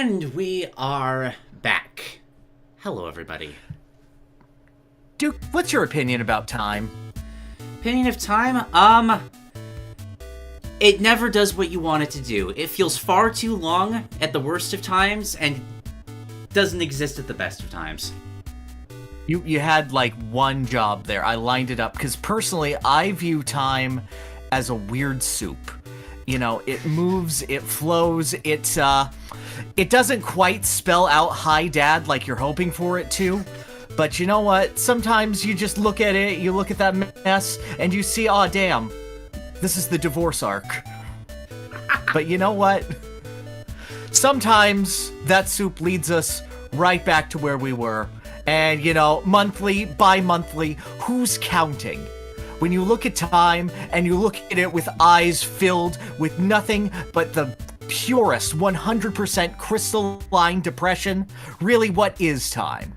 And we are back. Hello, everybody. Duke, what's your opinion about time? Opinion of time? It never does what you want it to do. It feels far too long at the worst of times, and doesn't exist at the best of times. You had, like, one job there. I lined it up, because personally, I view time as a weird soup. You know, it moves, it flows, it doesn't quite spell out hi dad like you're hoping for it to. But you know what? Sometimes you just look at it, you look at that mess, and you see, aw, damn, this is the divorce arc. But you know what? Sometimes that soup leads us right back to where we were. And, you know, monthly, bi-monthly, who's counting? When you look at time, and you look at it with eyes filled with nothing but the purest 100% crystalline depression, really, what is time?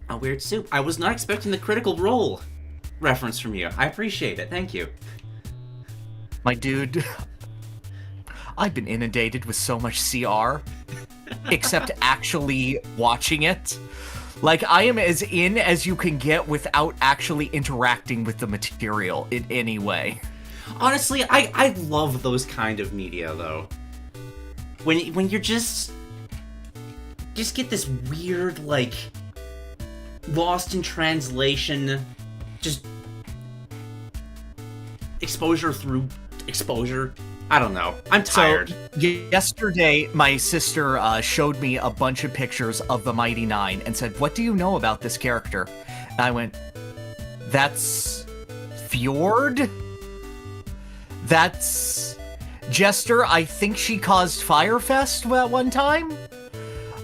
A weird soup. I was not expecting the Critical Role reference from you. I appreciate it. Thank you. My dude, I've been inundated with so much CR, except actually watching it. Like, I am as in as you can get without actually interacting with the material in any way. Honestly, I love those kind of media, though. When you're just get this weird, like, lost in translation, just exposure through exposure. I don't know. I'm tired. So, yesterday, my sister showed me a bunch of pictures of the Mighty Nine and said, "What do you know about this character?" And I went, "That's Fjord? That's Jester. I think she caused Firefest at one time?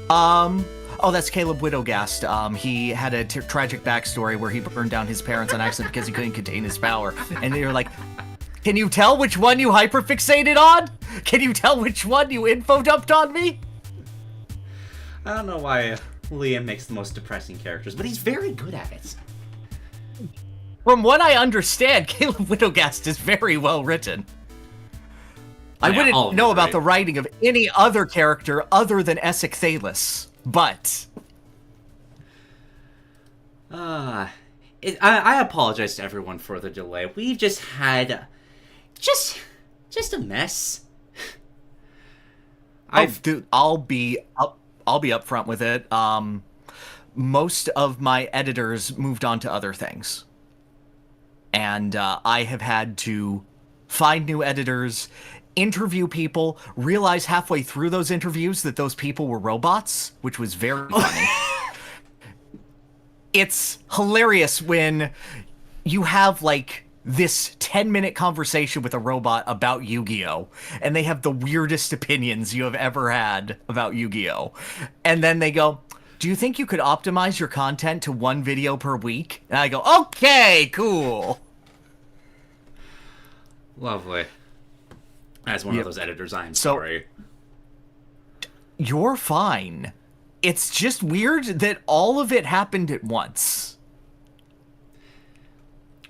Oh, that's Caleb Widogast. He had a tragic backstory where he burned down his parents on accident because he couldn't contain his power." And they were like, "Can you tell which one you hyperfixated on? Can you tell which one you info-dumped on me?" I don't know why Liam makes the most depressing characters, but he's very good at it. From what I understand, Caleb Widogast is very well written. I wouldn't know about the writing of any other character other than Essek Thalis, but... I apologize to everyone for the delay. We've just had... Just a mess. Dude, I'll be upfront with it. Most of my editors moved on to other things. And I have had to find new editors, interview people, realize halfway through those interviews that those people were robots, which was very funny. It's hilarious when you have, like, this 10-minute conversation with a robot about Yu-Gi-Oh! And they have the weirdest opinions you have ever had about Yu-Gi-Oh! And then they go, "Do you think you could optimize your content to one video per week?" And I go, "Okay, cool." Lovely. As one of those editors, I'm sorry. You're fine. It's just weird that all of it happened at once.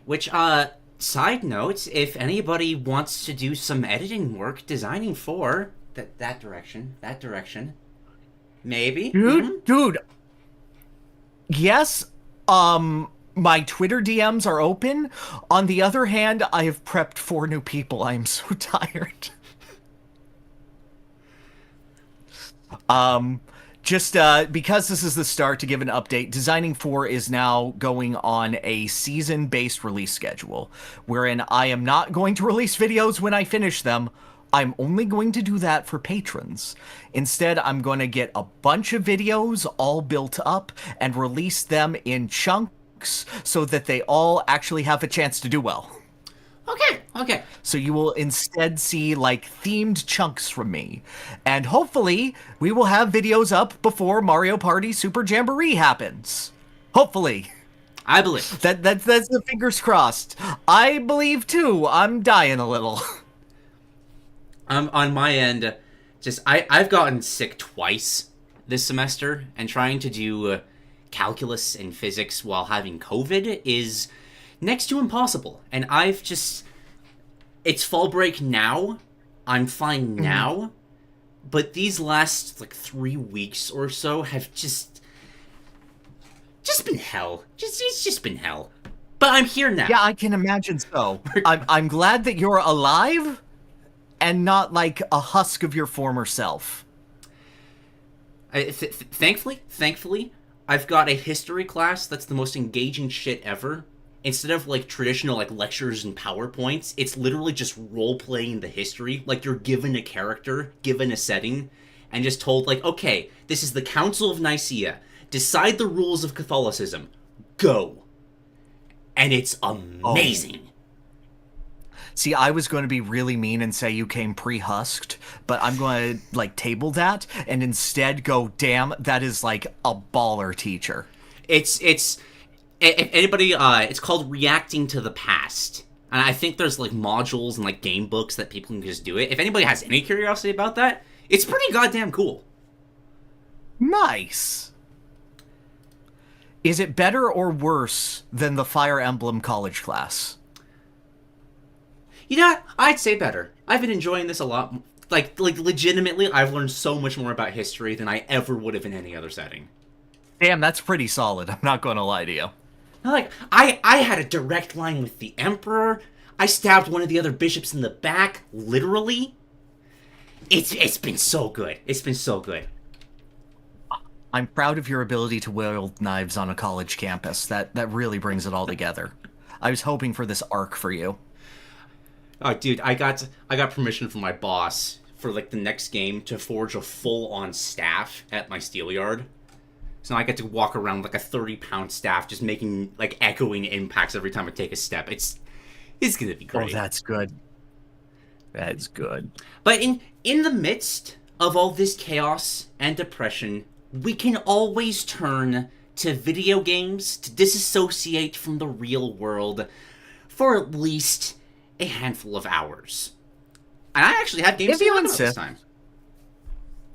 Which, side note, if anybody wants to do some editing work, designing for that direction, maybe. Dude. Yes, my Twitter DMs are open. On the other hand, I have prepped 4 new people. I am so tired. Just because this is the start, to give an update, Designing 4 is now going on a season-based release schedule, wherein I am not going to release videos when I finish them. I'm only going to do that for patrons. Instead, I'm going to get a bunch of videos all built up and release them in chunks so that they all actually have a chance to do well. Okay. So you will instead see, like, themed chunks from me. And hopefully, we will have videos up before Mario Party Super Jamboree happens. Hopefully. I believe. That's the fingers crossed. I believe, too. I'm dying a little. On my end, I've gotten sick twice this semester, and trying to do calculus and physics while having COVID is next to impossible. And it's fall break now. I'm fine now. but these last, like, 3 weeks or so have just been hell. It's just been hell. But I'm here now. Yeah, I can imagine so. I'm glad that you're alive and not like a husk of your former self. Thankfully, I've got a history class that's the most engaging shit ever. Instead of, like, traditional, like, lectures and PowerPoints, it's literally just role-playing the history. Like, you're given a character, given a setting, and just told, like, okay, this is the Council of Nicaea. Decide the rules of Catholicism. Go. And it's amazing. See, I was going to be really mean and say you came pre-husked, but I'm going to, like, table that and instead go, damn, that is, like, a baller teacher. If anybody, it's called Reacting to the Past. And I think there's, like, modules and, like, game books that people can just do it. If anybody has any curiosity about that, it's pretty goddamn cool. Nice. Is it better or worse than the Fire Emblem college class? You know what? I'd say better. I've been enjoying this a lot. Like legitimately, I've learned so much more about history than I ever would have in any other setting. Damn, that's pretty solid. I'm not going to lie to you. Like, I had a direct line with the Emperor. I stabbed one of the other bishops in the back, literally. It's been so good. It's been so good. I'm proud of your ability to wield knives on a college campus. That really brings it all together. I was hoping for this arc for you. Oh, dude, I got permission from my boss for, like, the next game to forge a full-on staff at my steel yard. So now I get to walk around like a 30-pound staff, just making, like, echoing impacts every time I take a step. It's gonna be great. Oh, that's good. That's good. But in the midst of all this chaos and depression, we can always turn to video games to disassociate from the real world for at least a handful of hours. And I actually had games to talk about this time.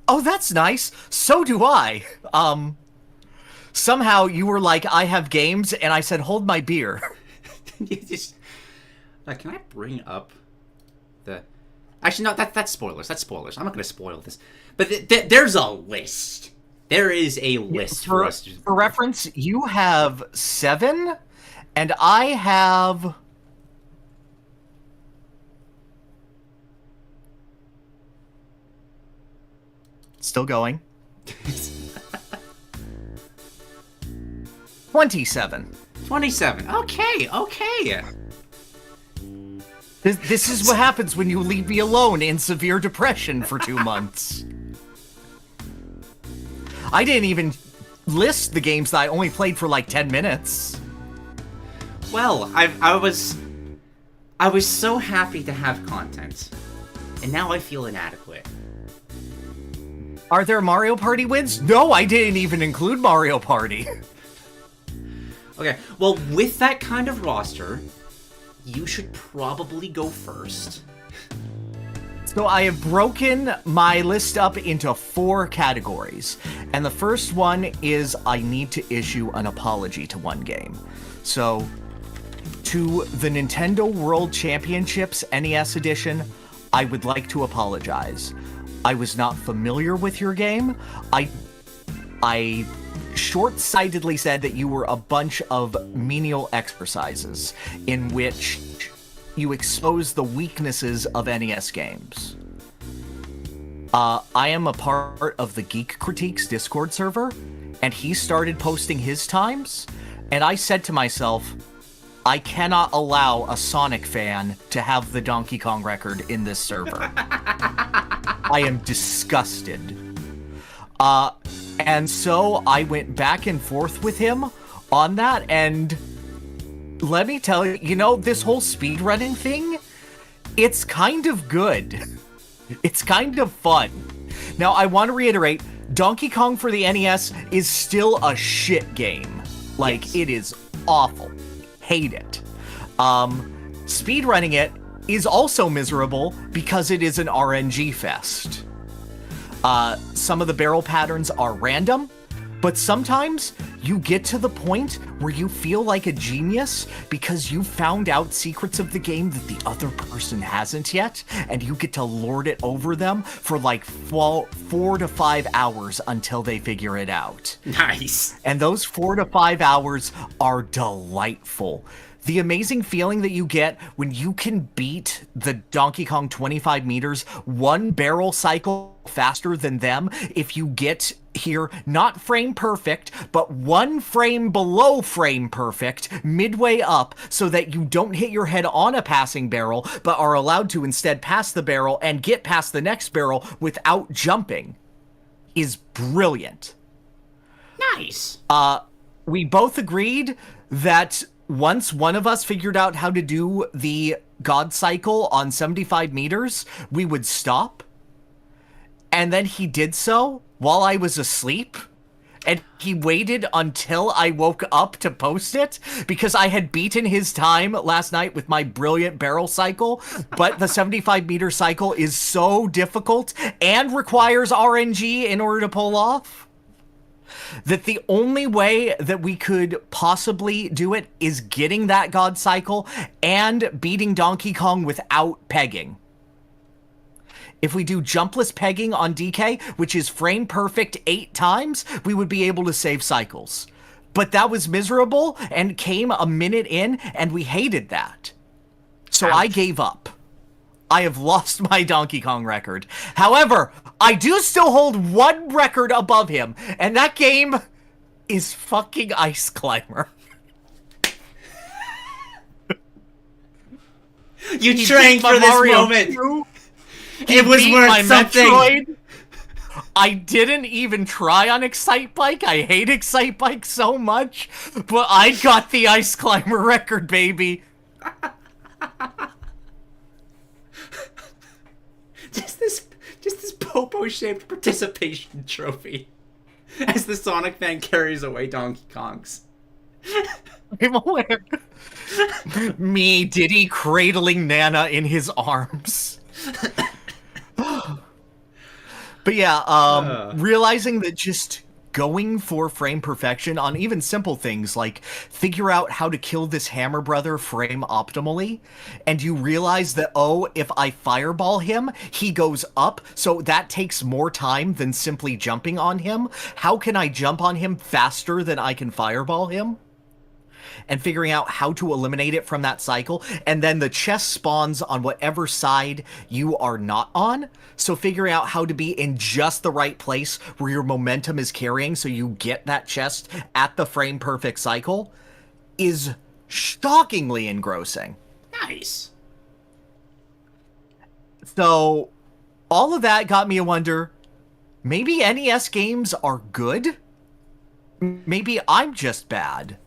Oh, that's nice. So do I. Somehow you were like, I have games, and I said, hold my beer. Can I bring up the... Actually, no, that's spoilers. That's spoilers. I'm not going to spoil this. But there's a list. There is a list for us. For reference, you have 7, and I have... Still going. 27. 27. Okay. This is what happens when you leave me alone in severe depression for 2 months. I didn't even list the games that I only played for like 10 minutes. Well, I was so happy to have content, and now I feel inadequate. Are there Mario Party wins? No, I didn't even include Mario Party. Okay, well, with that kind of roster, you should probably go first. So I have broken my list up into 4 categories. And the first one is I need to issue an apology to one game. So, to the Nintendo World Championships NES Edition, I would like to apologize. I was not familiar with your game. I short-sightedly said that you were a bunch of menial exercises in which you expose the weaknesses of NES games. I am a part of the Geek Critiques Discord server, and he started posting his times, and I said to myself, I cannot allow a Sonic fan to have the Donkey Kong record in this server. I am disgusted. And so I went back and forth with him on that, and let me tell you, you know, this whole speedrunning thing, it's kind of good. It's kind of fun. Now, I want to reiterate, Donkey Kong for the NES is still a shit game. Like, yes. It is awful. Hate it. Speedrunning it is also miserable because it is an RNG fest. Some of the barrel patterns are random. But sometimes you get to the point where you feel like a genius because you found out secrets of the game that the other person hasn't yet, and you get to lord it over them for like 4 to 5 hours until they figure it out. Nice. And those 4 to 5 hours are delightful. The amazing feeling that you get when you can beat the Donkey Kong 25 meters 1 barrel cycle faster than them if you get here not frame perfect, but 1 frame below frame perfect midway up so that you don't hit your head on a passing barrel, but are allowed to instead pass the barrel and get past the next barrel without jumping is brilliant. Nice. We both agreed that once one of us figured out how to do the God cycle on 75 meters, we would stop. And then he did so while I was asleep. And he waited until I woke up to post it because I had beaten his time last night with my brilliant barrel cycle. But the 75 meter cycle is so difficult and requires RNG in order to pull off that the only way that we could possibly do it is getting that God cycle and beating Donkey Kong without pegging. If we do jumpless pegging on DK, which is frame perfect 8 times, we would be able to save cycles. But that was miserable and came a minute in, and we hated that. So Ouch. I gave up. I have lost my Donkey Kong record. However, I do still hold 1 record above him, and that game is fucking Ice Climber. You trained for this Mario moment. 2. It was Beat worth my something. Metroid. I didn't even try on Excite Bike. I hate Excite Bike so much, but I got the Ice Climber record, baby. Just this popo-shaped participation trophy as the Sonic fan carries away Donkey Kongs. I'm aware. Me, Diddy cradling Nana in his arms. But yeah, realizing that just going for frame perfection on even simple things like figure out how to kill this Hammer Brother frame optimally, and you realize that, oh, if I fireball him, he goes up, so that takes more time than simply jumping on him. How can I jump on him faster than I can fireball him? And figuring out how to eliminate it from that cycle. And then the chest spawns on whatever side you are not on. So figuring out how to be in just the right place where your momentum is carrying so you get that chest at the frame perfect cycle is shockingly engrossing. Nice. So all of that got me to wonder, maybe NES games are good? Maybe I'm just bad.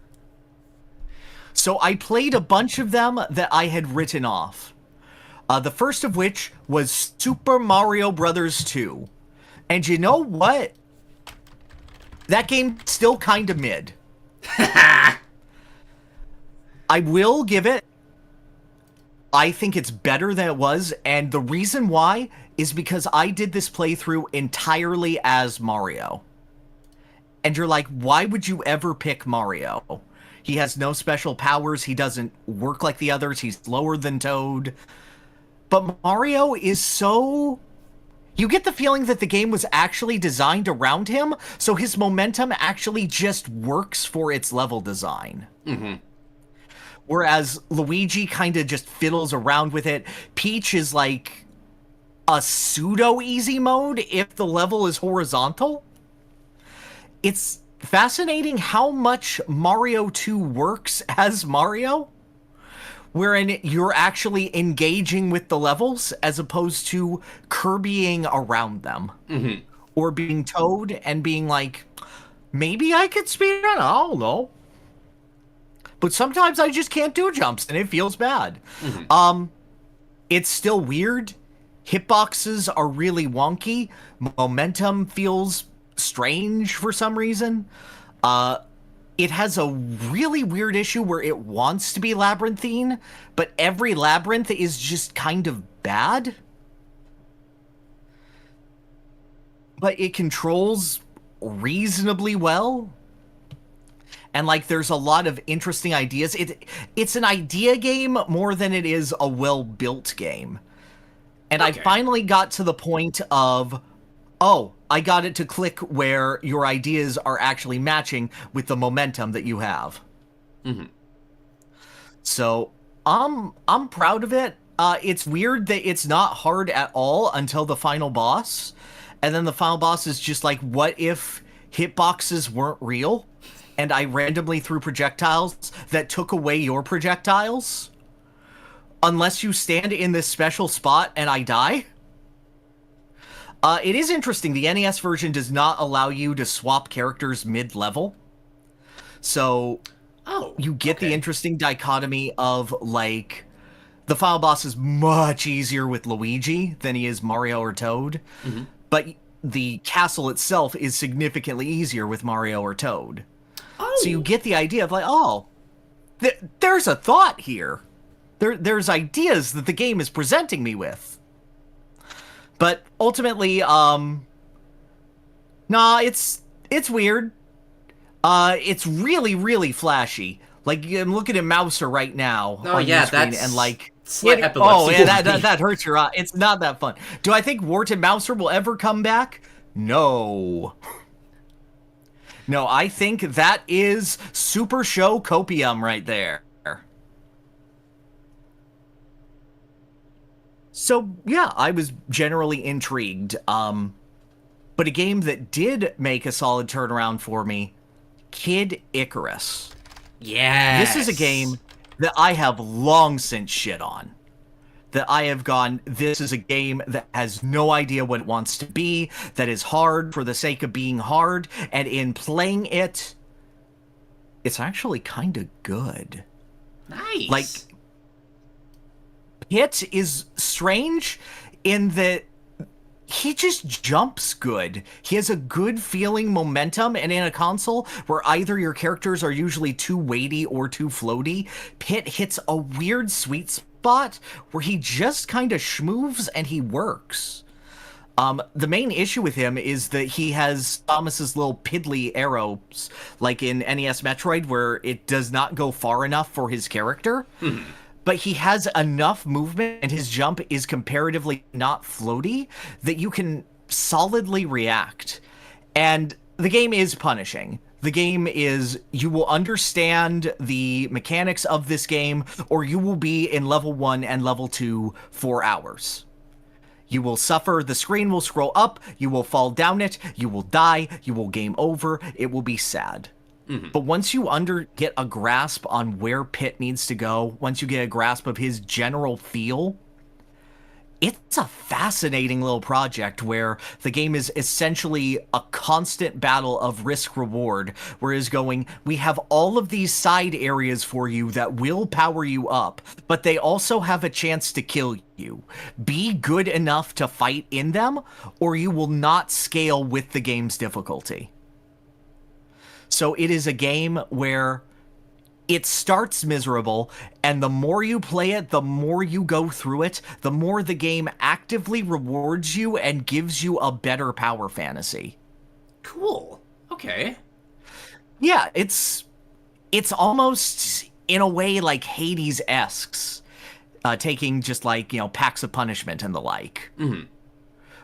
So I played a bunch of them that I had written off. The first of which was Super Mario Bros. 2. And you know what? That game still kind of mid. I will give it. I think it's better than it was, and the reason why is because I did this playthrough entirely as Mario. And you're like, why would you ever pick Mario? He has no special powers. He doesn't work like the others. He's lower than Toad. But Mario is so... You get the feeling that the game was actually designed around him, so his momentum actually just works for its level design. Mm-hmm. Whereas Luigi kind of just fiddles around with it. Peach is like a pseudo-easy mode if the level is horizontal. It's fascinating how much Mario 2 works as Mario, wherein you're actually engaging with the levels as opposed to Kirbying around them. Mm-hmm. Or being Toad and being like, maybe I could speed run, I don't know. But sometimes I just can't do jumps and it feels bad. Mm-hmm. It's still weird. Hitboxes are really wonky. Momentum feels strange for some reason. It has a really weird issue where it wants to be labyrinthine, but every labyrinth is just kind of bad. But it controls reasonably well. And, like, there's a lot of interesting ideas. It's an idea game more than it is a well-built game. And I finally got to the point of, oh, I got it to click where your ideas are actually matching with the momentum that you have. Mm-hmm. So, I'm proud of it. It's weird that it's not hard at all until the final boss. And then the final boss is just like, what if hitboxes weren't real? And I randomly threw projectiles that took away your projectiles? Unless you stand in this special spot and I die? It is interesting. The NES version does not allow you to swap characters mid-level. So you get the interesting dichotomy of, like, the final boss is much easier with Luigi than he is Mario or Toad. Mm-hmm. But the castle itself is significantly easier with Mario or Toad. So you get the idea of, like, there's a thought here. There's ideas that the game is presenting me with. But ultimately, it's weird. It's really, really flashy. Like, I'm looking at Mouser right now on the screen, and, like, that hurts your eye. It's not that fun. Do I think Wart and Mouser will ever come back? No. No, I think that is Super Show Copium right there. So, yeah, I was generally intrigued. But a game that did make a solid turnaround for me, Kid Icarus. Yes! This is a game that I have long since shit on. That I have gone, this is a game that has no idea what it wants to be, that is hard for the sake of being hard, and in playing it, it's actually kind of good. Nice! Like, Pit is strange in that he just jumps good. He has a good feeling momentum, and in a console where either your characters are usually too weighty or too floaty, Pit hits a weird sweet spot where he just kind of schmoves and he works. The main issue with him is that he has Thomas's little piddly arrows, like in NES Metroid, where it does not go far enough for his character. Mm-hmm. But he has enough movement, and his jump is comparatively not floaty, that you can solidly react. And the game is punishing. The game is, you will understand the mechanics of this game, or you will be in level 1 and level 2 for hours. You will suffer, the screen will scroll up, you will fall down it, you will die, you will game over, it will be sad. Mm-hmm. But once you get a grasp on where Pit needs to go, once you get a grasp of his general feel, it's a fascinating little project where the game is essentially a constant battle of risk-reward, where it's going, we have all of these side areas for you that will power you up, but they also have a chance to kill you. Be good enough to fight in them, or you will not scale with the game's difficulty. So it is a game where it starts miserable, and the more you play it, the more you go through it, the more the game actively rewards you and gives you a better power fantasy. Cool. Okay. Yeah, it's almost, in a way, like Hades-esque. Taking just, like, packs of punishment and the like. Mm-hmm.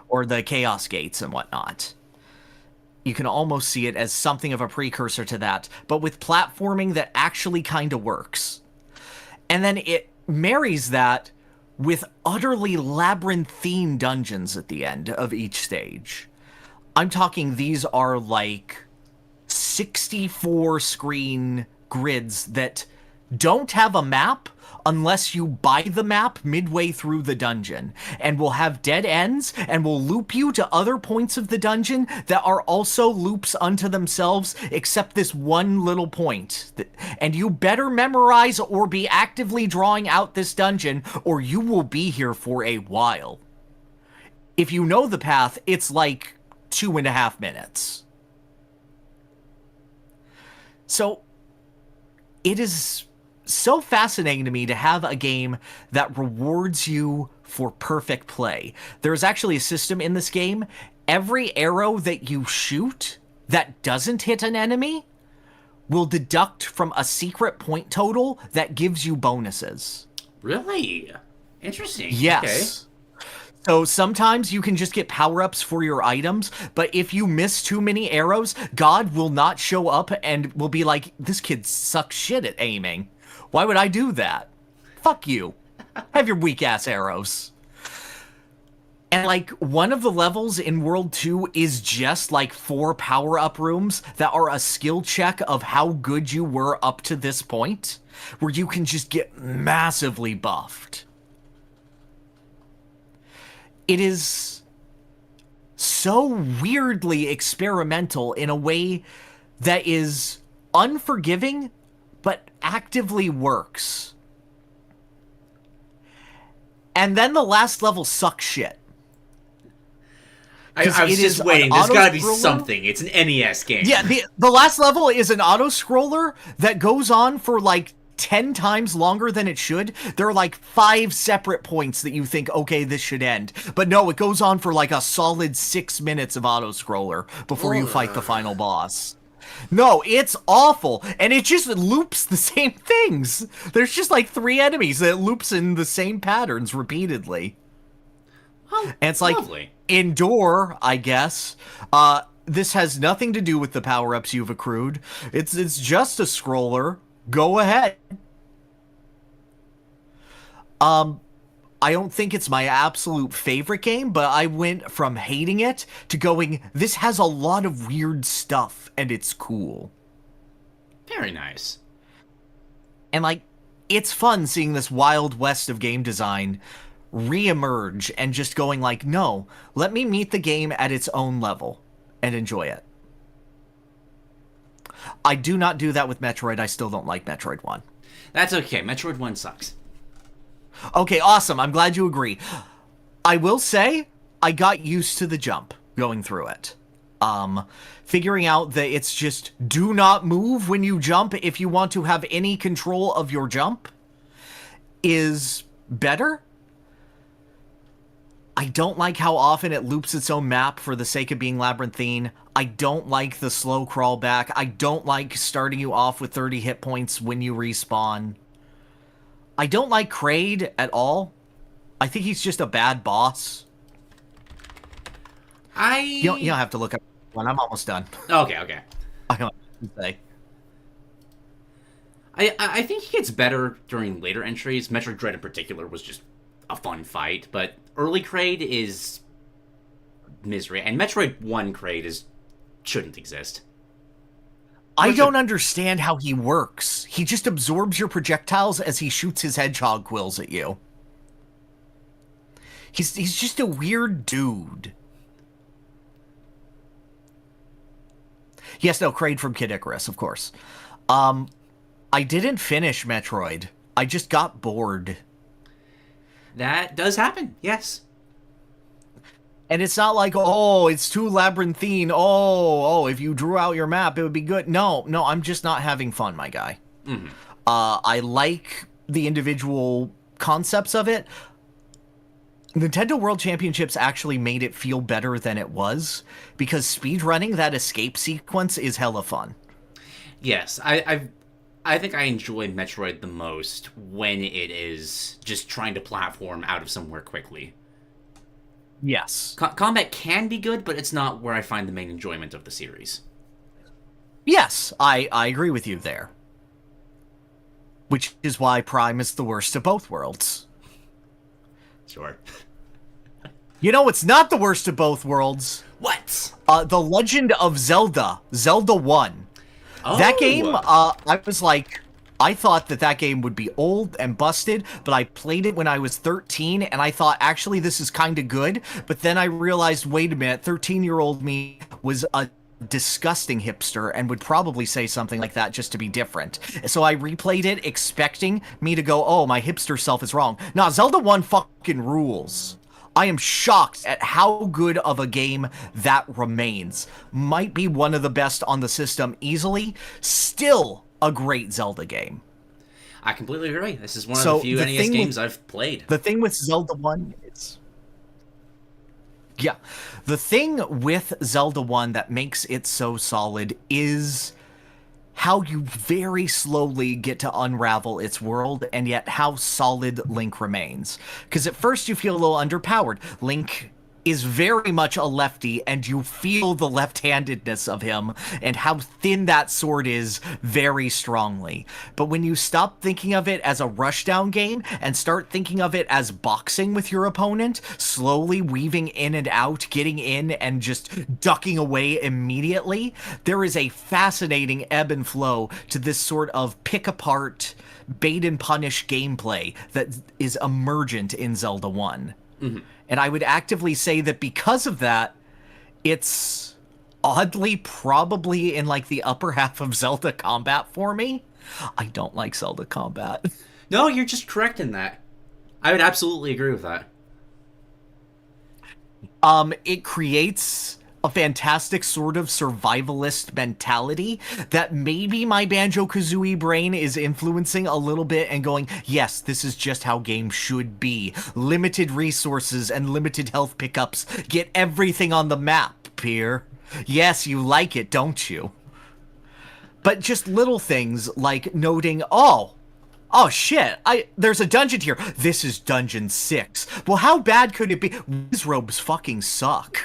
Or the Chaos Gates and whatnot. You can almost see it as something of a precursor to that, but with platforming that actually kind of works. And then it marries that with utterly labyrinthine dungeons at the end of each stage. I'm talking, these are like 64 screen grids that don't have a map unless you buy the map midway through the dungeon, and will have dead ends, and will loop you to other points of the dungeon that are also loops unto themselves, except this one little point. And you better memorize or be actively drawing out this dungeon, or you will be here for a while. If you know the path, it's like 2.5 minutes. So, it is so fascinating to me to have a game that rewards you for perfect play. There's actually a system in this game. Every arrow that you shoot that doesn't hit an enemy will deduct from a secret point total that gives you bonuses. Really? Interesting. Yes. Okay. So sometimes you can just get power-ups for your items, but if you miss too many arrows, God will not show up and will be like, this kid sucks shit at aiming. Why would I do that? Fuck you. Have your weak-ass arrows. And, like, one of the levels in World 2 is just, like, 4 power-up rooms that are a skill check of how good you were up to this point, where you can just get massively buffed. It is so weirdly experimental in a way that is unforgiving, but actively works. And then the last level sucks shit. I was just waiting. There's gotta be something. It's an NES game. Yeah, the last level is an auto-scroller that goes on for, like, 10 times longer than it should. There are, like, 5 separate points that you think, okay, this should end. But no, it goes on for, like, a solid 6 minutes of auto-scroller before you fight the final boss. No, it's awful, and it just loops the same things. There's just, like, 3 enemies that loops in the same patterns repeatedly. Oh, and it's like, lovely. Endure, I guess. This has nothing to do with the power-ups you've accrued. It's just a scroller. Go ahead. I don't think it's my absolute favorite game, but I went from hating it to going, this has a lot of weird stuff, and it's cool. Very nice. And, like, it's fun seeing this wild west of game design re-emerge and just going like, no, let me meet the game at its own level and enjoy it. I do not do that with Metroid. I still don't like Metroid 1. That's okay. Metroid 1 sucks. Okay, awesome. I'm glad you agree. I will say, I got used to the jump going through it. Figuring out that it's just do not move when you jump if you want to have any control of your jump is better. I don't like how often it loops its own map for the sake of being labyrinthine. I don't like the slow crawl back. I don't like starting you off with 30 hit points when you respawn. I don't like Kraid at all. I think he's just a bad boss. You don't have to look up one. I'm almost done. Okay. I don't say. I think he gets better during later entries. Metroid Dread in particular was just a fun fight, but early Kraid is misery, and Metroid 1 Kraid shouldn't exist. I don't understand how he works. He just absorbs your projectiles as he shoots his hedgehog quills at you. He's just a weird dude. Yes, no, Kraid from Kid Icarus, of course. I didn't finish Metroid. I just got bored. That does happen, yes. And it's not like, oh, it's too labyrinthine. Oh, if you drew out your map, it would be good. No, I'm just not having fun, my guy. Mm-hmm. I like the individual concepts of it. Nintendo World Championships actually made it feel better than it was, because speedrunning that escape sequence is hella fun. Yes, I think I enjoy Metroid the most when it is just trying to platform out of somewhere quickly. Yes. Combat can be good, but it's not where I find the main enjoyment of the series. Yes, I agree with you there. Which is why Prime is the worst of both worlds. Sure. You know what's not the worst of both worlds? What? The Legend of Zelda. Zelda 1. Oh. That game, I was like, I thought that game would be old and busted, but I played it when I was 13, and I thought, actually, this is kind of good. But then I realized, wait a minute, 13-year-old me was a disgusting hipster and would probably say something like that just to be different. So I replayed it expecting me to go, oh, my hipster self is wrong. Nah, Zelda 1 fucking rules. I am shocked at how good of a game that remains. Might be one of the best on the system easily. Still a great Zelda game. I completely agree. This is one of the few NES games I've played. The thing with Zelda 1 is... Yeah. The thing with Zelda 1 that makes it so solid is how you very slowly get to unravel its world, and yet how solid Link remains. Because at first you feel a little underpowered. Link is very much a lefty, and you feel the left-handedness of him and how thin that sword is very strongly. But when you stop thinking of it as a rushdown game and start thinking of it as boxing with your opponent, slowly weaving in and out, getting in and just ducking away immediately, there is a fascinating ebb and flow to this sort of pick-apart, bait-and-punish gameplay that is emergent in Zelda 1. Mm-hmm. And I would actively say that because of that, it's oddly probably in like the upper half of Zelda combat for me. I don't like Zelda combat. No, you're just correct in that. I would absolutely agree with that. It creates a fantastic sort of survivalist mentality that maybe my Banjo-Kazooie brain is influencing a little bit and going, yes, this is just how games should be. Limited resources and limited health pickups. Get everything on the map, Pyrr. Yes, you like it, don't you? But just little things like noting, oh shit, there's a dungeon here. This is Dungeon 6. Well, how bad could it be? These robes fucking suck.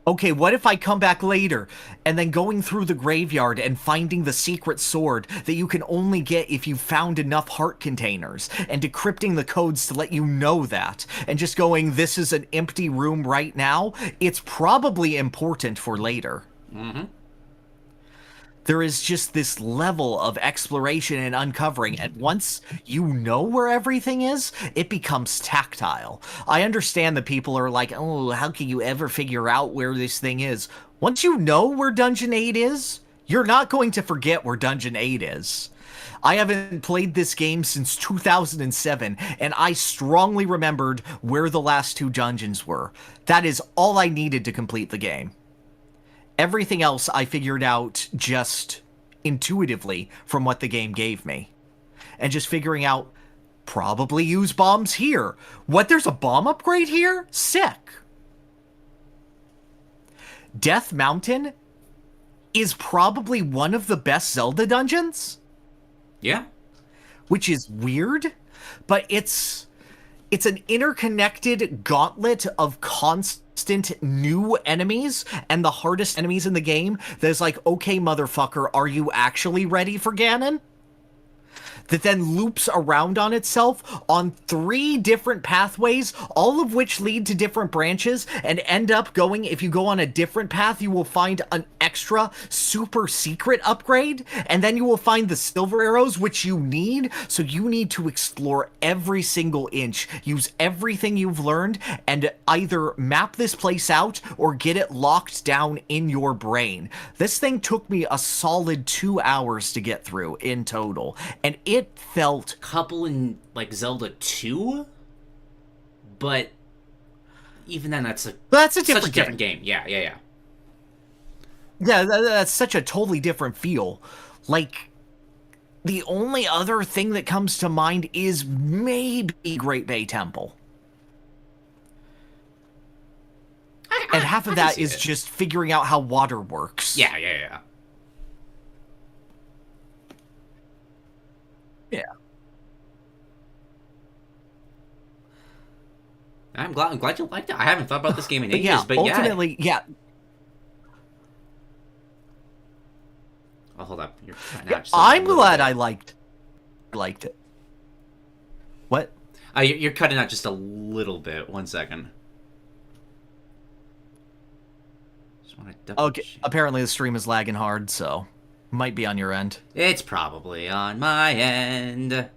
Okay, what if I come back later, and then going through the graveyard and finding the secret sword that you can only get if you found enough heart containers, and decrypting the codes to let you know that, and just going, this is an empty room right now? It's probably important for later. Mm-hmm. There is just this level of exploration and uncovering, and once you know where everything is, it becomes tactile. I understand that people are like, oh, how can you ever figure out where this thing is? Once you know where Dungeon 8 is, you're not going to forget where Dungeon 8 is. I haven't played this game since 2007, and I strongly remembered where the last 2 dungeons were. That is all I needed to complete the game. Everything else I figured out just intuitively from what the game gave me. And just figuring out, probably use bombs here. What, there's a bomb upgrade here? Sick. Death Mountain is probably one of the best Zelda dungeons. Yeah. Which is weird, but it's an interconnected gauntlet of constant new enemies, and the hardest enemies in the game that's like, okay, motherfucker, are you actually ready for Ganon? That then loops around on itself on 3 different pathways, all of which lead to different branches, and end up going, if you go on a different path, you will find an extra super secret upgrade, and then you will find the silver arrows, which you need, so you need to explore every single inch, use everything you've learned, and either map this place out, or get it locked down in your brain. This thing took me a solid 2 hours to get through in total, and it felt couple in like Zelda 2, but even then that's a different game. Yeah. That's such a totally different feel. Like, the only other thing that comes to mind is maybe Great Bay Temple. And half of that is just figuring out how water works. Yeah. Yeah. I'm glad you liked it. I haven't thought about this game in ages, yeah, but ultimately, yeah. Oh, hold up. I'm glad I liked it. What? You're cutting out just a little bit. 1 second. Just want to double check. Apparently the stream is lagging hard, so might be on your end. It's probably on my end.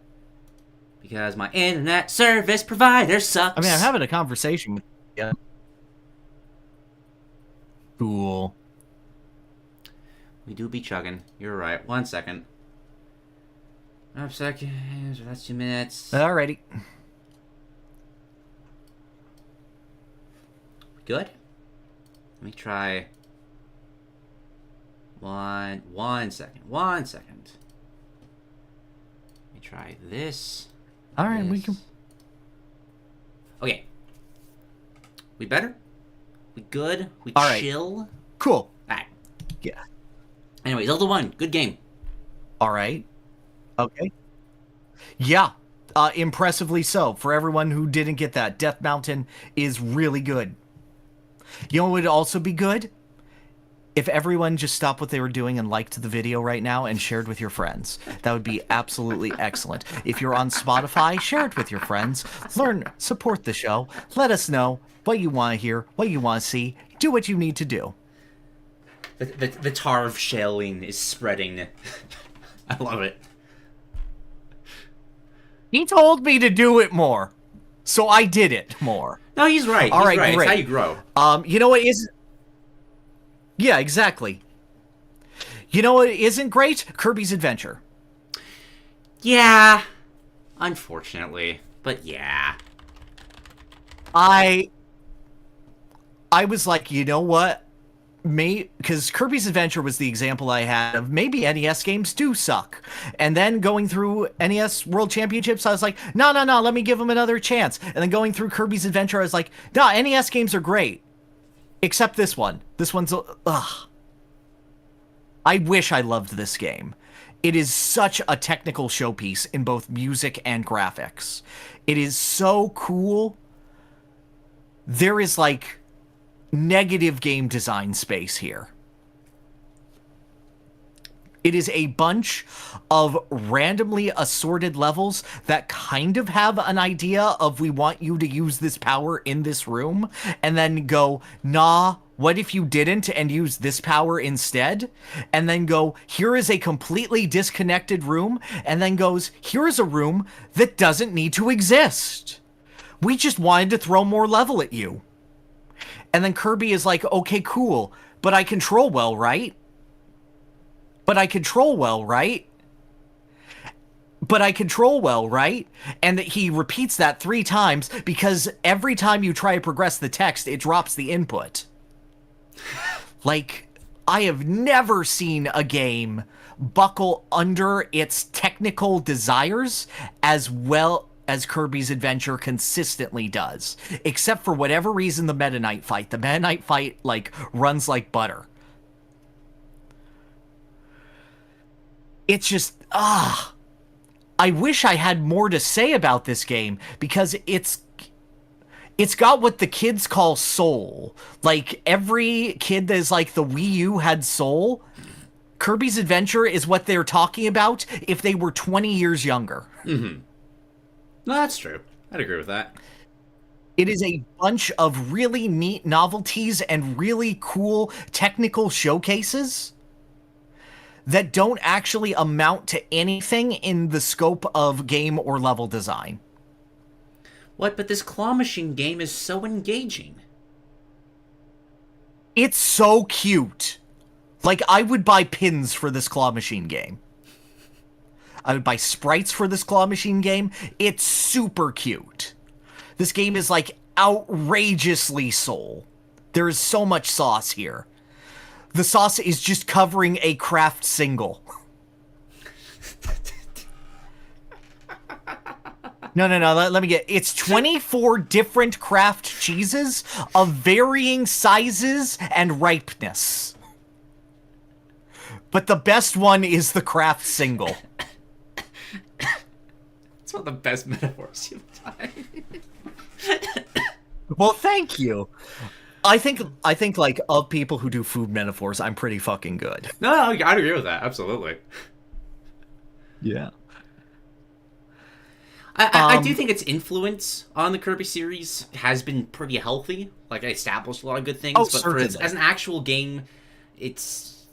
Because my internet service provider sucks. I mean, I'm having a conversation with you. Cool. We do be chugging. You're right. 1 second. 5 seconds. That's 2 minutes. Alrighty. Good? Let me try... One second. 1 second. Let me try this. Alright, this. we can... Okay. We better? We good? We All right. chill? Cool. Alright. Yeah. Anyway, Zelda 1. Good game. All right. Okay. Yeah. Impressively so. For everyone who didn't get that, Death Mountain is really good. You know what would also be good? If everyone just stopped what they were doing and liked the video right now and shared with your friends. That would be absolutely excellent. If you're on Spotify, share it with your friends. Support the show. Let us know what you want to hear, what you want to see. Do what you need to do. The tar of shelling is spreading. I love it. He told me to do it more, so I did it more. No, he's right. All right, right. great. It's how you grow. You know what is... Yeah, exactly. You know what isn't great? Kirby's Adventure. Yeah. Unfortunately. But yeah. I was like, you know what? Because Kirby's Adventure was the example I had of maybe NES games do suck. And then going through NES World Championships, I was like, no, let me give them another chance. And then going through Kirby's Adventure, I was like, no, NES games are great. Except this one. This one's... Ugh. I wish I loved this game. It is such a technical showpiece in both music and graphics. It is so cool. There is, like, negative game design space here. It is a bunch of randomly assorted levels that kind of have an idea of we want you to use this power in this room, and then go, nah, what if you didn't and use this power instead? And then go, here is a completely disconnected room, and then goes, here is a room that doesn't need to exist. We just wanted to throw more level at you. And then Kirby is like, okay, cool, but I control well, right? But I control well, right? But I control well, right? And he repeats that 3 times because every time you try to progress the text, it drops the input. Like, I have never seen a game buckle under its technical desires as well as Kirby's Adventure consistently does. Except for whatever reason, the Meta Knight fight. The Meta Knight fight, like, runs like butter. It's just, I wish I had more to say about this game, because it's got what the kids call soul. Like, every kid that is like the Wii U had soul. Kirby's Adventure is what they're talking about if they were 20 years younger. Mm-hmm. No, that's true. I'd agree with that. It is a bunch of really neat novelties and really cool technical showcases that don't actually amount to anything in the scope of game or level design. What? But this claw machine game is so engaging. It's so cute. Like, I would buy pins for this claw machine game. I would buy sprites for this claw machine game. It's super cute. This game is, like, outrageously soul. There is so much sauce here. The sauce is just covering a craft single. No, let me get... It's 24 different craft cheeses of varying sizes and ripeness. But the best one is the craft single. It's one of the best metaphors you've done. Well, thank you. I think like, of people who do food metaphors, I'm pretty fucking good. No, I'd agree with that. Absolutely. Yeah. I do think its influence on the Kirby series has been pretty healthy. Like, I established a lot of good things, but as an actual game, it's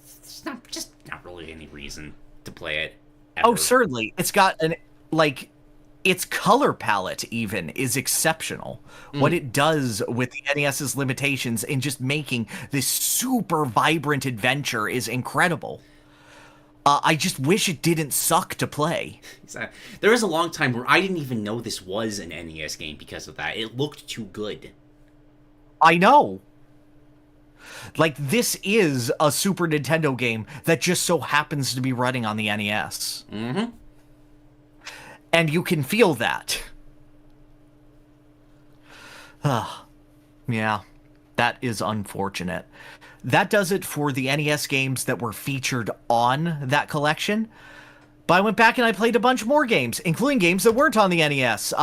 not really any reason to play it. Ever. Oh, certainly. It's got its color palette even is exceptional. What it does with the NES's limitations in just making this super vibrant adventure is incredible. I just wish it didn't suck to play. There was a long time where I didn't even know this was an NES game because of that. It looked too good. I know. Like, this is a Super Nintendo game that just so happens to be running on the NES. Mm-hmm. And you can feel that. Yeah, that is unfortunate. That does it for the NES games that were featured on that collection. But I went back and I played a bunch more games, including games that weren't on the NES.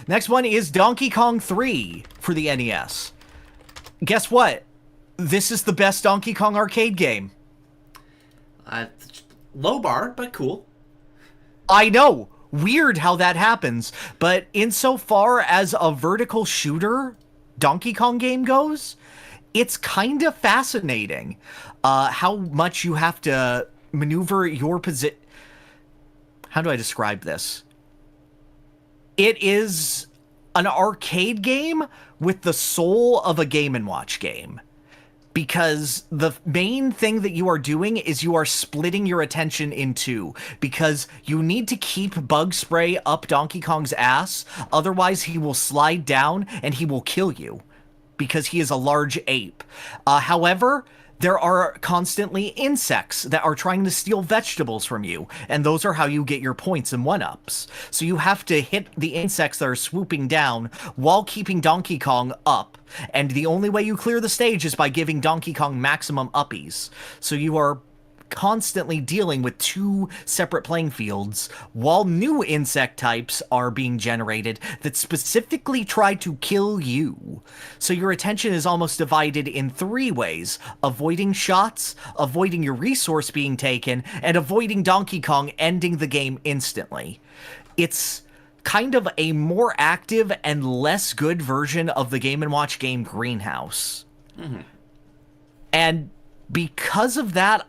Next one is Donkey Kong 3 for the NES. Guess what? This is the best Donkey Kong arcade game. Low bar, but cool. I know. Weird how that happens. But insofar as a vertical shooter Donkey Kong game goes, it's kind of fascinating how much you have to maneuver your position. How do I describe this? It is an arcade game with the soul of a Game & Watch game. Because the main thing that you are doing is you are splitting your attention in two. Because you need to keep bug spray up Donkey Kong's ass, otherwise he will slide down and he will kill you. Because he is a large ape. However, there are constantly insects that are trying to steal vegetables from you, and those are how you get your points and one-ups. So you have to hit the insects that are swooping down while keeping Donkey Kong up, and the only way you clear the stage is by giving Donkey Kong maximum uppies. So you are constantly dealing with two separate playing fields while new insect types are being generated that specifically try to kill you. So your attention is almost divided in three ways: avoiding shots, avoiding your resource being taken, and avoiding Donkey Kong ending the game instantly. It's kind of a more active and less good version of the Game & Watch game Greenhouse. Mm-hmm. And because of that,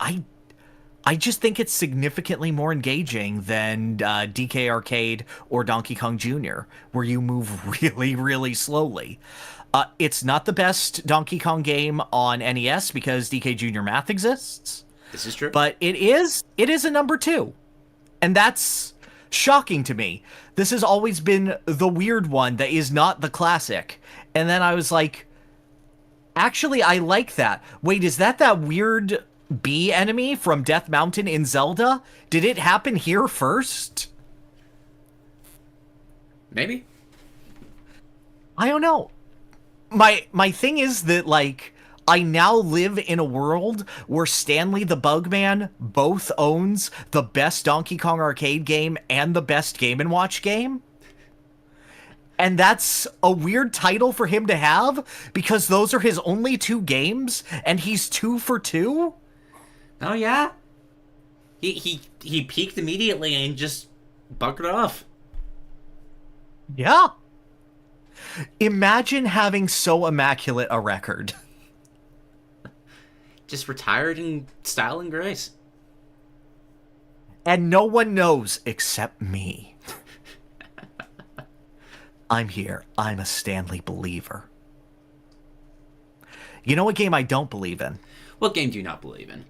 I just think it's significantly more engaging than DK Arcade or Donkey Kong Jr., where you move really, really slowly. It's not the best Donkey Kong game on NES because DK Jr. Math exists. This is true. But it is a number 2. And that's shocking to me. This has always been the weird one that is not the classic. And then I was like, actually, I like that. Wait, is that weird bee enemy from Death Mountain in Zelda? Did it happen here first? Maybe. I don't know. My thing is that, like, I now live in a world where Stanley the Bugman both owns the best Donkey Kong arcade game and the best Game & Watch game. And that's a weird title for him to have because those are his only 2 games and he's 2 for 2. Oh yeah, he peaked immediately and just bucketed off. Yeah. Imagine having so immaculate a record. Just retired in style and grace. And no one knows except me. I'm here. I'm a Stanley believer. You know what game I don't believe in? What game do you not believe in?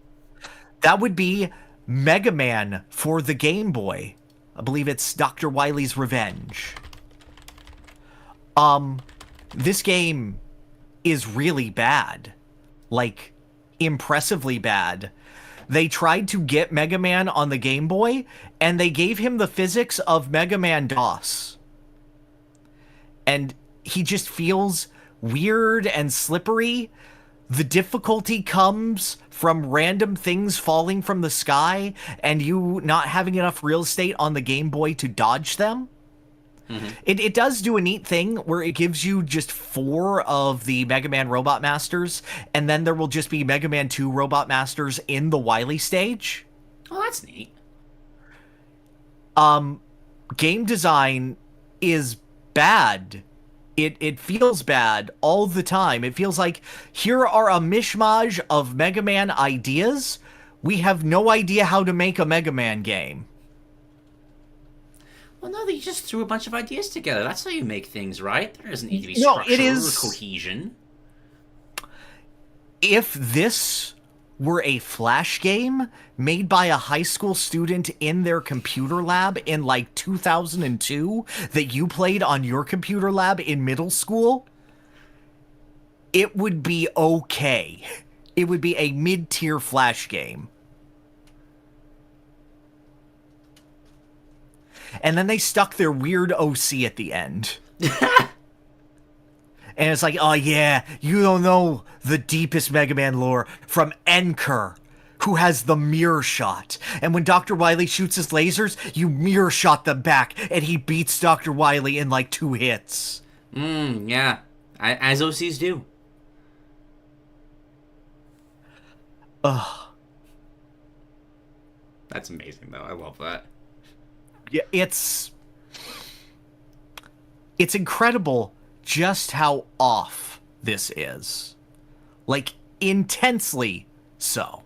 That would be Mega Man for the Game Boy. I believe it's Dr. Wily's Revenge. This game is really bad. Like, impressively bad. They tried to get Mega Man on the Game Boy, and they gave him the physics of Mega Man DOS. And he just feels weird and slippery. The difficulty comes from random things falling from the sky and you not having enough real estate on the Game Boy to dodge them. Mm-hmm. It does do a neat thing where it gives you just 4 of the Mega Man Robot Masters, and then there will just be Mega Man 2 Robot Masters in the Wily stage. Oh, that's neat. Game design is bad. It feels bad all the time. It feels like here are a mishmash of Mega Man ideas. We have no idea how to make a Mega Man game. Well, no, they just threw a bunch of ideas together. That's how you make things, right? There doesn't need to be structure or cohesion. If this were a Flash game made by a high school student in their computer lab in like 2002 that you played on your computer lab in middle school, it would be okay. It would be a mid-tier Flash game. And then they stuck their weird OC at the end. And it's like, oh yeah, you don't know the deepest Mega Man lore from Enker, who has the mirror shot. And when Dr. Wily shoots his lasers, you mirror shot them back, and he beats Dr. Wily in like 2 hits. Yeah. As OCs do. Ugh. That's amazing, though. I love that. Yeah, it's incredible just how off this is. Like, intensely so.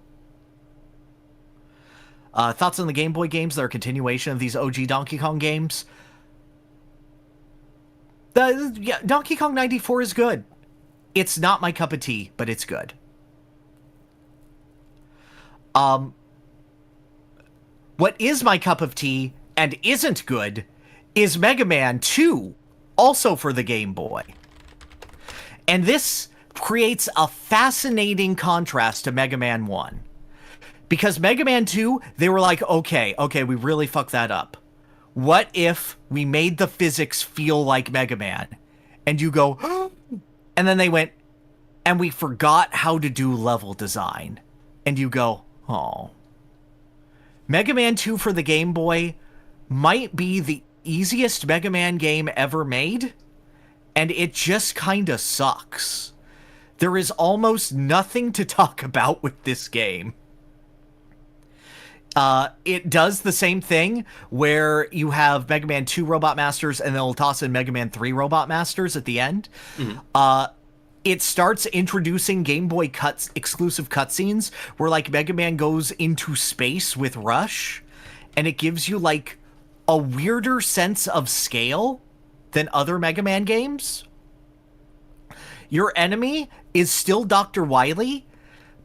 Thoughts on the Game Boy games that are a continuation of these OG Donkey Kong games? Donkey Kong 94 is good. It's not my cup of tea, but it's good. What is my cup of tea and isn't good is Mega Man 2, also for the Game Boy. And this creates a fascinating contrast to Mega Man 1. Because Mega Man 2, they were like, okay, we really fucked that up. What if we made the physics feel like Mega Man? And you go, and then they went, and we forgot how to do level design. And you go, oh. Mega Man 2 for the Game Boy might be the easiest Mega Man game ever made, and it just kinda sucks. There is almost nothing to talk about with this game. It does the same thing where you have Mega Man 2 Robot Masters and then it'll toss in Mega Man 3 Robot Masters at the end. Mm-hmm. It starts introducing Game Boy exclusive cutscenes where, like, Mega Man goes into space with Rush, and it gives you, like, a weirder sense of scale than other Mega Man games. Your enemy is still Dr. Wily,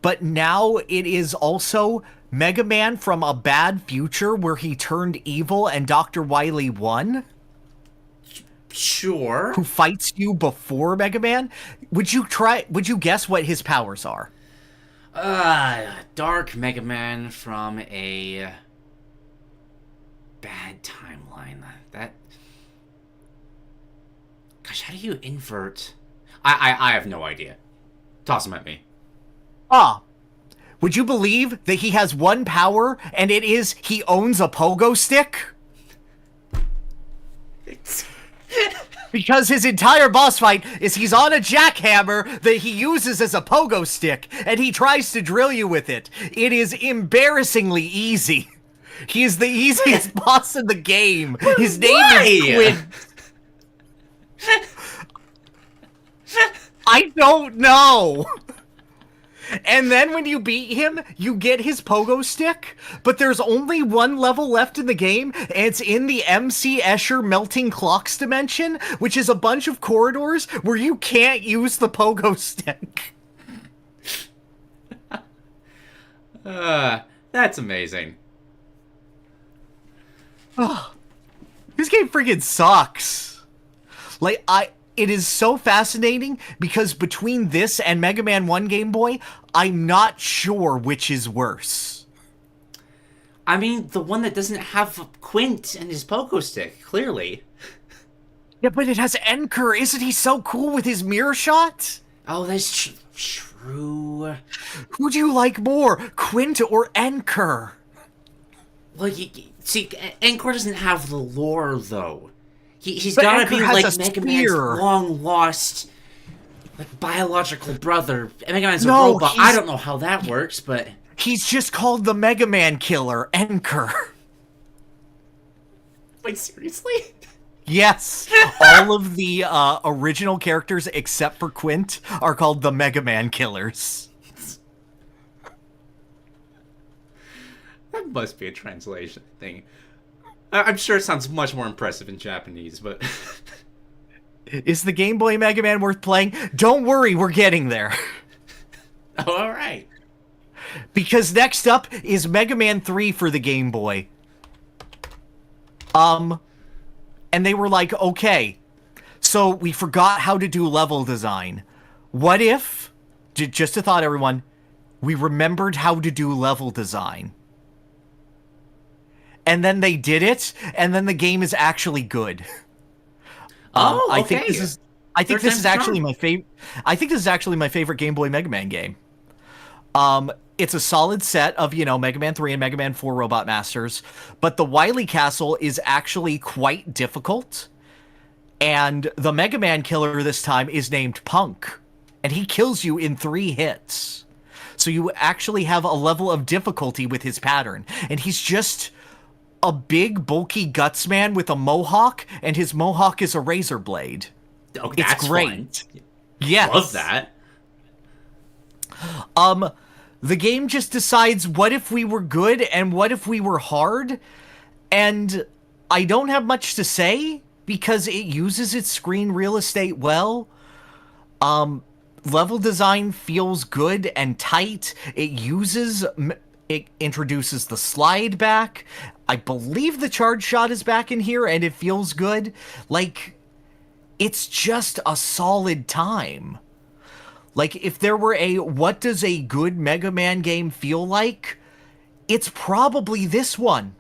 but now it is also Mega Man from a bad future where he turned evil and Dr. Wily won. Sure. Who fights you before Mega Man? Would you guess what his powers are? Dark Mega Man from a bad timeline. Gosh, how do you invert? I have no idea. Toss him at me. Would you believe that he has one power, and it is he owns a pogo stick? Because his entire boss fight is he's on a jackhammer that he uses as a pogo stick, and he tries to drill you with it. It is embarrassingly easy. He is the easiest boss in the game. His name is Quinn. I don't know. And then when you beat him, you get his pogo stick, but there's only one level left in the game, and it's in the MC Escher Melting Clocks dimension, which is a bunch of corridors where you can't use the pogo stick. That's amazing. This game freaking sucks. Like, it is so fascinating because between this and Mega Man 1 Game Boy, I'm not sure which is worse. I mean, the one that doesn't have Quint and his pogo stick, clearly. Yeah, but it has Enker. Isn't he so cool with his mirror shot? Oh, that's true. Who do you like more, Quint or Enker? Well, see, Encore doesn't have the lore, though. He's but gotta Enker be has like Mega Man's long-lost, like, biological brother. Mega Man's a robot. I don't know how that works, but... He's just called the Mega Man killer, Enker. Wait, seriously? Yes. All of the original characters, except for Quint, are called the Mega Man killers. That must be a translation thing. I'm sure it sounds much more impressive in Japanese, but... Is the Game Boy Mega Man worth playing? Don't worry, we're getting there. Oh, alright. Because next up is Mega Man 3 for the Game Boy. And they were like, okay, so we forgot how to do level design. What if, just a thought everyone, we remembered how to do level design? And then they did it, and then the game is actually good. Okay. I think this is I think Third this is time's a actually charm. my favorite. I think this is actually my favorite Game Boy Mega Man game. It's a solid set of, Mega Man 3 and Mega Man 4 Robot Masters, but the Wily Castle is actually quite difficult. And the Mega Man killer this time is named Punk, and he kills you in 3 hits. So you actually have a level of difficulty with his pattern, and he's just a big, bulky guts man with a mohawk, and his mohawk is a razor blade. Oh, It's that's great. fun. Yes. Love that. The game just decides what if we were good and what if we were hard, and I don't have much to say because it uses its screen real estate well. Level design feels good and tight. It introduces the slide back. I believe the charge shot is back in here and it feels good. Like, it's just a solid time. Like, if there were what does a good Mega Man game feel like? It's probably this one.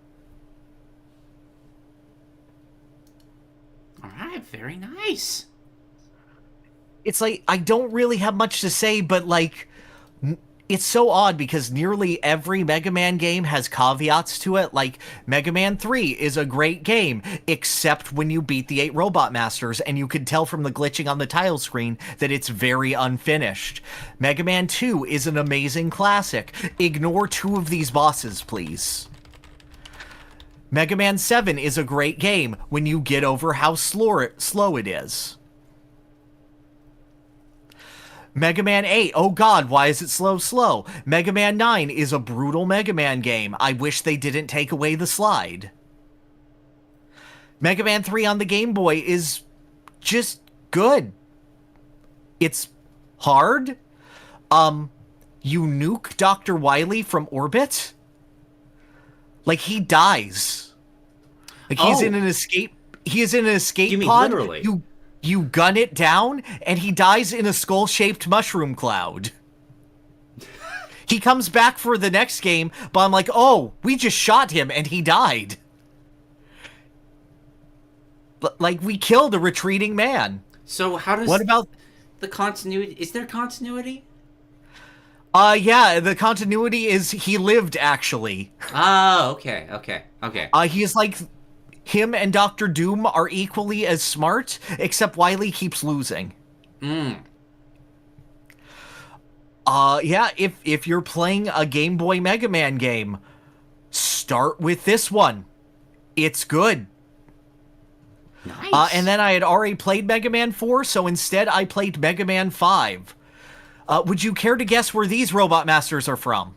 All right, very nice. It's like, I don't really have much to say, but like, it's so odd because nearly every Mega Man game has caveats to it. Like, Mega Man 3 is a great game, except when you beat the 8 Robot Masters, and you can tell from the glitching on the tile screen that it's very unfinished. Mega Man 2 is an amazing classic. Ignore 2 of these bosses, please. Mega Man 7 is a great game when you get over how slow it is. Mega Man 8, oh god, why is it slow? Mega Man 9 is a brutal Mega Man game. I wish they didn't take away the slide. Mega Man 3 on the Game Boy is just good. It's hard. You nuke Dr. Wily from orbit? Like, he dies. Like, he's in an escape You mean pod. literally? You gun it down, and he dies in a skull-shaped mushroom cloud. He comes back for the next game, but I'm like, oh, we just shot him, and he died. Like, we killed a retreating man. So how does... What about... the continuity? Is there continuity? Yeah, the continuity is he lived, actually. Oh, okay. He's like... Him and Dr. Doom are equally as smart, except Wily keeps losing. Yeah, if you're playing a Game Boy Mega Man game, start with this one. It's good. Nice. And then I had already played Mega Man 4, so instead I played Mega Man 5. Would you care to guess where these Robot Masters are from?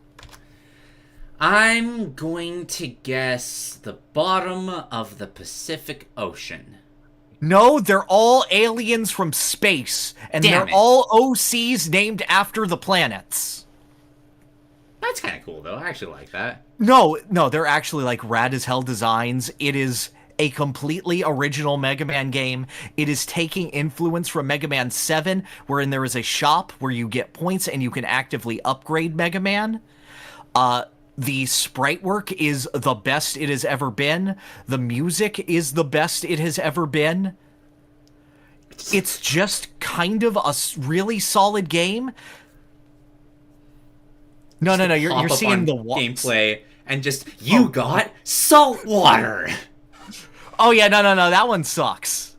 I'm going to guess the bottom of the Pacific Ocean. No, they're all aliens from space, and Damn they're it. all OCs named after the planets. That's kind of cool, though. I actually like that. No, they're actually like rad as hell designs. It is a completely original Mega Man game. It is taking influence from Mega Man 7, wherein there is a shop where you get points and you can actively upgrade Mega Man. The sprite work is the best it has ever been. The music is the best it has ever been. It's just kind of a really solid game. No, you're seeing the gameplay and just, you got salt water. Oh yeah, no, that one sucks.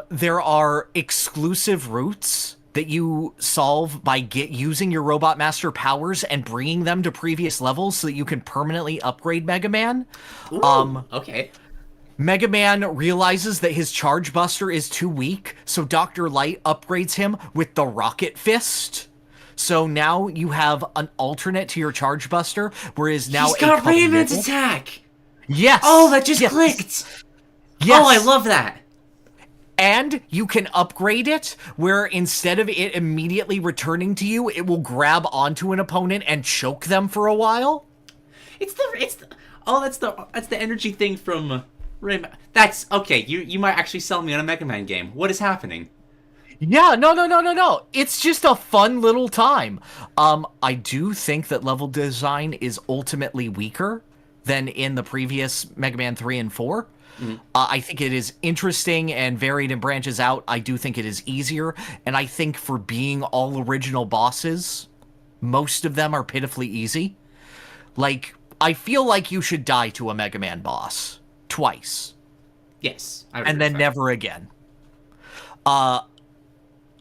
There are exclusive routes that you solve by using your Robot Master powers and bringing them to previous levels so that you can permanently upgrade Mega Man. Ooh, okay. Mega Man realizes that his Charge Buster is too weak, so Dr. Light upgrades him with the Rocket Fist. So now you have an alternate to your Charge Buster, whereas now He's got Rayman's attack. Yes. Oh, that just clicked. Yes. Oh, I love that. And you can upgrade it, where instead of it immediately returning to you, it will grab onto an opponent and choke them for a while. It's the energy thing from Rayman. That's okay. You might actually sell me on a Mega Man game. What is happening? Yeah, no. It's just a fun little time. I do think that level design is ultimately weaker than in the previous Mega Man 3 and 4. I think it is interesting and varied and branches out. I do think it is easier, and I think for being all original bosses, most of them are pitifully easy. Like, I feel like you should die to a Mega Man boss twice. Yes. And then never again.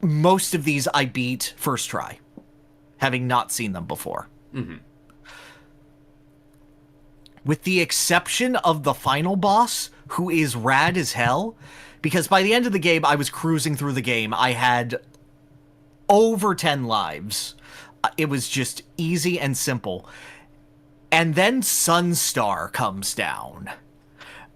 Most of these I beat first try, having not seen them before. With the exception of the final boss, who is rad as hell, because by the end of the game, I was cruising through the game. I had over 10 lives. It was just easy and simple. And then Sunstar comes down.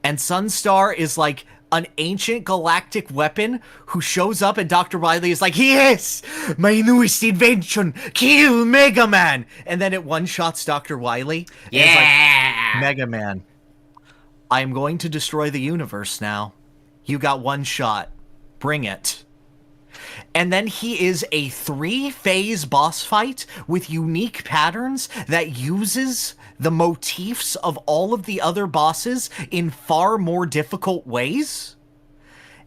And Sunstar is like an ancient galactic weapon who shows up, and Dr. Wily is like, yes, my newest invention, kill Mega Man. And then it one-shots Dr. Wily. Yeah. It's like, Mega Man, I am going to destroy the universe now. You got one shot. Bring it. And then he is a 3-phase boss fight with unique patterns that uses the motifs of all of the other bosses in far more difficult ways.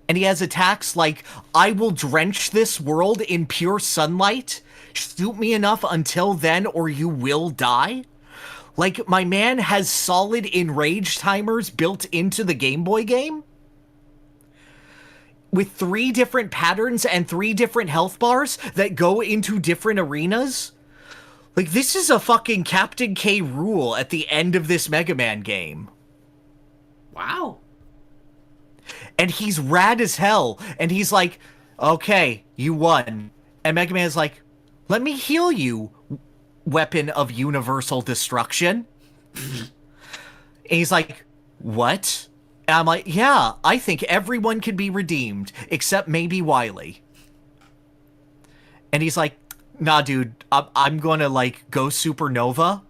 And he has attacks like, I will drench this world in pure sunlight. Shoot me enough until then or you will die. Like, my man has solid enrage timers built into the Game Boy game. With 3 different patterns and 3 different health bars that go into different arenas. Like, this is a fucking Captain K rule at the end of this Mega Man game. Wow. And he's rad as hell. And he's like, okay, you won. And Mega Man's like, let me heal you, weapon of universal destruction. And he's like, what? And I'm like, yeah, I think everyone can be redeemed, except maybe Wily. And he's like, nah, dude, I'm gonna, like, go supernova.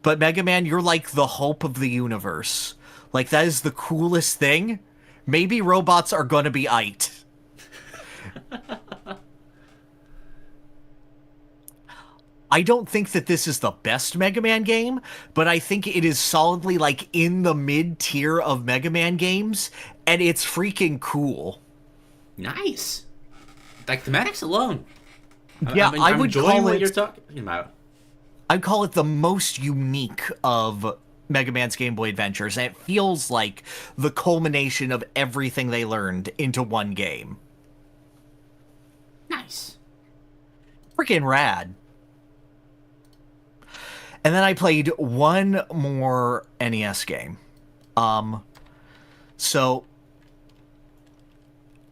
But Mega Man, you're, like, the hope of the universe. Like, that is the coolest thing. Maybe robots are gonna be aight. I don't think that this is the best Mega Man game, but I think it is solidly, like, in the mid-tier of Mega Man games, and it's freaking cool. Nice. Like, thematics alone. Yeah, I would call what it... you're talking about. I'd call it the most unique of Mega Man's Game Boy adventures, and it feels like the culmination of everything they learned into one game. Nice. Freaking rad. And then I played one more NES game. So,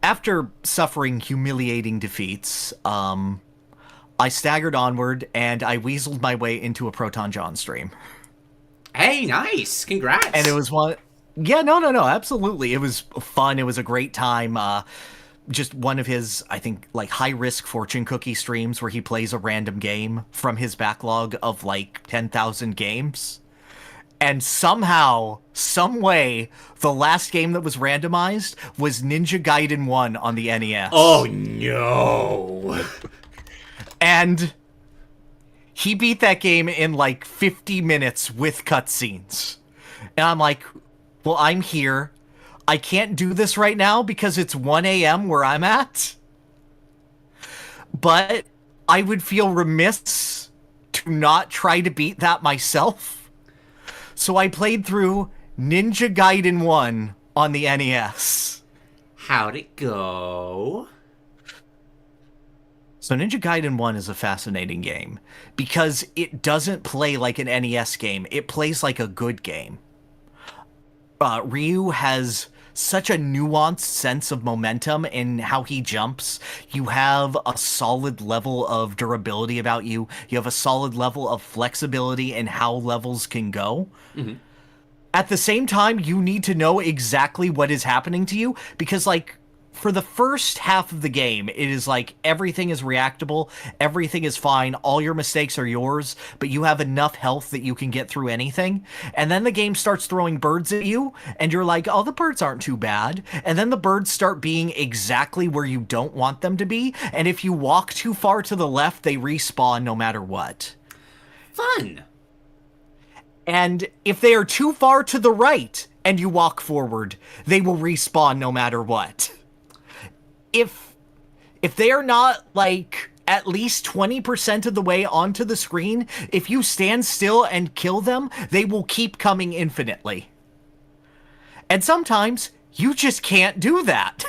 after suffering humiliating defeats, I staggered onward, and I weaseled my way into a ProtonJon stream. Hey, nice! Congrats! And it was one... Yeah, no, absolutely. It was fun. It was a great time. Just one of his, I think, like, high-risk fortune cookie streams where he plays a random game from his backlog of, like, 10,000 games. And somehow, some way, the last game that was randomized was Ninja Gaiden 1 on the NES. Oh, no! And he beat that game in, like, 50 minutes with cutscenes. And I'm like, well, I'm here. I can't do this right now because it's 1 a.m. where I'm at. But I would feel remiss to not try to beat that myself. So I played through Ninja Gaiden 1 on the NES. How'd it go? So Ninja Gaiden 1 is a fascinating game because it doesn't play like an NES game. It plays like a good game. Ryu has such a nuanced sense of momentum in how he jumps. You have a solid level of durability about you. You have a solid level of flexibility in how levels can go. Mm-hmm. At the same time, you need to know exactly what is happening to you because, like, for the first half of the game, it is like everything is reactable, everything is fine, all your mistakes are yours, but you have enough health that you can get through anything. And then the game starts throwing birds at you, and you're like, oh, the birds aren't too bad. And then the birds start being exactly where you don't want them to be, and if you walk too far to the left, they respawn no matter what. Fun! And if they are too far to the right, and you walk forward, they will respawn no matter what. If they are not, like, at least 20% of the way onto the screen, if you stand still and kill them, they will keep coming infinitely. And sometimes, you just can't do that.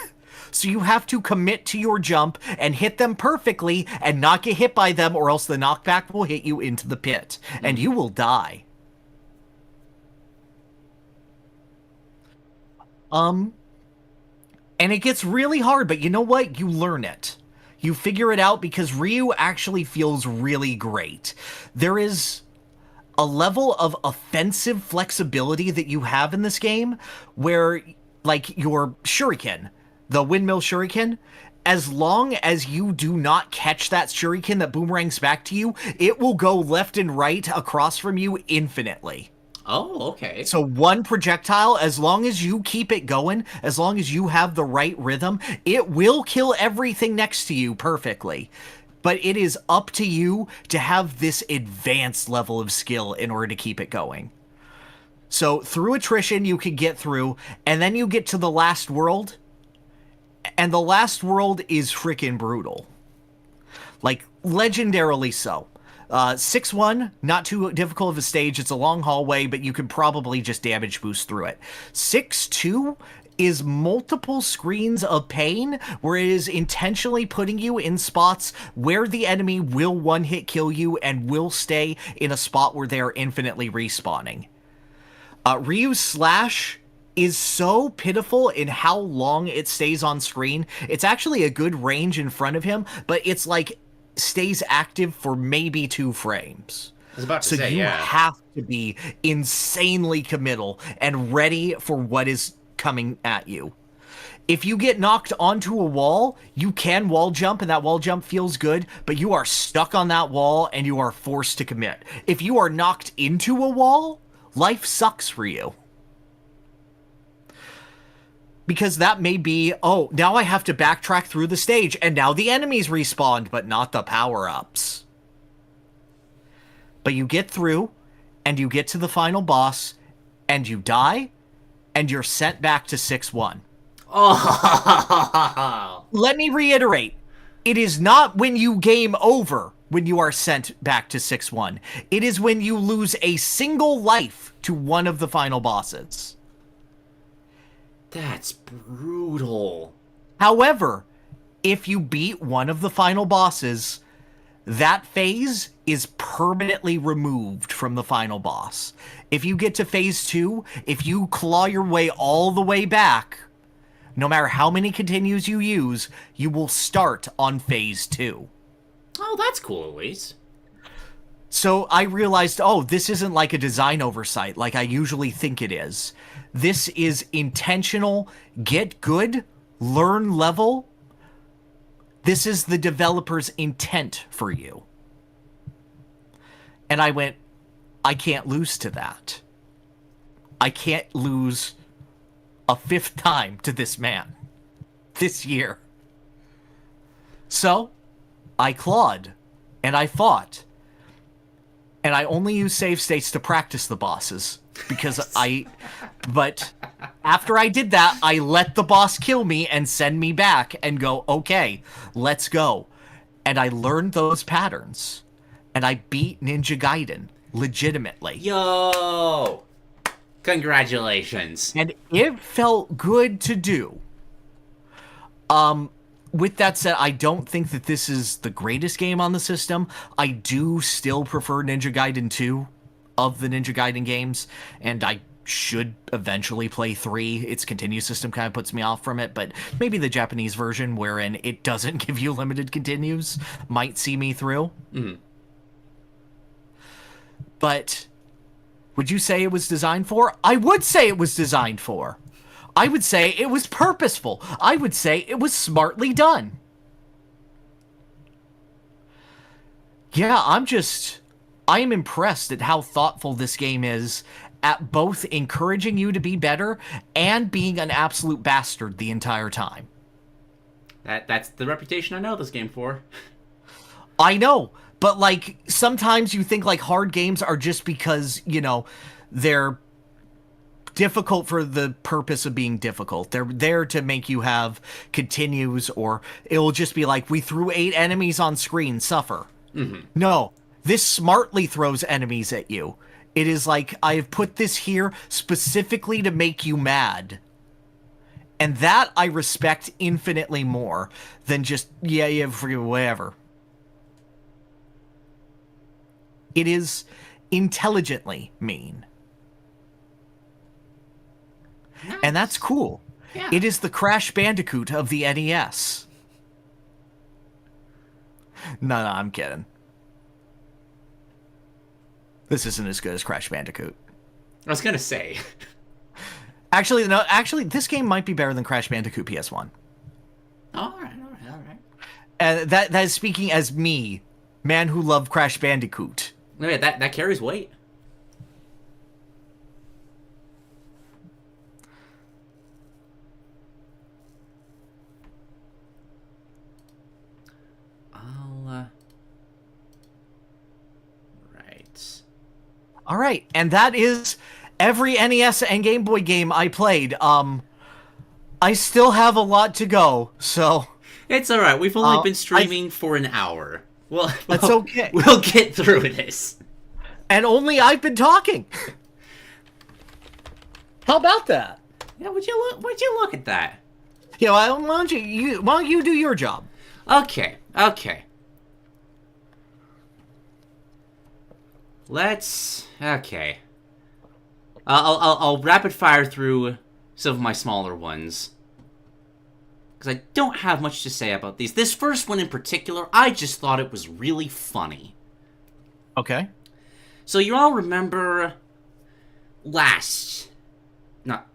So you have to commit to your jump and hit them perfectly and not get hit by them, or else the knockback will hit you into the pit, and you will die. And it gets really hard, but you know what? You learn it. You figure it out because Ryu actually feels really great. There is a level of offensive flexibility that you have in this game where, like, your shuriken, the windmill shuriken, as long as you do not catch that shuriken that boomerangs back to you, it will go left and right across from you infinitely. Oh, okay. So one projectile, as long as you keep it going, as long as you have the right rhythm, it will kill everything next to you perfectly. But it is up to you to have this advanced level of skill in order to keep it going. So through attrition, you can get through, and then you get to the last world, and the last world is freaking brutal. Like, legendarily so. 6-1, not too difficult of a stage. It's a long hallway, but you can probably just damage boost through it. 6-2 is multiple screens of pain, where it is intentionally putting you in spots where the enemy will one-hit kill you and will stay in a spot where they are infinitely respawning. Ryu's slash is so pitiful in how long it stays on screen. It's actually a good range in front of him, but it's like stays active for maybe 2 frames. I was about to so say, you yeah. have to be insanely committal and ready for what is coming at you. If you get knocked onto a wall, you can wall jump, and that wall jump feels good, but you are stuck on that wall and you are forced to commit. If you are knocked into a wall, life sucks for you. Because that may be, oh, now I have to backtrack through the stage, and now the enemies respawned, but not the power-ups. But you get through, and you get to the final boss, and you die, and you're sent back to 6-1. Oh. Let me reiterate. It is not when you game over when you are sent back to 6-1. It is when you lose a single life to one of the final bosses. That's brutal. However, if you beat one of the final bosses, that phase is permanently removed from the final boss. If you get to phase 2, if you claw your way all the way back, no matter how many continues you use, you will start on phase 2. Oh, that's cool, at least. So I realized, oh, this isn't like a design oversight like I usually think it is. This is intentional, get good, learn level. This is the developer's intent for you. And I went, I can't lose to that. I can't lose a 5th time to this man this year. So I clawed and I fought. And I only use save states to practice the bosses because but after I did that, I let the boss kill me and send me back and go, okay, let's go. And I learned those patterns and I beat Ninja Gaiden legitimately. Yo! Congratulations. And it felt good to do. With that said, I don't think that this is the greatest game on the system. I do still prefer Ninja Gaiden 2 of the Ninja Gaiden games, and I should eventually play 3. Its continue system kind of puts me off from it, but maybe the Japanese version, wherein it doesn't give you limited continues, might see me through. Mm-hmm. But would you say it was designed for? I would say it was designed for. I would say it was purposeful. I would say it was smartly done. Yeah, I am impressed at how thoughtful this game is at both encouraging you to be better and being an absolute bastard the entire time. That's the reputation I know this game for. I know, but like sometimes you think like hard games are just because, you know, they're difficult for the purpose of being difficult. They're there to make you have continues, or it'll just be like, we threw 8 enemies on screen, suffer. Mm-hmm. No, this smartly throws enemies at you. It is like, I have put this here specifically to make you mad. And that I respect infinitely more than just, whatever. It is intelligently mean. Nice. And that's cool. Yeah. It is the Crash Bandicoot of the NES. No, I'm kidding. This isn't as good as Crash Bandicoot. I was gonna say. Actually, this game might be better than Crash Bandicoot PS1. All right. And that is speaking as me, man who loved Crash Bandicoot. Wait, that carries weight. Right. All right, and that is every NES and Game Boy game I played. I still have a lot to go, so It's all right. We've only been streaming for an hour. Well, that's okay. We'll get through this. And only I've been talking. How about that? Yeah, would you look at that? Yeah, why don't you do your job? Okay. Okay. I'll rapid fire through some of my smaller ones, because I don't have much to say about these. This first one in particular, I just thought it was really funny. Okay. So you all remember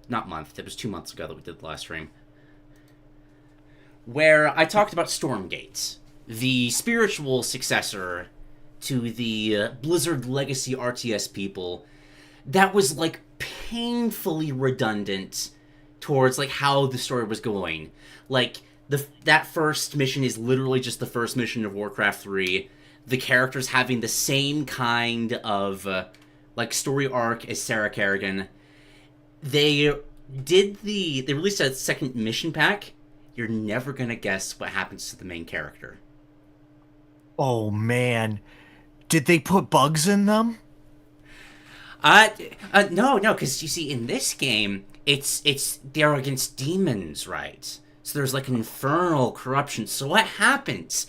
not month, it was 2 months ago that we did the last stream, where I talked about Stormgate, the spiritual successor to the Blizzard Legacy RTS people, that was, like, painfully redundant towards, like, how the story was going. Like, that first mission is literally just the first mission of Warcraft 3. The characters having the same kind of, like, story arc as Sarah Kerrigan. They released a second mission pack. You're never gonna guess what happens to the main character. Oh, man. Did they put bugs in them? No, because you see, in this game, they're against demons, right? So there's like an infernal corruption. So what happens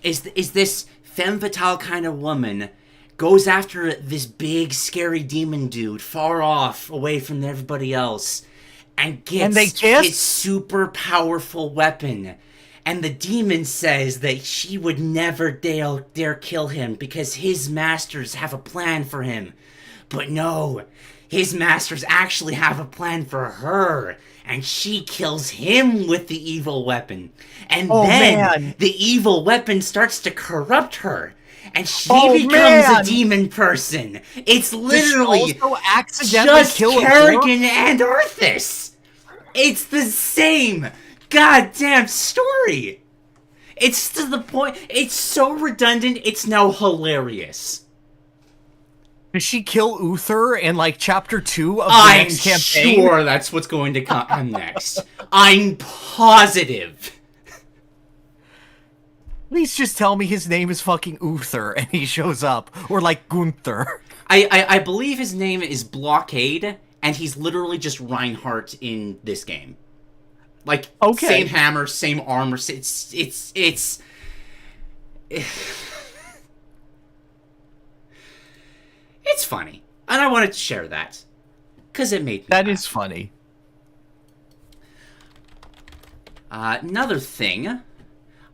is this femme fatale kind of woman goes after this big, scary demon dude far off, away from everybody else, and gets his super powerful weapon. And the demon says that she would never dare kill him because his masters have a plan for him. But no, his masters actually have a plan for her. And she kills him with the evil weapon. And then the evil weapon starts to corrupt her. And she becomes a demon person. It's literally just Kerrigan and Arthas. It's the same goddamn story. It's to the point. It's so redundant. It's now hilarious. Does she kill Uther in, like, Chapter 2 of the next campaign? I'm sure that's what's going to come next. I'm positive. Please just tell me his name is fucking Uther and he shows up. Or, like, Gunther. I believe his name is Blockade, and he's literally just Reinhardt in this game. Like, same hammer, same armor. It's funny. And I wanted to share that. Because it made me That laugh. is funny. Another thing,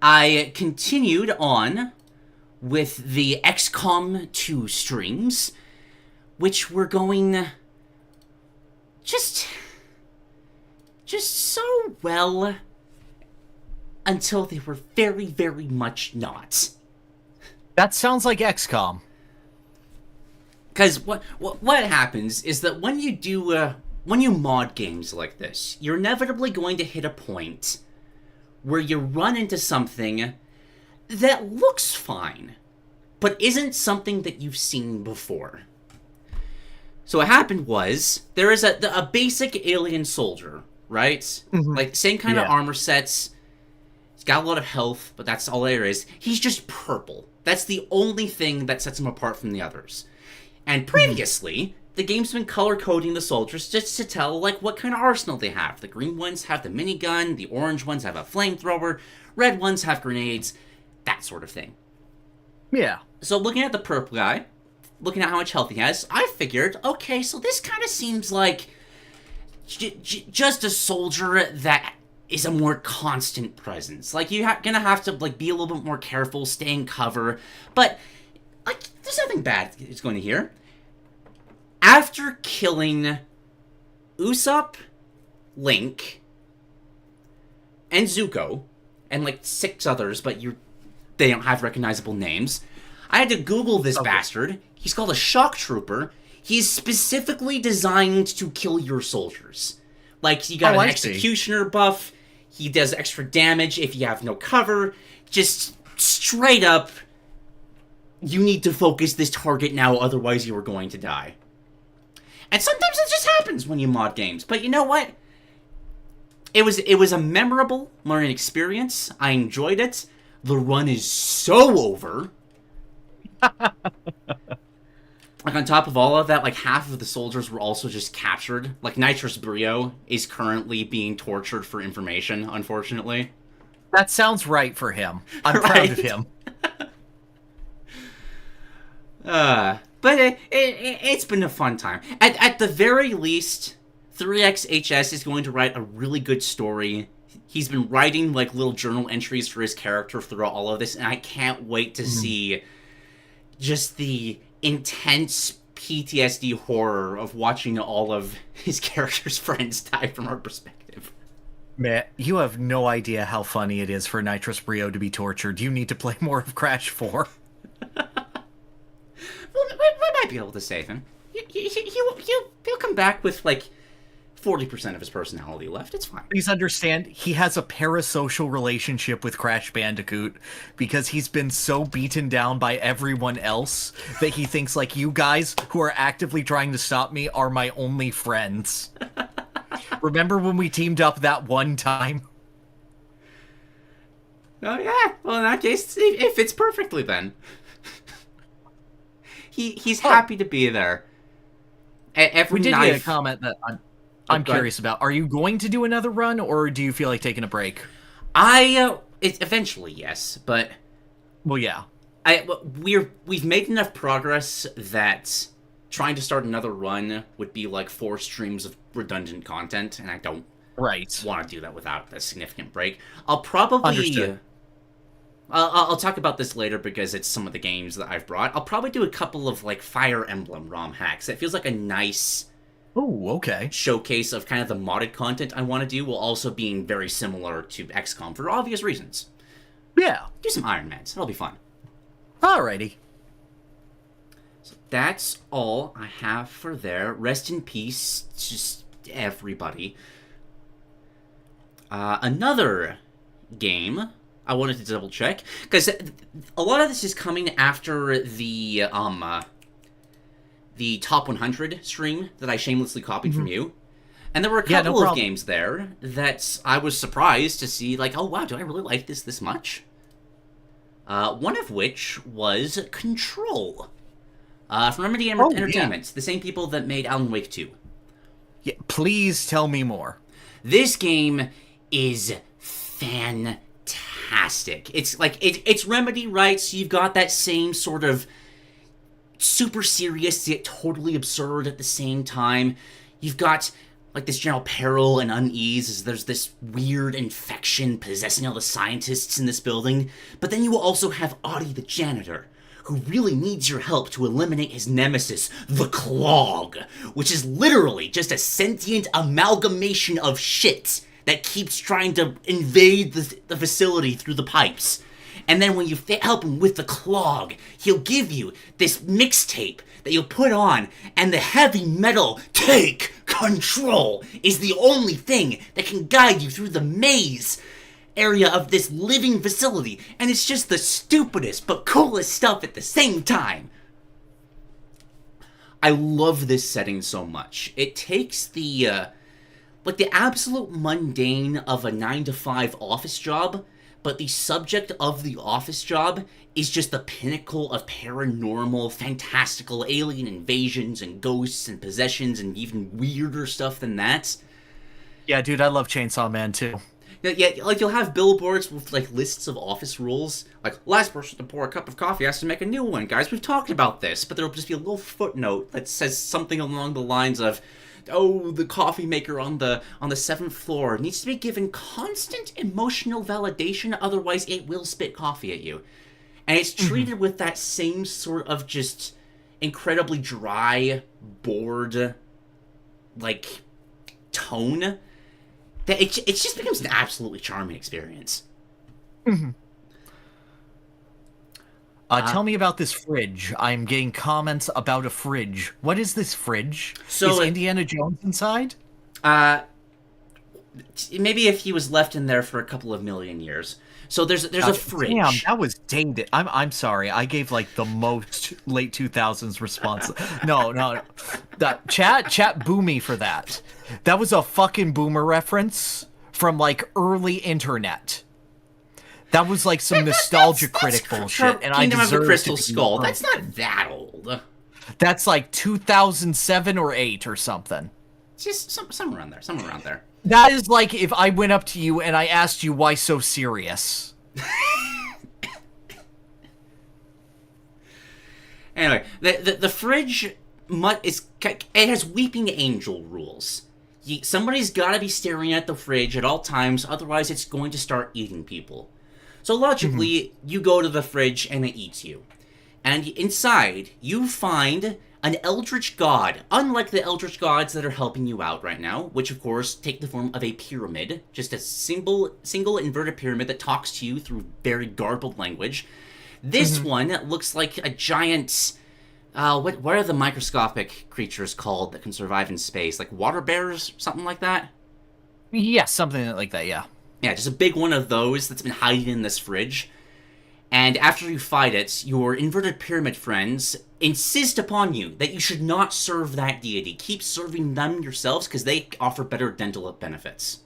I continued on with the X.C.O.M 2 streams, which were going just so well until they were very, very much not. That sounds like X.C.O.M. Because what happens is that when you mod games like this, you're inevitably going to hit a point where you run into something that looks fine, but isn't something that you've seen before. So what happened was, there is a basic alien soldier, right? Mhm. Like, same kind of Yeah. armor sets. He's got a lot of health, but that's all there is. He's just purple. That's the only thing that sets him apart from the others. And previously, the game's been color-coding the soldiers just to tell, like, what kind of arsenal they have. The green ones have the minigun, the orange ones have a flamethrower, red ones have grenades, that sort of thing. Yeah. So looking at the purple guy, looking at how much health he has, I figured, okay, so this kind of seems like just a soldier that is a more constant presence. Like, you're gonna have to, like, be a little bit more careful, stay in cover, but, like, there's nothing bad it's going to here. After killing Usopp, Link, and Zuko, and, like, 6 others, but they don't have recognizable names, I had to Google this bastard. He's called a shock trooper. He's specifically designed to kill your soldiers. Like, you got an executioner buff. He does extra damage if you have no cover. Just straight up, you need to focus this target now, otherwise you are going to die. And sometimes it just happens when you mod games. But you know what? It was a memorable learning experience. I enjoyed it. The run is so over. Like, on top of all of that, like, half of the soldiers were also just captured. Like, Nitrous Brio is currently being tortured for information, unfortunately. That sounds right for him. I'm proud of him. But it's been a fun time. At the very least, 3XHS is going to write a really good story. He's been writing, like, little journal entries for his character throughout all of this, and I can't wait to see just the intense PTSD horror of watching all of his character's friends die from our perspective. Man, you have no idea how funny it is for Nitrous Brio to be tortured. You need to play more of Crash 4. Well, we might be able to save him. He'll come back with, like, 40% of his personality left. It's fine. Please understand, he has a parasocial relationship with Crash Bandicoot because he's been so beaten down by everyone else that he thinks, like, you guys who are actively trying to stop me are my only friends. Remember when we teamed up that one time? Oh, yeah. Well, in that case, it fits perfectly then. He's happy to be there. Every we did knife... get a comment that I'm curious about. Are you going to do another run, or do you feel like taking a break? Eventually, yes, but... Well, yeah. We've made enough progress that trying to start another run would be like 4 streams of redundant content, and I don't want to do that without a significant break. I'll probably... Understood. I'll talk about this later because it's some of the games that I've brought. I'll probably do a couple of, like, Fire Emblem ROM hacks. It feels like a nice... Oh, okay. Showcase of kind of the modded content I want to do, while also being very similar to XCOM for obvious reasons. Yeah. Do some Iron Mans. It'll be fun. Alrighty. So that's all I have for there. Rest in peace, just everybody. Another game I wanted to double check, because a lot of this is coming after the Top 100 stream that I shamelessly copied from you. And there were a couple of games there that I was surprised to see, like, oh wow, do I really like this much? One of which was Control. From Remedy Entertainment, the same people that made Alan Wake 2. Yeah, please tell me more. This game is fantastic. It's like, it's Remedy, right? So you've got that same sort of super serious yet totally absurd at the same time. You've got, like, this general peril and unease as there's this weird infection possessing all the scientists in this building. But then you also have Audie the janitor, who really needs your help to eliminate his nemesis, the Clog, which is literally just a sentient amalgamation of shit that keeps trying to invade the facility through the pipes. And then when you help him with the Clog, he'll give you this mixtape that you'll put on, and the heavy metal "Take Control" is the only thing that can guide you through the maze area of this living facility. And it's just the stupidest but coolest stuff at the same time. I love this setting so much. It takes the absolute mundane of a 9-to-5 office job, but the subject of the office job is just the pinnacle of paranormal, fantastical alien invasions and ghosts and possessions and even weirder stuff than that. Yeah, dude, I love Chainsaw Man too. Yeah, like, you'll have billboards with, like, lists of office rules. Like, last person to pour a cup of coffee has to make a new one, guys. We've talked about this. But there'll just be a little footnote that says something along the lines of, oh, the coffee maker on the 7th floor needs to be given constant emotional validation, otherwise it will spit coffee at you. And it's treated with that same sort of just incredibly dry, bored, like, tone, that it just becomes an absolutely charming experience. Tell me about this fridge. I'm getting comments about a fridge. What is this fridge? So, is Indiana Jones inside? Maybe if he was left in there for a couple of million years. So there's a fridge. Damn, that was dated. I'm sorry. I gave like the most late 2000s response. No. That chat boo me for that. That was a fucking boomer reference from like early internet. That was like some nostalgia critic bullshit, and I deserve Kingdom of the Crystal to be Skull. wrong. That's not that old. That's like 2007 or 8 or something. Just somewhere around there. That is like if I went up to you and I asked you why so serious. Anyway, the fridge it has weeping angel rules. Somebody's got to be staring at the fridge at all times, otherwise it's going to start eating people. So logically, you go to the fridge and it eats you. And inside, you find an eldritch god, unlike the eldritch gods that are helping you out right now, which of course take the form of a pyramid, just a single inverted pyramid that talks to you through very garbled language. This one looks like a giant, what are the microscopic creatures called that can survive in space? Like water bears, something like that? Yeah, something like that, yeah. Yeah, just a big one of those that's been hiding in this fridge. And after you fight it, your inverted pyramid friends insist upon you that you should not serve that deity. Keep serving them yourselves, because they offer better dental benefits.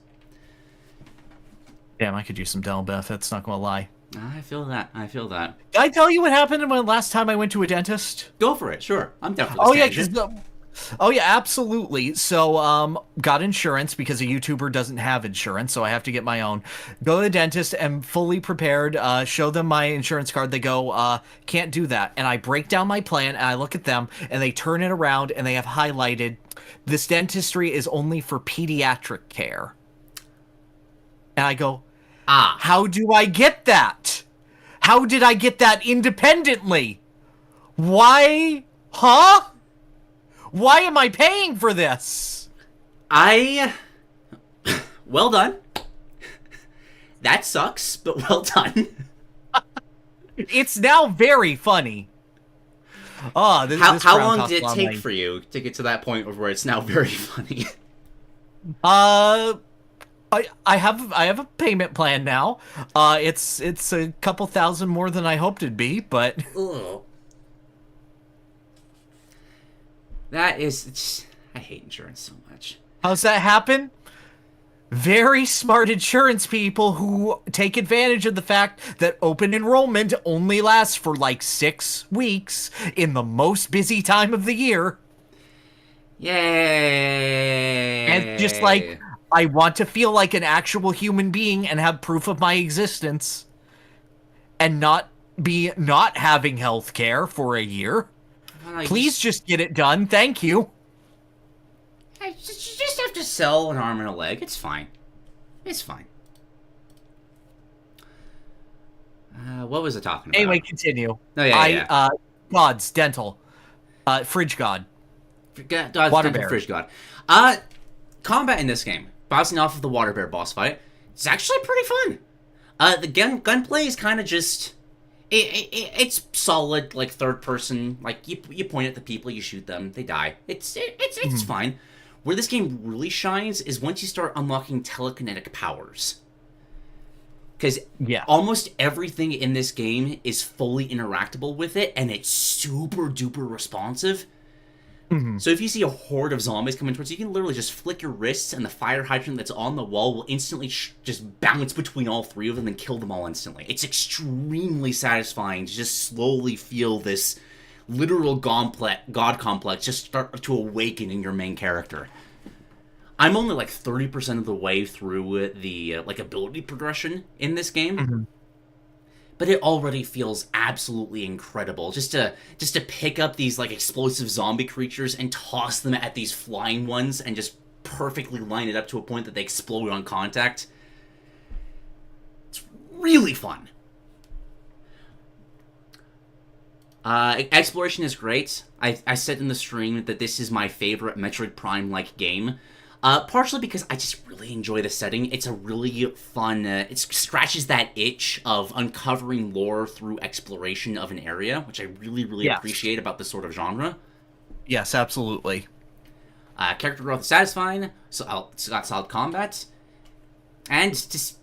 Damn, I could use some dental benefits, not gonna lie. I feel that. Did I tell you what happened when last time I went to a dentist? Go for it, sure. I'm definitely Oh yeah, absolutely. So, got insurance because a YouTuber doesn't have insurance, so I have to get my own. Go to the dentist, am fully prepared, show them my insurance card, they go, can't do that. And I break down my plan, and I look at them, and they turn it around, and they have highlighted, this dentistry is only for pediatric care. And I go, how do I get that? How did I get that independently? Why? Huh? Why am I paying for this? Well done. That sucks, but well done. It's now very funny. Oh, how long did it take for you to get to that point where it's now very funny? I have a payment plan now. It's a couple thousand more than I hoped it'd be, but Ugh. That is... I hate insurance so much. How's that happen? Very smart insurance people who take advantage of the fact that open enrollment only lasts for like 6 weeks in the most busy time of the year. Yay! And just like, I want to feel like an actual human being and have proof of my existence. And not be not having health care for a year. Please just get it done. Thank you. You just have to sell an arm and a leg. It's fine. It's fine. What was I talking about? Anyway, continue. Oh, yeah. Gods, dental. Fridge god. Water bear. Fridge god. Combat in this game, bouncing off of the water bear boss fight, it's actually pretty fun. The gunplay is kind of just... It's solid, like, third person. Like, you point at the people, you shoot them, they die. It's fine. Where this game really shines is once you start unlocking telekinetic powers. Because almost everything in this game is fully interactable with it, and it's super duper responsive. So if you see a horde of zombies coming towards you, you can literally just flick your wrists, and the fire hydrant that's on the wall will instantly just bounce between all three of them and kill them all instantly. It's extremely satisfying to just slowly feel this literal god complex just start to awaken in your main character. I'm only like 30% of the way through the like ability progression in this game. But it already feels absolutely incredible just to pick up these like explosive zombie creatures and toss them at these flying ones and just perfectly line it up to a point that they explode on contact. It's really fun. Exploration is great. I said in the stream that this is my favorite Metroid Prime-like game. Partially because I just really enjoy the setting. It's a really fun... it scratches that itch of uncovering lore through exploration of an area, which I really appreciate about this sort of genre. Yes, absolutely. Character growth is satisfying. So it's got solid combat. And just...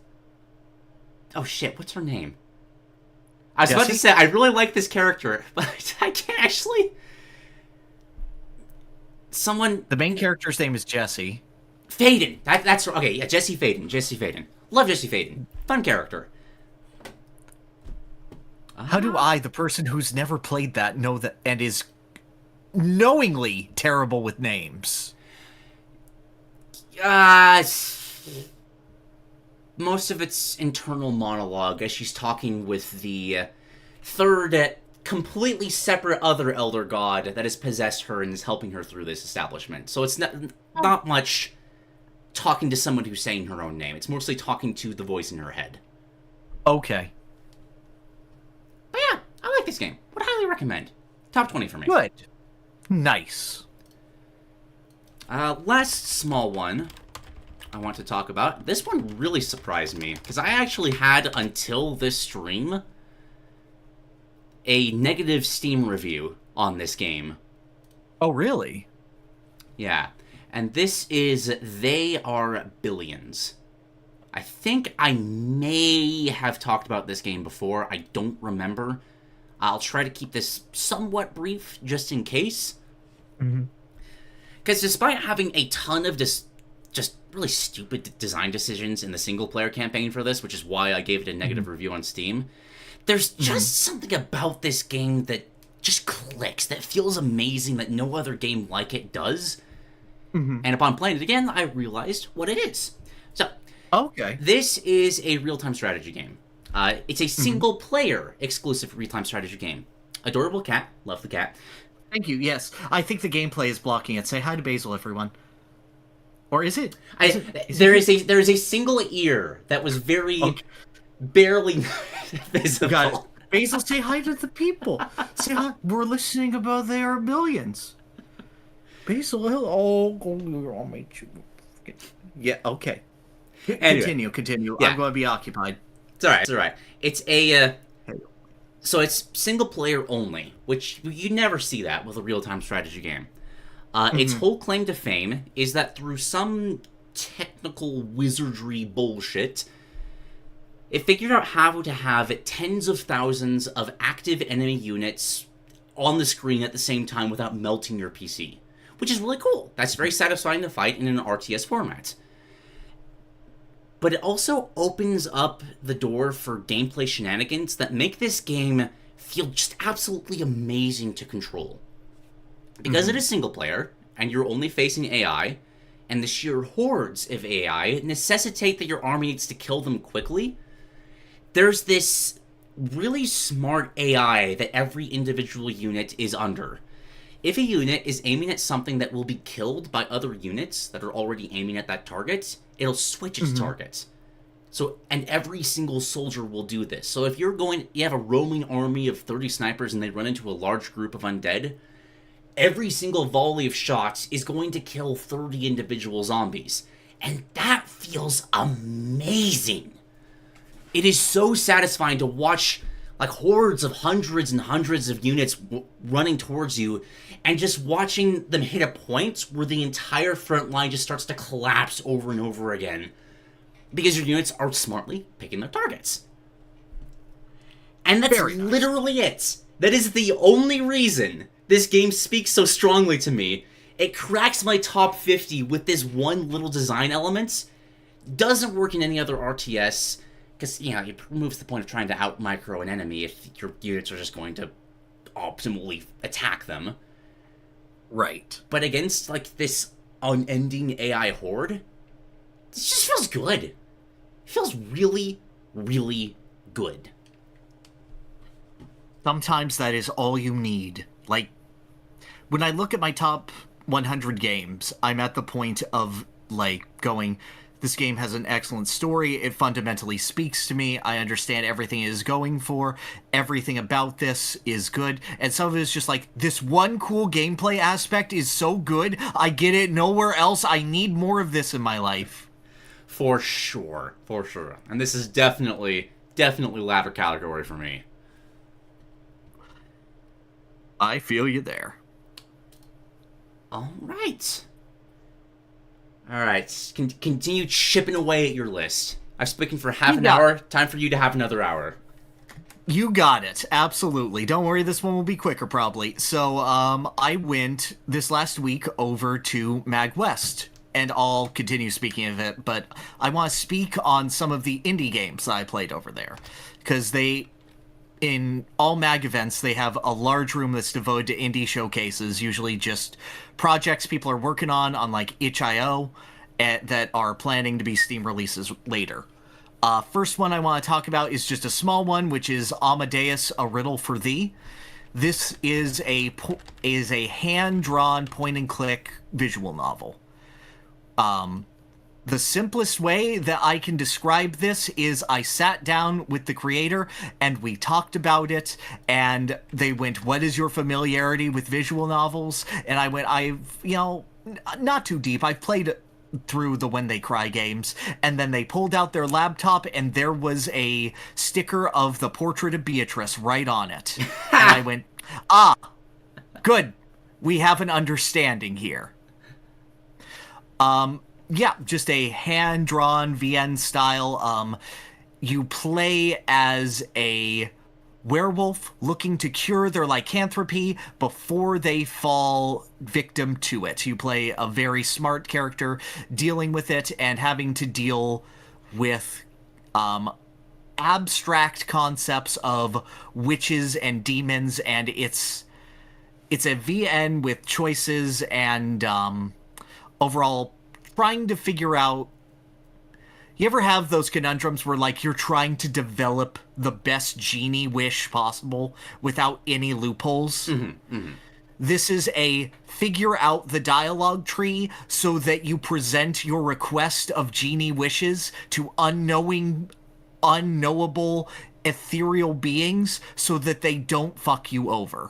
Oh shit, what's her name? I was about to say, I really like this character, but I can't actually... The main character's name is Jessie. Faden. That's okay. Yeah, Jesse Faden. Love Jesse Faden. Fun character. How do I, the person who's never played that, know that and is knowingly terrible with names? Most of it's internal monologue as she's talking with the third, completely separate other elder god that has possessed her and is helping her through this establishment. So it's not much talking to someone who's saying her own name. It's mostly talking to the voice in her head. Okay. But yeah, I like this game. Would highly recommend. Top 20 for me. Good. Nice. Last small one I want to talk about. This one really surprised me, because I actually had, until this stream, a negative Steam review on this game. Oh, really? Yeah. And this is They Are Billions. I think I may have talked about this game before. I don't remember. I'll try to keep this somewhat brief, just in case. Because despite having a ton of just really stupid design decisions in the single-player campaign for this, which is why I gave it a negative review on Steam, there's just something about this game that just clicks, that feels amazing, that no other game like it does. And upon playing it again, I realized what it is. So, this is a real-time strategy game. It's a single-player exclusive real-time strategy game. Adorable cat. Love the cat. Thank you, yes. I think the gameplay is blocking it. Say hi to Basil, everyone. Or is it? There is a single ear that was very barely visible. Got it. Basil, say hi to the people. Say hi. We're listening about They Are Billions. Basil, hello. I'll make you. Yeah, okay. Anyway. Continue. Yeah. I'm going to be occupied. It's alright. It's a... So it's single player only, which you never see that with a real-time strategy game. Its whole claim to fame is that through some technical wizardry bullshit, it figured out how to have tens of thousands of active enemy units on the screen at the same time without melting your PC, which is really cool. That's very satisfying to fight in an RTS format. But it also opens up the door for gameplay shenanigans that make this game feel just absolutely amazing to control. Because it is single player, and you're only facing AI, and the sheer hordes of AI necessitate that your army needs to kill them quickly, there's this really smart AI that every individual unit is under. If a unit is aiming at something that will be killed by other units that are already aiming at that target, it'll switch its target. So, and every single soldier will do this. So if you have a roaming army of 30 snipers and they run into a large group of undead, every single volley of shots is going to kill 30 individual zombies. And that feels amazing. It is so satisfying to watch like hordes of hundreds and hundreds of units running towards you, and just watching them hit a point where the entire front line just starts to collapse over and over again. Because your units are smartly picking their targets. And that's literally it. That is the only reason This game speaks so strongly to me. It cracks my top 50 with this one little design element. Doesn't work in any other RTS, because, you know, it removes the point of trying to out-micro an enemy if your units are just going to optimally attack them. Right. But against, like, this unending AI horde, this just feels good. It feels really, really good. Sometimes that is all you need. Like, when I look at my top 100 games, I'm at the point of, like, going, this game has an excellent story, it fundamentally speaks to me, I understand everything it is going for, everything about this is good, and some of it is just like, this one cool gameplay aspect is so good, I get it nowhere else, I need more of this in my life. For sure. For sure. And this is definitely latter category for me. I feel you there. Alright. Alright. Continue chipping away at your list. I've spoken for half an hour. Time for you to have another hour. You got it. Absolutely. Don't worry, this one will be quicker, probably. So, I went this last week over to MAGWest, and I'll continue speaking of it, but I want to speak on some of the indie games that I played over there. Because in all MAG events, they have a large room that's devoted to indie showcases, usually just projects people are working on like itch.io, that are planning to be Steam releases later. First one I want to talk about is just a small one, which is Amadeus, A Riddle for Thee. This is a hand-drawn point-and-click visual novel. The simplest way that I can describe this is I sat down with the creator and we talked about it, and they went, what is your familiarity with visual novels? And I went, not too deep. I've played through the When They Cry games. And then they pulled out their laptop and there was a sticker of the portrait of Beatrice right on it. And I went, good. We have an understanding here. Yeah, just a hand-drawn VN style. You play as a werewolf looking to cure their lycanthropy before they fall victim to it. You play a very smart character dealing with it and having to deal with abstract concepts of witches and demons, and it's a VN with choices and overall trying to figure out. You ever have those conundrums where, like, you're trying to develop the best genie wish possible without any loopholes? Mm-hmm, mm-hmm. This is a figure out the dialogue tree so that you present your request of genie wishes to unknowable, ethereal beings so that they don't fuck you over.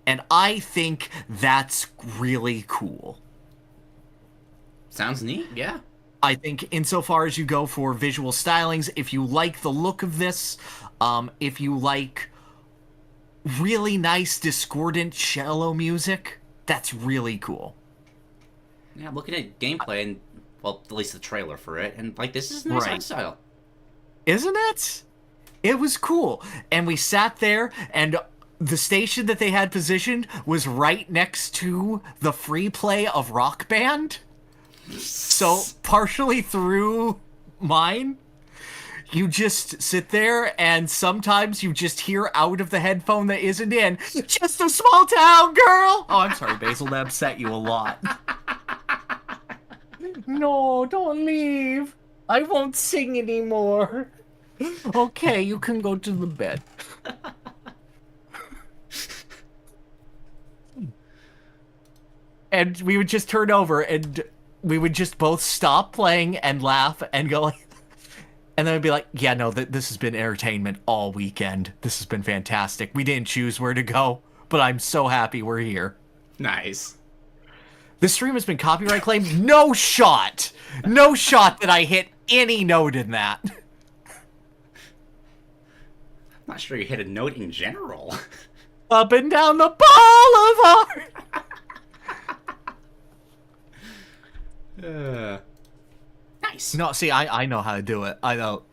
And I think that's really cool. Sounds neat, yeah. I think insofar as you go for visual stylings, if you like the look of this, if you like really nice discordant cello music, that's really cool. Yeah, I'm looking at gameplay and, well, at least the trailer for it, and, like, this is nice art style. Isn't it? It was cool. And we sat there, and the station that they had positioned was right next to the free play of Rock Band. So, partially through mine, you just sit there, and sometimes you just hear out of the headphone that isn't in, just a small town girl! Oh, I'm sorry, Basil, that upset you a lot. No, don't leave. I won't sing anymore. Okay, you can go to the bed. And we would just turn over, and we would just both stop playing and laugh and go like, and then I'd be like, yeah, no, this has been entertainment all weekend. This has been fantastic. We didn't choose where to go, but I'm so happy we're here. Nice. This stream has been copyright claimed. No shot that I hit any note in that. I'm not sure you hit a note in general. Up and down the boulevard. Nice. No, see, I know how to do it. I know.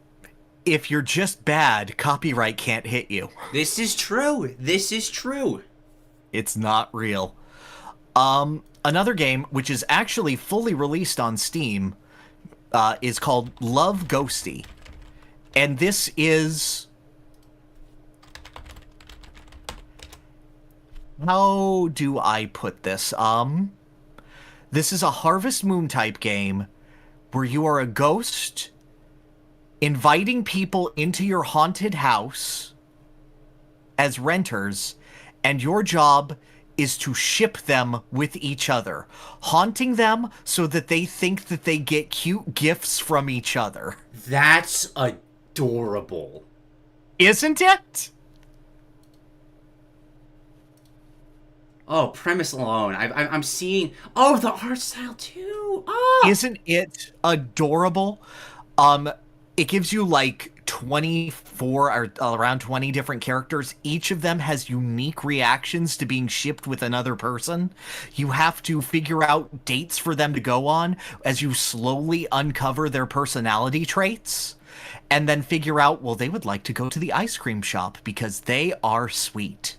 if you're just bad, copyright can't hit you. This is true. This is true. It's not real. Another game, which is actually fully released on Steam, is called Love Ghostie. And this is... How do I put this? This is a Harvest Moon type game where you are a ghost inviting people into your haunted house as renters, and your job is to ship them with each other, haunting them so that they think that they get cute gifts from each other. That's adorable. Isn't it? Oh, premise alone. I'm seeing... Oh, the art style, too! Oh! Isn't it adorable? It gives you, like, 24 or around 20 different characters. Each of them has unique reactions to being shipped with another person. You have to figure out dates for them to go on as you slowly uncover their personality traits. And then figure out, well, they would like to go to the ice cream shop because they are sweet.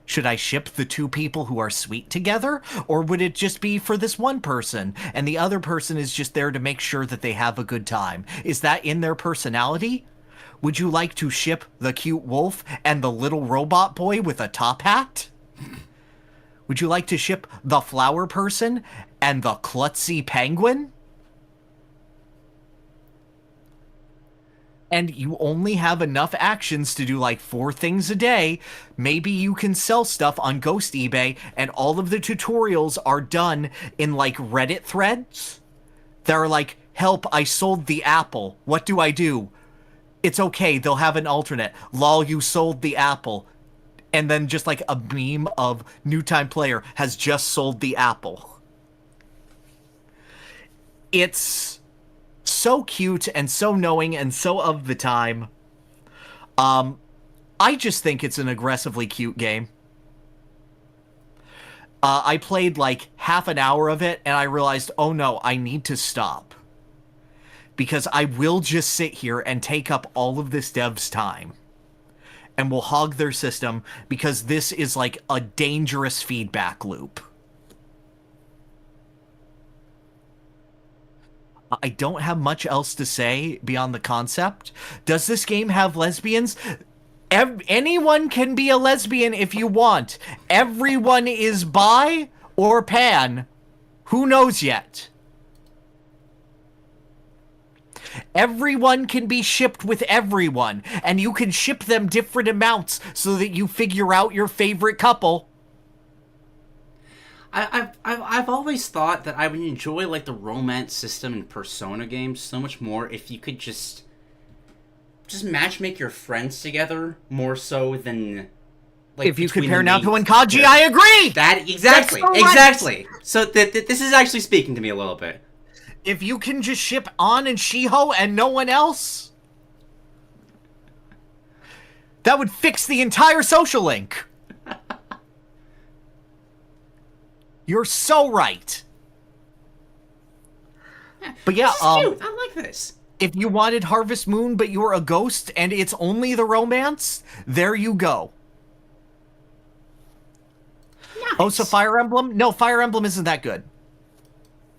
Should I ship the two people who are sweet together? Or would it just be for this one person, and the other person is just there to make sure that they have a good time? Is that in their personality? Would you like to ship the cute wolf and the little robot boy with a top hat? Would you like to ship the flower person and the klutzy penguin? And you only have enough actions to do like 4 things a day. Maybe you can sell stuff on Ghost eBay, and all of the tutorials are done in like Reddit threads. They're like, help, I sold the apple. What do I do? It's okay, they'll have an alternate. Lol, you sold the apple. And then just like a meme of new time player has just sold the apple. It's so cute and so knowing and so of the time. I just think it's an aggressively cute game. I played like half an hour of it and I realized, oh no, I need to stop. Because I will just sit here and take up all of this dev's time. And will hog their system because this is like a dangerous feedback loop. I don't have much else to say beyond the concept. Does this game have lesbians? Anyone can be a lesbian if you want. Everyone is bi or pan. Who knows yet? Everyone can be shipped with everyone, and you can ship them different amounts so that you figure out your favorite couple. I've always thought that I would enjoy like the romance system in Persona games so much more if you could just matchmake your friends together more so than like if you compare Naoto and Kaji, I agree. That exactly, so exactly. So this is actually speaking to me a little bit. If you can just ship An and Shiho and no one else, that would fix the entire social link. You're so right. But yeah, cute. I like this. If you wanted Harvest Moon, but you're a ghost and it's only the romance, there you go. Nice. Oh, so Fire Emblem? No, Fire Emblem isn't that good.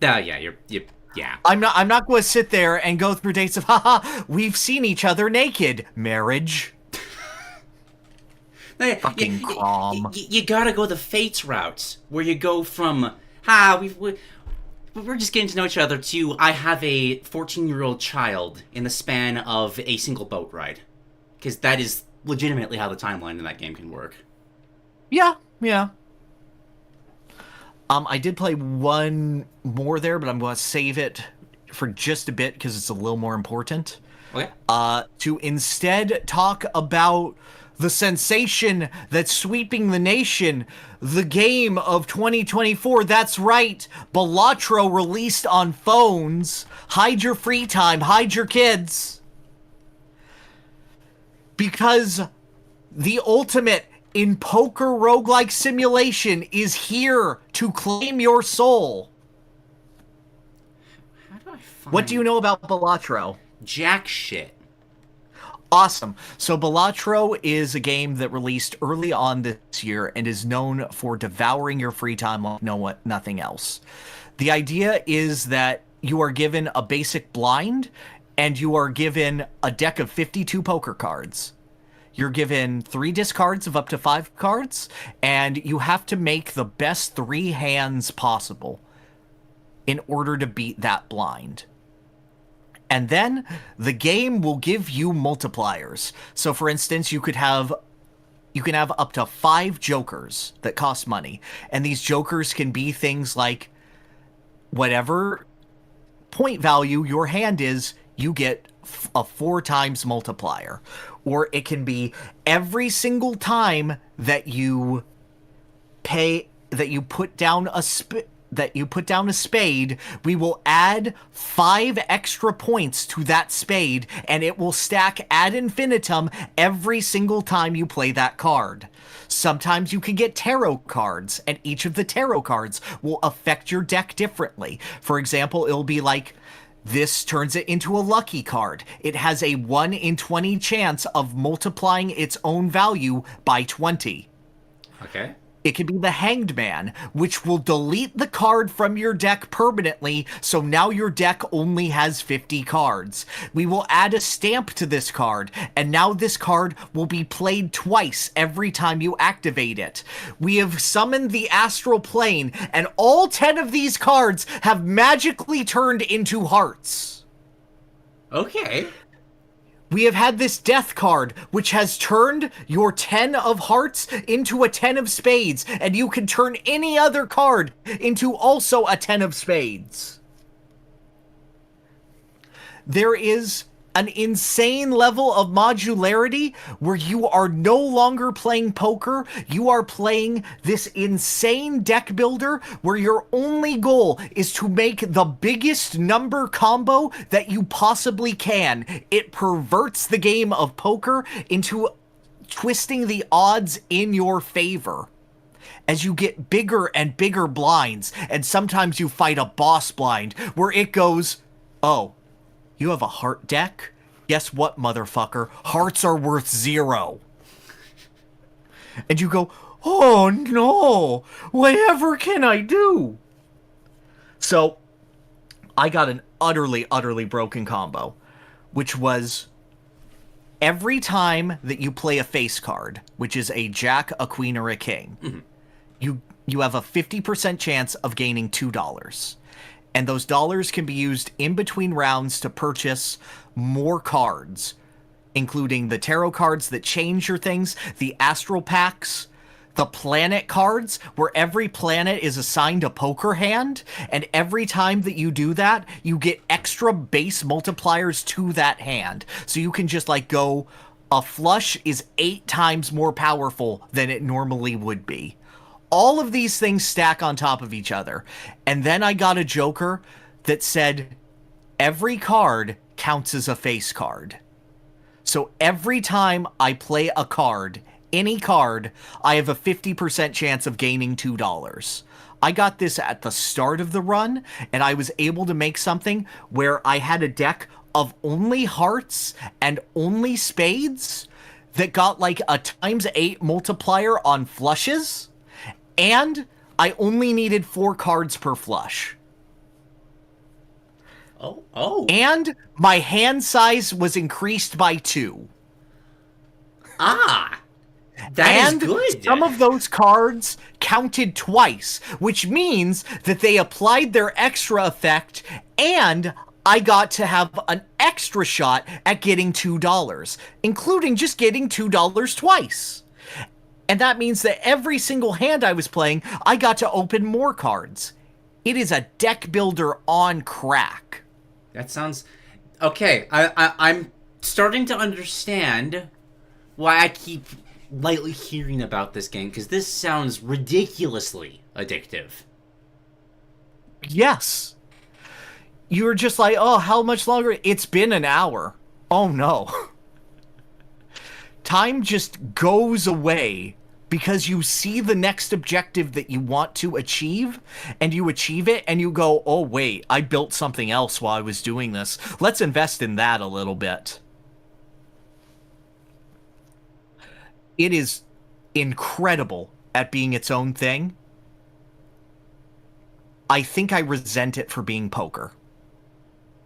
Yeah, yeah. I'm not going to sit there and go through dates of, haha, we've seen each other naked. Marriage. Fucking calm. You gotta go the Fates route, where you go from, we're just getting to know each other, to, I have a 14-year-old child in the span of a single boat ride. Because that is legitimately how the timeline in that game can work. Yeah. I did play one more there, but I'm going to save it for just a bit, because it's a little more important. Okay. To instead talk about the sensation that's sweeping the nation, the game of 2024. That's right, Balatro released on phones. Hide your free time, hide your kids. Because the ultimate in poker roguelike simulation is here to claim your soul. How do I find... What do you know about Balatro? Jack shit. Awesome. So Balatro is a game that released early on this year and is known for devouring your free time like nothing else. The idea is that you are given a basic blind and you are given a deck of 52 poker cards. You're given 3 discards of up to 5 cards, and you have to make the best 3 hands possible in order to beat that blind. And then the game will give you multipliers. So for instance, you can have up to 5 jokers that cost money. And these jokers can be things like whatever point value your hand is, you get a 4 times multiplier. Or it can be every single time that you put down a spade, we will add 5 extra points to that spade, and it will stack ad infinitum every single time you play that card. Sometimes you can get tarot cards, and each of the tarot cards will affect your deck differently. For example, it'll be like, this turns it into a lucky card. It has a 1 in 20 chance of multiplying its own value by 20. Okay. It can be the Hanged Man, which will delete the card from your deck permanently, so now your deck only has 50 cards. We will add a stamp to this card, and now this card will be played twice every time you activate it. We have summoned the Astral Plane, and all 10 of these cards have magically turned into hearts. Okay. We have had this death card, which has turned your 10 of hearts into a 10 of spades, and you can turn any other card into also a 10 of spades. There is an insane level of modularity where you are no longer playing poker, you are playing this insane deck builder where your only goal is to make the biggest number combo that you possibly can. It perverts the game of poker into twisting the odds in your favor. As you get bigger and bigger blinds, and sometimes you fight a boss blind where it goes, oh, you have a heart deck? Guess what, motherfucker? Hearts are worth 0. And you go, oh no, whatever can I do? So, I got an utterly, utterly broken combo, which was every time that you play a face card, which is a jack, a queen, or a king, you have a 50% chance of gaining $2. And those dollars can be used in between rounds to purchase more cards, including the tarot cards that change your things, the astral packs, the planet cards, where every planet is assigned a poker hand, and every time that you do that, you get extra base multipliers to that hand. So you can just like go, a flush is 8 times more powerful than it normally would be. All of these things stack on top of each other. And then I got a joker that said every card counts as a face card. So every time I play a card, any card, I have a 50% chance of gaining $2. I got this at the start of the run, and I was able to make something where I had a deck of only hearts and only spades that got like a ×8 multiplier on flushes. And I only needed 4 cards per flush. Oh. And my hand size was increased by 2. That is good. Some of those cards counted twice, which means that they applied their extra effect, and I got to have an extra shot at getting $2, including just getting $2 twice. And that means that every single hand I was playing, I got to open more cards. It is a deck builder on crack. That sounds... Okay, I'm starting to understand why I keep lightly hearing about this game, because this sounds ridiculously addictive. Yes. You're just like, oh, how much longer? It's been an hour. Oh, no. Time just goes away because you see the next objective that you want to achieve, and you achieve it, and you go, oh, wait, I built something else while I was doing this. Let's invest in that a little bit. It is incredible at being its own thing. I think I resent it for being poker.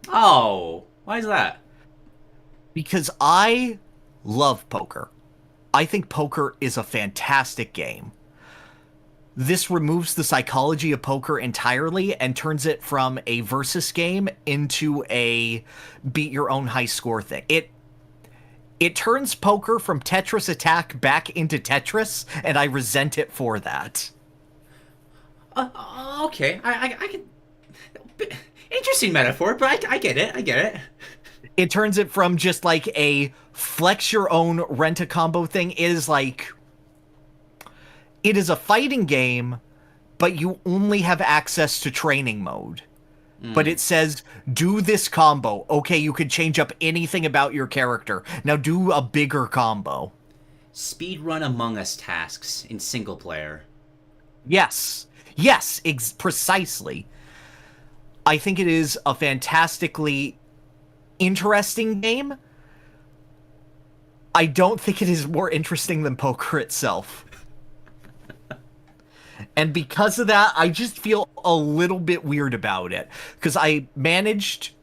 Oh, why is that? Because I love poker. I think poker is a fantastic game. This removes the psychology of poker entirely and turns it from a versus game into a beat your own high score thing. It turns poker from Tetris Attack back into Tetris, and I resent it for that. Okay, I can. Interesting metaphor, but I get it. I get it. It turns it from just like a flex your own rent a combo thing. It is like, it is a fighting game, but you only have access to training mode. But it says, do this combo. Okay, you can change up anything about your character. Now do a bigger combo. Speedrun Among Us tasks in single player. Yes. Yes, precisely. I think it is a fantastically interesting game. I don't think it is more interesting than poker itself. And because of that, I just feel a little bit weird about it. Because I managed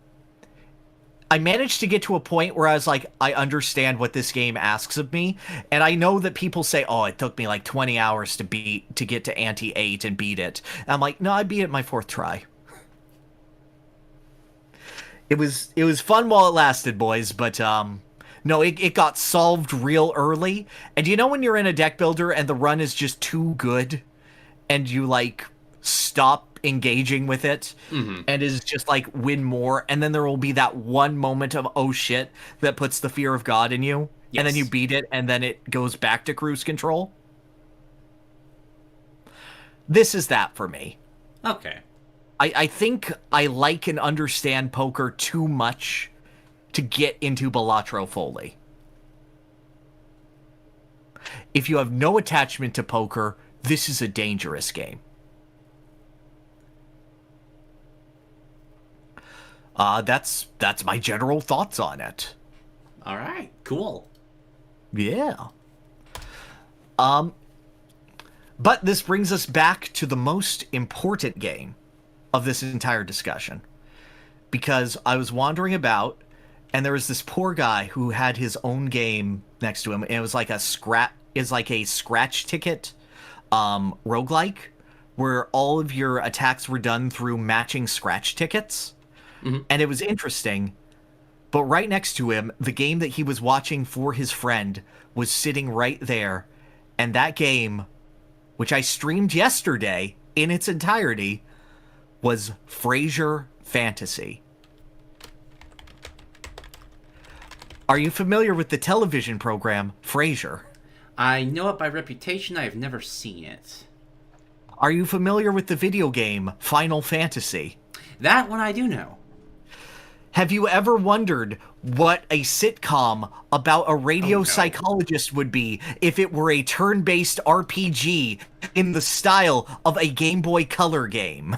to get to a point where I was like, I understand what this game asks of me. And I know that people say, oh, it took me like 20 hours to get to Ante 8 and beat it. And I'm like, no, I beat it my 4th try. It was fun while it lasted, boys, but no, it got solved real early. And you know when you're in a deck builder and the run is just too good and you like stop engaging with it and is just like win more, and then there will be that one moment of oh shit that puts the fear of God in you, and then you beat it and then it goes back to cruise control. This is that for me. Okay. I think I like and understand poker too much to get into Balatro fully. If you have no attachment to poker, this is a dangerous game. That's my general thoughts on it. All right, cool. Yeah. But this brings us back to the most important game of this entire discussion. Because I was wandering about, and there was this poor guy who had his own game next to him, and it was like a scratch ticket roguelike, where all of your attacks were done through matching scratch tickets. And it was interesting, but right next to him, the game that he was watching for his friend was sitting right there, and that game, which I streamed yesterday in its entirety, was Frasier Fantasy. Are you familiar with the television program Frasier? I know it by reputation. I have never seen it. Are you familiar with the video game Final Fantasy? That one I do know. Have you ever wondered what a sitcom about a radio psychologist would be if it were a turn-based RPG in the style of a Game Boy Color game?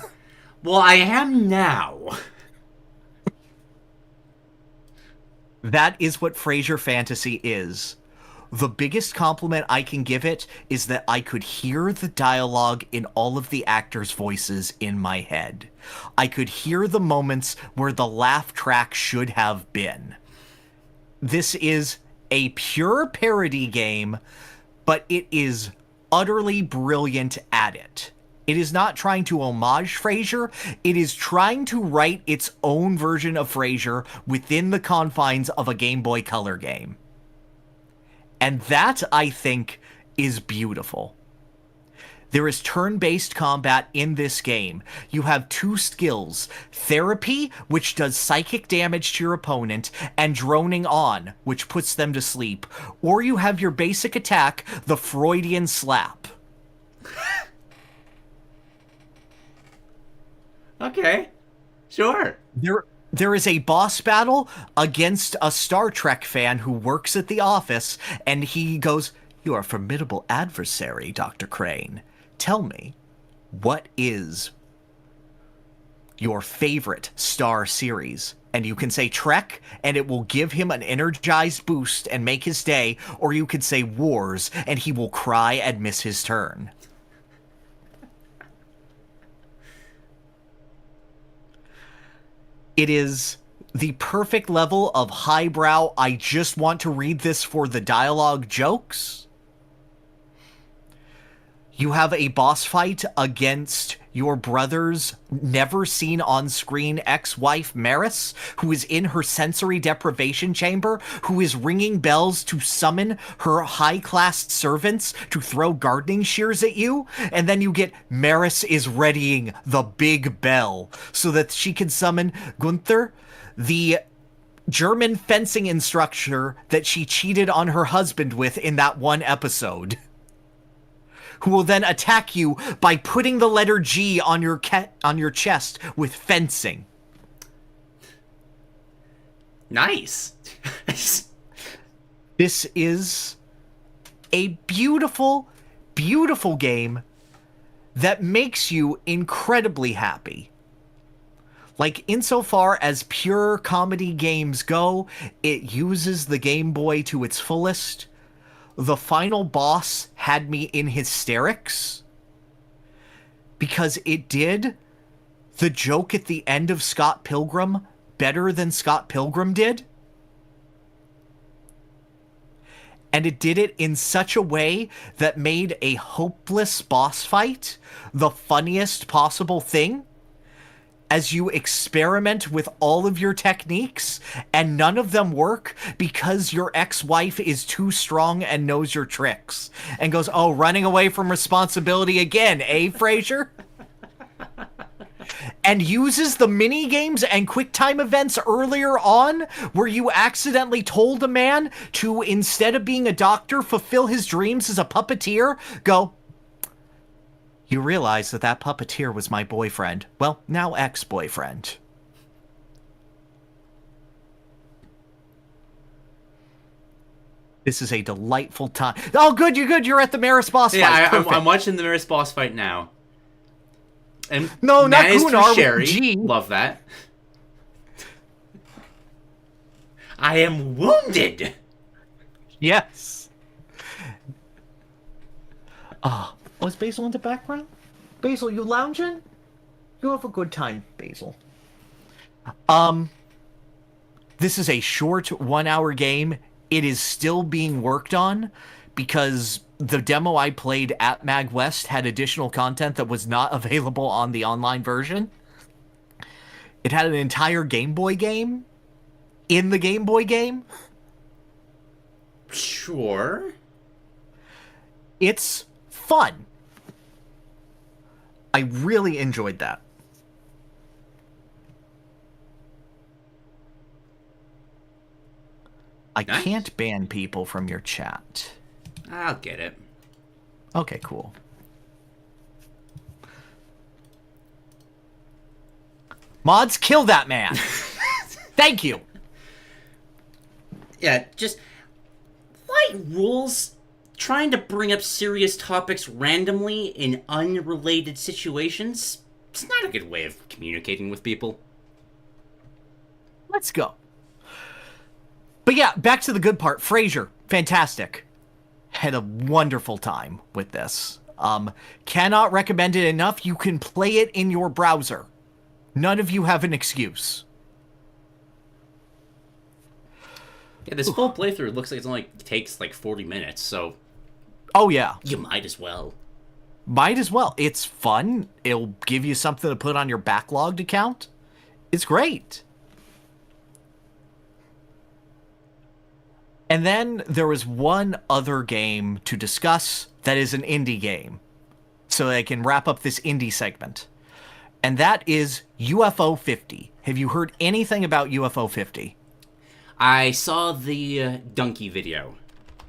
Well, I am now. That is what Frasier Fantasy is. The biggest compliment I can give it is that I could hear the dialogue in all of the actors' voices in my head. I could hear the moments where the laugh track should have been. This is a pure parody game, but it is utterly brilliant at it. It is not trying to homage Frasier. It is trying to write its own version of Frasier within the confines of a Game Boy Color game. And that, I think, is beautiful. There is turn-based combat in this game. You have two skills: Therapy, which does psychic damage to your opponent, and Droning On, which puts them to sleep. Or you have your basic attack, the Freudian Slap. Okay, sure. There is a boss battle against a Star Trek fan who works at the office, and he goes, "You are a formidable adversary, Dr. Crane. Tell me, what is your favorite Star series?" And you can say Trek, and it will give him an energized boost and make his day, or you could say Wars, and he will cry and miss his turn. It is the perfect level of highbrow, I just want to read this for the dialogue jokes. You have a boss fight against your brother's never-seen-on-screen ex-wife, Maris, who is in her sensory deprivation chamber, who is ringing bells to summon her high-class servants to throw gardening shears at you, and then you get Maris is readying the big bell so that she can summon Gunther, the German fencing instructor that she cheated on her husband with in that one episode, who will then attack you by putting the letter G on your chest with fencing. Nice. This is a beautiful, beautiful game that makes you incredibly happy. Like, insofar as pure comedy games go, it uses the Game Boy to its fullest. The final boss had me in hysterics because it did the joke at the end of Scott Pilgrim better than Scott Pilgrim did. And it did it in such a way that made a hopeless boss fight the funniest possible thing, as you experiment with all of your techniques, and none of them work because your ex-wife is too strong and knows your tricks. And goes, oh, running away from responsibility again, eh, Frasier? And uses the mini-games and quick-time events earlier on, where you accidentally told a man to, instead of being a doctor, fulfill his dreams as a puppeteer. Go, you realize that that puppeteer was my boyfriend. Well, now ex-boyfriend. This is a delightful time. Oh, good, you're good. You're at the Maris boss fight. Yeah, I'm watching the Maris boss fight now. And no, not Gunnar, Sherry. G. Love that. I am wounded. Yes. Was Basil in the background? Basil, you lounging? You have a good time, Basil. This is a short 1-hour game. It is still being worked on because the demo I played at MAGWest had additional content that was not available on the online version. It had an entire Game Boy game in the Game Boy game. Sure. It's fun. I really enjoyed that. I can't ban people from your chat. I'll get it. Okay, cool. Mods, kill that man. Thank you. Yeah, just light rules. Trying to bring up serious topics randomly in unrelated situations, it's not a good way of communicating with people. Let's go. But yeah, back to the good part. Frasier, fantastic. Had a wonderful time with this. Cannot recommend it enough. You can play it in your browser. None of you have an excuse. Yeah, this full playthrough looks like it only takes like 40 minutes, so... Oh, yeah. You might as well. Might as well. It's fun. It'll give you something to put on your backlogged account. It's great. And then there was one other game to discuss that is an indie game, so I can wrap up this indie segment. And that is UFO 50. Have you heard anything about UFO 50? I saw the Donkey video.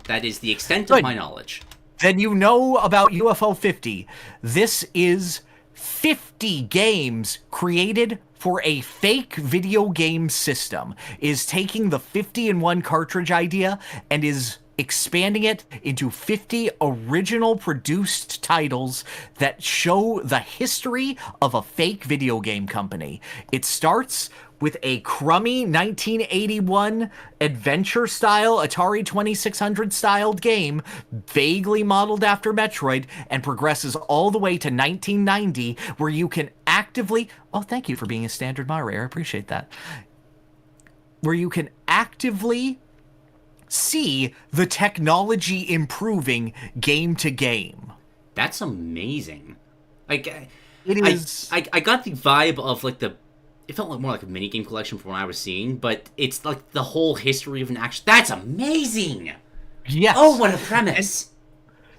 That is the extent of my knowledge. Then you know about UFO 50. This is 50 games created for a fake video game system. Is taking the 50-in-1 cartridge idea and is expanding it into 50 original produced titles that show the history of a fake video game company. It starts with a crummy 1981 adventure-style Atari 2600-styled game, vaguely modeled after Metroid, and progresses all the way to 1990, where you can actively... Oh, thank you for being a standard moderator. I appreciate that. Where you can actively see the technology improving game to game. That's amazing. Like, It is... I got the vibe of, like, it felt like more like a minigame collection from what I was seeing, but it's like the whole history of an action. That's amazing! Yes. Oh, what a premise!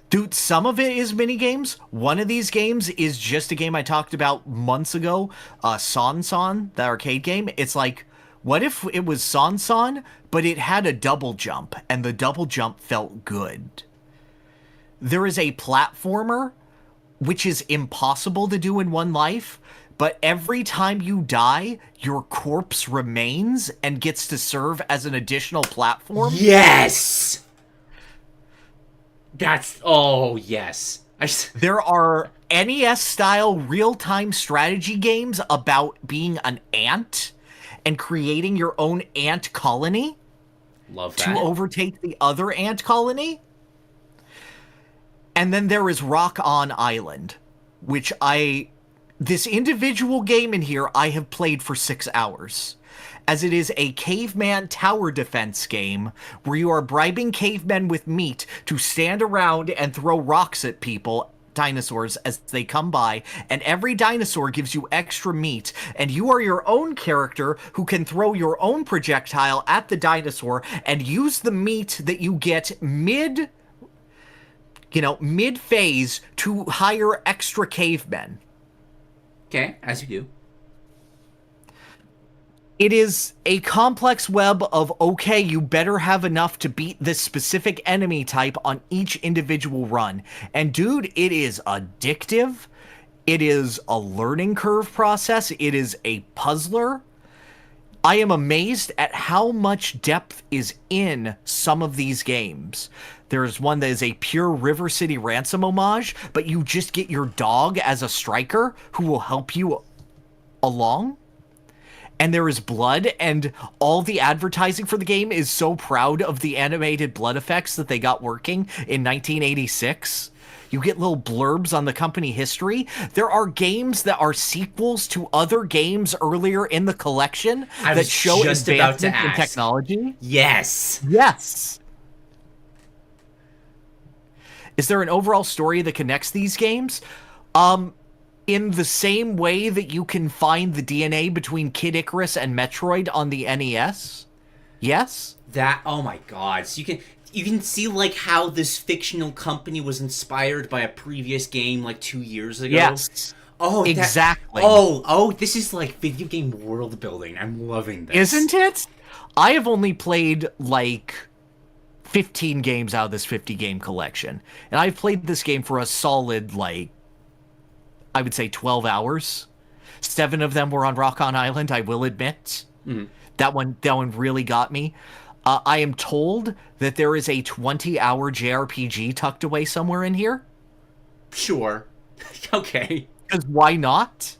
Dude, some of it is minigames. One of these games is just a game I talked about months ago, Son, the arcade game. It's like, what if it was Son, but it had a double jump, and the double jump felt good? There is a platformer, which is impossible to do in one life, but every time you die, your corpse remains and gets to serve as an additional platform. Yes! Oh, yes. There are NES-style real-time strategy games about being an ant and creating your own ant colony. Love that. To overtake the other ant colony. And then there is Rock On Island, which this individual game in here I have played for 6 hours, as it is a caveman tower defense game where you are bribing cavemen with meat to stand around and throw rocks at people, dinosaurs, as they come by, and every dinosaur gives you extra meat, and you are your own character who can throw your own projectile at the dinosaur and use the meat that you get mid-phase to hire extra cavemen. Okay, as you do. It is a complex web of, okay, you better have enough to beat this specific enemy type on each individual run. And dude, it is addictive. It is a learning curve process. It is a puzzler. I am amazed at how much depth is in some of these games. There's one that is a pure River City Ransom homage, but you just get your dog as a striker who will help you along. And there is blood, and all the advertising for the game is so proud of the animated blood effects that they got working in 1986. You get little blurbs on the company history. There are games that are sequels to other games earlier in the collection that show advancements in technology. Yes. Yes. Is there an overall story that connects these games? In the same way that you can find the DNA between Kid Icarus and Metroid on the NES? Yes? Oh my god. So you can see, like, how this fictional company was inspired by a previous game, like, 2 years ago. Yes. Oh, exactly. This is, like, video game world building. I'm loving this. Isn't it? I have only played, like, 15 games out of this 50-game collection. And I've played this game for a solid, like, I would say 12 hours. 7 of them were on Rock On Island, I will admit. Mm-hmm. That one really got me. I am told that there is a 20-hour JRPG tucked away somewhere in here. Sure. Okay. Because why not?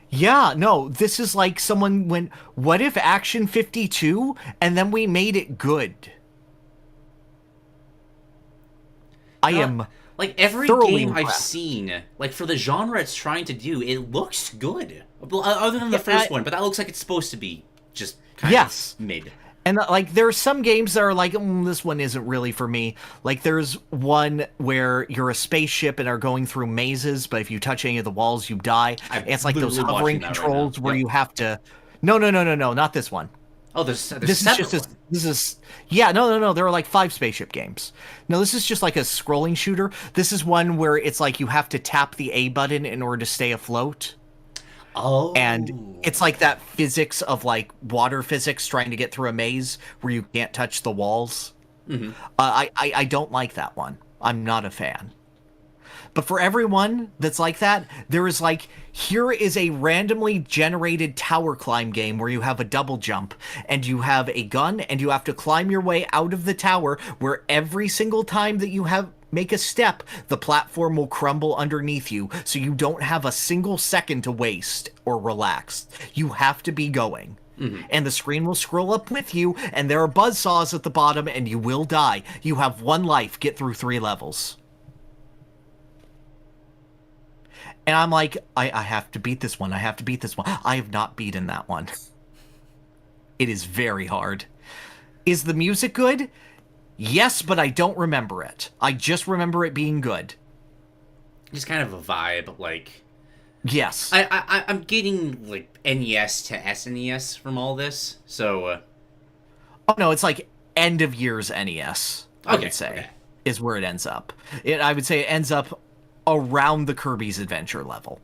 Yeah, no, this is like someone went, what if Action 52, and then we made it good? I am... Like, every thoroughly game I've impressed. seen, like, for the genre it's trying to do, it looks good. Well, other than the first one, but that looks like it's supposed to be just kind of mid. And, like, there are some games that are like, this one isn't really for me. Like, there's one where you're a spaceship and are going through mazes, but if you touch any of the walls, you die. It's like those hovering controls where you have to... No, not this one. Oh, there's this is just no. There are like 5 spaceship games. No, this is just like a scrolling shooter. This is one where it's like you have to tap the A button in order to stay afloat. Oh. And it's like that physics of like water physics trying to get through a maze where you can't touch the walls. Mm-hmm. I don't like that one. I'm not a fan. But for everyone that's like that, there is like, here is a randomly generated tower climb game where you have a double jump, and you have a gun, and you have to climb your way out of the tower, where every single time that you have make a step, the platform will crumble underneath you, so you don't have a single second to waste or relax. You have to be going. And the screen will scroll up with you, and there are buzzsaws at the bottom, and you will die. You have 1 life. Get through 3 levels. And I'm like, I have to beat this one. I have to beat this one. I have not beaten that one. It is very hard. Is the music good? Yes, but I don't remember it. I just remember it being good. Just kind of a vibe, like... Yes. I'm getting, like, NES to SNES from all this, so... Oh, no, it's like end of year's NES, I would say, okay. is where it ends up. I would say it ends up around the Kirby's Adventure level.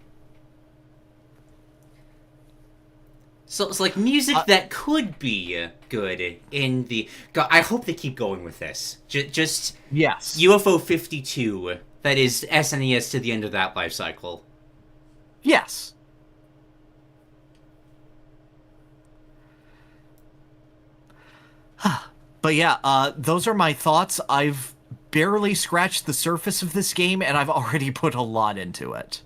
So it's like music that could be good in the... God, I hope they keep going with this. Just Yes. UFO 52, that is SNES to the end of that life cycle. Yes. But yeah, those are my thoughts. I've barely scratched the surface of this game, and I've already put a lot into it.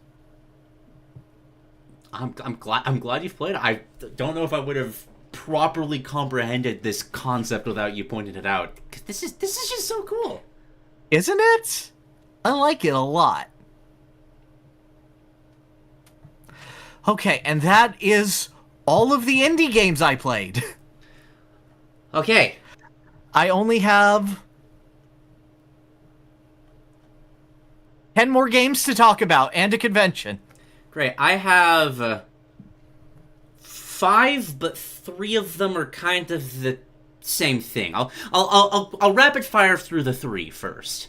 I'm glad you've played it. I don't know if I would have properly comprehended this concept without you pointing it out. 'Cause this is just so cool. Isn't it? I like it a lot. Okay, and that is all of the indie games I played. Okay. I only have 10 more games to talk about and a convention. Great. I have 5, but 3 of them are kind of the same thing. I'll rapid fire through the 3 first.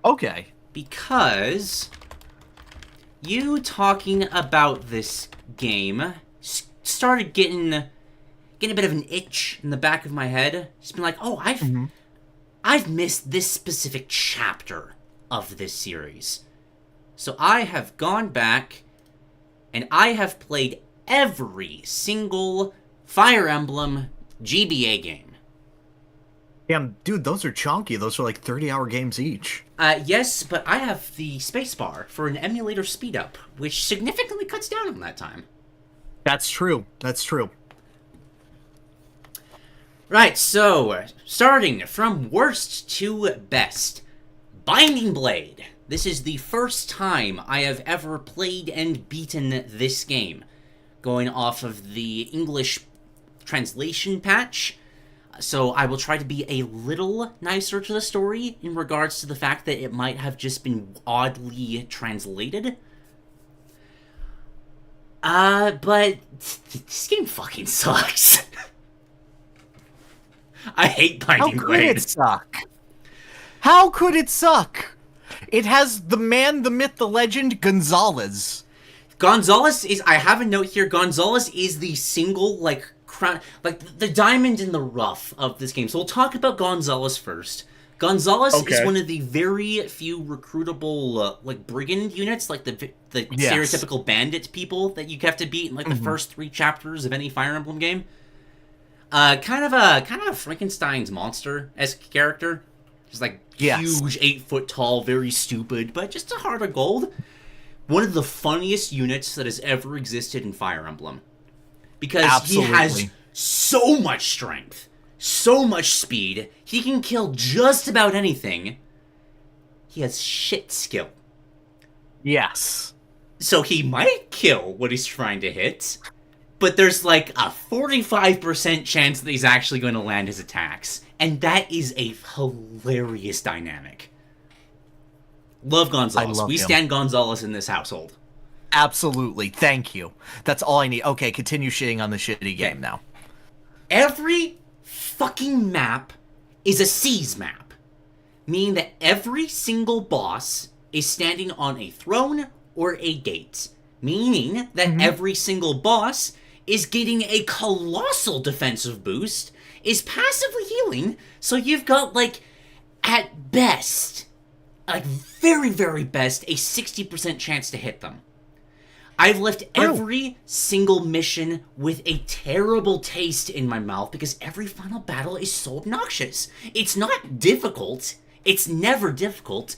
Okay. Because you talking about this game started getting a bit of an itch in the back of my head. It's been like, oh, I've missed this specific chapter of this series. So I have gone back and I have played every single Fire Emblem GBA game. Damn, dude, those are chunky. Those are like 30-hour games each. Yes, but I have the spacebar for an emulator speed up, which significantly cuts down on that time. That's true. That's true. Right, so, starting from worst to best. Binding Blade. This is the first time I have ever played and beaten this game. Going off of the English translation patch. So I will try to be a little nicer to the story in regards to the fact that it might have just been oddly translated. But this game fucking sucks. I hate Binding Blade. How could it suck? How could it suck? It has the man, the myth, the legend, Gonzalez. Gonzalez is, I have a note here, Gonzalez is the single, like, crown, like, the diamond in the rough of this game. So we'll talk about Gonzalez first. Gonzalez is one of the very few recruitable, like, brigand units, like the stereotypical bandit people that you have to beat in, like, the first 3 chapters of any Fire Emblem game. Kind of a Frankenstein's monster-esque character. Just, like, huge, 8-foot tall, very stupid, but just a heart of gold. One of the funniest units that has ever existed in Fire Emblem. Because he has so much strength, so much speed, he can kill just about anything. He has shit skill. Yes. So he might kill what he's trying to hit, but there's like a 45% chance that he's actually going to land his attacks. And that is a hilarious dynamic. Love Gonzalez. We stand Gonzalez in this household. Absolutely. Thank you. That's all I need. Okay, continue shitting on the shitty game now. Every fucking map is a siege map. Meaning that every single boss is standing on a throne or a gate. Meaning that every single boss is getting a colossal defensive boost, is passively healing, so you've got, like, at best, like, very, very best, a 60% chance to hit them. I've left every single mission with a terrible taste in my mouth because every final battle is so obnoxious. It's not difficult. It's never difficult.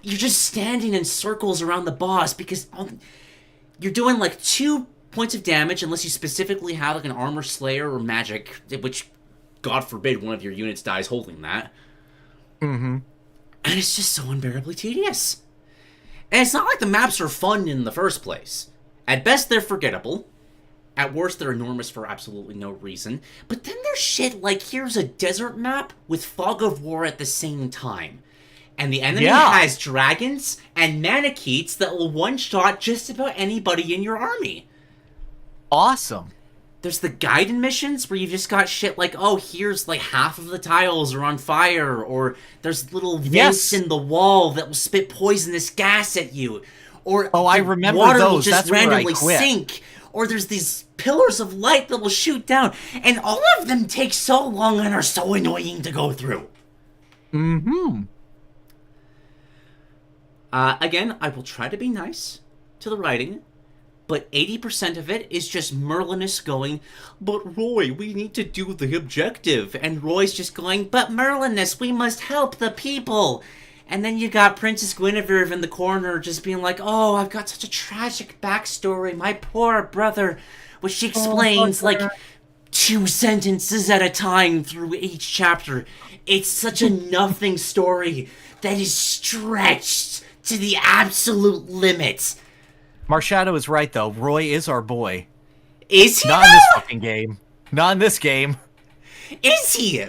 You're just standing in circles around the boss because you're doing like 2 points of damage unless you specifically have like an armor slayer or magic, which, God forbid, one of your units dies holding that. Mm-hmm. And it's just so unbearably tedious. And it's not like the maps are fun in the first place. At best, they're forgettable. At worst, they're enormous for absolutely no reason. But then there's shit like, here's a desert map with Fog of War at the same time. And the enemy has dragons and Manicheets that will one-shot just about anybody in your army. Awesome. There's the Gaiden missions where you've just got shit like, oh, here's like half of the tiles are on fire, or there's little vents in the wall that will spit poisonous gas at you. Or I remember water those. will just That's where I randomly quit. sink. Or there's these pillars of light that will shoot down. And all of them take so long and are so annoying to go through. Mm-hmm. Again, I will try to be nice to the writing, but 80% of it is just Merlinus going, but Roy, we need to do the objective. And Roy's just going, but Merlinus, we must help the people. And then you got Princess Guinevere in the corner just being like, oh, I've got such a tragic backstory, my poor brother, which she explains like 2 sentences at a time through each chapter. It's such a nothing story that is stretched to the absolute limits. Marshadow is right, though. Roy is our boy. Is he? Not in this fucking game. Not in this game. Is he?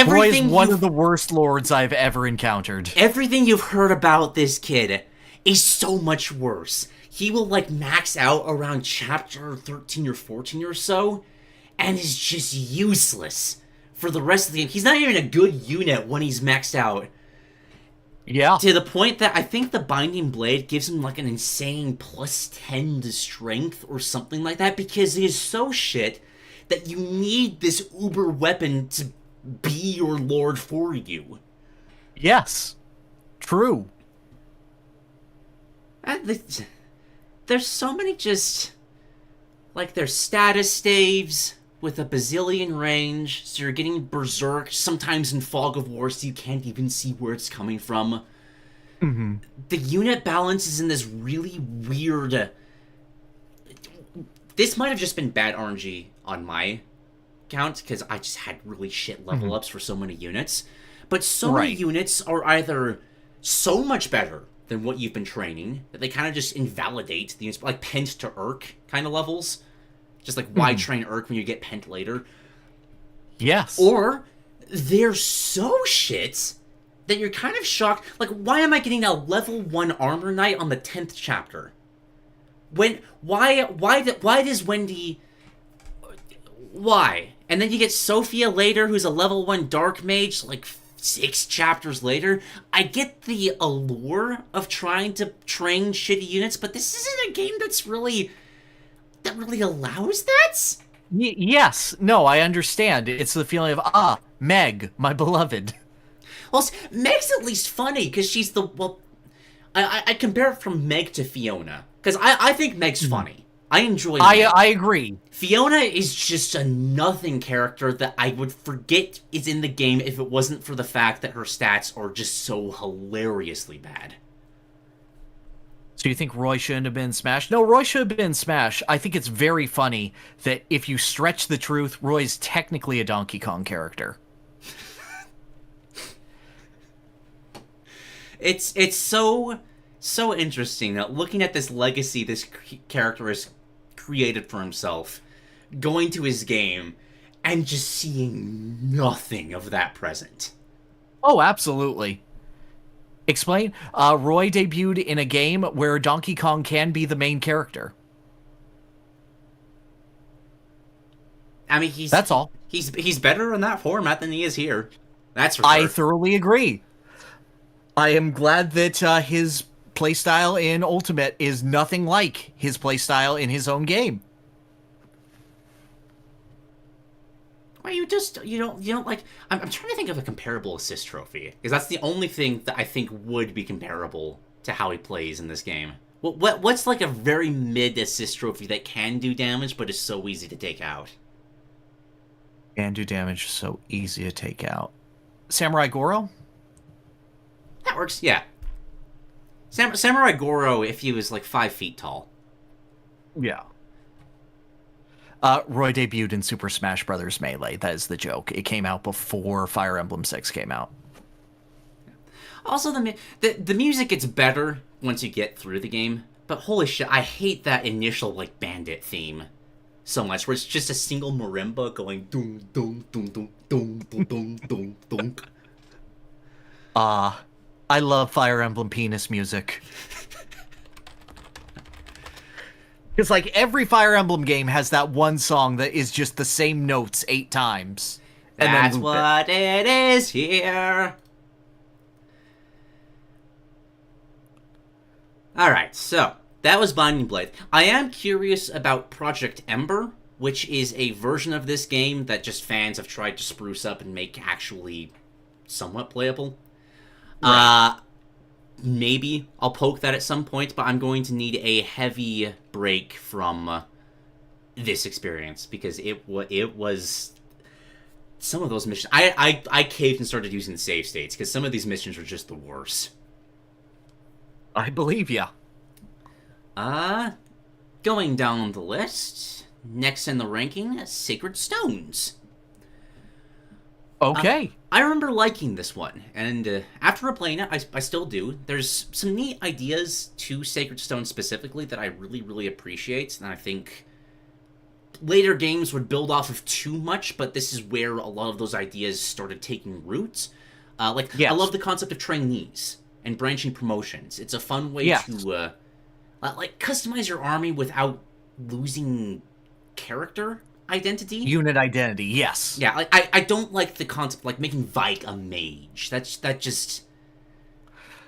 Roy is one of the worst lords I've ever encountered. Everything you've heard about this kid is so much worse. He will, like, max out around chapter 13 or 14 or so, and is just useless for the rest of the game. He's not even a good unit when he's maxed out. Yeah. To the point that I think the Binding Blade gives him, like, an insane plus 10 to strength or something like that, because he is so shit that you need this uber weapon to be your lord for you. Yes. True. There's so many just... like, there's status staves with a bazillion range, so you're getting berserk, sometimes in Fog of War, so you can't even see where it's coming from. Mm-hmm. The unit balance is in this really weird... This might have just been bad RNG on my count, because I just had really shit level ups for so many units. But so many units are either so much better than what you've been training that they kind of just invalidate the units, like Pent to Urk kind of levels. Just like, why train Urk when you get Pent later? Yes. Or they're so shit that you're kind of shocked. Like, why am I getting a level 1 armor knight on the 10th chapter? Why does Wendy... Why? And then you get Sophia later, who's a level 1 dark mage, like 6 chapters later. I get the allure of trying to train shitty units, but this isn't a game that really allows that? Yes. No, I understand. It's the feeling of, Meg, my beloved. Well, Meg's at least funny, because she's the... Well, I compare it from Meg to Fiona, because I think Meg's funny. I enjoy Meg. I agree. Fiona is just a nothing character that I would forget is in the game if it wasn't for the fact that her stats are just so hilariously bad. So you think Roy shouldn't have been Smash? No, Roy should have been Smash. I think it's very funny that if you stretch the truth, Roy's technically a Donkey Kong character. It's so interesting that looking at this legacy this character has created for himself, going to his game, and just seeing nothing of that present. Oh, absolutely. Explain. Roy debuted in a game where Donkey Kong can be the main character. I mean, that's all. He's better in that format than he is here. That's for sure. I thoroughly agree. I am glad that his playstyle in Ultimate is nothing like his playstyle in his own game. Well, you don't like... I'm trying to think of a comparable assist trophy, because that's the only thing that I think would be comparable to how he plays in this game. What's like a very mid assist trophy that can do damage, but is so easy to take out? Can do damage, so easy to take out. Samurai Goro? works. Yeah. Samurai Goro if he was like 5 feet tall. Yeah. Roy debuted in Super Smash Bros. Melee. That is the joke. It came out before Fire Emblem 6 came out. Also, the music gets better once you get through the game. But holy shit, I hate that initial, like, bandit theme so much, where it's just a single marimba going dum dum dum dum dum dum dum dum dum. I love Fire Emblem penis music. Because, like, every Fire Emblem game has that one song that is just the same notes 8 times. And That's what it is here. Alright, so, that was Binding Blade. I am curious about Project Ember, which is a version of this game that just fans have tried to spruce up and make actually somewhat playable. Right. Maybe I'll poke that at some point, but I'm going to need a heavy break from this experience, because it was... Some of those missions... I caved and started using the save states, because some of these missions were just the worst. I believe ya. Going down the list, next in the ranking, Sacred Stones. Okay. I remember liking this one, and after replaying it, I still do. There's some neat ideas to Sacred Stones specifically that I really, really appreciate, and I think later games would build off of too much, but this is where a lot of those ideas started taking root. Yes. I love the concept of trainees and branching promotions. It's a fun way to, customize your army without losing character identity. Unit identity, yes. Yeah, I don't like the concept, like, making Vike a mage. That just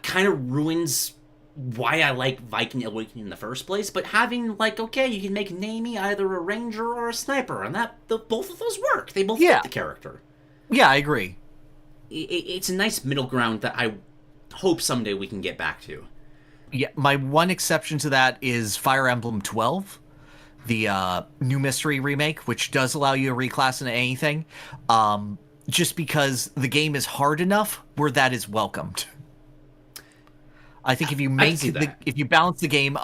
kind of ruins why I like Viking Awakening in the first place, but having, like, okay, you can make Naomi either a ranger or a sniper, and both of those work. They both fit the character. Yeah, I agree. It's a nice middle ground that I hope someday we can get back to. Yeah, my one exception to that is Fire Emblem 12, the new mystery remake, which does allow you to reclass into anything, just because the game is hard enough where that is welcomed. I think if you if you balance the game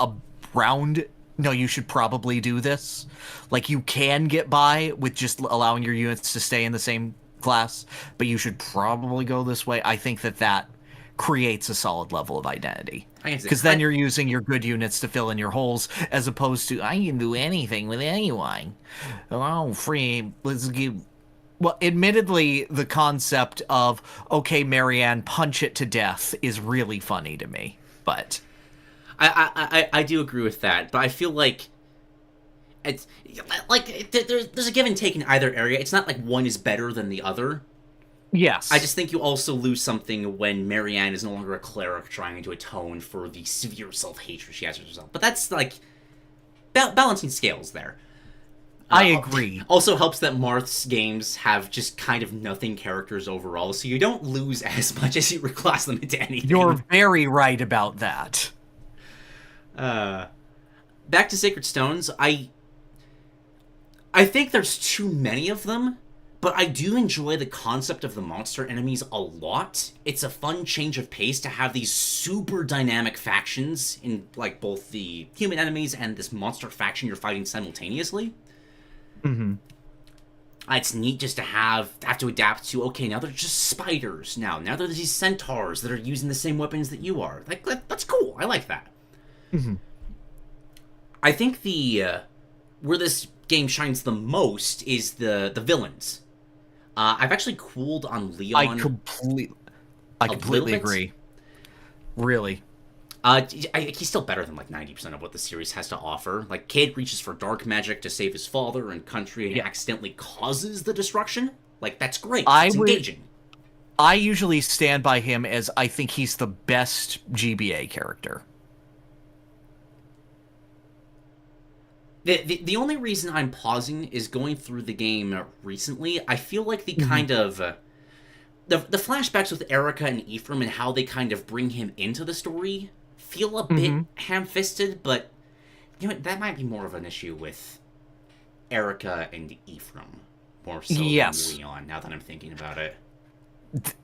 around, no, you should probably do this. Like, you can get by with just allowing your units to stay in the same class, but you should probably go this way. I think that creates a solid level of identity. Because then you're using your good units to fill in your holes, as opposed to, I can do anything with anyone. Oh, free, let's give... Well, admittedly, the concept of, okay, Marianne, punch it to death is really funny to me, but... I do agree with that, but I feel like it's like there's a give and take in either area. It's not like one is better than the other. Yes. I just think you also lose something when Marianne is no longer a cleric trying to atone for the severe self-hatred she has for herself. But that's, like, balancing scales there. I agree. Also helps that Marth's games have just kind of nothing characters overall, so you don't lose as much as you reclass them into anything. You're very right about that. Back to Sacred Stones, I think there's too many of them, but I do enjoy the concept of the monster enemies a lot. It's a fun change of pace to have these super dynamic factions in, like, both the human enemies and this monster faction you're fighting simultaneously. Mm-hmm. It's neat just to have to adapt to, okay, now they're just spiders now. Now there's these centaurs that are using the same weapons that you are. Like, that's cool. I like that. Mm-hmm. I think where this game shines the most is the villains. I've actually cooled on Leon. I completely agree. Really. He's still better than, like, 90% of what the series has to offer. Like, Cade reaches for dark magic to save his father and country and accidentally causes the destruction. Like, that's great. It's engaging. I usually stand by him as I think he's the best GBA character. The only reason I'm pausing is going through the game recently. I feel like the kind of... the flashbacks with Erica and Ephraim and how they kind of bring him into the story feel a bit ham-fisted, but you know what, that might be more of an issue with Erica and Ephraim, more so than Leon, now that I'm thinking about it.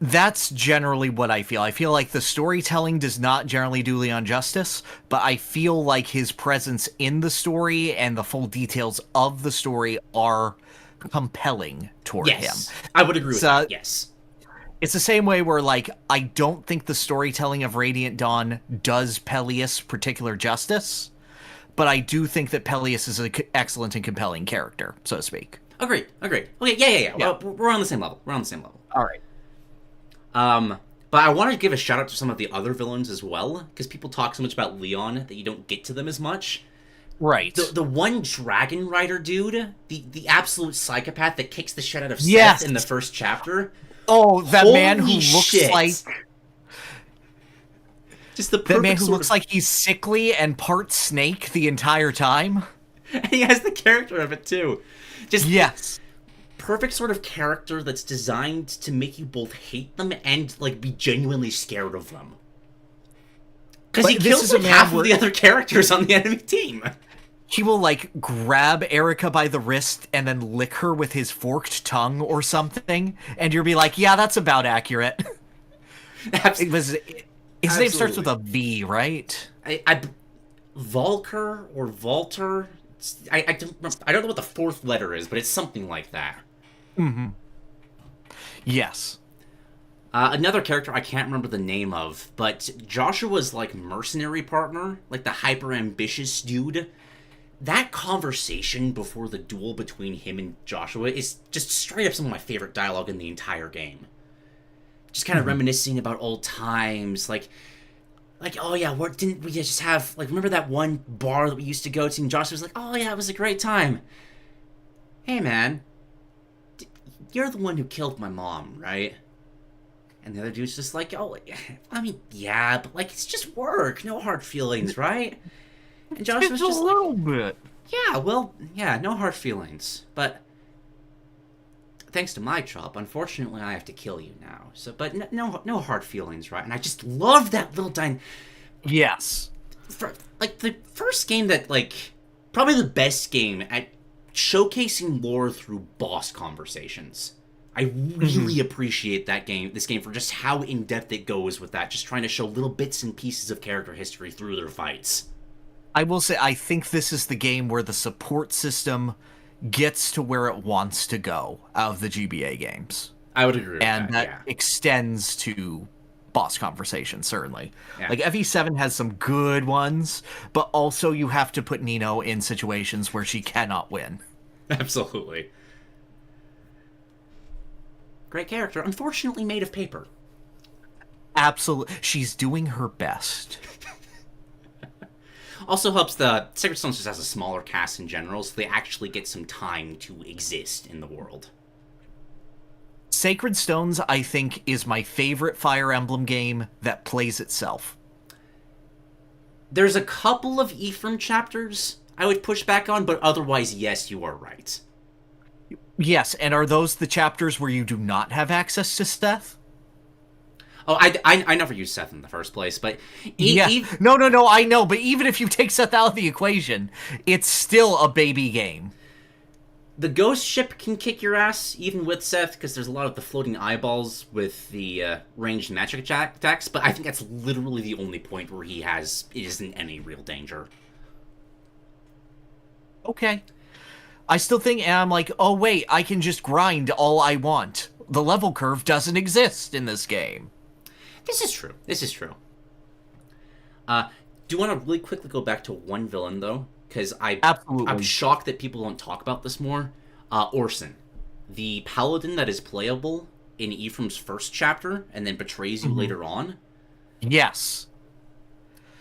That's generally what I feel. I feel like the storytelling does not generally do Leon justice, but I feel like his presence in the story and the full details of the story are compelling toward him. I would agree with that, yes. It's the same way where, like, I don't think the storytelling of Radiant Dawn does Peleus particular justice, but I do think that Peleus is an excellent and compelling character, so to speak. Agreed. Okay, yeah. Well, we're on the same level. All right. But I want to give a shout out to some of the other villains as well, because people talk so much about Leon that you don't get to them as much. Right. The one Dragon Rider dude, the absolute psychopath that kicks the shit out of Seth in the first chapter. Oh, that Holy man who looks like... Just the perfect that man who looks like he's sickly and part snake the entire time. And he has the character of it, too. Just yes. Perfect sort of character that's designed to make you both hate them and, like, be genuinely scared of them. Because he kills, like, half of the other characters on the enemy team. He will, like, grab Erica by the wrist and then lick her with his forked tongue or something, and you'll be like, yeah, that's about accurate. His name starts with a V, right? Volker or Volter? I don't know what the fourth letter is, but it's something like that. Mm-hmm. Yes. Another character I can't remember the name of, but Joshua's, like, mercenary partner, like the hyper-ambitious dude, that conversation before the duel between him and Joshua is just straight up some of my favorite dialogue in the entire game. Just kind of reminiscing about old times, like, oh yeah, what didn't we just have, like, remember that one bar that we used to go to, and Joshua was like, oh yeah, it was a great time. Hey man, you're the one who killed my mom, right? And the other dude's just like, oh, I mean, yeah, but, like, it's just work, no hard feelings, right? And Josh was just a little bit. Yeah, well, yeah, no hard feelings. But thanks to my job, unfortunately, I have to kill you now. So, but no hard feelings, right? And I just love that little Yes. Like, the first game that, like, probably the best game at showcasing lore through boss conversations. I really appreciate this game for just how in-depth it goes with that, just trying to show little bits and pieces of character history through their fights. I will say, I think this is the game where the support system gets to where it wants to go out of the GBA games. I would agree with that, and that extends to boss conversations, certainly. Yeah. Like, FE7 has some good ones, but also you have to put Nino in situations where she cannot win. Absolutely. Great character, unfortunately made of paper. Absolutely. She's doing her best. Also helps the Sacred Stones just has a smaller cast in general, so they actually get some time to exist in the world. Sacred Stones, I think, is my favorite Fire Emblem game that plays itself. There's a couple of Ephraim chapters I would push back on, but otherwise, yes, you are right. Yes, and are those the chapters where you do not have access to Seth? Oh, I never used Seth in the first place, but... No, I know, but even if you take Seth out of the equation, it's still a baby game. The ghost ship can kick your ass, even with Seth, because there's a lot of the floating eyeballs with the ranged magic attacks, but I think that's literally the only point where he isn't any real danger. Okay. I still think, and I'm like, oh wait, I can just grind all I want. The level curve doesn't exist in this game. This is true. Do you want to really quickly go back to one villain, though? Because I'm shocked that people don't talk about this more. Orson. The paladin that is playable in Ephraim's first chapter and then betrays you later on. Yes.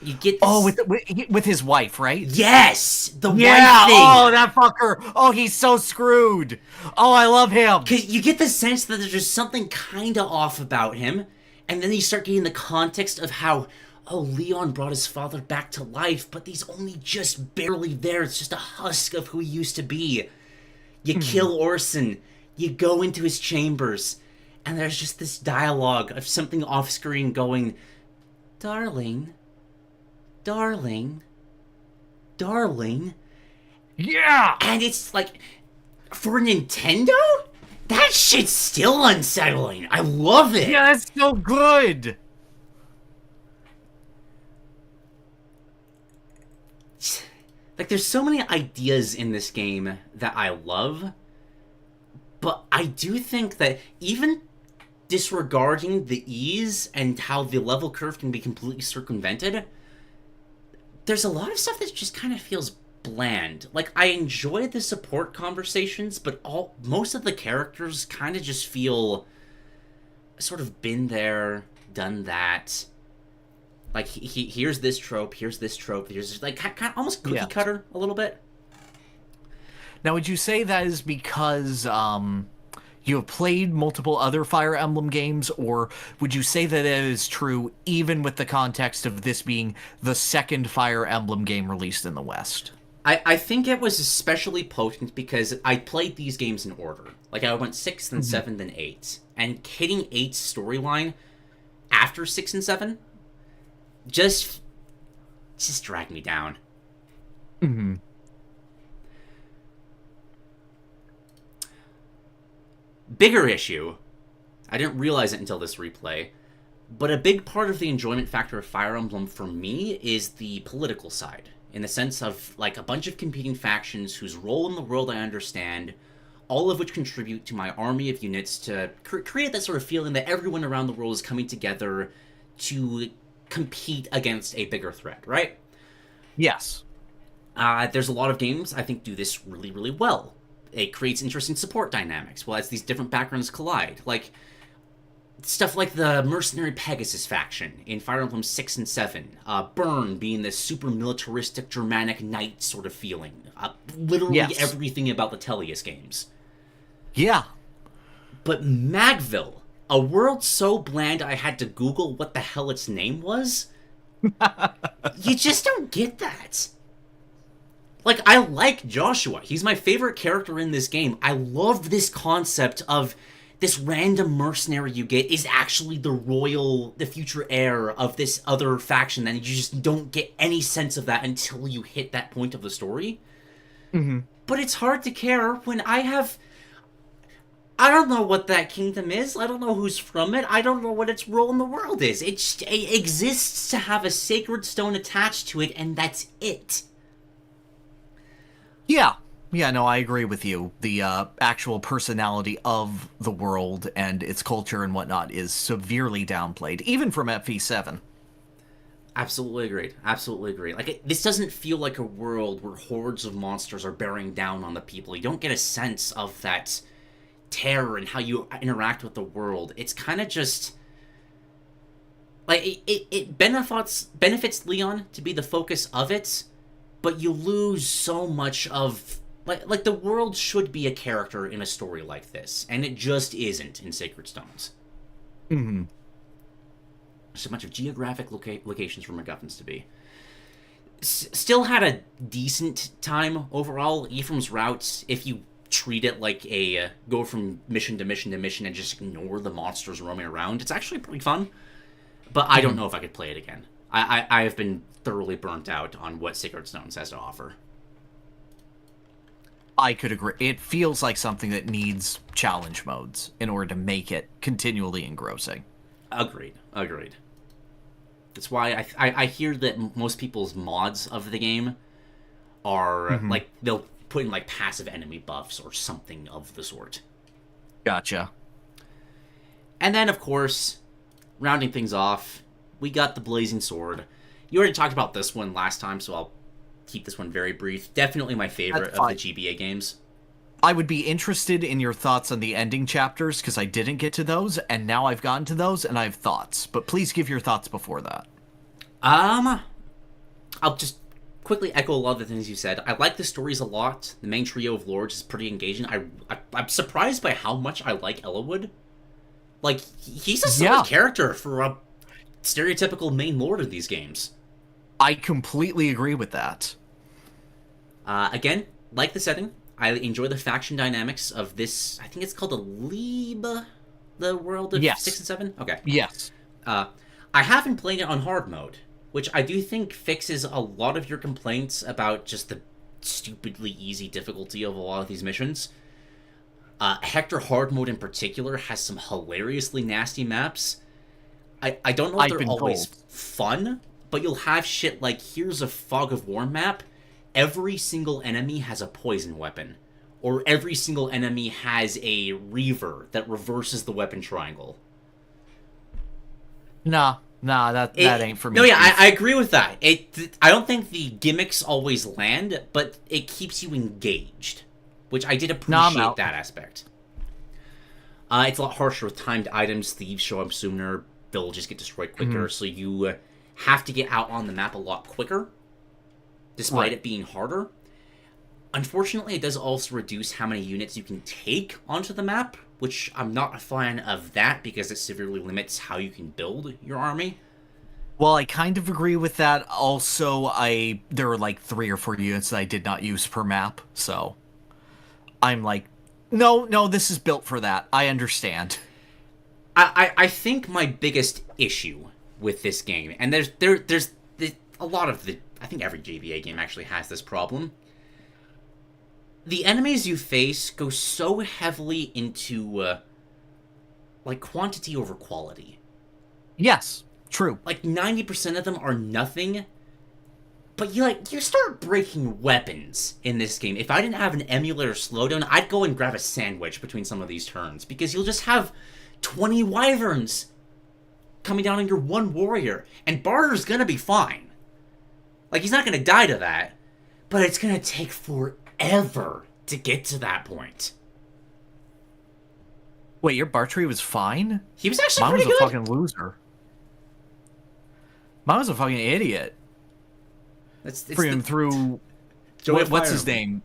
You get this... with his wife, right? Yes! The wife thing! Oh, that fucker! Oh, he's so screwed! Oh, I love him! Because you get the sense that there's just something kind of off about him, and then you start getting the context of how, oh, Leon brought his father back to life, but he's only just barely there. It's just a husk of who he used to be. You kill Orson, you go into his chambers, and there's just this dialogue of something off-screen going, Darling... Darling. Yeah! And it's like, for Nintendo? That shit's still unsettling. I love it. Yeah, that's so good. Like, there's so many ideas in this game that I love, but I do think that even disregarding the ease and how the level curve can be completely circumvented, there's a lot of stuff that just kind of feels bland. Like, I enjoy the support conversations, but most of the characters kind of just feel sort of been there, done that. Like, here's this trope, here's this trope, here's, like, kind of almost cookie cutter a little bit. Now, would you say that is because you have played multiple other Fire Emblem games, or would you say that it is true even with the context of this being the second Fire Emblem game released in the West? I think it was especially potent because I played these games in order. Like, I went 6th, then 7th, then 8th. And hitting 8's storyline after 6 and 7 just dragged me down. Mm-hmm. Bigger issue, I didn't realize it until this replay, but a big part of the enjoyment factor of Fire Emblem for me is the political side, in the sense of, like, a bunch of competing factions whose role in the world I understand, all of which contribute to my army of units to create that sort of feeling that everyone around the world is coming together to compete against a bigger threat, right? Yes. There's a lot of games I think do this really, really well. It creates interesting support dynamics, as these different backgrounds collide. Like, stuff like the mercenary Pegasus faction in Fire Emblem 6 and 7. Burn being this super militaristic Germanic knight sort of feeling. Literally everything about the Tellius games. Yeah. But Magville, a world so bland I had to Google what the hell its name was? You just don't get that. Like, I like Joshua. He's my favorite character in this game. I love this concept of this random mercenary you get is actually the future heir of this other faction, and you just don't get any sense of that until you hit that point of the story. Mm-hmm. But it's hard to care when I don't know what that kingdom is. I don't know who's from it. I don't know what its role in the world is. It exists to have a sacred stone attached to it, and that's it. Yeah. Yeah, no, I agree with you. The actual personality of the world and its culture and whatnot is severely downplayed, even from FE7. Absolutely agreed. Absolutely agreed. Like, this doesn't feel like a world where hordes of monsters are bearing down on the people. You don't get a sense of that terror and how you interact with the world. It's kind of just... like, it benefits Leon to be the focus of it, but you lose so much of... Like, the world should be a character in a story like this, and it just isn't in Sacred Stones. Mm-hmm. There's a bunch of geographic locations for MacGuffins to be. Still had a decent time overall. Ephraim's route, if you treat it like a go from mission to mission to mission and just ignore the monsters roaming around, it's actually pretty fun. But I don't know if I could play it again. I have been thoroughly burnt out on what Sacred Stones has to offer. I could agree. It feels like something that needs challenge modes in order to make it continually engrossing. Agreed. That's why I hear that most people's mods of the game are, like, they'll put in, like, passive enemy buffs or something of the sort. Gotcha. And then, of course, rounding things off, we got the Blazing Sword. You already talked about this one last time, so I'll keep this one very brief. Definitely my favorite of the GBA games. I would be interested in your thoughts on the ending chapters, because I didn't get to those, and now I've gotten to those, and I have thoughts. But please give your thoughts before that. I'll just quickly echo a lot of the things you said. I like the stories a lot. The main trio of lords is pretty engaging. I'm surprised by how much I like Ellawood. Like, he's a solid character for a stereotypical main lord of these games. I completely agree with that. Again, like the setting. I enjoy the faction dynamics of this. I think it's called the Lieb, the world of 6 and 7? Okay. Yes. I haven't played it on hard mode, which I do think fixes a lot of your complaints about just the stupidly easy difficulty of a lot of these missions. Hector Hard Mode in particular has some hilariously nasty maps. I don't know if they're always fun, but you'll have shit like, here's a Fog of War map. Every single enemy has a poison weapon. Or every single enemy has a Reaver that reverses the weapon triangle. Nah, that ain't for me. No, yeah, I agree with that. I don't think the gimmicks always land, but it keeps you engaged. Which I did appreciate that aspect. It's a lot harsher with timed items. Thieves show up sooner. Villages get destroyed quicker. So you have to get out on the map a lot quicker. Despite it being harder. Unfortunately, it does also reduce how many units you can take onto the map. Which I'm not a fan of that, because it severely limits how you can build your army. Well, I kind of agree with that. Also, there were like 3 or 4 units that I did not use per map. So I'm like, no, this is built for that. I understand. I think my biggest issue with this game, and there's a lot of I think every JVA game actually has this problem. The enemies you face go so heavily into, like, quantity over quality. Yes, true. Like, 90% of them are nothing, but you start breaking weapons in this game. If I didn't have an emulator slowdown, I'd go and grab a sandwich between some of these turns, because you'll just have 20 wyverns coming down on your one warrior, and Barter's gonna be fine. Like, he's not gonna die to that, but it's gonna take forever to get to that point. Wait, your Bartree was fine? He was actually Mine pretty was good. a fucking loser. Mine was a fucking idiot. It's through what's his name?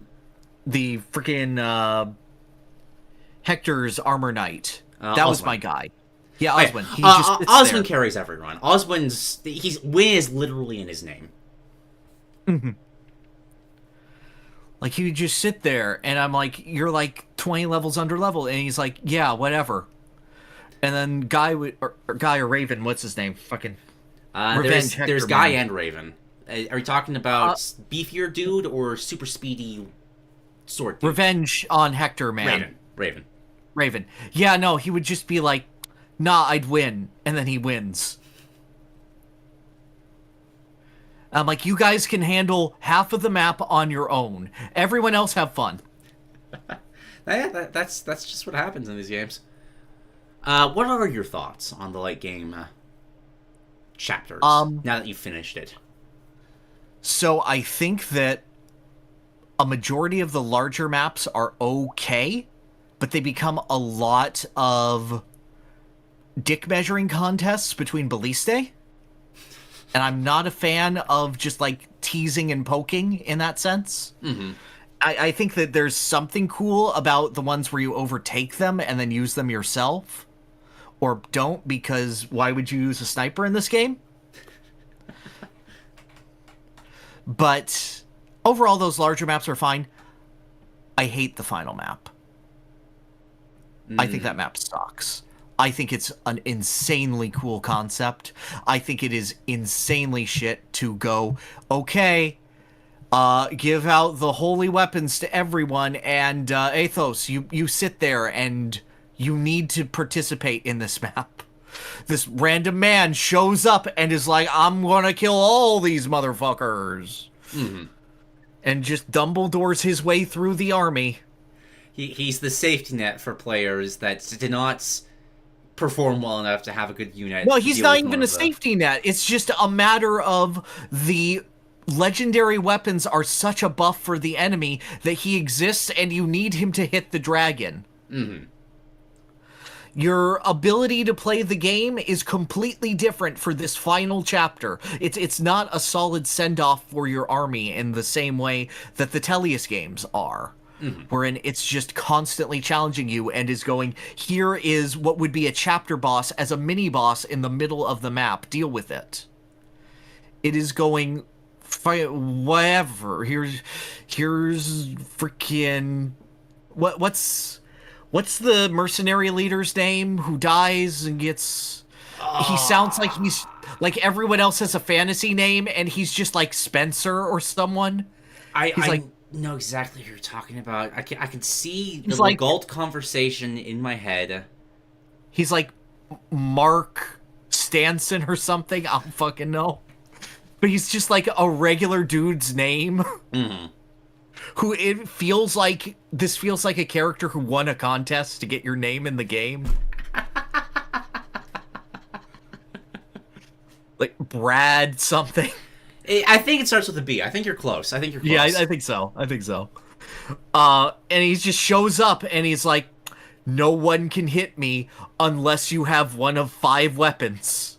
The freaking Hector's Armor Knight. That was my guy. Yeah, Oswin. He just sits Oswin there. carries everyone. Win is literally in his name. Mm-hmm. Like, he would just sit there, and I'm like, you're like 20 levels under level, and he's like, yeah, whatever. And then Guy or Raven, what's his name? Fucking there's Hector, Guy man. and Raven. Are you talking about beefier dude or super speedy sword dude? Revenge on Hector, man. Raven. Yeah, no, he would just be like, nah, I'd win. And then he wins. I'm like, you guys can handle half of the map on your own. Everyone else have fun. Yeah, that's just what happens in these games. What are your thoughts on the late game chapters, now that you've finished it? So I think that a majority of the larger maps are okay, but they become a lot of dick measuring contests between Balliste. And I'm not a fan of just, like, teasing and poking in that sense. Mm-hmm. I think that there's something cool about the ones where you overtake them and then use them yourself. Or don't, because why would you use a sniper in this game? But overall, those larger maps are fine. I hate the final map. I think that map sucks. I think it's an insanely cool concept. I think it is insanely shit to go, okay, give out the holy weapons to everyone, and Athos, you sit there and you need to participate in this map. This random man shows up and is like, I'm gonna kill all these motherfuckers. Mm-hmm. And just Dumbledore's his way through the army. He's the safety net for players that did not perform well enough to have a good unit. Well, he's not even a safety net. It's just a matter of the legendary weapons are such a buff for the enemy that he exists and you need him to hit the dragon. Mm-hmm. Your ability to play the game is completely different for this final chapter. It's not a solid send-off for your army in the same way that the Tellius games are. Mm-hmm. Wherein it's just constantly challenging you and is going, here is what would be a chapter boss as a mini-boss in the middle of the map. Deal with it. It is going, whatever. Here's freaking... What's the mercenary leader's name who dies and gets... He sounds like he's... Like everyone else has a fantasy name and he's just like Spencer or someone. know exactly who you're talking about. I can see the He's like- Legault conversation in my head. He's like Mark Stanson or something. I don't fucking know. But he's just like a regular dude's name. Mm-hmm. Who this feels like a character who won a contest to get your name in the game. Like Brad something. I think it starts with a B. I think you're close. Yeah, I think so. And he just shows up and he's like, no one can hit me unless you have one of 5 weapons.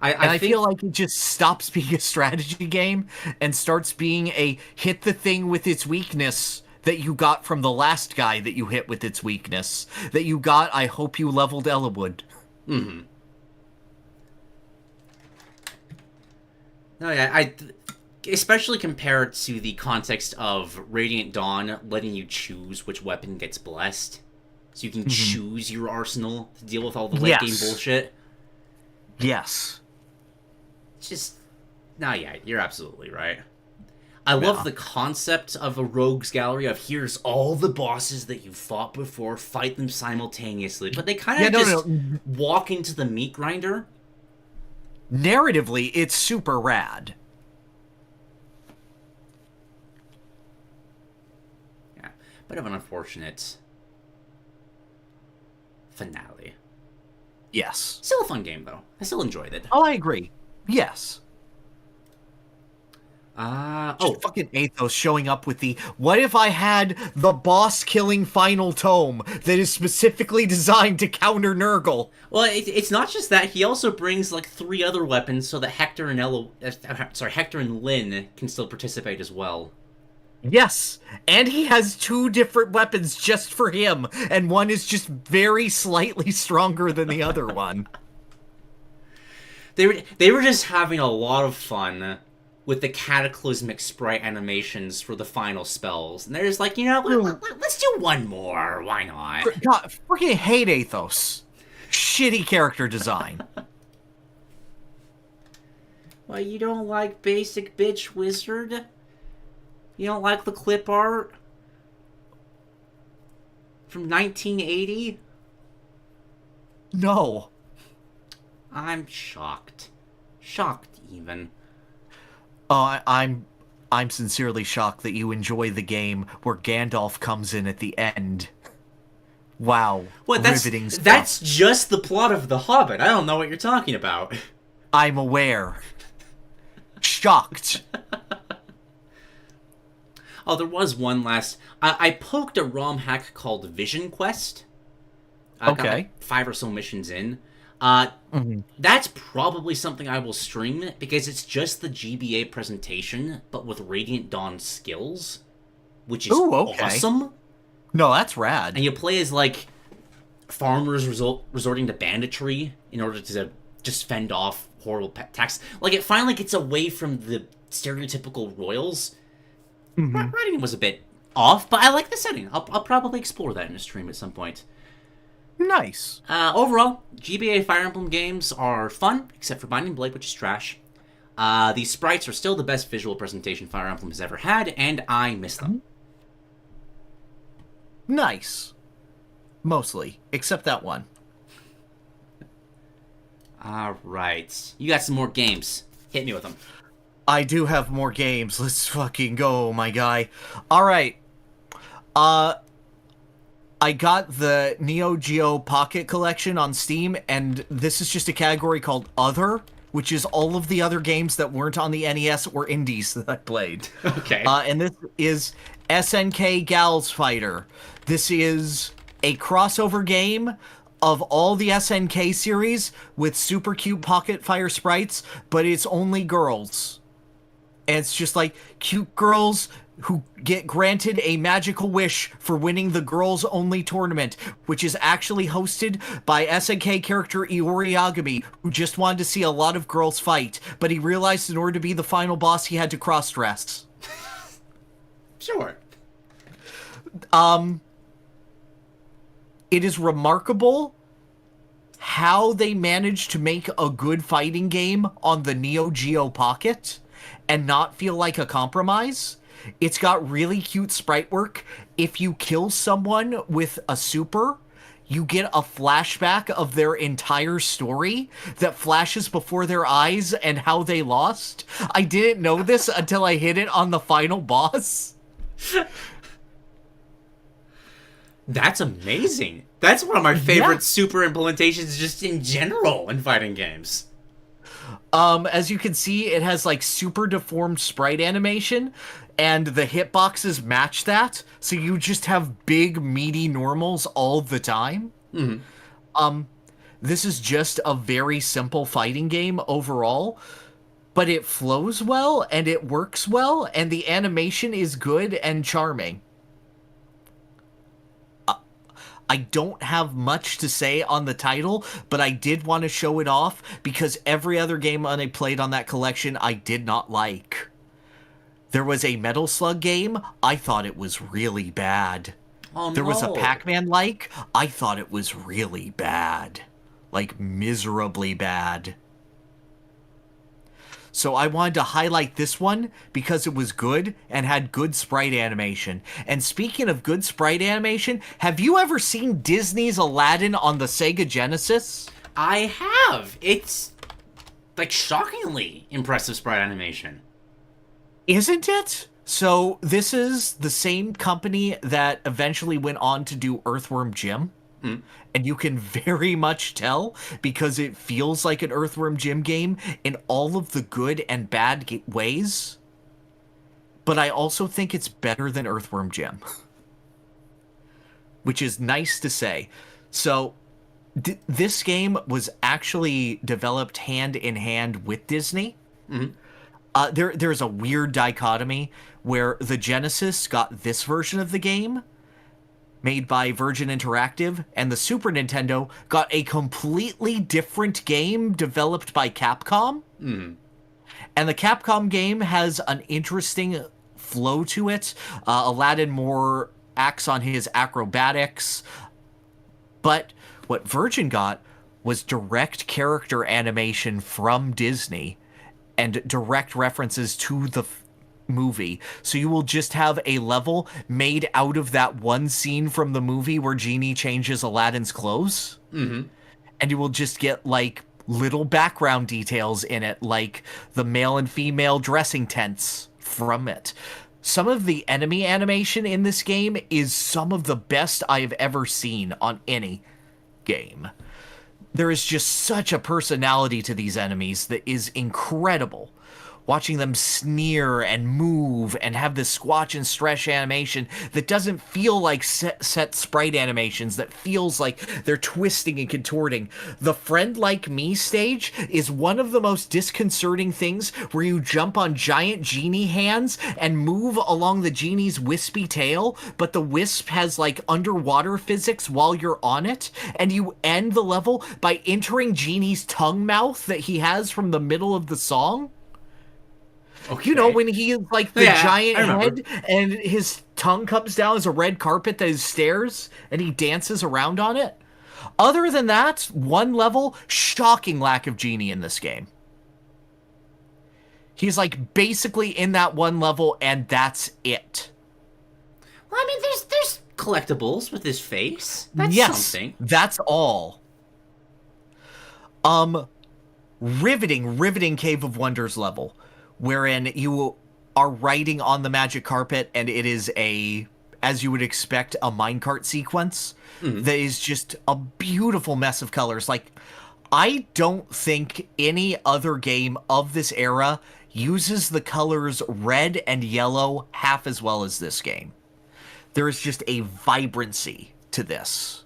I feel like it just stops being a strategy game and starts being a hit the thing with its weakness that you got from the last guy that you hit with its weakness. That you got, I hope you leveled Ellawood. Mm-hmm. No, yeah, especially compared to the context of Radiant Dawn letting you choose which weapon gets blessed. So you can choose your arsenal to deal with all the late-game bullshit. Yes. It's just... No, yeah, you're absolutely right. I love the concept of a rogues gallery of here's all the bosses that you fought before, fight them simultaneously. But they kind of walk into the meat grinder. Narratively, it's super rad. Yeah, bit of an unfortunate finale. Yes. Still a fun game, though. I still enjoyed it. Oh, I agree. Yes. Fucking Athos showing up with the, what if I had the boss-killing final tome that is specifically designed to counter Nurgle? Well, it's not just that. He also brings, like, 3 other weapons so that Hector and Lynn can still participate as well. Yes, and he has 2 different weapons just for him, and one is just very slightly stronger than the other one. They were just having a lot of fun with the cataclysmic sprite animations for the final spells. And they're just like, let's do one more. Why not? God, freaking hate Athos. Shitty character design. Well, you don't like basic bitch wizard? You don't like the clip art? From 1980? No. I'm shocked. Shocked, even. Oh, I'm sincerely shocked that you enjoy the game where Gandalf comes in at the end. Wow. What, riveting stuff. That's just the plot of The Hobbit. I don't know what you're talking about. I'm aware. Shocked. Oh, there was one last... I poked a ROM hack called Vision Quest. I got like 5 or so missions in. That's probably something I will stream, because it's just the GBA presentation, but with Radiant Dawn skills, which is awesome. No, that's rad. And you play as, like, farmers resorting to banditry in order to just fend off horrible attacks. Like, it finally gets away from the stereotypical royals. Writing was a bit off, but I like the setting. I'll probably explore that in a stream at some point. Nice. Overall, GBA Fire Emblem games are fun, except for Binding Blade, which is trash. These sprites are still the best visual presentation Fire Emblem has ever had, and I miss them. Nice. Mostly, except that one. Alright. You got some more games. Hit me with them. I do have more games. Let's fucking go, my guy. Alright. I got the Neo Geo Pocket Collection on Steam, and this is just a category called Other, which is all of the other games that weren't on the NES or indies that I played. Okay. And this is SNK Gals Fighter. This is a crossover game of all the SNK series with super cute Pocket Fire sprites, but it's only girls. And it's just like cute girls who get granted a magical wish for winning the girls only tournament, which is actually hosted by SNK character Iori Yagami, who just wanted to see a lot of girls fight, but he realized in order to be the final boss he had to cross-dress. Sure. It is remarkable how they managed to make a good fighting game on the Neo Geo Pocket, and not feel like a compromise. It's got really cute sprite work. If you kill someone with a super, you get a flashback of their entire story that flashes before their eyes and how they lost. I didn't know this until I hit it on the final boss. That's amazing. That's one of my favorite super implementations just in general in fighting games. As you can see, it has like super deformed sprite animation, and the hitboxes match that, so you just have big, meaty normals all the time. This is just a very simple fighting game overall, but it flows well, and it works well, and the animation is good and charming. I don't have much to say on the title, but I did want to show it off because every other game I played on that collection I did not like. There was a Metal Slug game, I thought it was really bad. There was a Pac-Man-like, I thought it was really bad. Like, miserably bad. So I wanted to highlight this one because it was good and had good sprite animation. And speaking of good sprite animation, have you ever seen Disney's Aladdin on the Sega Genesis? I have. It's, like, shockingly impressive sprite animation. Isn't it? So this is the same company that eventually went on to do Earthworm Jim. And you can very much tell because it feels like an Earthworm Jim game in all of the good and bad ways. But I also think it's better than Earthworm Jim. Which is nice to say. So this game was actually developed hand in hand with Disney. There's a weird dichotomy where the Genesis got this version of the game made by Virgin Interactive, and the Super Nintendo got a completely different game developed by Capcom. And the Capcom game has an interesting flow to it. Aladdin more acts on his acrobatics. But what Virgin got was direct character animation from Disney and direct references to the movie. So you will just have a level made out of that one scene from the movie where Genie changes Aladdin's clothes. And you will just get like little background details in it, like the male and female dressing tents from it. Some of the enemy animation in this game is some of the best I have ever seen on any game. There is just such a personality to these enemies that is incredible. Watching them sneer and move and have this squatch and stretch animation that doesn't feel like set sprite animations, that feels like they're twisting and contorting. The Friend Like Me stage is one of the most disconcerting things, where you jump on giant genie hands and move along the genie's wispy tail, but the wisp has like underwater physics while you're on it, and you end the level by entering Genie's tongue mouth that he has from the middle of the song. Okay. You know, when he like the giant head and his tongue comes down as a red carpet that is stairs and he dances around on it. Other than that, one level, shocking lack of Genie in this game. He's like basically in that one level and that's it. Well, I mean, there's collectibles with his face. That's something. That's all. Riveting Cave of Wonders level, wherein you are riding on the magic carpet, and it is as you would expect, a minecart sequence that is just a beautiful mess of colors. Like, I don't think any other game of this era uses the colors red and yellow half as well as this game. There is just a vibrancy to this.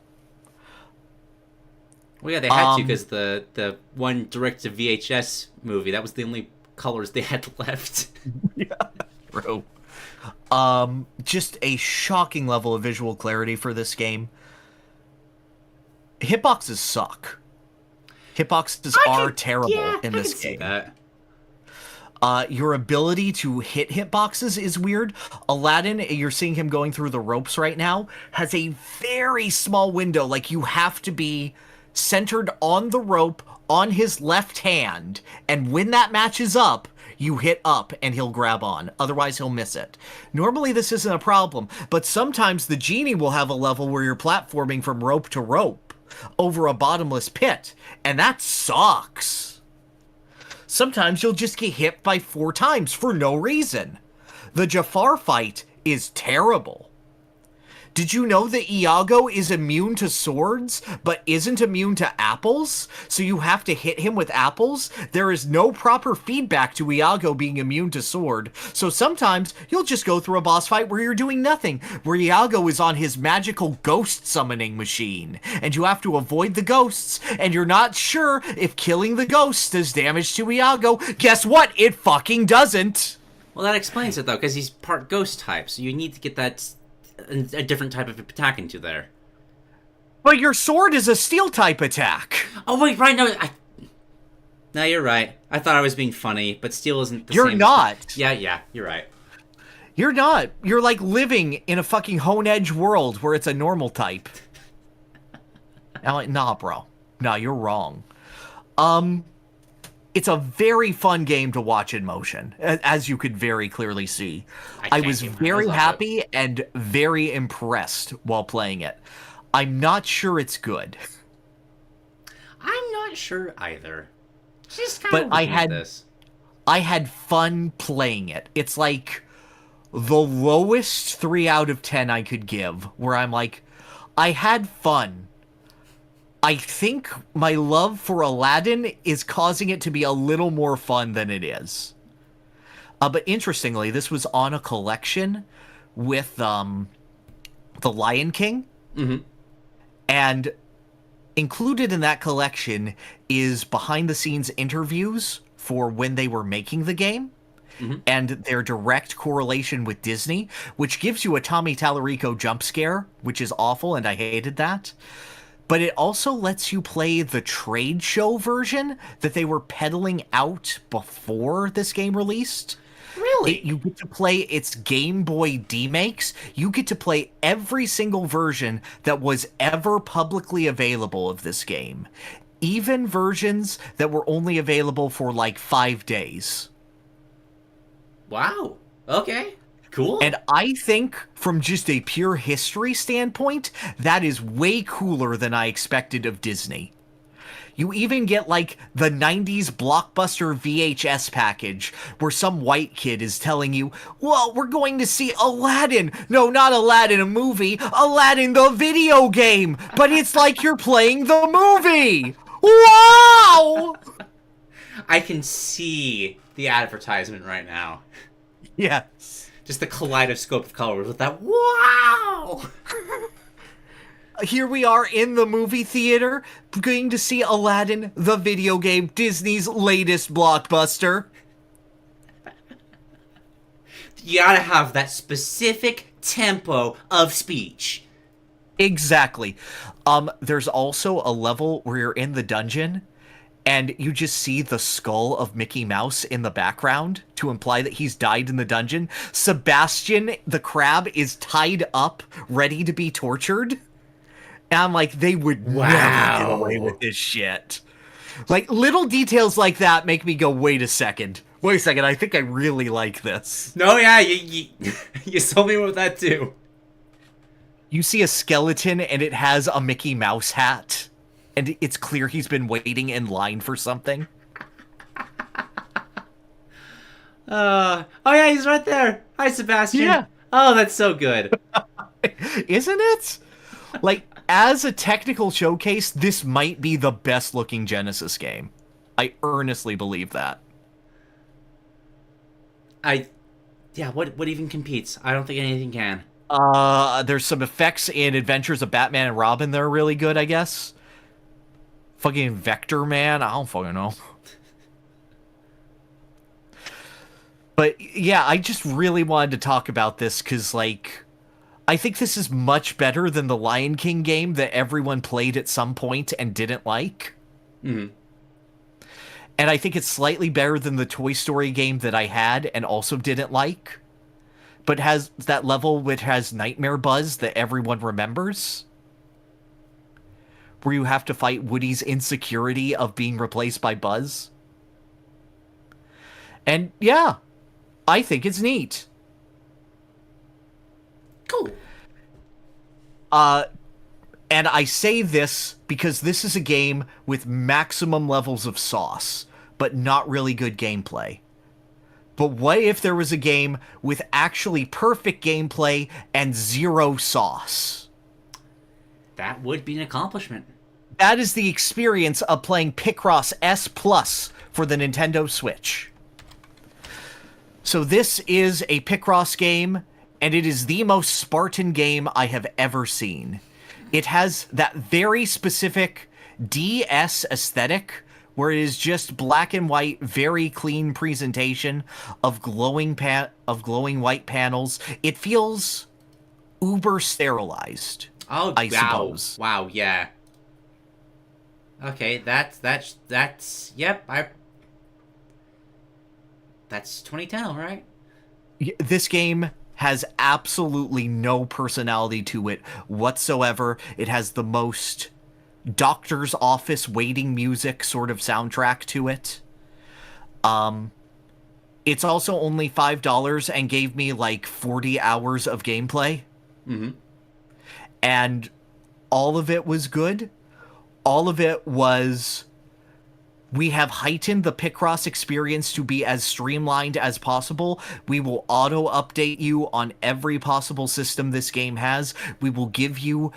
Well, yeah, they had to, because the one direct-to-VHS movie, that was the only colors they had left. Yeah, bro. Just a shocking level of visual clarity for this game. Hitboxes suck. Hitboxes are terrible in this game. Your ability to hit hitboxes is weird. Aladdin, you're seeing him going through the ropes right now, has a very small window. Like, you have to be centered on the rope on his left hand, and when that matches up, you hit up and he'll grab on. Otherwise, he'll miss it. Normally, this isn't a problem, but sometimes the genie will have a level where you're platforming from rope to rope over a bottomless pit, and that sucks. Sometimes you'll just get hit by 4 times for no reason. The Jafar fight is terrible. Did you know that Iago is immune to swords, but isn't immune to apples? So you have to hit him with apples? There is no proper feedback to Iago being immune to sword. So sometimes you'll just go through a boss fight where you're doing nothing, where Iago is on his magical ghost summoning machine, and you have to avoid the ghosts, and you're not sure if killing the ghosts does damage to Iago. Guess what? It fucking doesn't! Well, that explains it, though, because he's part ghost type, so you need to get that a different type of attack into there. But your sword is a steel type attack. Oh wait, right, no, you're right. I thought I was being funny, but steel isn't the same. You're not. Yeah, you're right. You're not. You're like living in a fucking Hone Edge world where it's a normal type. I'm like, nah, bro. Nah, you're wrong. It's a very fun game to watch in motion, as you could very clearly see. I was very happy and very impressed while playing it. I'm not sure it's good. I'm not sure either. Just kind but of I had fun playing it. It's like the lowest 3 out of 10 I could give, where I'm like, I had fun. I think my love for Aladdin is causing it to be a little more fun than it is. But interestingly, this was on a collection with The Lion King. Mm-hmm. And included in that collection is behind-the-scenes interviews for when they were making the game. Mm-hmm. And their direct correlation with Disney, which gives you a Tommy Tallarico jump scare, which is awful, and I hated that. But it also lets you play the trade show version that they were peddling out before this game released. Really? You get to play its Game Boy D-Makes. You get to play every single version that was ever publicly available of this game. Even versions that were only available for like 5 days. Wow. Okay. Cool. And I think, from just a pure history standpoint, that is way cooler than I expected of Disney. You even get, like, the 90s blockbuster VHS package, where some white kid is telling you, well, we're going to see Aladdin. No, not Aladdin, a movie. Aladdin, the video game. But it's like you're playing the movie. Wow! I can see the advertisement right now. Yes. Just the kaleidoscope of colors with that, wow! Here we are in the movie theater, going to see Aladdin, the video game, Disney's latest blockbuster. You gotta have that specific tempo of speech. Exactly. There's also a level where you're in the dungeon, and you just see the skull of Mickey Mouse in the background to imply that he's died in the dungeon. Sebastian, the crab, is tied up, ready to be tortured. And I'm like, they would never get away with this shit. Like, little details like that make me go, wait a second, I think I really like this. No, yeah, you sold me with that too. You see a skeleton, and it has a Mickey Mouse hat. And it's clear he's been waiting in line for something. Oh yeah, he's right there. Hi, Sebastian. Yeah. Oh, that's so good. Isn't it? Like, as a technical showcase, this might be the best looking Genesis game. I earnestly believe that. What even competes? I don't think anything can. There's some effects in Adventures of Batman and Robin that are really good, I guess. Fucking Vector Man, I don't fucking know. But yeah, I just really wanted to talk about this because, like, I think this is much better than the Lion King game that everyone played at some point and didn't like. Mm-hmm. And I think it's slightly better than the Toy Story game that I had and also didn't like, but has that level which has Nightmare Buzz that everyone remembers, where you have to fight Woody's insecurity of being replaced by Buzz. And yeah, I think it's neat. Cool. And I say this because this is a game with maximum levels of sauce, but not really good gameplay. But what if there was a game with actually perfect gameplay and zero sauce? That would be an accomplishment. That is the experience of playing Picross S Plus for the Nintendo Switch. So this is a Picross game, and it is the most Spartan game I have ever seen. It has that very specific DS aesthetic, where it is just black and white, very clean presentation of glowing white panels. It feels uber sterilized. Oh, I suppose. Wow, yeah. Okay, that's yep, that's 2010, right? This game has absolutely no personality to it whatsoever. It has the most doctor's office waiting music sort of soundtrack to it. It's also only $5 and gave me like 40 hours of gameplay. Mm-hmm. And all of it was good. All of it was... We have heightened the Picross experience to be as streamlined as possible. We will auto-update you on every possible system this game has. We will give you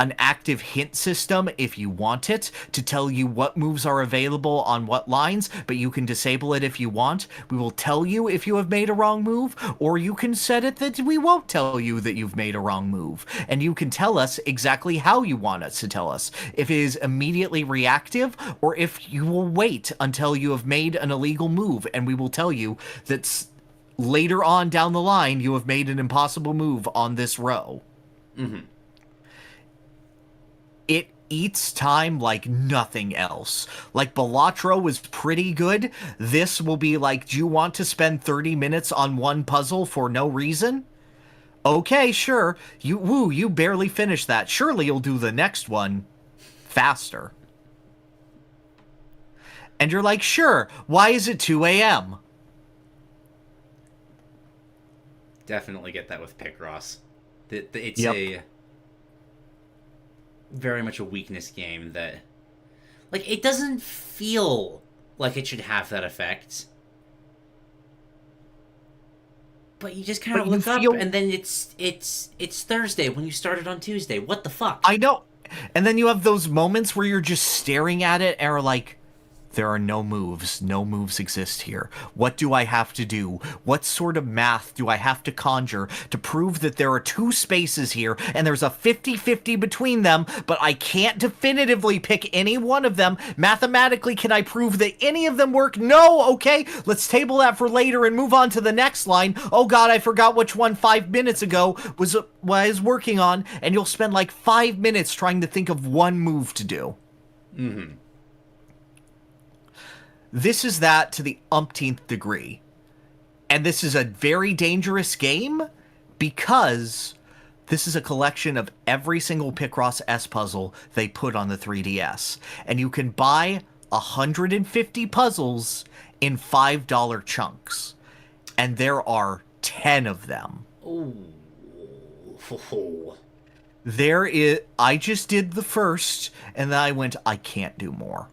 an active hint system if you want it to tell you what moves are available on what lines, but you can disable it if you want. We will tell you if you have made a wrong move, or you can set it that we won't tell you that you've made a wrong move. And you can tell us exactly how you want us to tell us. If it is immediately reactive, or if you will wait until you have made an illegal move, and we will tell you that later on down the line you have made an impossible move on this row. Mm-hmm. It eats time like nothing else. Like, Balatro was pretty good. This will be like, do you want to spend 30 minutes on one puzzle for no reason? Okay, sure. You barely finished that. Surely you'll do the next one faster. And you're like, sure, why is it 2 a.m.? Definitely get that with Picross. It's Yep. a very much a weakness game that, like, it doesn't feel like it should have that effect. But you just kind of look up, and then it's Thursday when you started on Tuesday. What the fuck? I know. And then you have those moments where you're just staring at it and are like, there are no moves. No moves exist here. What do I have to do? What sort of math do I have to conjure to prove that there are two spaces here and there's a 50-50 between them, but I can't definitively pick any one of them? Mathematically, can I prove that any of them work? No! Okay, let's table that for later and move on to the next line. Oh god, I forgot which one 5 minutes ago was what I was working on, and you'll spend like 5 minutes trying to think of one move to do. Mm-hmm. This is that to the umpteenth degree. And this is a very dangerous game because this is a collection of every single Picross S puzzle they put on the 3DS. And you can buy 150 puzzles in $5 chunks. And there are 10 of them. Ooh. I just did the first, and then I went, I can't do more.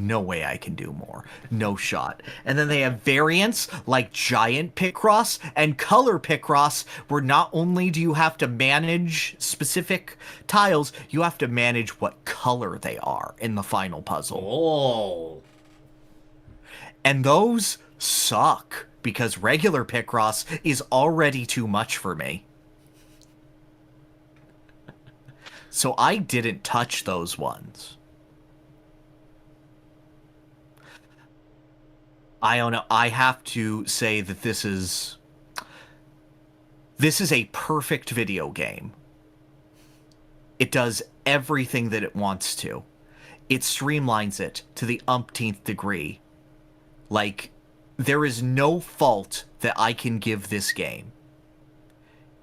No way I can do more. No shot. And then they have variants like Giant Picross and Color Picross, where not only do you have to manage specific tiles, you have to manage what color they are in the final puzzle. Oh. And those suck, because regular Picross is already too much for me. So I didn't touch those ones. I don't know. I have to say that this is a perfect video game. It does everything that it wants to. It streamlines it to the umpteenth degree. Like, there is no fault that I can give this game.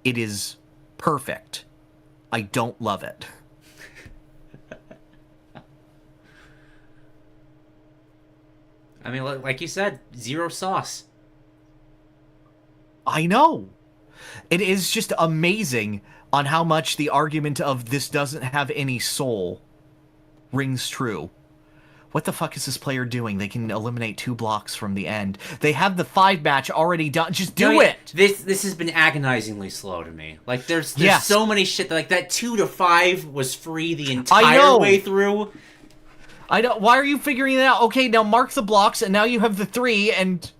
It is perfect. I don't love it. I mean, like you said, zero sauce. I know. It is just amazing on how much the argument of this doesn't have any soul rings true. What the fuck is this player doing? They can eliminate 2 blocks from the end. They have the 5 match already done. Just do it! This has been agonizingly slow to me. Like, there's so many shit that, like, that 2 to 5 was free the entire way through. I know. Why are you figuring it out? Okay, now mark the blocks, and now you have the 3, and...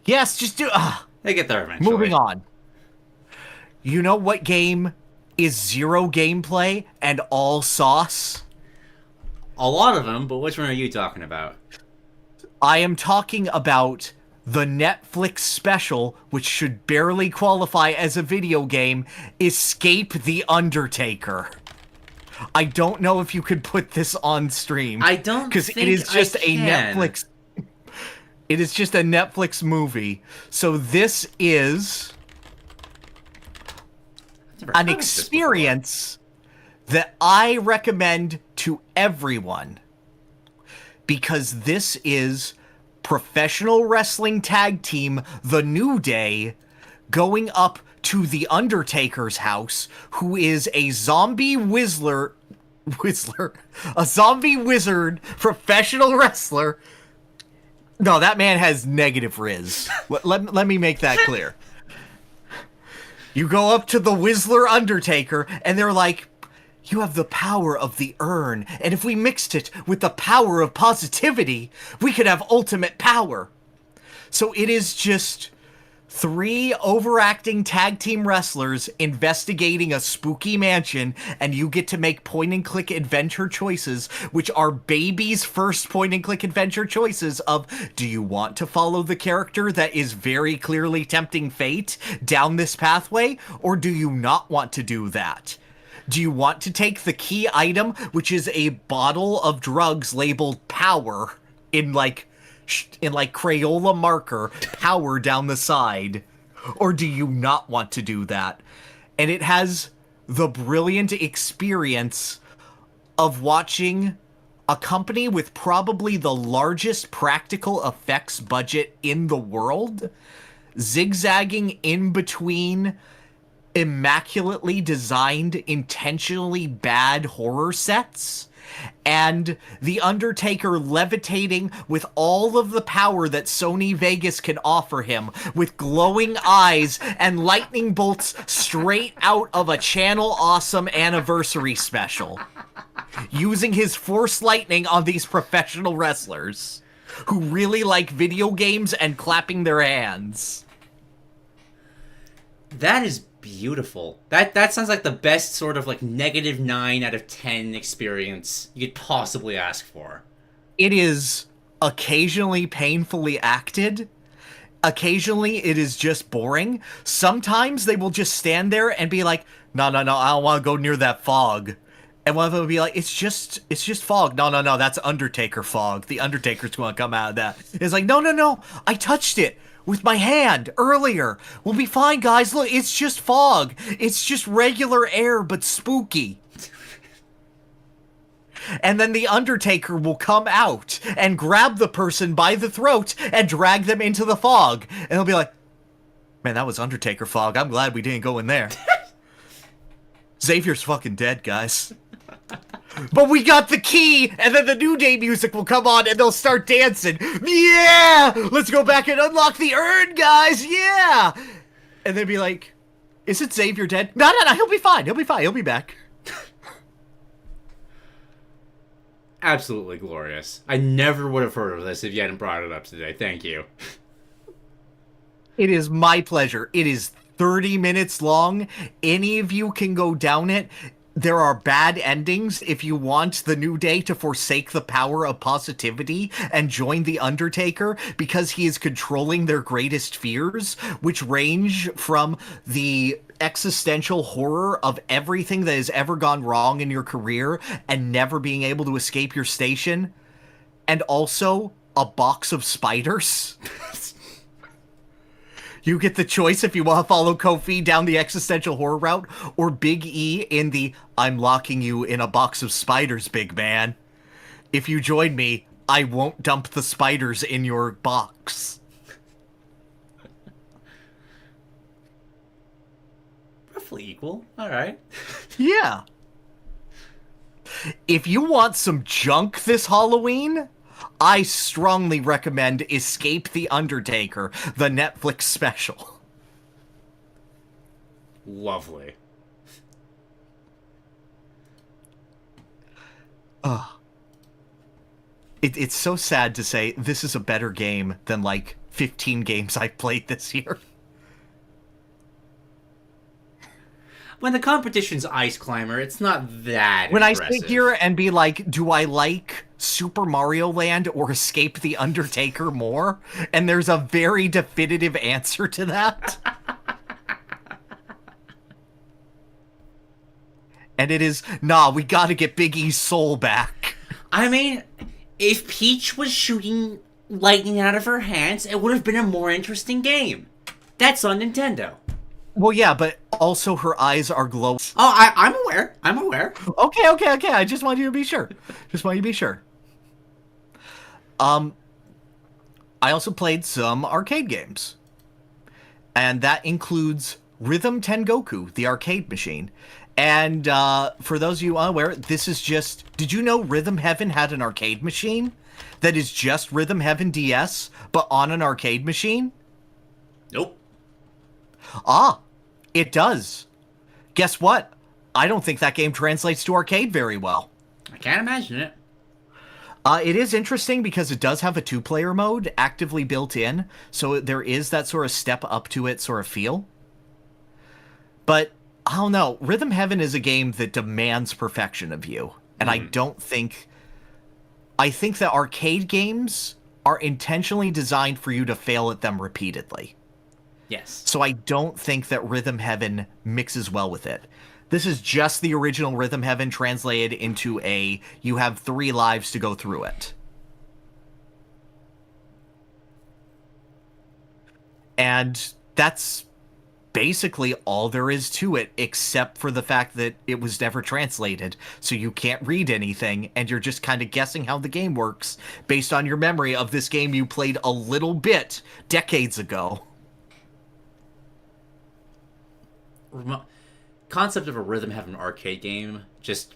Yes, just do... They get there eventually. Moving on. You know what game is 0 gameplay and all sauce? A lot of them, but which one are you talking about? I am talking about the Netflix special, which should barely qualify as a video game, Escape the Undertaker. I don't know if you could put this on stream. I don't because it is just a Netflix. It is just a Netflix movie. So this is an experience that I recommend to everyone, because this is professional wrestling tag team The New Day going up to the Undertaker's house, who is a zombie a zombie wizard professional wrestler. No, that man has negative riz. Let me make that clear. You go up to the Whistler Undertaker, and they're like, you have the power of the urn, and if we mixed it with the power of positivity, we could have ultimate power. So it is just 3 overacting tag team wrestlers investigating a spooky mansion, and you get to make point-and-click adventure choices, which are baby's first point-and-click adventure choices of, do you want to follow the character that is very clearly tempting fate down this pathway, or do you not want to do that? Do you want to take the key item, which is a bottle of drugs labeled power in Crayola marker, power down the side, or do you not want to do that? And it has the brilliant experience of watching a company with probably the largest practical effects budget in the world zigzagging in between immaculately designed, intentionally bad horror sets, and The Undertaker levitating with all of the power that Sony Vegas can offer him, with glowing eyes and lightning bolts straight out of a Channel Awesome anniversary special, using his force lightning on these professional wrestlers who really like video games and clapping their hands. That is beautiful. That sounds like the best sort of like -9 out of 10 experience you could possibly ask for. It is occasionally painfully acted. Occasionally it is just boring. Sometimes they will just stand there and be like, no, I don't want to go near that fog. And one of them will be like, it's just fog. No, that's Undertaker fog. The Undertaker's going to come out of that. It's like, no, I touched it with my hand earlier. We'll be fine, guys. Look, it's just fog. It's just regular air, but spooky. And then the Undertaker will come out and grab the person by the throat and drag them into the fog. And they'll be like, man, that was Undertaker fog. I'm glad we didn't go in there. Xavier's fucking dead, guys. But we got the key, and then the New Day music will come on, and they'll start dancing. Yeah! Let's go back and unlock the urn, guys! Yeah! And they'd be like, isn't Xavier dead? No, he'll be fine. He'll be back. Absolutely glorious. I never would have heard of this if you hadn't brought it up today. Thank you. It is my pleasure. It is 30 minutes long. Any of you can go down it. There are bad endings if you want the New Day to forsake the power of positivity and join the Undertaker because he is controlling their greatest fears, which range from the existential horror of everything that has ever gone wrong in your career and never being able to escape your station, and also a box of spiders. You get the choice if you want to follow Kofi down the existential horror route, or Big E in the I'm locking you in a box of spiders, big man. if you join me, I won't dump the spiders in your box. Roughly equal. All right. Yeah. If you want some junk this Halloween, I strongly recommend Escape the Undertaker, the Netflix special. Lovely. It's so sad to say this is a better game than, like, 15 games I've played this year. When the competition's Ice Climber, it's not that When impressive. I sit here and be like, do I like Super Mario Land or Escape the Undertaker more? And there's a very definitive answer to that. And it is, nah, we gotta get Big E's soul back. I mean, if Peach was shooting lightning out of her hands, it would have been a more interesting game. That's on Nintendo. Well, yeah, but also her eyes are glowing. Oh, I'm aware. I'm aware. Okay. I just want you to be sure. I also played some arcade games. And that includes Rhythm Tengoku, the arcade machine. And for those of you unaware, this is just... Did you know Rhythm Heaven had an arcade machine that is just Rhythm Heaven DS, but on an arcade machine? Nope. Ah, it does. Guess what? I don't think that game translates to arcade very well. I can't imagine it. It is interesting because it does have a two-player mode actively built in, so there is that sort of step up to it sort of feel. But, I don't know, Rhythm Heaven is a game that demands perfection of you, and I don't think... I think that arcade games are intentionally designed for you to fail at them repeatedly. Yes. So I don't think that Rhythm Heaven mixes well with it. This is just the original Rhythm Heaven translated into a, you have 3 lives to go through it. And that's basically all there is to it, except for the fact that it was never translated, so you can't read anything, and you're just kind of guessing how the game works based on your memory of this game you played a little bit decades ago. Concept of a Rhythm Heaven arcade game, just...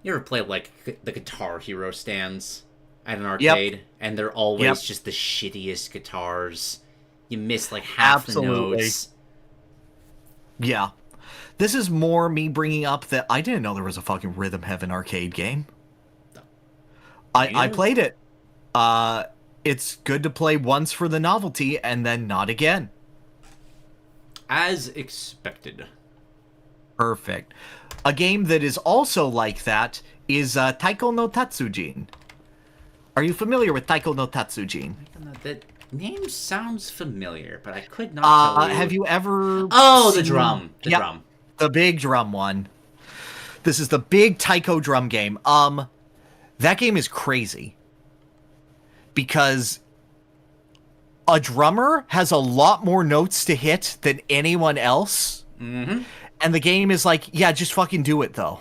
You ever play, like, the Guitar Hero stands at an arcade? And they're always just the shittiest guitars. You miss, like, half the notes. Yeah. This is more me bringing up that I didn't know there was a fucking Rhythm Heaven arcade game. I played it. It's good to play once for the novelty, and then not again. As expected. Perfect. A game that is also like that is Taiko no Tatsujin. Are you familiar with Taiko no Tatsujin? That name sounds familiar, but I could not tell you. Have you ever... Oh, the drum. The drum. The big drum one. This is the big Taiko drum game. That game is crazy. Because a drummer has a lot more notes to hit than anyone else. Mm-hmm. And the game is like, yeah, just fucking do it, though.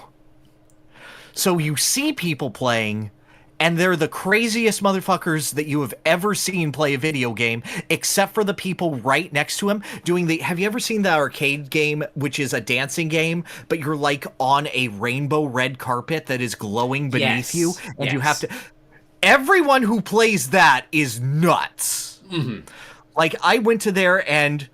So you see people playing, and they're the craziest motherfuckers that you have ever seen play a video game, except for the people right next to him doing the... Have you ever seen the arcade game, which is a dancing game, but you're, like, on a rainbow red carpet that is glowing beneath you, and you have to... Everyone who plays that is nuts. Mm-hmm. Like, I went to there, and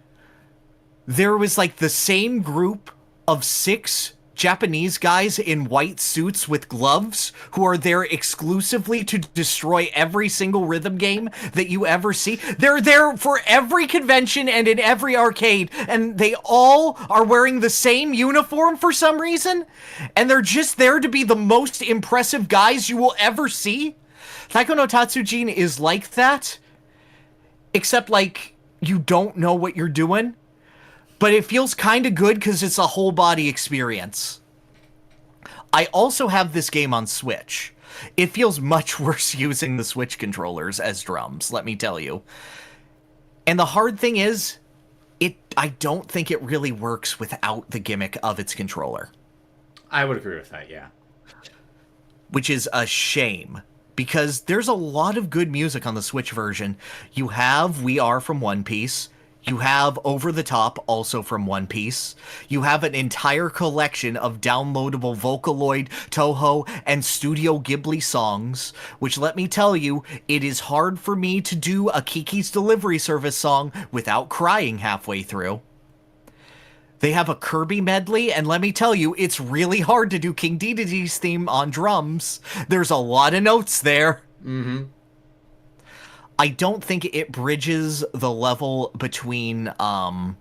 there was, like, the same group of 6 Japanese guys in white suits with gloves who are there exclusively to destroy every single rhythm game that you ever see. They're there for every convention and in every arcade, and they all are wearing the same uniform for some reason, and they're just there to be the most impressive guys you will ever see. Taiko no Tatsujin is like that, except, like, you don't know what you're doing. But it feels kind of good because it's a whole body experience. I also have this game on Switch. It feels much worse using the Switch controllers as drums, let me tell you. And the hard thing is, I don't think it really works without the gimmick of its controller. I would agree with that, yeah. which is a shame. Because there's a lot of good music on the Switch version. You have We Are from One Piece. You have Over the Top, also from One Piece. You have an entire collection of downloadable Vocaloid, Toho, and Studio Ghibli songs, which, let me tell you, it is hard for me to do a Kiki's Delivery Service song without crying halfway through. They have a Kirby medley, and let me tell you, it's really hard to do King Dedede's theme on drums. There's a lot of notes there. Mm-hmm. I don't think it bridges the level between, the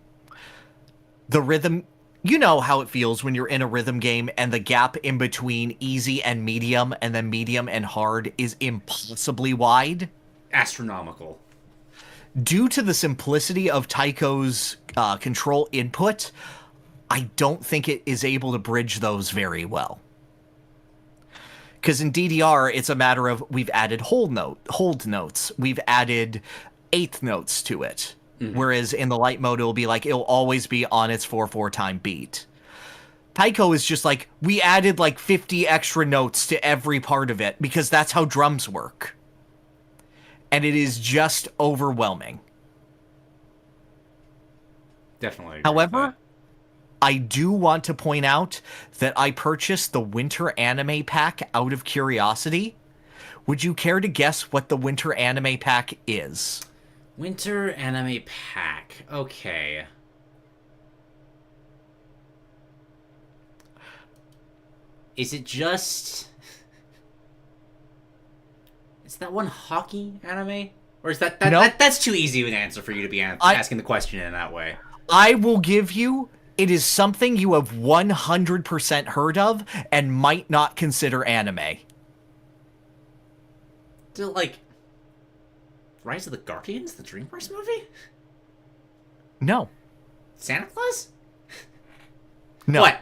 rhythm. You know how it feels when you're in a rhythm game and the gap in between easy and then medium and hard is impossibly wide? Astronomical. Due to the simplicity of Taiko's control input, I don't think it is able to bridge those very well. Because in DDR, it's a matter of we've added hold notes, we've added eighth notes to it. Mm-hmm. Whereas in the light mode, it'll always be on its 4/4 time beat. Taiko is just like, we added 50 extra notes to every part of it because that's how drums work. And it is just overwhelming. Definitely. However, I do want to point out that I purchased the Winter Anime Pack out of curiosity. Would you care to guess what the Winter Anime Pack is? Winter Anime Pack. Okay. Is it just... Is that one hockey anime? Or is that's too easy of an answer for you to be asking the question in that way? I will give you, it is something you have 100% heard of and might not consider anime. Still, Rise of the Guardians, the DreamWorks movie? No. Santa Claus? No. What?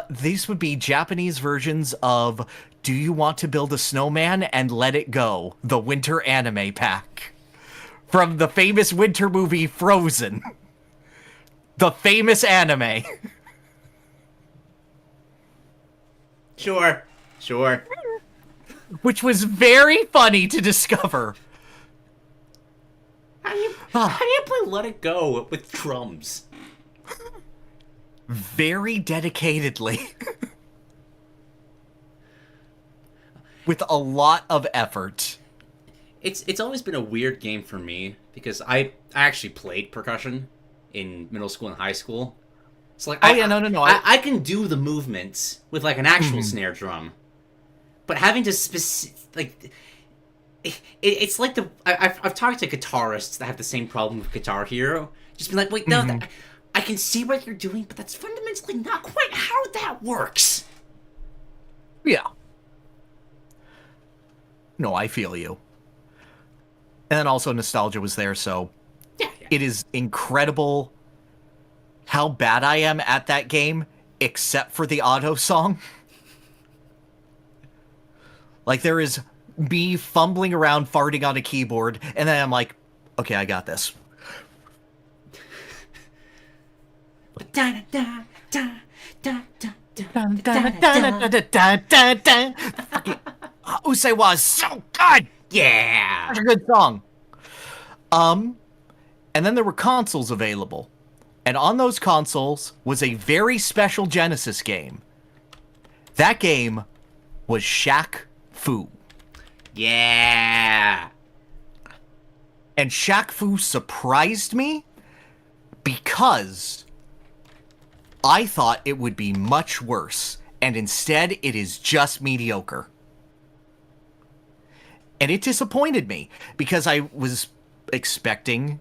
These would be Japanese versions of Do You Want to Build a Snowman and Let It Go, the Winter Anime Pack. From the famous winter movie Frozen. The famous anime. Sure. Which was very funny to discover. How do you play Let It Go with drums? Very dedicatedly. With a lot of effort. It's always been a weird game for me because I actually played percussion in middle school and high school. So I can do the movements with an actual snare drum, but having to it's like I've talked to guitarists that have the same problem with Guitar Hero. Just be like, wait, no, I can see what you're doing, but that's fundamentally not quite how that works. Yeah. No, I feel you. And then also nostalgia was there, so yeah. It is incredible how bad I am at that game, except for the auto song. There is me fumbling around, farting on a keyboard, and then I'm like, okay, I got this. Usei was so good! Yeah! Such a good song. And then there were consoles available. And on those consoles was a very special Genesis game. That game was Shaq Fu. Yeah! And Shaq Fu surprised me because I thought it would be much worse. And instead, it is just mediocre. And it disappointed me because I was expecting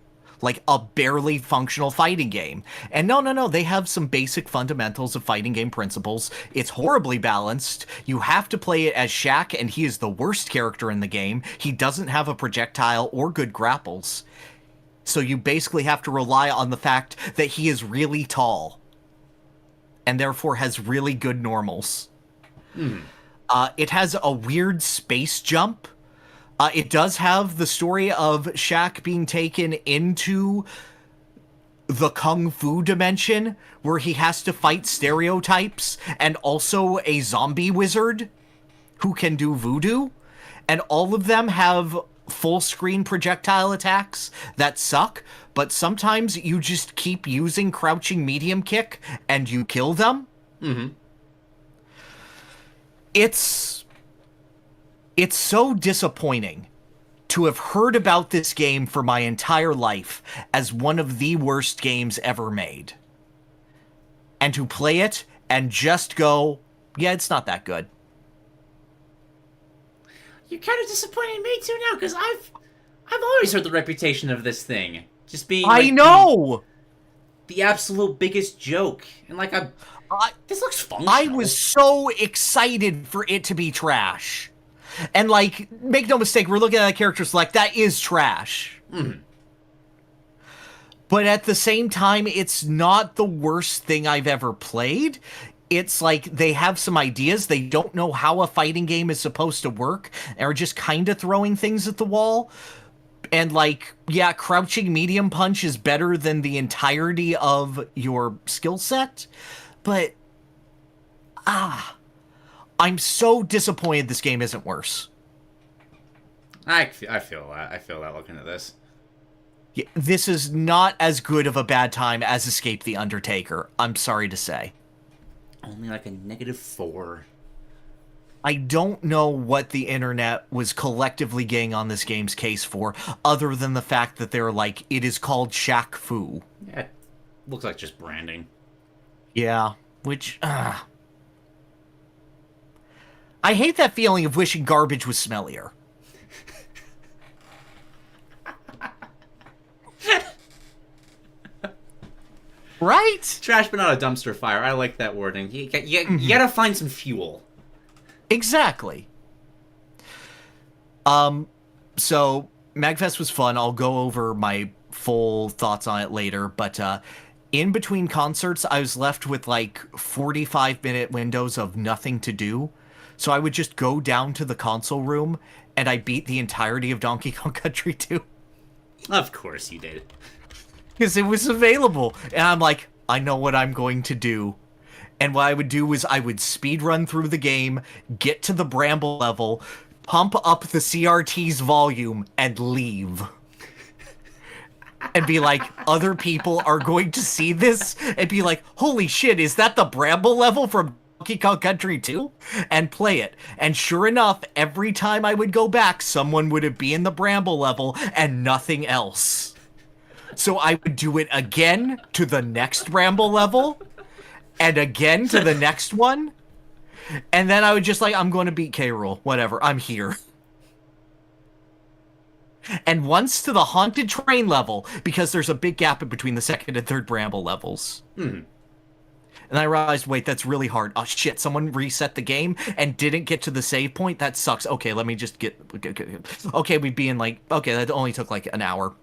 a barely functional fighting game. And no, they have some basic fundamentals of fighting game principles. It's horribly balanced. You have to play it as Shaq, and he is the worst character in the game. He doesn't have a projectile or good grapples. So you basically have to rely on the fact that he is really tall. And therefore has really good normals. It has a weird space jump. It does have the story of Shaq being taken into the kung fu dimension where he has to fight stereotypes and also a zombie wizard who can do voodoo, and all of them have full screen projectile attacks that suck, but sometimes you just keep using crouching medium kick and you kill them. Mm-hmm. It's so disappointing to have heard about this game for my entire life as one of the worst games ever made. And to play it and just go, yeah, it's not that good. You're kind of disappointing me too now, because I've always heard the reputation of this thing just being. Like, I know. The absolute biggest joke, and like this looks functional. I was so excited for it to be trash. And, like, make no mistake, we're looking at a character select, that is trash. Mm. But at the same time, it's not the worst thing I've ever played. It's like, they have some ideas, they don't know how a fighting game is supposed to work, and are just kind of throwing things at the wall. And, like, yeah, crouching medium punch is better than the entirety of your skill set, but, I'm so disappointed this game isn't worse. I feel that. I feel that looking at this. Yeah, this is not as good of a bad time as Escape the Undertaker, I'm sorry to say. Only like a -4. I don't know what the internet was collectively getting on this game's case for, other than the fact that they're like, it is called Shaq Fu. Yeah, looks like just branding. Yeah, which, I hate that feeling of wishing garbage was smellier. Right? Trash but not a dumpster fire. I like that wording. You gotta find some fuel. Exactly. So, MAGFest was fun. I'll go over my full thoughts on it later, but, in between concerts, I was left with, like, 45-minute windows of nothing to do. So I would just go down to the console room, and I beat the entirety of Donkey Kong Country 2. Of course you did. Because it was available. And I'm like, I know what I'm going to do. And what I would do was I would speedrun through the game, get to the Bramble level, pump up the CRT's volume, and leave. And be like, other people are going to see this, and be like, holy shit, is that the Bramble level from Donkey Kong Country 2? And play it. And sure enough, every time I would go back, someone would be in the Bramble level and nothing else. So I would do it again to the next Bramble level, and again to the next one. And then I would just like, I'm going to beat K. Rool. Whatever, I'm here. And once to the Haunted Train level, because there's a big gap in between the second and third Bramble levels. Hmm. And I realized, wait, that's really hard. Oh, shit, someone reset the game and didn't get to the save point? That sucks. Okay, let me just get... Okay, we'd be in, like... Okay, that only took, like, an hour.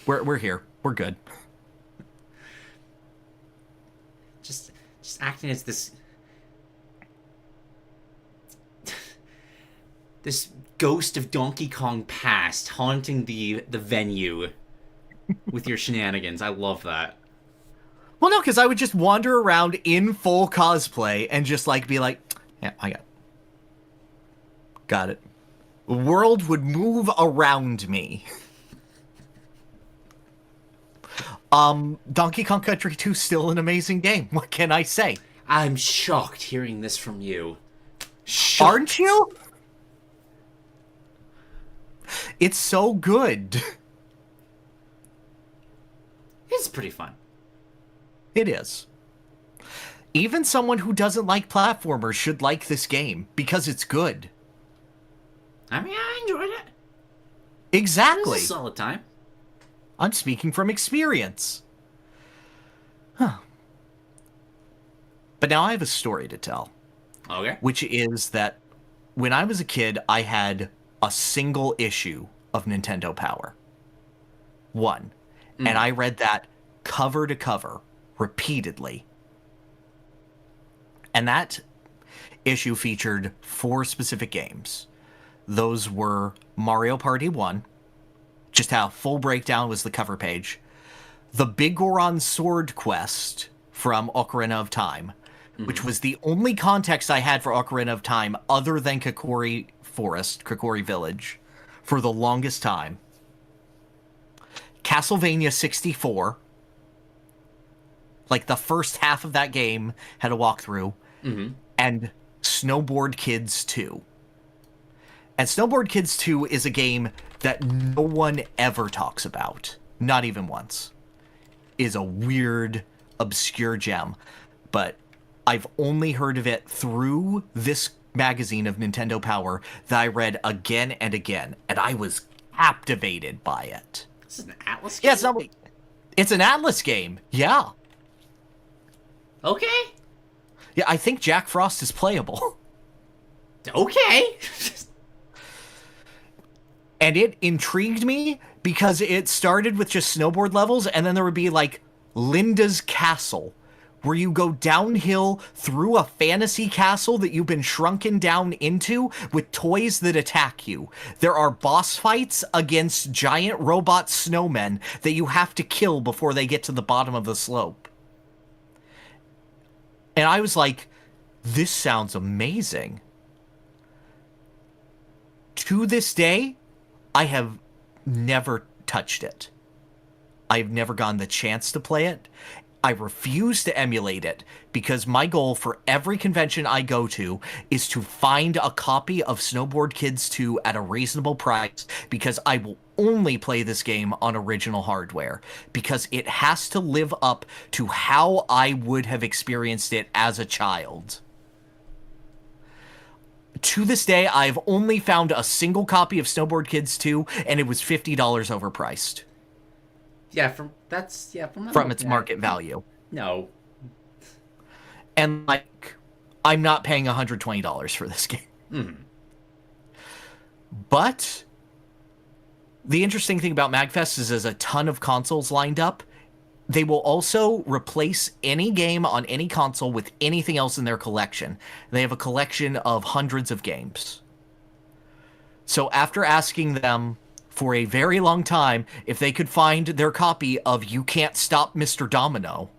We're here. We're good. Just acting as this... this ghost of Donkey Kong past haunting the venue with your shenanigans. I love that. Well, no, because I would just wander around in full cosplay and just, like, be like, yeah, I got it. The world would move around me. Donkey Kong Country 2 is still an amazing game. What can I say? I'm shocked hearing this from you. Aren't you? It's so good. It's pretty fun. It is. Even someone who doesn't like platformers should like this game, because it's good. I mean, I enjoyed it. Exactly. It was a solid time. I'm speaking from experience. Huh. But now I have a story to tell. Okay. Which is that when I was a kid, I had a single issue of Nintendo Power. One. And I read that cover to cover repeatedly. And that issue featured 4 specific games. Those were Mario Party 1, just how full breakdown was the cover page. the Big Goron Sword quest from Ocarina of Time, which was the only context I had for Ocarina of Time other than Kokori Forest, Kokori Village, for the longest time. Castlevania 64, like the first half of that game had a walkthrough, and Snowboard Kids 2. And Snowboard Kids 2 is a game that no one ever talks about, not even once. Is a weird, obscure gem, but I've only heard of it through this magazine of Nintendo Power that I read again and again, and I was captivated by it. This is an Atlas game? Yeah, it's an Atlas game, yeah. Okay. Yeah, I think Jack Frost is playable. Okay. And it intrigued me because it started with just snowboard levels, and then there would be, like, Linda's Castle, where you go downhill through a fantasy castle that you've been shrunken down into with toys that attack you. There are boss fights against giant robot snowmen that you have to kill before they get to the bottom of the slope. And I was like, this sounds amazing. To this day, I have never touched it. I've never gotten the chance to play it. I refuse to emulate it because my goal for every convention I go to is to find a copy of Snowboard Kids 2 at a reasonable price, because I will only play this game on original hardware, because it has to live up to how I would have experienced it as a child. To this day, I've only found a single copy of Snowboard Kids 2, and it was $50 overpriced. Yeah, from its market value. No. And, like, I'm not paying $120 for this game. But the interesting thing about MAGFest is there's a ton of consoles lined up. They will also replace any game on any console with anything else in their collection. They have a collection of hundreds of games. So after asking them for a very long time if they could find their copy of You Can't Stop Mr. Domino,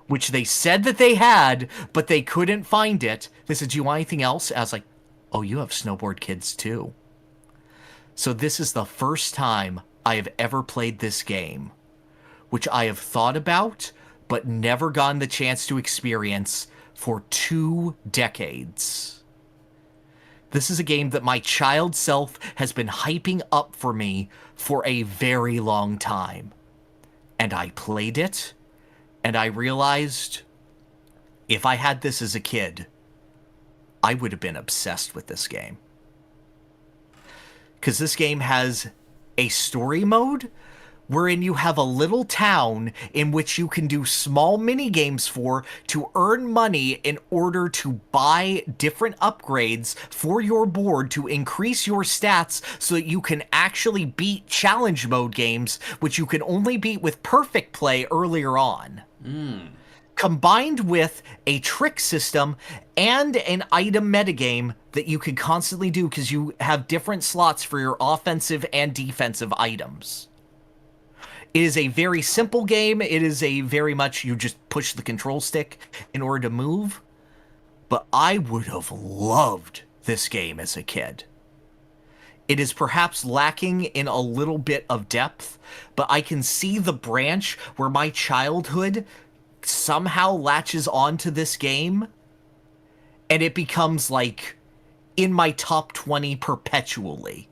which they said that they had, but they couldn't find it, they said, do you want anything else? I was like, oh, you have Snowboard Kids too. So this is the first time I have ever played this game, which I have thought about, but never gotten the chance to experience for 2 decades. This is a game that my child self has been hyping up for me for a very long time. And I played it, and I realized if I had this as a kid, I would have been obsessed with this game. Because this game has a story mode wherein you have a little town in which you can do small mini games for to earn money in order to buy different upgrades for your board to increase your stats so that you can actually beat challenge mode games, which you can only beat with perfect play earlier on. Combined with a trick system and an item metagame that you can constantly do because you have different slots for your offensive and defensive items. It is a very simple game. It is a very much you just push the control stick in order to move. But I would have loved this game as a kid. It is perhaps lacking in a little bit of depth, but I can see the branch where my childhood somehow latches onto this game, and it becomes like in my top 20 perpetually.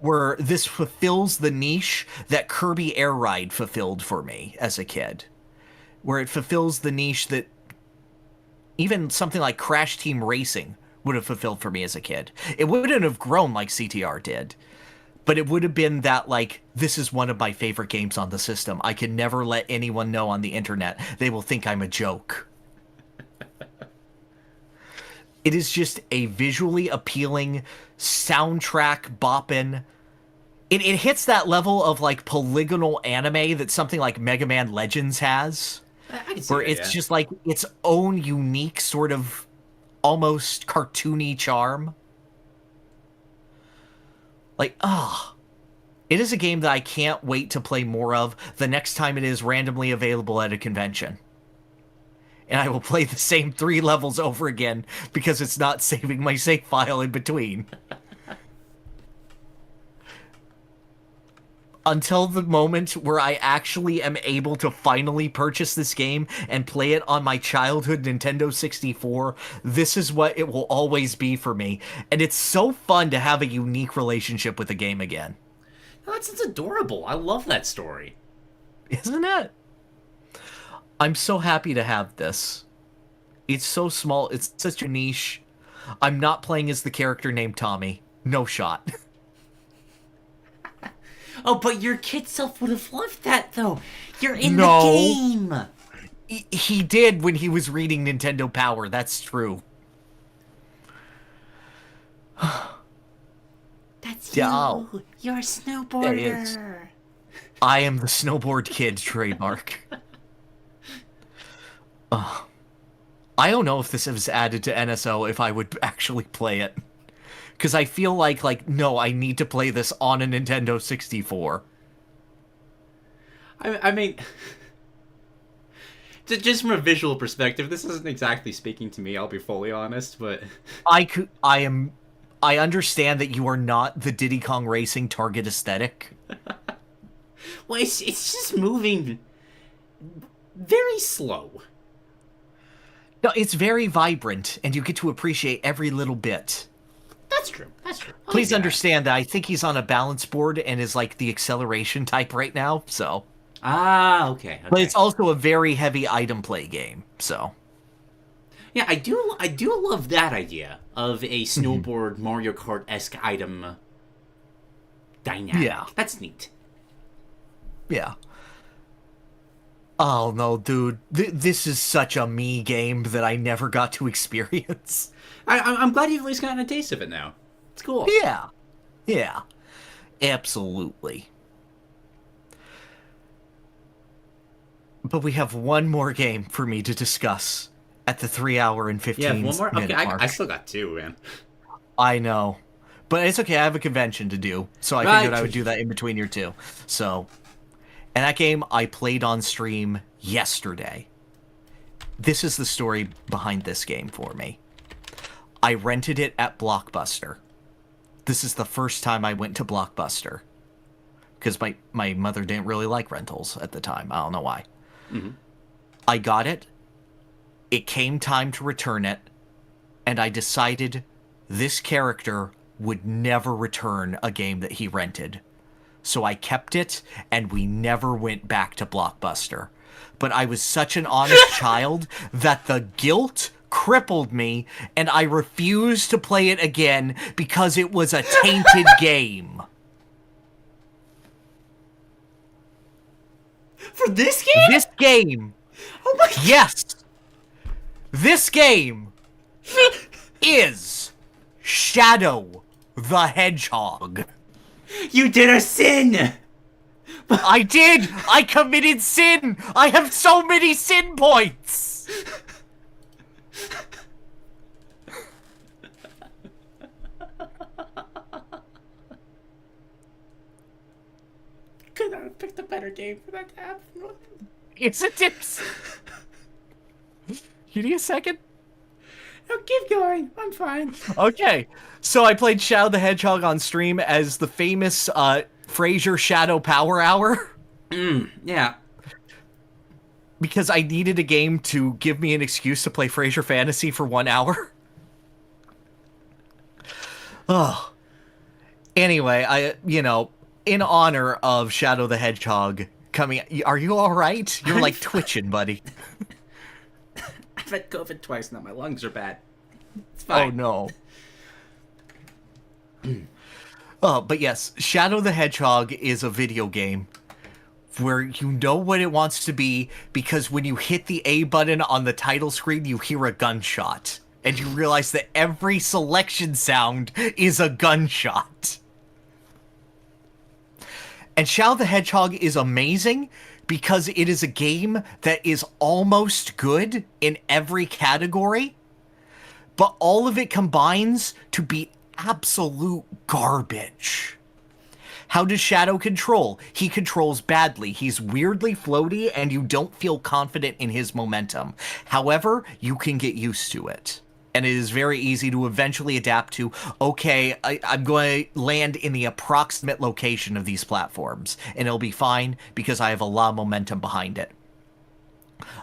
Where this fulfills the niche that Kirby Air Ride fulfilled for me as a kid. Where it fulfills the niche that even something like Crash Team Racing would have fulfilled for me as a kid. It wouldn't have grown like CTR did. But it would have been that, like, this is one of my favorite games on the system. I can never let anyone know on the internet. They will think I'm a joke. It is just a visually appealing soundtrack boppin'. It hits that level of, like, polygonal anime that something like Mega Man Legends has. Where it's just, like, its own unique sort of almost cartoony charm. Like, It is a game that I can't wait to play more of the next time it is randomly available at a convention. And I will play the same 3 levels over again because it's not saving my save file in between. Until the moment where I actually am able to finally purchase this game and play it on my childhood Nintendo 64, this is what it will always be for me. And it's so fun to have a unique relationship with the game again. That's adorable. I love that story. Isn't it? I'm so happy to have this. It's so small. It's such a niche. I'm not playing as the character named Tommy. No shot. Oh, but your kid self would have loved that, though. You're in the game. He did when he was reading Nintendo Power. That's true. That's you. Oh. You're a snowboarder. There he is. I am the snowboard kid trademark. I don't know if this was added to NSO if I would actually play it. Because I feel like, no, I need to play this on a Nintendo 64. I mean, just from a visual perspective, this isn't exactly speaking to me, I'll be fully honest, but... I understand that you are not the Diddy Kong Racing target aesthetic. Well, it's just moving very slow. No, it's very vibrant, and you get to appreciate every little bit. That's true. That's true. Please understand that I think he's on a balance board and is like the acceleration type right now, so. Ah, okay. But it's also a very heavy item play game, so. Yeah, I do love that idea of a snowboard Mario Kart-esque item dynamic. Yeah. That's neat. Yeah. Oh no, dude. This is such a me game that I never got to experience. I'm glad you've at least gotten a taste of it now. It's cool. Yeah. Yeah. Absolutely. But we have one more game for me to discuss at the 3 hour and 15 minute one more? Okay, mark. I still got 2, man. I know. But it's okay, I have a convention to do. So I figured I would do that in between your 2. So, and that game I played on stream yesterday. This is the story behind this game for me. I rented it at Blockbuster. This is the first time I went to Blockbuster. Because my mother didn't really like rentals at the time. I don't know why. Mm-hmm. I got it. It came time to return it. And I decided this character would never return a game that he rented. So I kept it, and we never went back to Blockbuster. But I was such an honest child that the guilt crippled me, and I refused to play it again because it was a tainted game. For this game? This game. Oh my God. Yes. This game is Shadow the Hedgehog. You did a sin! I did! I committed sin! I have so many sin points! Could not have picked a better game for that to happen. It's a tips. You need a second? No, keep going. I'm fine. Okay. So I played Shadow the Hedgehog on stream as the famous Frasier Shadow Power Hour. Yeah. Because I needed a game to give me an excuse to play Frasier Fantasy for 1 hour. Oh. Anyway, in honor of Shadow the Hedgehog coming... Are you alright? You're like twitching, buddy. I've had COVID twice now. My lungs are bad. It's fine. Oh, no. Oh, but yes, Shadow the Hedgehog is a video game where you know what it wants to be because when you hit the A button on the title screen, you hear a gunshot. And you realize that every selection sound is a gunshot. And Shadow the Hedgehog is amazing because it is a game that is almost good in every category, but all of it combines to be absolute garbage. How does Shadow control? He controls badly. He's weirdly floaty, and you don't feel confident in his momentum. However, you can get used to it. And it is very easy to eventually adapt to, okay, I'm going to land in the approximate location of these platforms, and it'll be fine because I have a lot of momentum behind it.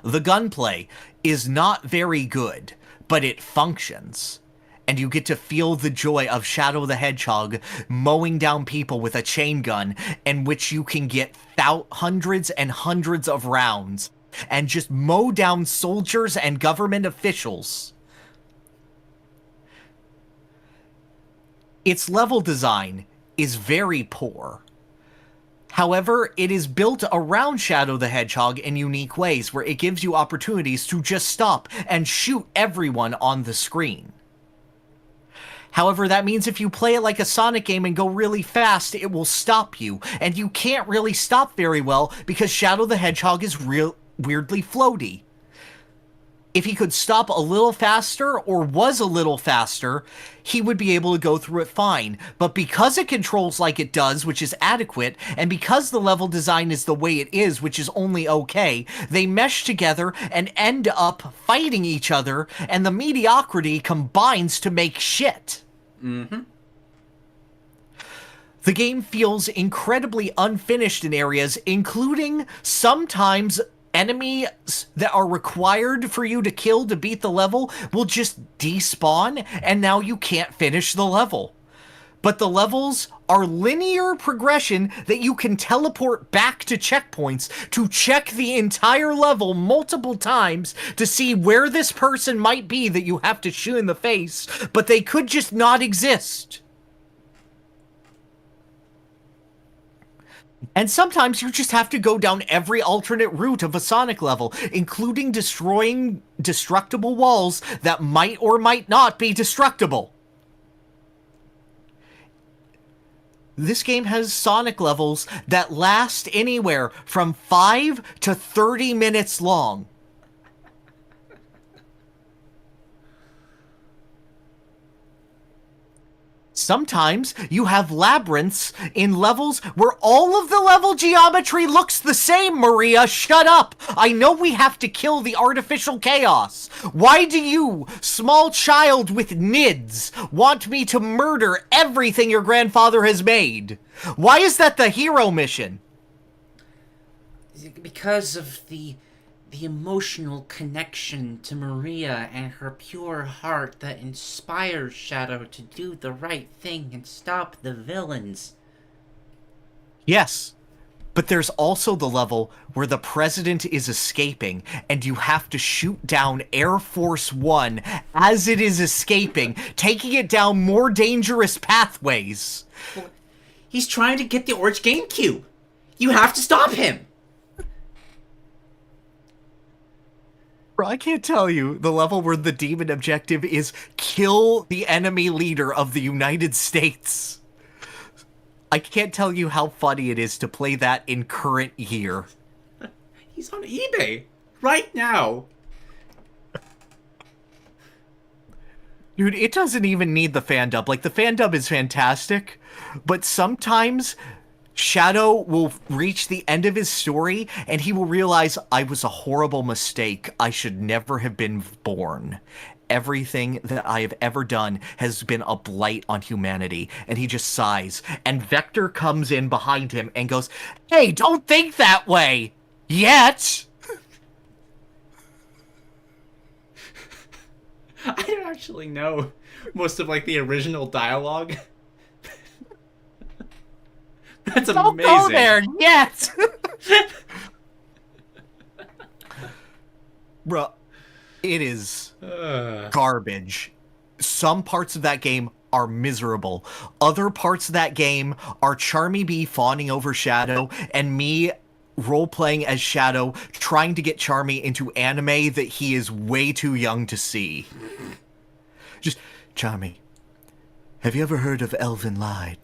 The gunplay is not very good, but it functions. And you get to feel the joy of Shadow the Hedgehog mowing down people with a chain gun, in which you can get hundreds and hundreds of rounds and just mow down soldiers and government officials. Its level design is very poor. However, it is built around Shadow the Hedgehog in unique ways, where it gives you opportunities to just stop and shoot everyone on the screen. However, that means if you play it like a Sonic game and go really fast, it will stop you. And you can't really stop very well because Shadow the Hedgehog is weirdly floaty. If he could stop a little faster, or was a little faster, he would be able to go through it fine. But because it controls like it does, which is adequate, and because the level design is the way it is, which is only okay, they mesh together and end up fighting each other, and the mediocrity combines to make shit. Mm-hmm. The game feels incredibly unfinished in areas, including sometimes enemies that are required for you to kill to beat the level will just despawn, and now you can't finish the level. But the levels are linear progression that you can teleport back to checkpoints to check the entire level multiple times to see where this person might be that you have to shoot in the face, but they could just not exist. And sometimes you just have to go down every alternate route of a Sonic level, including destroying destructible walls that might or might not be destructible. This game has Sonic levels that last anywhere from 5 to 30 minutes long. Sometimes you have labyrinths in levels where all of the level geometry looks the same, Maria. Shut up! I know we have to kill the artificial chaos. Why do you, small child with NIDS, want me to murder everything your grandfather has made? Why is that the hero mission? Because of the emotional connection to Maria and her pure heart that inspires Shadow to do the right thing and stop the villains. Yes, but there's also the level where the president is escaping and you have to shoot down Air Force One as it is escaping, taking it down more dangerous pathways. Well, he's trying to get the orange GameCube. You have to stop him. I can't tell you the level where the demon objective is kill the enemy leader of the United States. I can't tell you how funny it is to play that in current year. He's on eBay right now. Dude, it doesn't even need the fan dub. Like, the fan dub is fantastic, but sometimes Shadow will reach the end of his story, and he will realize, I was a horrible mistake. I should never have been born. Everything that I have ever done has been a blight on humanity. And he just sighs. And Vector comes in behind him and goes, hey, don't think that way! Yet! I don't actually know most of, like, the original dialogue. That's Don't amazing. go there yet. Bruh, it is garbage. Some parts of that game are miserable. Other parts of that game are Charmy B fawning over Shadow and me role-playing as Shadow, trying to get Charmy into anime that he is way too young to see. Just, Charmy, have you ever heard of Elven Lied?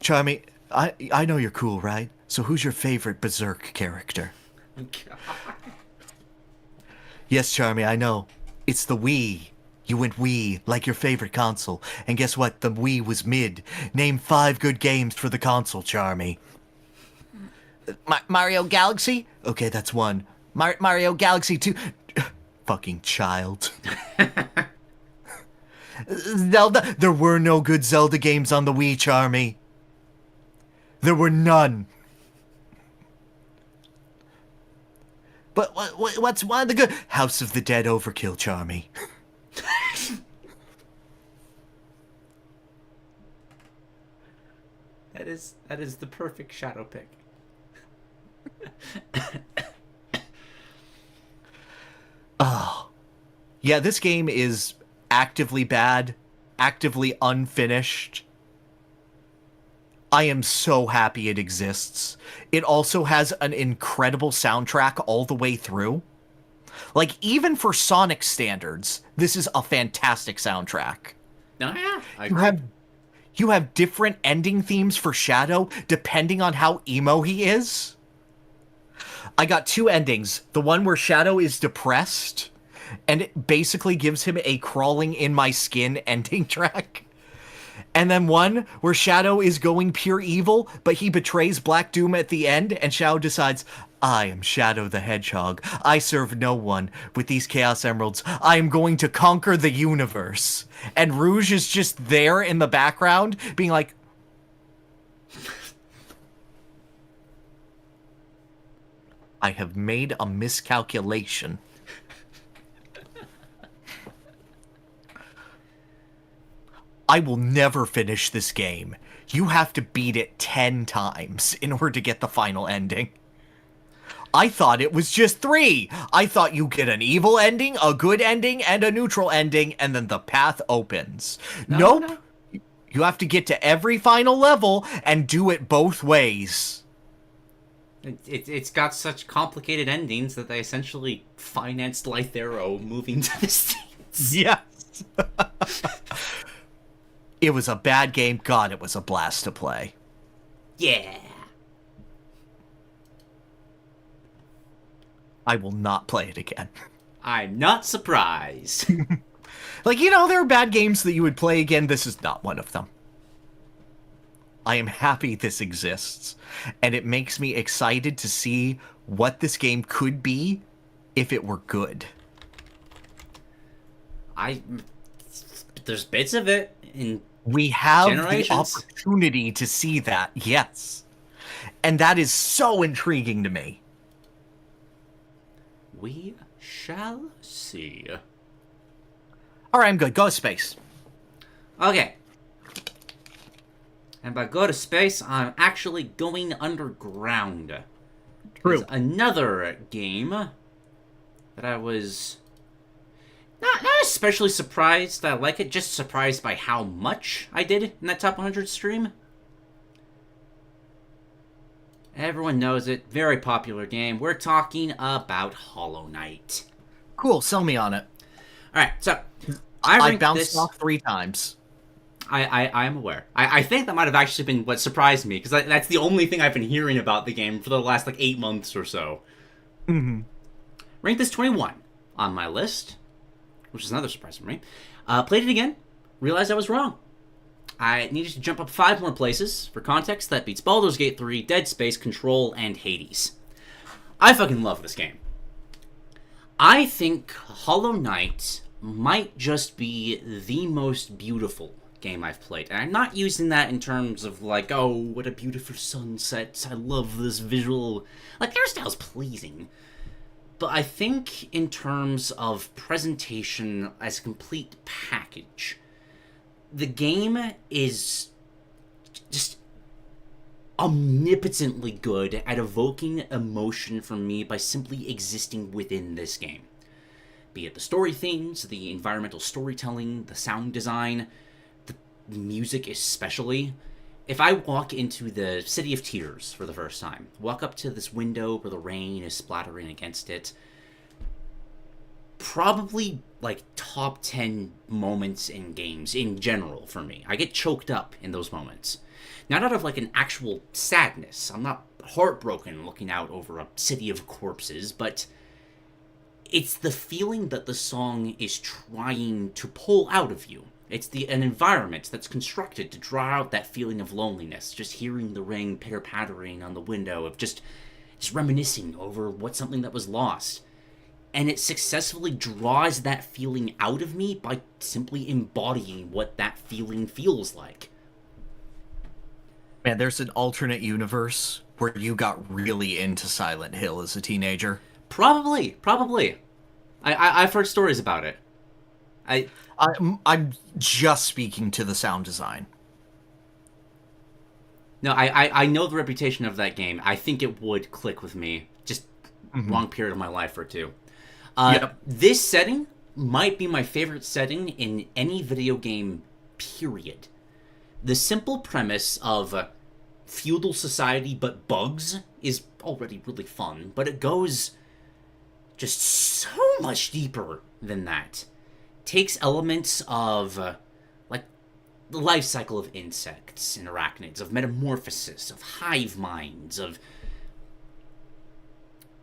Charmy, I know you're cool, right? So who's your favorite Berserk character? God. Yes, Charmy, I know. It's the Wii. You went Wii, like your favorite console. And guess what? The Wii was mid. Name 5 good games for the console, Charmy. Mario Galaxy? Okay, that's 1. Mario Galaxy 2. Fucking child. Zelda. There were no good Zelda games on the Wii, Charmy. There were none. But what's one of the good? House of the Dead Overkill, Charmy. That is the perfect shadow pick. Oh. Yeah, this game is actively bad, actively unfinished. I am so happy it exists. It also has an incredible soundtrack all the way through. Like, even for Sonic standards, this is a fantastic soundtrack. Oh, yeah, I agree. You have different ending themes for Shadow, depending on how emo he is. I got 2 endings. The one where Shadow is depressed, and it basically gives him a crawling in my skin ending track. And then one where Shadow is going pure evil, but he betrays Black Doom at the end, and Shadow decides, I am Shadow the Hedgehog. I serve no one. With these Chaos Emeralds, I am going to conquer the universe. And Rouge is just there in the background, being like, I have made a miscalculation. I will never finish this game. You have to beat it 10 times in order to get the final ending. I thought it was just 3. I thought you get an evil ending, a good ending, and a neutral ending, and then the path opens. Nope. No. You have to get to every final level and do it both ways. It's got such complicated endings that they essentially financed Light Arrow moving to the States. Yes. It was a bad game. God, it was a blast to play. Yeah. I will not play it again. I'm not surprised. Like, you know, there are bad games that you would play again. This is not one of them. I am happy this exists. And it makes me excited to see what this game could be if it were good. There's bits of it in we have generations. The opportunity to see that, yes. And that is so intriguing to me. We shall see. Alright, I'm good. Go to space. Okay. And by go to space, I'm actually going underground. True. There's another game that I was not especially surprised that I like it, just surprised by how much I did in that top 100 stream. Everyone knows it. Very popular game. We're talking about Hollow Knight. Cool. Sell me on it. Alright, so I bounced off 3 times. I am aware. I think that might have actually been what surprised me, because that's the only thing I've been hearing about the game for the last, 8 months or so. Mm-hmm. Ranked this 21 on my list, which is another surprise for me. Played it again, realized I was wrong. I needed to jump up 5 more places. For context, that beats Baldur's Gate 3, Dead Space, Control, and Hades. I fucking love this game. I think Hollow Knight might just be the most beautiful game I've played. And I'm not using that in terms of oh, what a beautiful sunset. I love this visual. Their style's pleasing. But I think in terms of presentation as a complete package, the game is just omnipotently good at evoking emotion from me by simply existing within this game. Be it the story themes, the environmental storytelling, the sound design, the music especially. If I walk into the City of Tears for the first time, walk up to this window where the rain is splattering against it, probably top 10 moments in games in general for me. I get choked up in those moments. Not out of an actual sadness. I'm not heartbroken looking out over a city of corpses, but it's the feeling that the song is trying to pull out of you. It's an environment that's constructed to draw out that feeling of loneliness. Just hearing the rain pitter-pattering on the window, of just reminiscing over something that was lost. And it successfully draws that feeling out of me by simply embodying what that feeling feels like. Man, there's an alternate universe where you got really into Silent Hill as a teenager. Probably. I've heard stories about it. I'm just speaking to the sound design. No, I know the reputation of that game. I think it would click with me. Just wrong period of my life or two. Yep. This setting might be my favorite setting in any video game, period. The simple premise of feudal society but bugs is already really fun, but it goes just so much deeper than that. Takes elements of like the life cycle of insects and arachnids, of metamorphosis, of hive minds, of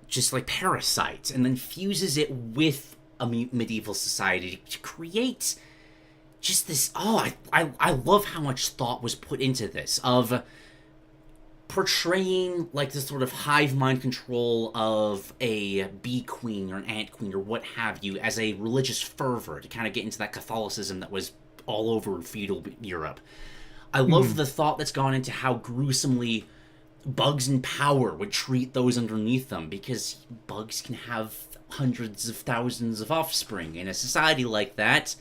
just like parasites, and then fuses it with a medieval society to create just this. I love how much thought was put into this, of portraying like this sort of hive mind control of a bee queen or an ant queen or what have you as a religious fervor to kind of get into that Catholicism that was all over feudal Europe. I love the thought that's gone into how gruesomely bugs in power would treat those underneath them, because bugs can have hundreds of thousands of offspring. In a society like that,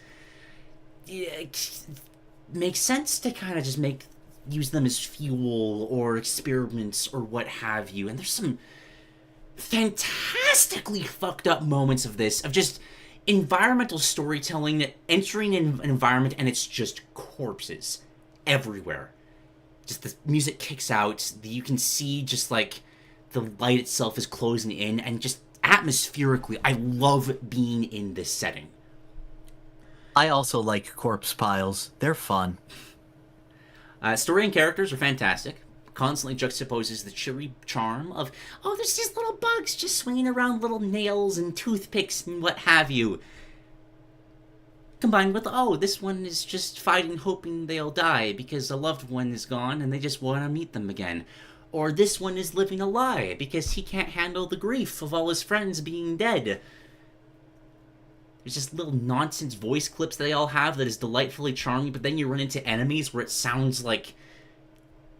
it makes sense to kind of just use them as fuel or experiments or what have you. And there's some fantastically fucked up moments of this, of just environmental storytelling, entering an environment and it's just corpses everywhere. Just the music kicks out, you can see just like the light itself is closing in, and just atmospherically, I love being in this setting. I also like corpse piles. They're fun. Story and characters are fantastic. Constantly juxtaposes the cheery charm of, there's these little bugs just swinging around little nails and toothpicks and what have you. Combined with, this one is just fighting, hoping they'll die because a loved one is gone and they just want to meet them again. Or this one is living a lie because he can't handle the grief of all his friends being dead. There's just little nonsense voice clips that they all have that is delightfully charming, but then you run into enemies where it sounds like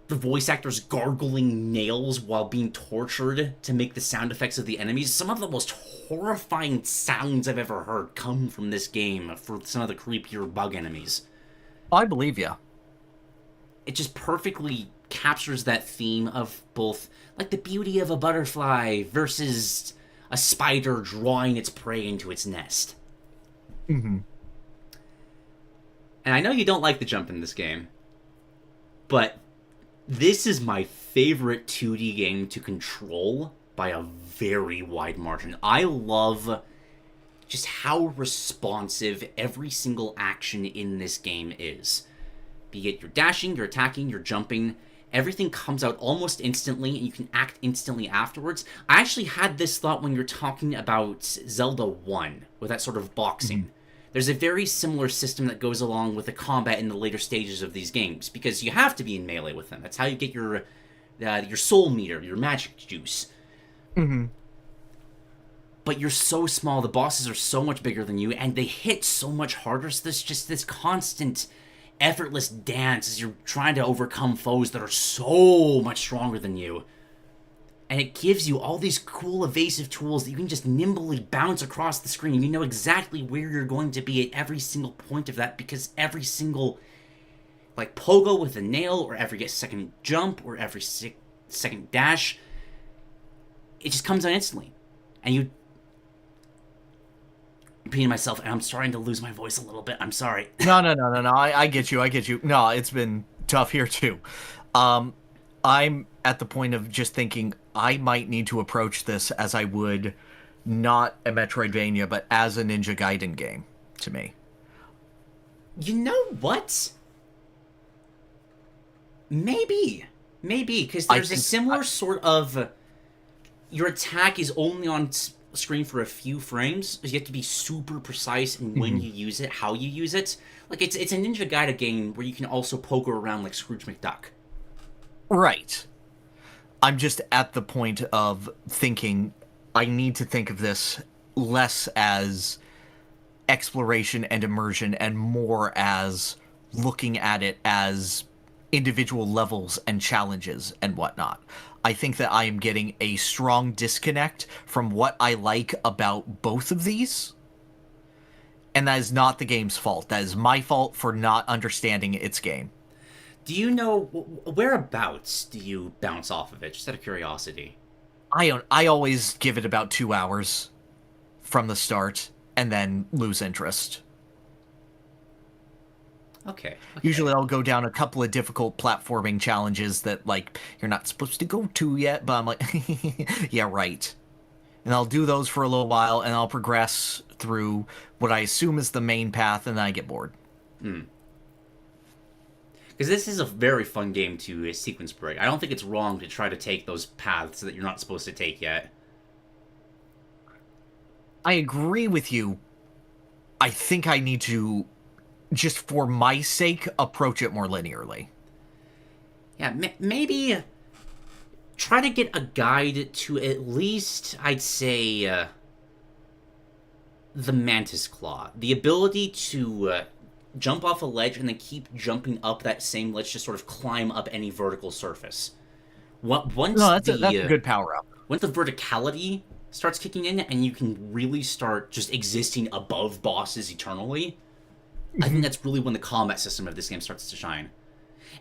the voice actors gargling nails while being tortured to make the sound effects of the enemies. Some of the most horrifying sounds I've ever heard come from this game for some of the creepier bug enemies. I believe ya. It just perfectly captures that theme of both, like, the beauty of a butterfly versus a spider drawing its prey into its nest. Mm-hmm. And I know you don't like the jump in this game, but this is my favorite 2D game to control by a very wide margin. I love just how responsive every single action in this game is. Be it you're dashing, you're attacking, you're jumping, everything comes out almost instantly, and you can act instantly afterwards. I actually had this thought when you're talking about Zelda 1, with that sort of boxing. Mm-hmm. There's a very similar system that goes along with the combat in the later stages of these games, because you have to be in melee with them. That's how you get your soul meter, your magic juice. Mm-hmm. But you're so small, the bosses are so much bigger than you, and they hit so much harder, so there's just this constant, effortless dance as you're trying to overcome foes that are so much stronger than you. And it gives you all these cool evasive tools that you can just nimbly bounce across the screen. You know exactly where you're going to be at every single point of that, because every single, like, pogo with a nail, or every second jump, or every second dash, it just comes out instantly. And you... I'm repeating myself, and I'm starting to lose my voice a little bit. I'm sorry. No. I get you. No, it's been tough here, too. I'm at the point of just thinking I might need to approach this as I would not a Metroidvania, but as a Ninja Gaiden game, to me. You know what? Maybe, because there's a similar sort of... your attack is only on screen for a few frames. You have to be super precise in when you use it, how you use it. Like, it's a Ninja Gaiden game where you can also poker around like Scrooge McDuck. Right. I'm just at the point of thinking I need to think of this less as exploration and immersion and more as looking at it as individual levels and challenges and whatnot. I think that I am getting a strong disconnect from what I like about both of these. And that is not the game's fault. That is my fault for not understanding its game. Do you know whereabouts do you bounce off of it? Just out of curiosity. I always give it about 2 hours from the start and then lose interest. Okay. Usually I'll go down a couple of difficult platforming challenges that, like, you're not supposed to go to yet, but I'm like, yeah, right. And I'll do those for a little while, and I'll progress through what I assume is the main path, and then I get bored. Because this is a very fun game to sequence break. I don't think it's wrong to try to take those paths that you're not supposed to take yet. I agree with you. I think I need to, just for my sake, approach it more linearly. Yeah, maybe try to get a guide to at least, I'd say, the Mantis Claw. The ability to jump off a ledge and then keep jumping up that same ledge to sort of climb up any vertical surface. That's a good power-up. Once the verticality starts kicking in and you can really start just existing above bosses eternally, I think that's really when the combat system of this game starts to shine.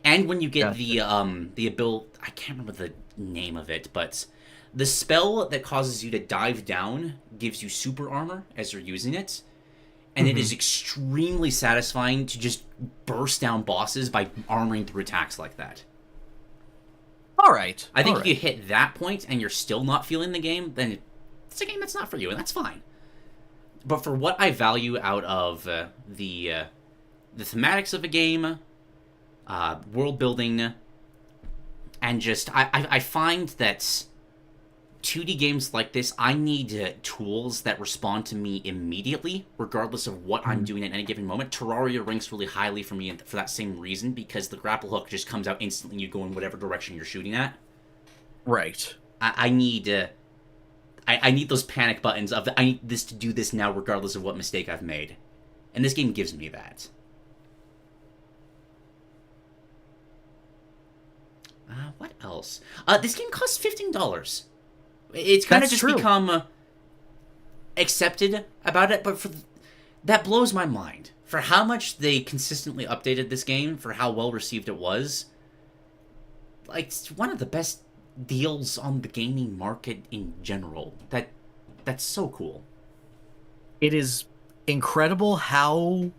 And when you get the ability, I can't remember the name of it, but the spell that causes you to dive down gives you super armor as you're using it. And it is extremely satisfying to just burst down bosses by armoring through attacks like that. All right. I think if you hit that point and you're still not feeling the game, then it's a game that's not for you, and that's fine. But for what I value out of the thematics of a game, world building, and just I find that 2D games like this, I need tools that respond to me immediately, regardless of what I'm doing at any given moment. Terraria ranks really highly for me for that same reason, because the grapple hook just comes out instantly. You go in whatever direction you're shooting at. Right. I need those panic buttons of I need this to do this now, regardless of what mistake I've made, and this game gives me that. What else? This game costs $15. It's kind of just become accepted about it, but that blows my mind. For how much they consistently updated this game, for how well received it was, like, it's one of the best deals on the gaming market in general. That's so cool. It is incredible how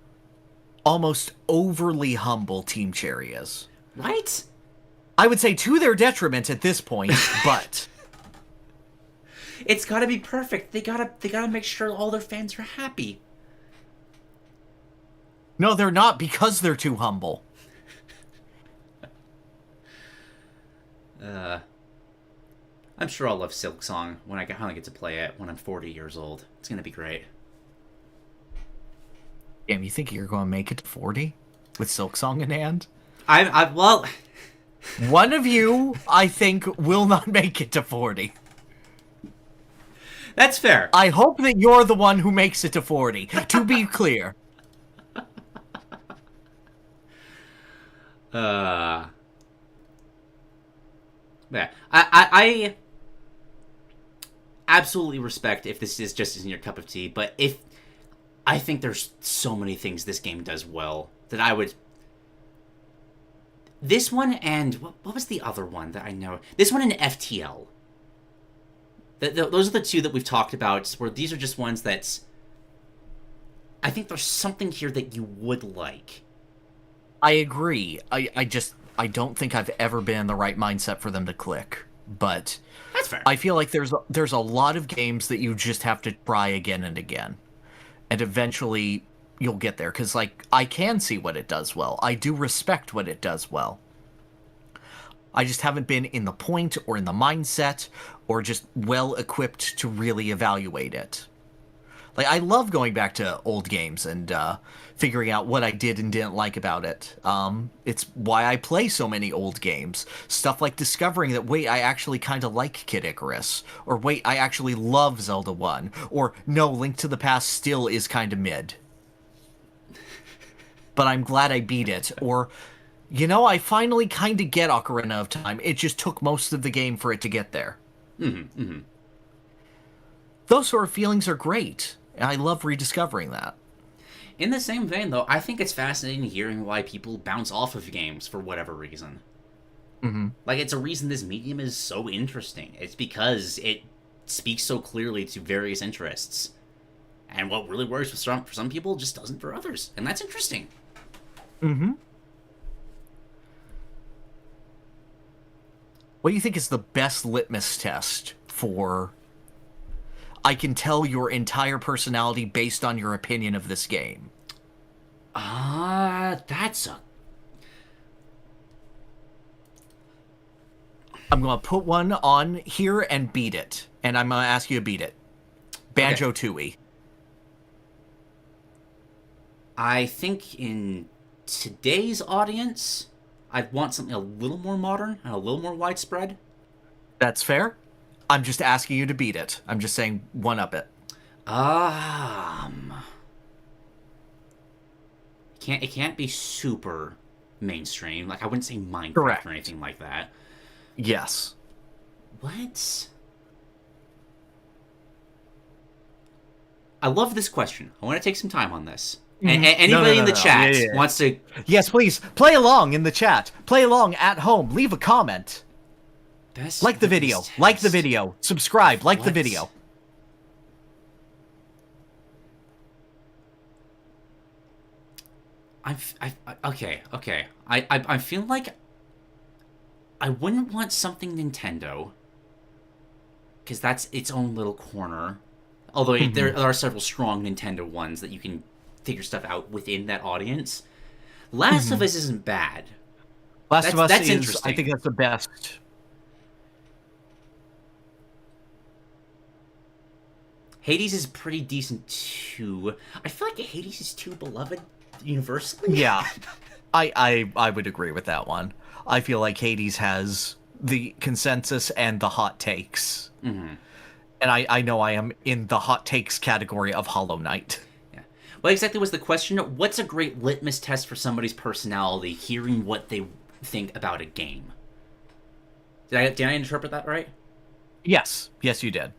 almost overly humble Team Cherry is. Right? I would say to their detriment at this point, but it's got to be perfect. They gotta make sure all their fans are happy. No, they're not, because they're too humble. I'm sure I'll love Silksong when I finally get to play it when I'm 40 years old. It's gonna be great. Damn, you think you're going to make it to 40 with Silksong in hand? Well, one of you, I think, will not make it to 40. That's fair. I hope that you're the one who makes it to 40, to be clear. Yeah. I absolutely respect if this is just isn't your cup of tea, but I think there's so many things this game does well that I would... This one and... What was the other one that I know? This one and FTL. Those are the two that we've talked about, where these are just ones that... I think there's something here that you would like. I agree. I don't think I've ever been in the right mindset for them to click, but... That's fair. I feel like there's a lot of games that you just have to try again and again. And eventually you'll get there, because, like, I can see what it does well. I do respect what it does well. I just haven't been in the point or in the mindset or just well equipped to really evaluate it. Like, I love going back to old games and figuring out what I did and didn't like about it. It's why I play so many old games. Stuff like discovering that, wait, I actually kind of like Kid Icarus. Or, wait, I actually love Zelda 1. Or, no, Link to the Past still is kind of mid. But I'm glad I beat it. Or, you know, I finally kind of get Ocarina of Time. It just took most of the game for it to get there. Mm-hmm, mm-hmm. Those sort of feelings are great. And I love rediscovering that. In the same vein, though, I think it's fascinating hearing why people bounce off of games for whatever reason. Mm-hmm. Like, it's a reason this medium is so interesting. It's because it speaks so clearly to various interests. And what really works for some people just doesn't for others. And that's interesting. Mm-hmm. What do you think is the best litmus test for... I can tell your entire personality based on your opinion of this game? That's a... I'm going to put one on here and beat it. And I'm going to ask you to beat it. Banjo-Tooie. I think in today's audience, I'd want something a little more modern and a little more widespread. That's fair. I'm just asking you to beat it. I'm just saying one-up it. It can't be super mainstream. Like, I wouldn't say Minecraft Correct. or anything like that. Yes. What? I love this question. I want to take some time on this. Mm-hmm. Anybody in the chat wants to... Yes, please. Play along in the chat. Play along at home. Leave a comment. Like the video. Like the video. Subscribe. Like the video. Okay. I feel like I wouldn't want something Nintendo, because that's its own little corner. Although there are several strong Nintendo ones that you can figure stuff out within that audience. Last of Us isn't bad. Last of Us that's is, interesting. I think that's the best. Hades is pretty decent too. I feel like Hades is too beloved universally. Yeah, I would agree with that one. I feel like Hades has the consensus and the hot takes. Mm-hmm. And I know I am in the hot takes category of Hollow Knight. Yeah. What exactly was the question? What's a great litmus test for somebody's personality, hearing what they think about a game? Did I interpret that right? Yes. Yes, you did.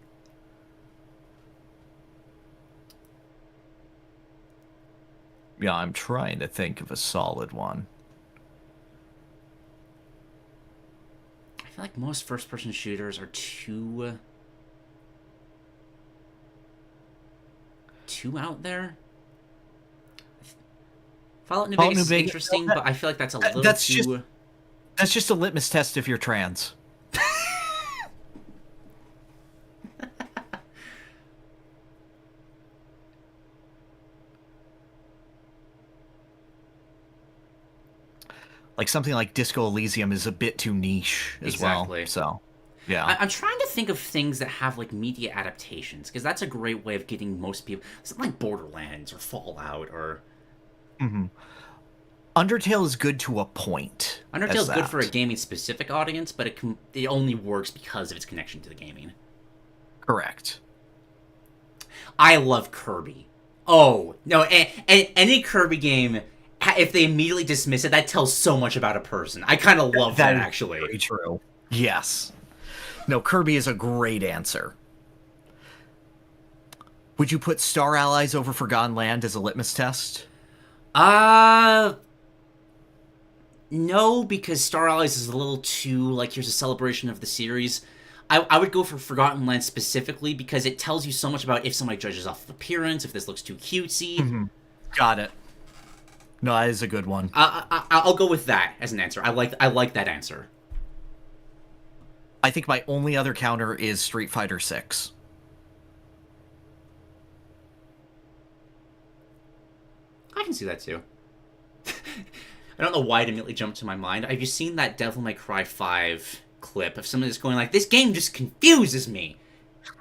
Yeah, I'm trying to think of a solid one. I feel like most first-person shooters are too out there. Fallout New Vegas is interesting, but I feel like that's a little too... That's just a litmus test if you're trans. Like something like Disco Elysium is a bit too niche as well. So, yeah. I'm trying to think of things that have like media adaptations, because that's a great way of getting most people. Something like Borderlands or Fallout or. Mm-hmm. Undertale is good to a point. Undertale's good for a gaming specific audience, but it only works because of its connection to the gaming. Correct. I love Kirby. Oh no, any Kirby game. If they immediately dismiss it, that tells so much about a person. I kind of love that actually. Very true. Yes. No, Kirby is a great answer. Would you put Star Allies over Forgotten Land as a litmus test? No, because Star Allies is a little too, like, here's a celebration of the series. I would go for Forgotten Land specifically because it tells you so much about if somebody judges off of appearance, if this looks too cutesy. Mm-hmm. Got it. No, that is a good one. I'll go with that as an answer. I like that answer. I think my only other counter is Street Fighter 6. I can see that too. I don't know why it immediately jumped to my mind. Have you seen that Devil May Cry 5 clip of someone just going like, "This game just confuses me,"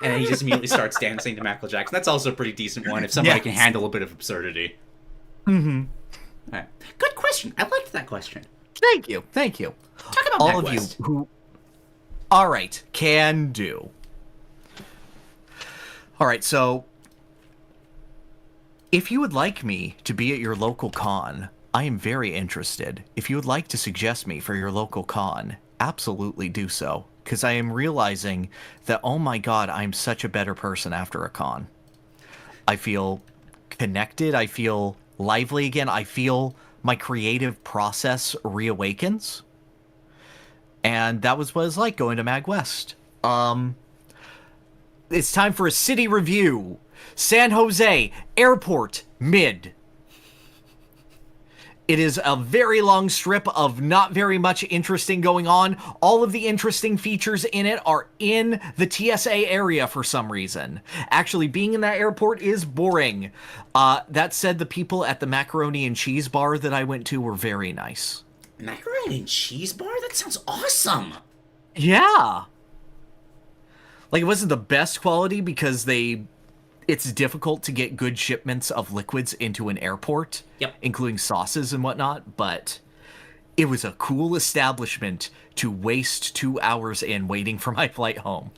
and then he just immediately starts dancing to Michael Jackson? That's also a pretty decent one if somebody can handle a bit of absurdity. Mm-hmm. All right. Good question. I liked that question. Thank you. Thank you. Talk about all MAGWest. of you who... All right. Can do. All right, so... if you would like me to be at your local con, I am very interested. If you would like to suggest me for your local con, absolutely do so. Because I am realizing that, oh my god, I'm such a better person after a con. I feel connected. I feel lively again. I feel my creative process reawakens. And that was what it's like going to MAGWest. It's time for a city review. San Jose Airport Mid. It is a very long strip of not very much interesting going on. All of the interesting features in it are in the TSA area for some reason. Actually, being in that airport is boring. That said, the people at the macaroni and cheese bar that I went to were very nice. Macaroni and cheese bar? That sounds awesome. Yeah. Like, it wasn't the best quality because it's difficult to get good shipments of liquids into an airport, including sauces and whatnot, but it was a cool establishment to waste 2 hours in waiting for my flight home.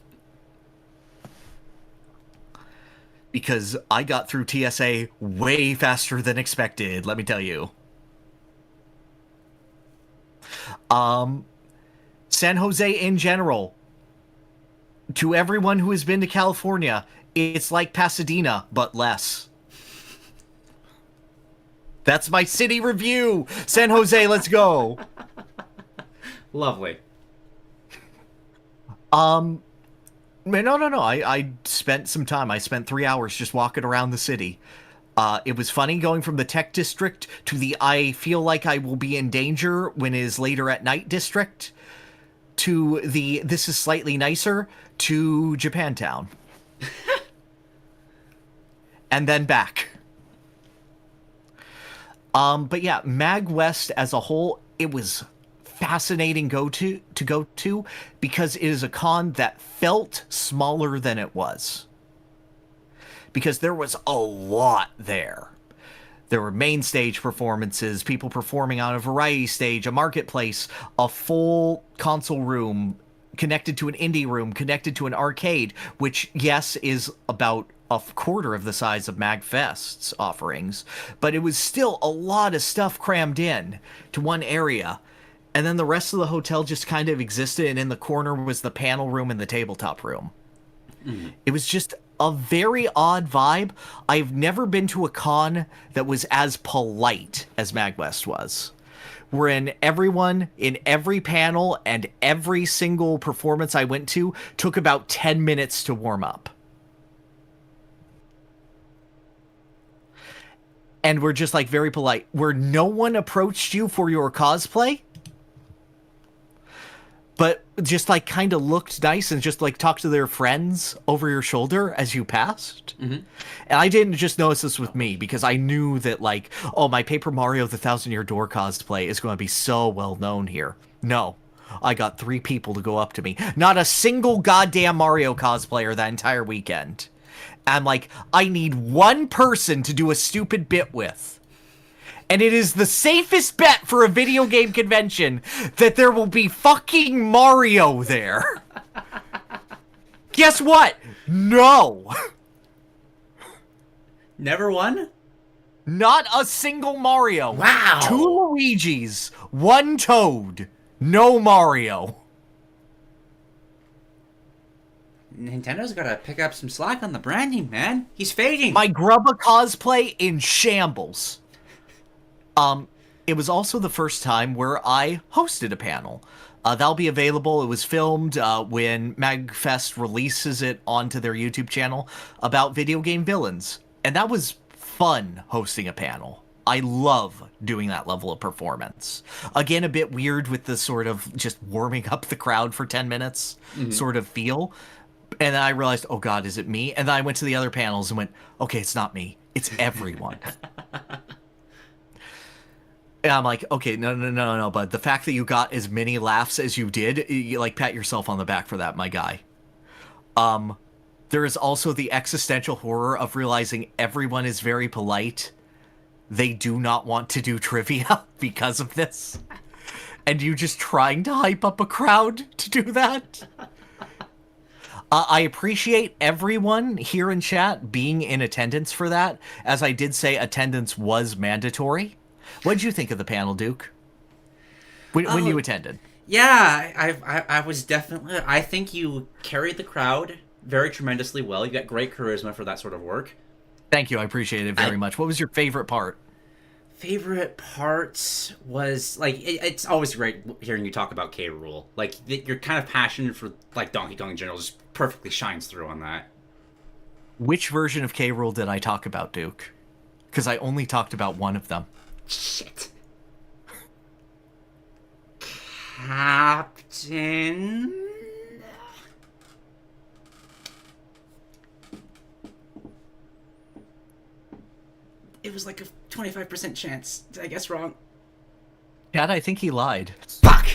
Because I got through TSA way faster than expected, let me tell you. San Jose in general, to everyone who has been to California, it's like Pasadena, but less. That's my city review. San Jose, let's go. Lovely. No. I spent some time. I spent 3 hours just walking around the city. It was funny going from the tech district to the I feel like I will be in danger when it is later at night district to the this is slightly nicer to Japantown. And then back. But yeah, MAGWest as a whole, it was fascinating to go to because it is a con that felt smaller than it was. Because there was a lot there. There were main stage performances, people performing on a variety stage, a marketplace, a full console room connected to an indie room, connected to an arcade, which, yes, is about a quarter of the size of MAGFest's offerings, but it was still a lot of stuff crammed in to one area. And then the rest of the hotel just kind of existed, and in the corner was the panel room and the tabletop room. It was just a very odd vibe. I've never been to a con that was as polite as MAGWest was. Wherein everyone in every panel and every single performance I went to took about 10 minutes to warm up. And we're just like very polite. Where no one approached you for your cosplay, but just like kind of looked nice and just like talked to their friends over your shoulder as you passed. And I didn't just notice this with me because I knew that like, oh, my Paper Mario the Thousand Year Door cosplay is going to be so well known here. No, I got 3 people to go up to me. Not a single goddamn Mario cosplayer that entire weekend. I'm like, I need one person to do a stupid bit with. And it is the safest bet for a video game convention that there will be fucking Mario there. Guess what? No. Never won? Not a single Mario. Wow. 2 Luigis, 1 Toad, no Mario. Nintendo's gotta pick up some slack on the branding, man. He's fading. My Grubba cosplay in shambles. It was also the first time where I hosted a panel. That'll be available. It was filmed when MAGFest releases it onto their YouTube channel about video game villains. And that was fun hosting a panel. I love doing that level of performance. Again, a bit weird with the sort of just warming up the crowd for 10 minutes sort of feel. And then I realized, oh god, is it me? And then I went to the other panels and went, okay, it's not me. It's everyone. And I'm like, okay, no, but the fact that you got as many laughs as you did, you like pat yourself on the back for that, my guy. There is also the existential horror of realizing everyone is very polite. They do not want to do trivia because of this. And you just trying to hype up a crowd to do that. I appreciate everyone here in chat being in attendance for that. As I did say, attendance was mandatory. What did you think of the panel, Duke? When you attended? Yeah, I was definitely... I think you carried the crowd very tremendously well. You got great charisma for that sort of work. Thank you, I appreciate it very much. What was your favorite part? Favorite part was, like, it's always great hearing you talk about K. Rool. Like, your kind of passion for, like, Donkey Kong in general just perfectly shines through on that. Which version of K. Rool did I talk about, Duke? Because I only talked about one of them. Shit. Captain... It was like a 25% chance. Did I guess wrong? Chad, I think he lied. Fuck!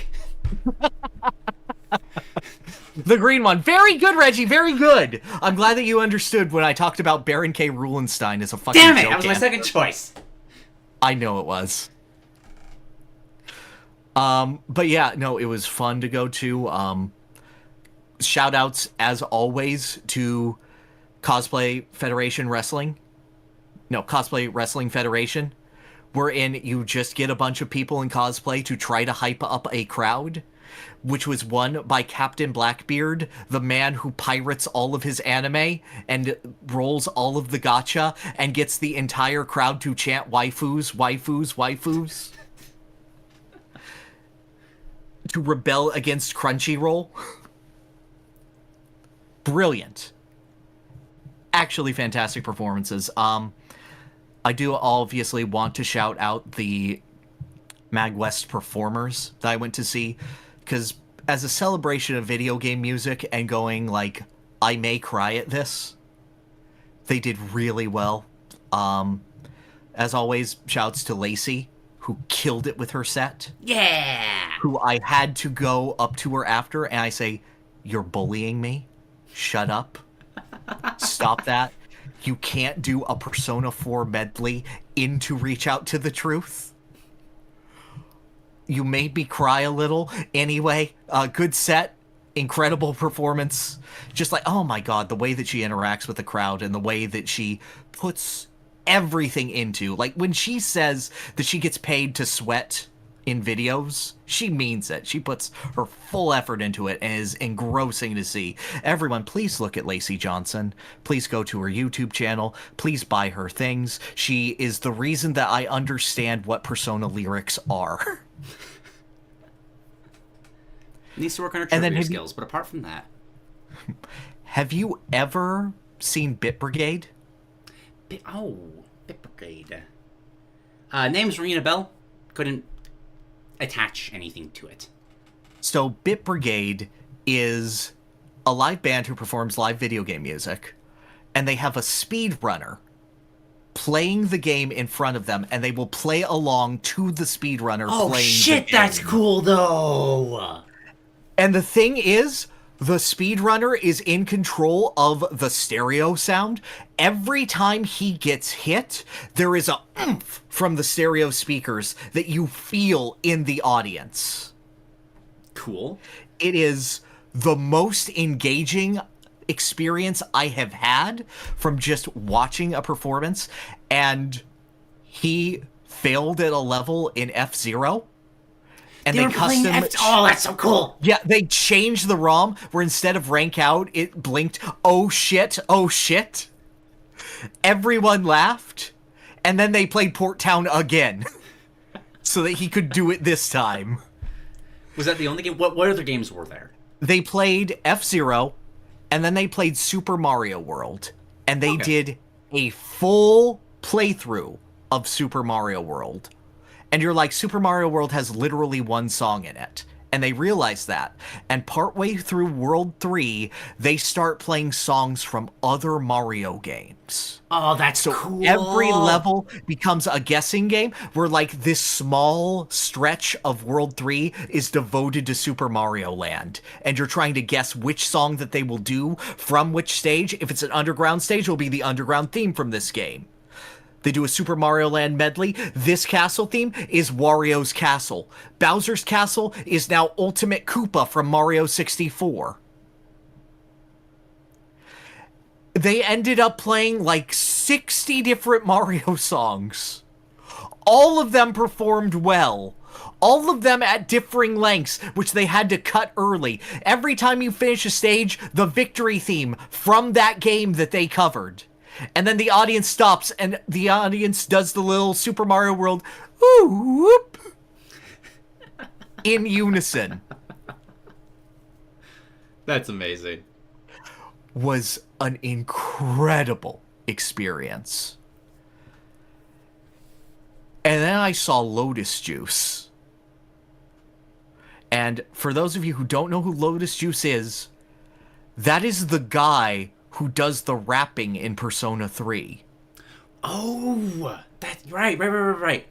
The green one. Very good, Reggie. Very good. I'm glad that you understood when I talked about Baron K. Rulenstein as a fucking Damn it! joke That was my second choice. I know it was. But yeah, no, it was fun to go to. Shout outs, as always, to Cosplay Federation Wrestling. No, Cosplay Wrestling Federation, wherein you just get a bunch of people in cosplay to try to hype up a crowd, which was won by Captain Blackbeard, the man who pirates all of his anime and rolls all of the gacha and gets the entire crowd to chant waifus, waifus, waifus. To rebel against Crunchyroll. Brilliant. Actually fantastic performances. I do obviously want to shout out the MAGWest performers that I went to see, because as a celebration of video game music and going, like, I may cry at this, they did really well. As always, shouts to Lacey, who killed it with her set. Yeah! Who I had to go up to her after, and I say, you're bullying me? Shut up. Stop that. You can't do a Persona 4 medley into Reach Out to the Truth. You made me cry a little. Anyway, good set. Incredible performance. Just like, oh my god, the way that she interacts with the crowd and the way that she puts everything into. Like, when she says that she gets paid to sweat in videos, she means it. She puts her full effort into it and is engrossing to see. Everyone, please look at Lacey Johnson. Please go to her YouTube channel. Please buy her things. She is the reason that I understand what Persona lyrics are. Needs to work on her trivia skills, but apart from that... Have you ever seen Bit Brigade? Bit Brigade. Name's ringing a bell. Couldn't attach anything to it. So Bit Brigade is a live band who performs live video game music, and they have a speedrunner playing the game in front of them, and they will play along to the speedrunner playing the game. Oh shit, that's cool though! And the thing is, the speedrunner is in control of the stereo sound. Every time he gets hit, there is a oomph from the stereo speakers that you feel in the audience. Cool. It is the most engaging experience I have had from just watching a performance, and he failed at a level in F-Zero. And they custom... Oh, that's so cool! Yeah, they changed the ROM where instead of rank out, it blinked, oh shit, oh shit. Everyone laughed, and then they played Port Town again so that he could do it this time. Was that the only game? What other games were there? They played F-Zero, and then they played Super Mario World, and they did a full playthrough of Super Mario World. And you're like, Super Mario World has literally one song in it. And they realize that. And partway through World 3, they start playing songs from other Mario games. Oh, that's cool. Every level becomes a guessing game where, like, this small stretch of World 3 is devoted to Super Mario Land. And you're trying to guess which song that they will do from which stage. If it's an underground stage, it'll be the underground theme from this game. They do a Super Mario Land medley. This castle theme is Wario's Castle. Bowser's Castle is now Ultimate Koopa from Mario 64. They ended up playing like 60 different Mario songs. All of them performed well. All of them at differing lengths, which they had to cut early. Every time you finish a stage, the victory theme from that game that they covered. And then the audience stops, and the audience does the little Super Mario World, ooh, whoop, in unison. That's amazing. Was an incredible experience. And then I saw Lotus Juice. And for those of you who don't know who Lotus Juice is, that is the guy who does the rapping in Persona 3. Oh, that's right.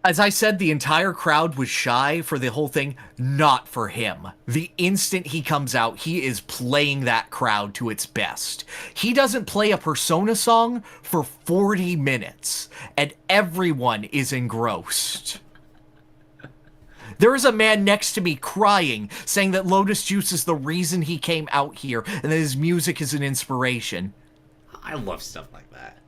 As I said, the entire crowd was shy for the whole thing. Not for him. The instant he comes out, he is playing that crowd to its best. He doesn't play a Persona song for 40 minutes, and everyone is engrossed. There is a man next to me crying, saying that Lotus Juice is the reason he came out here, and that his music is an inspiration. I love stuff like that.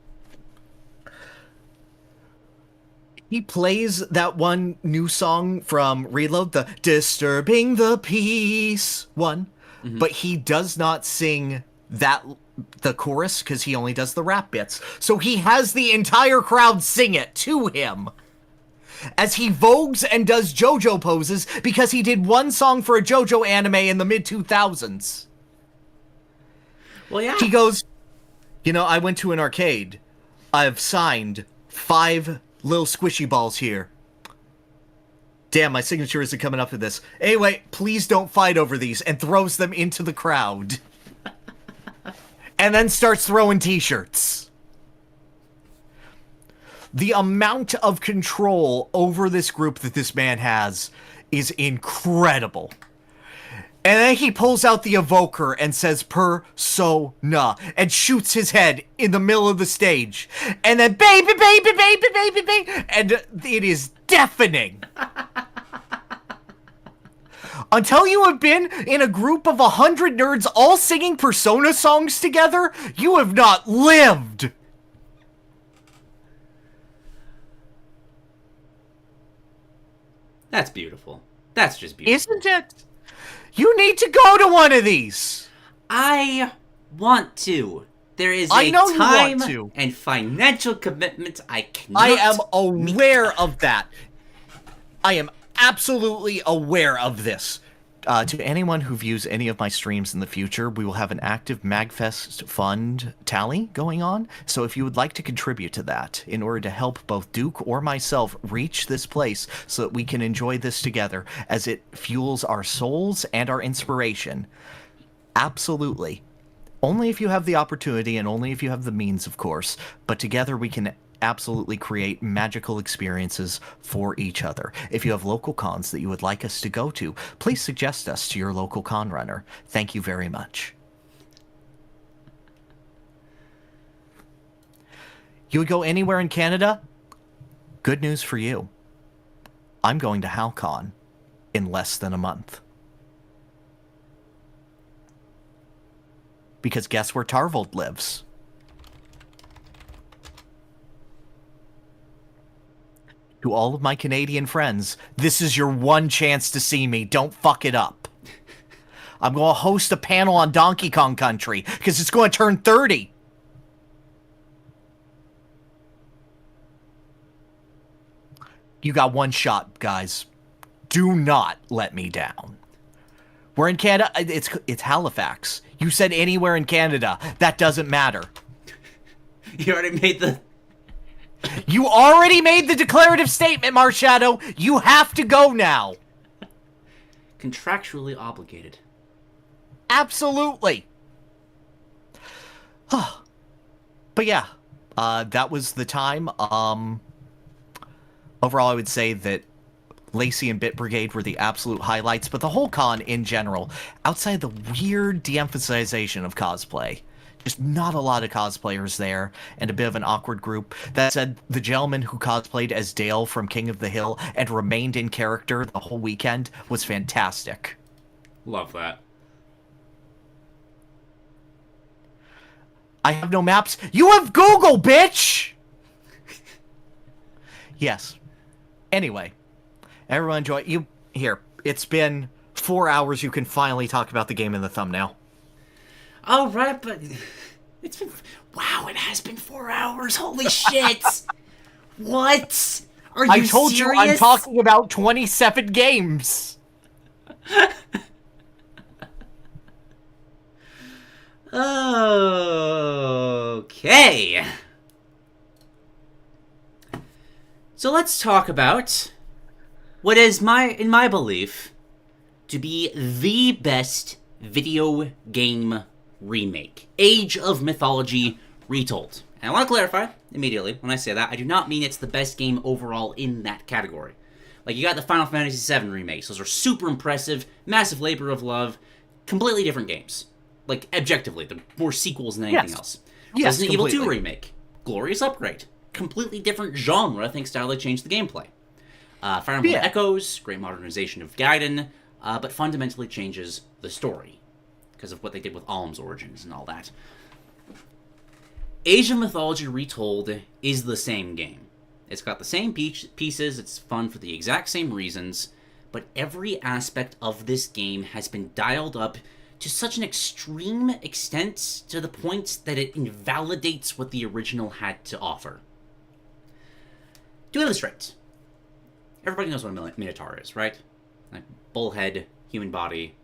He plays that one new song from Reload, the Disturbing the Peace one, but he does not sing the chorus, because he only does the rap bits. So he has the entire crowd sing it to him, as he vogues and does JoJo poses, because he did one song for a JoJo anime in the mid-2000s. Well, yeah. He goes, I went to an arcade. I've signed 5 little squishy balls here. Damn, my signature isn't coming up to this. Anyway, please don't fight over these, and throws them into the crowd. And then starts throwing t-shirts. The amount of control over this group that this man has is incredible. And then he pulls out the evoker and says Persona and shoots his head in the middle of the stage. And then baby, and it is deafening. Until you have been in a group of 100 nerds all singing Persona songs together, you have not lived. That's beautiful. That's just beautiful. Isn't it? You need to go to one of these. I want to. There is a time and financial commitment I cannot I am aware of that. I am absolutely aware of this. To anyone who views any of my streams in the future, we will have an active MAGFest fund tally going on. So if you would like to contribute to that in order to help both Duke or myself reach this place so that we can enjoy this together as it fuels our souls and our inspiration, absolutely. Only if you have the opportunity and only if you have the means, of course. But together we can absolutely create magical experiences for each other. If you have local cons that you would like us to go to, please suggest us to your local con runner. Thank you very much. You would go anywhere in Canada? Good news for you. I'm going to HowlCon in less than a month. Because guess where Tarvold lives? To all of my Canadian friends, this is your one chance to see me. Don't fuck it up. I'm going to host a panel on Donkey Kong Country, because it's going to turn 30. You got one shot, guys. Do not let me down. We're in Canada. It's Halifax. You said anywhere in Canada. That doesn't matter. You already made the... You already made the declarative statement, Marshadow. You have to go now. contractually obligated. Absolutely. But yeah, that was the time. Overall, I would say that Lacey and Bit Brigade were the absolute highlights, but the whole con in general, outside the weird de-emphasization of cosplay, just not a lot of cosplayers there, and a bit of an awkward group. That said, the gentleman who cosplayed as Dale from King of the Hill and remained in character the whole weekend was fantastic. Love that. I have no maps. You have Google, bitch! Yes. Anyway, everyone enjoy. You here. It's been 4 hours. You can finally talk about the game in the thumbnail. All right, but it's been... Wow, it has been 4 hours. Holy shit. What? Are you I told serious? you I'm talking about 27 games. Okay. So let's talk about what is, in my belief, to be the best video game remake. Age of Mythology Retold. And I want to clarify immediately when I say that, I do not mean it's the best game overall in that category. Like, you got the Final Fantasy VII remakes. Those are super impressive, massive labor of love, completely different games. Like, objectively, they're more sequels than anything else. Yes, Resident Evil 2 completely. remake. Glorious upgrade. Completely different genre, thanks to how they changed the gameplay. Fire Emblem Echoes, great modernization of Gaiden, but fundamentally changes the story because of what they did with Alm's origins and all that. Age of Mythology Retold is the same game. It's got the same pieces, it's fun for the exact same reasons, but every aspect of this game has been dialed up to such an extreme extent to the point that it invalidates what the original had to offer. To illustrate, everybody knows what a Minotaur is, right? Like, bullhead, human body.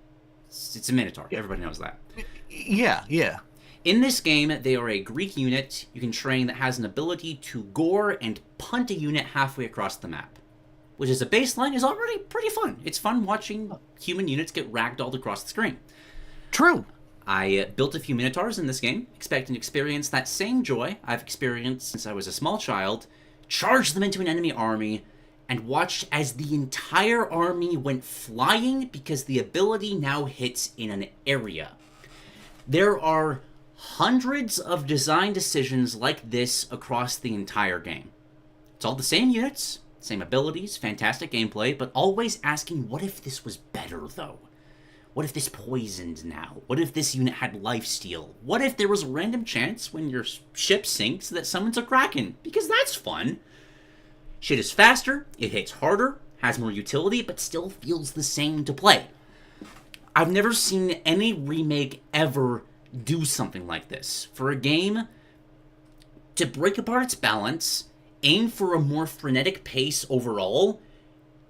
It's a Minotaur. Everybody knows that. Yeah. In this game, they are a Greek unit you can train that has an ability to gore and punt a unit halfway across the map. Which as a baseline is already pretty fun. It's fun watching human units get ragdolled across the screen. True. I built a few Minotaurs in this game, expecting to experience that same joy I've experienced since I was a small child, charged them into an enemy army, and watched as the entire army went flying because the ability now hits in an area. There are hundreds of design decisions like this across the entire game. It's all the same units, same abilities, fantastic gameplay, but always asking, what if this was better, though? What if this poisoned now? What if this unit had lifesteal? What if there was a random chance when your ship sinks that summons a kraken? Because that's fun. Shit is faster, it hits harder, has more utility, but still feels the same to play. I've never seen any remake ever do something like this. For a game to break apart its balance, aim for a more frenetic pace overall,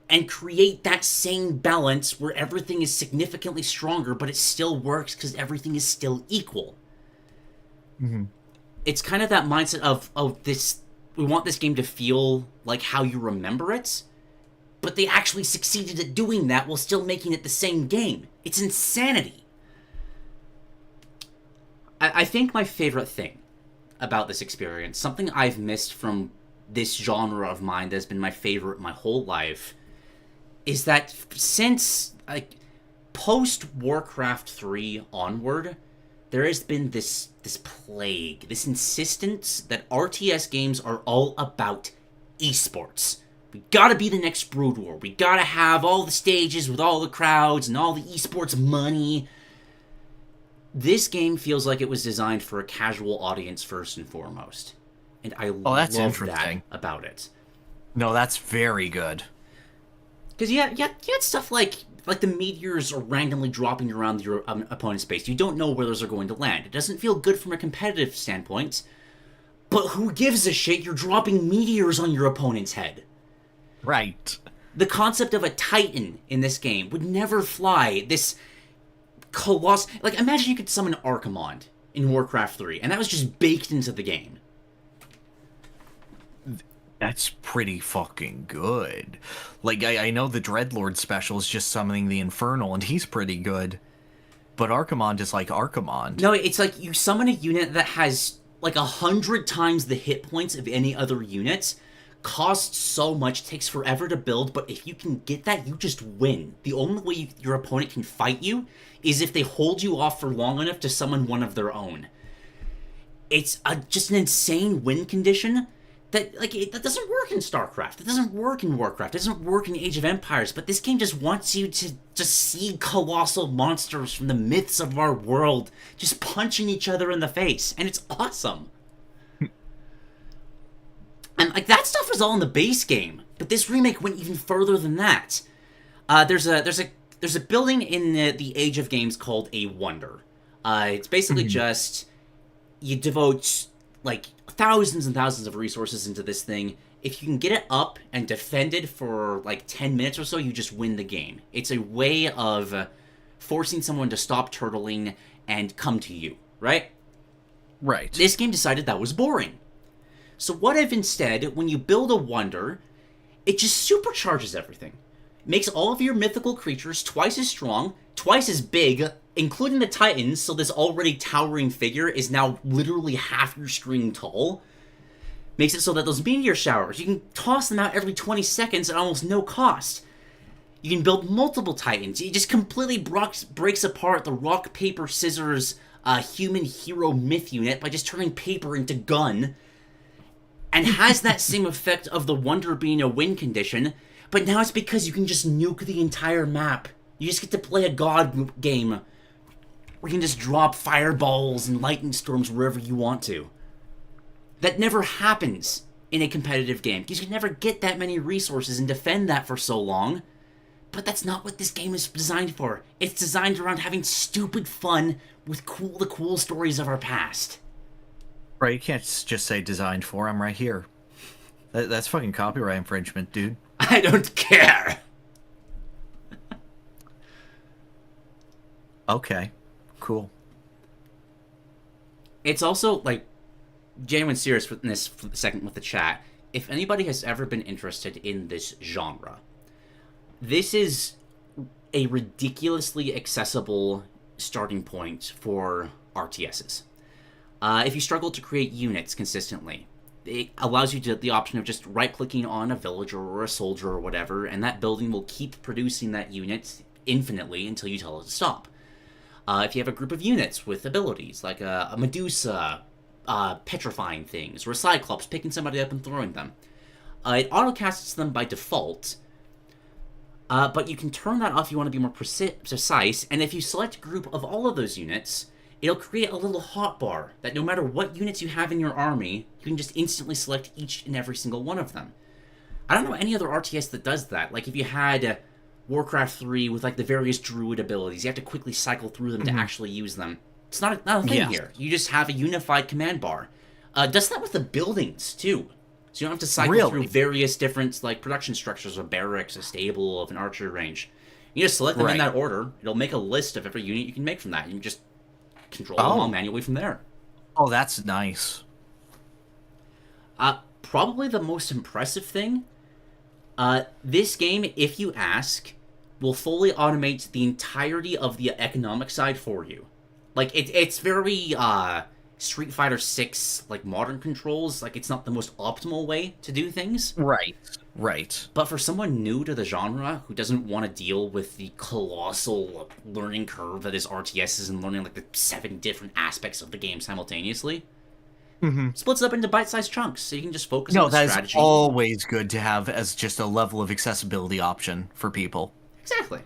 and create that same balance where everything is significantly stronger, but it still works because everything is still equal. Mm-hmm. It's kind of that mindset of this, we want this game to feel like how you remember it, but they actually succeeded at doing that while still making it the same game. It's insanity. I think my favorite thing about this experience, something I've missed from this genre of mine that has been my favorite my whole life, is that since, like, post-Warcraft 3 onward, there has been this plague, this insistence that RTS games are all about esports. We gotta be the next Brood War. We gotta have all the stages with all the crowds and all the esports money. This game feels like it was designed for a casual audience first and foremost. And I love that about it. No, that's very good. Because you had stuff like the meteors are randomly dropping around your opponent's base. You don't know where those are going to land. It doesn't feel good from a competitive standpoint. But who gives a shit? You're dropping meteors on your opponent's head. Right. The concept of a Titan in this game would never fly. This colossal... Like, imagine you could summon Archimonde in Warcraft 3, and that was just baked into the game. That's pretty fucking good. Like, I know the Dreadlord special is just summoning the Infernal, and he's pretty good. But Archimond is like Archimond. No, it's like you summon a unit that has like 100 times the hit points of any other unit, costs so much, takes forever to build, but if you can get that, you just win. The only way your opponent can fight you is if they hold you off for long enough to summon one of their own. It's just an insane win condition that, like, that doesn't work in StarCraft. It doesn't work in Warcraft. It doesn't work in Age of Empires. But this game just wants you to just see colossal monsters from the myths of our world just punching each other in the face. And it's awesome. And, like, that stuff was all in the base game. But this remake went even further than that. There's a building in the Age of Games called a Wonder. It's basically just... You devote, like, thousands and thousands of resources into this thing. If you can get it up and defended for, like, 10 minutes or so, you just win the game. It's a way of forcing someone to stop turtling and come to you, right? Right. This game decided that was boring. So what if instead, when you build a Wonder, it just supercharges everything? Makes all of your mythical creatures twice as strong, twice as big, including the Titans, so this already towering figure is now literally half your screen tall. Makes it so that those meteor showers, you can toss them out every 20 seconds at almost no cost. You can build multiple Titans. It just completely breaks apart the rock, paper, scissors human hero myth unit by just turning paper into gun. And has that same effect of the Wonder being a win condition, but now it's because you can just nuke the entire map. You just get to play a god game where you can just drop fireballs and lightning storms wherever you want to. That never happens in a competitive game, because you can never get that many resources and defend that for so long. But that's not what this game is designed for. It's designed around having stupid fun with the cool stories of our past. Right, you can't just say designed for, I'm right here. That's fucking copyright infringement, dude. I don't care! Okay, cool. It's also, like, genuine seriousness for the second with the chat. If anybody has ever been interested in this genre, this is a ridiculously accessible starting point for RTSs. If you struggle to create units consistently, it allows you the option of just right-clicking on a villager or a soldier or whatever, and that building will keep producing that unit infinitely until you tell it to stop. If you have a group of units with abilities, like a Medusa petrifying things, or a Cyclops picking somebody up and throwing them, it autocasts them by default, but you can turn that off if you want to be more precise, and if you select a group of all of those units, it'll create a little hotbar that no matter what units you have in your army, you can just instantly select each and every single one of them. I don't know any other RTS that does that. Like, if you had Warcraft 3 with, like, the various druid abilities, you have to quickly cycle through them to actually use them. It's not a thing here. You just have a unified command bar. Does that with the buildings, too. So you don't have to cycle through various different, like, production structures, a barracks, a stable, of an archery range. You just select them in that order. It'll make a list of every unit you can make from that. You can just control them all manually from there. Oh, that's nice. Probably the most impressive thing, this game, if you ask, will fully automate the entirety of the economic side for you. Like, it's very, Street Fighter 6, like, modern controls. Like, it's not the most optimal way to do things. Right. But for someone new to the genre, who doesn't want to deal with the colossal learning curve that is RTSs and learning, like, the 7 different aspects of the game simultaneously, splits it up into bite-sized chunks, so you can just focus on the strategy. No, that is always good to have as just a level of accessibility option for people. Exactly.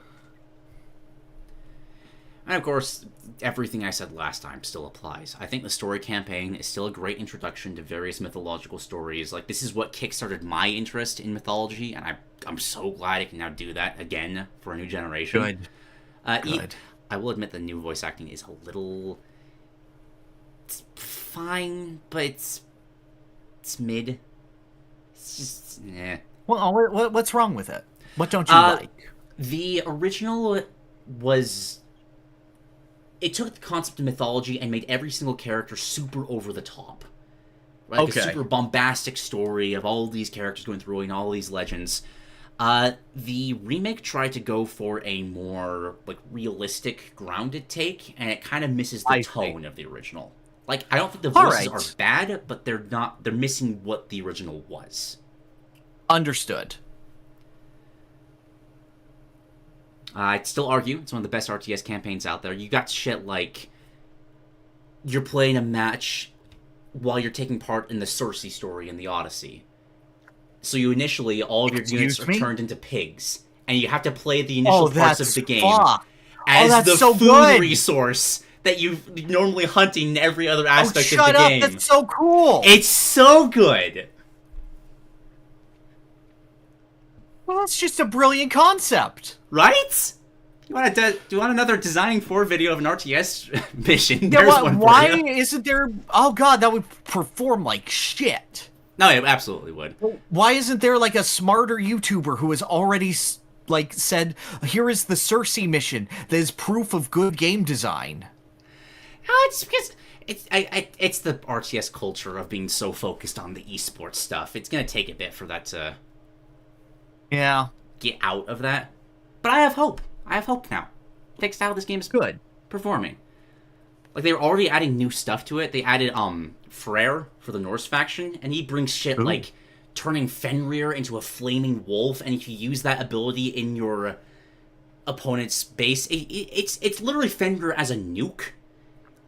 And of course, everything I said last time still applies. I think the story campaign is still a great introduction to various mythological stories. Like, this is what kickstarted my interest in mythology, and I'm so glad I can now do that again for a new generation. Good. I will admit the new voice acting is a little... It's fine, but it's mid. It's just... eh. Well, what's wrong with it? What don't you like? The original was... It took the concept of mythology and made every single character super over the top. like a super bombastic story of all these characters going through and all these legends. The remake tried to go for a more like realistic, grounded take, and it kind of misses the tone of the original. Like, I don't think the voices are bad, but they're missing what the original was. Understood. I'd still argue it's one of the best RTS campaigns out there. You got shit like you're playing a match while you're taking part in the Cersei story in the Odyssey. So you initially, all of your units are turned into pigs, and you have to play the initial parts of the game as the food resource that you normally hunt in every other aspect of the game. Shut up, that's so cool! It's so good! Well, that's just a brilliant concept. Right? Do you want another designing for video of an RTS mission? Yeah, why isn't there... Oh god, that would perform like shit. No, it absolutely would. Why isn't there like a smarter YouTuber who has already like said, here is the Cersei mission that is proof of good game design? It's because it's the RTS culture of being so focused on the esports stuff. It's gonna take a bit for that to get out of that. But I have hope. I have hope now. Thanks to how this game is good performing. Like, they were already adding new stuff to it. They added Freyr for the Norse faction, and he brings shit like turning Fenrir into a flaming wolf, and if you use that ability in your opponent's base, it's literally Fenrir as a nuke.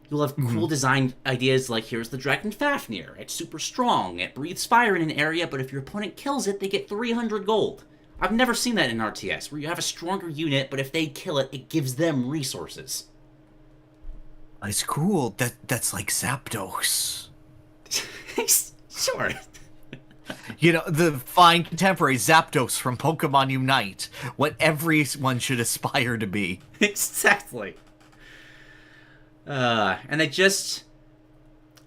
You'll have cool design ideas like, here's the Dragon Fafnir. It's super strong. It breathes fire in an area, but if your opponent kills it, they get 300 gold. I've never seen that in RTS, where you have a stronger unit, but if they kill it, it gives them resources. It's cool. That's like Zapdos. Sure. You know, the fine contemporary Zapdos from Pokemon Unite. What everyone should aspire to be. Exactly. And they just...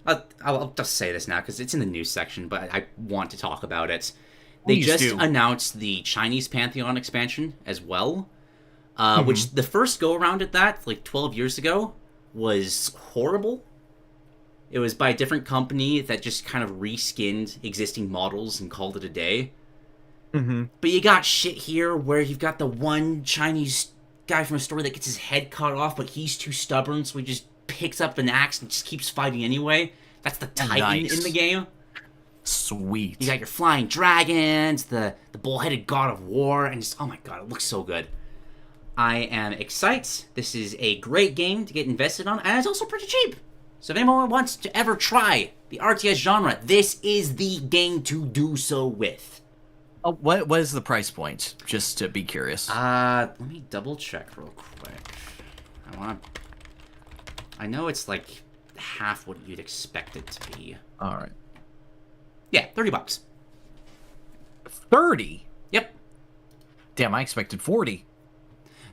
I'll just say this now, because it's in the news section, but I want to talk about it. They announced the Chinese Pantheon expansion as well, which the first go-around at that, like 12 years ago, was horrible. It was by a different company that just kind of reskinned existing models and called it a day. But you got shit here where you've got the one Chinese guy from a story that gets his head cut off, but he's too stubborn, so he just picks up an axe and just keeps fighting anyway. That's the Titan in the game. Sweet. You got your flying dragons, the bull-headed god of war, and just, oh my god, it looks so good. I am excited. This is a great game to get invested on, and it's also pretty cheap. So if anyone wants to ever try the RTS genre, this is the game to do so with. Oh, what is the price point? Just to be curious. Let me double check real quick. I know it's like half what you'd expect it to be. All right. Yeah, $30. 30? Yep. Damn, I expected 40.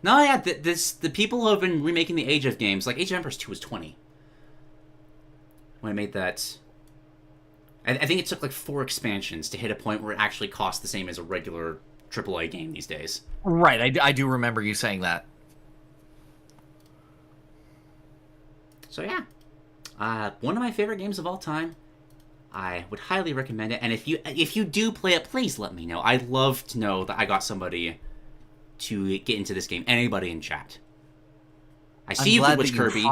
No, yeah, the people who have been remaking the Age of games, like Age of Empires 2 was 20. When I made that... I think it took like 4 expansions to hit a point where it actually cost the same as a regular AAA game these days. Right, I do remember you saying that. So yeah. One of my favorite games of all time. I would highly recommend it, and if you do play it, please let me know. I'd love to know that I got somebody to get into this game. Anybody in chat. I see you with Kirby.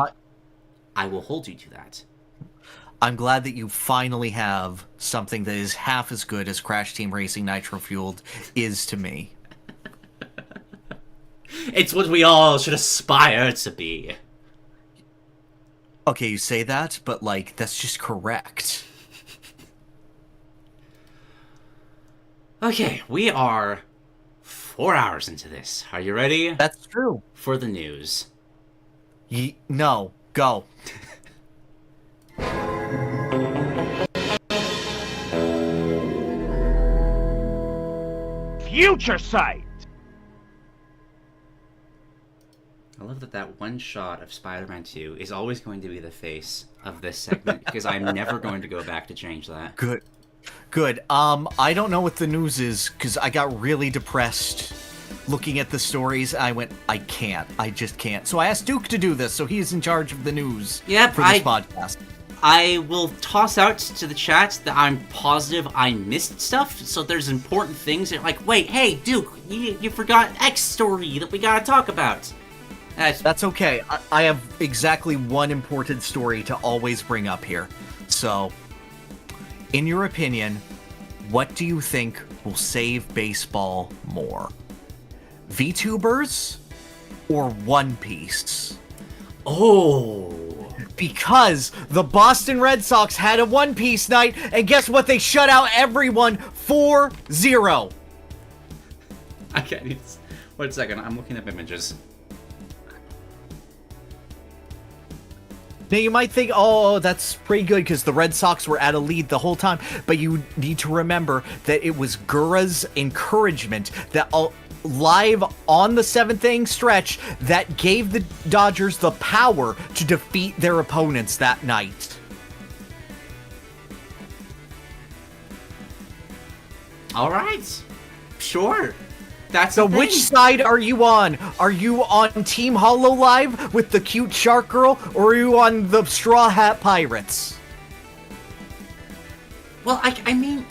I will hold you to that. I'm glad that you finally have something that is half as good as Crash Team Racing Nitro Fueled is to me. It's what we all should aspire to be. Okay, you say that, but like, that's just correct. Okay, we are 4 hours into this. Are you ready? That's true. For the news. No, go. Future Sight! I love that one shot of Spider-Man 2 is always going to be the face of this segment, because I'm never going to go back to change that. Good. I don't know what the news is, because I got really depressed looking at the stories. I went, I can't. I just can't. So I asked Duke to do this, so he's in charge of the news for this podcast. I will toss out to the chat that I'm positive I missed stuff, so there's important things that like, wait, hey, Duke, you forgot X story that we gotta talk about. That's okay. I have exactly one important story to always bring up here. So, in your opinion, what do you think will save baseball more? VTubers or One Piece? Oh. Because the Boston Red Sox had a One Piece night, and guess what? They shut out everyone 4-0. Okay, wait a second. I'm looking up images. Now, you might think, oh, that's pretty good because the Red Sox were at a lead the whole time, but you need to remember that it was Gura's encouragement that live on the 7th-inning stretch that gave the Dodgers the power to defeat their opponents that night. All right. Sure. That's So which side are you on? Are you on Team Hololive with the cute shark girl, or are you on the Straw Hat Pirates? Well, I mean...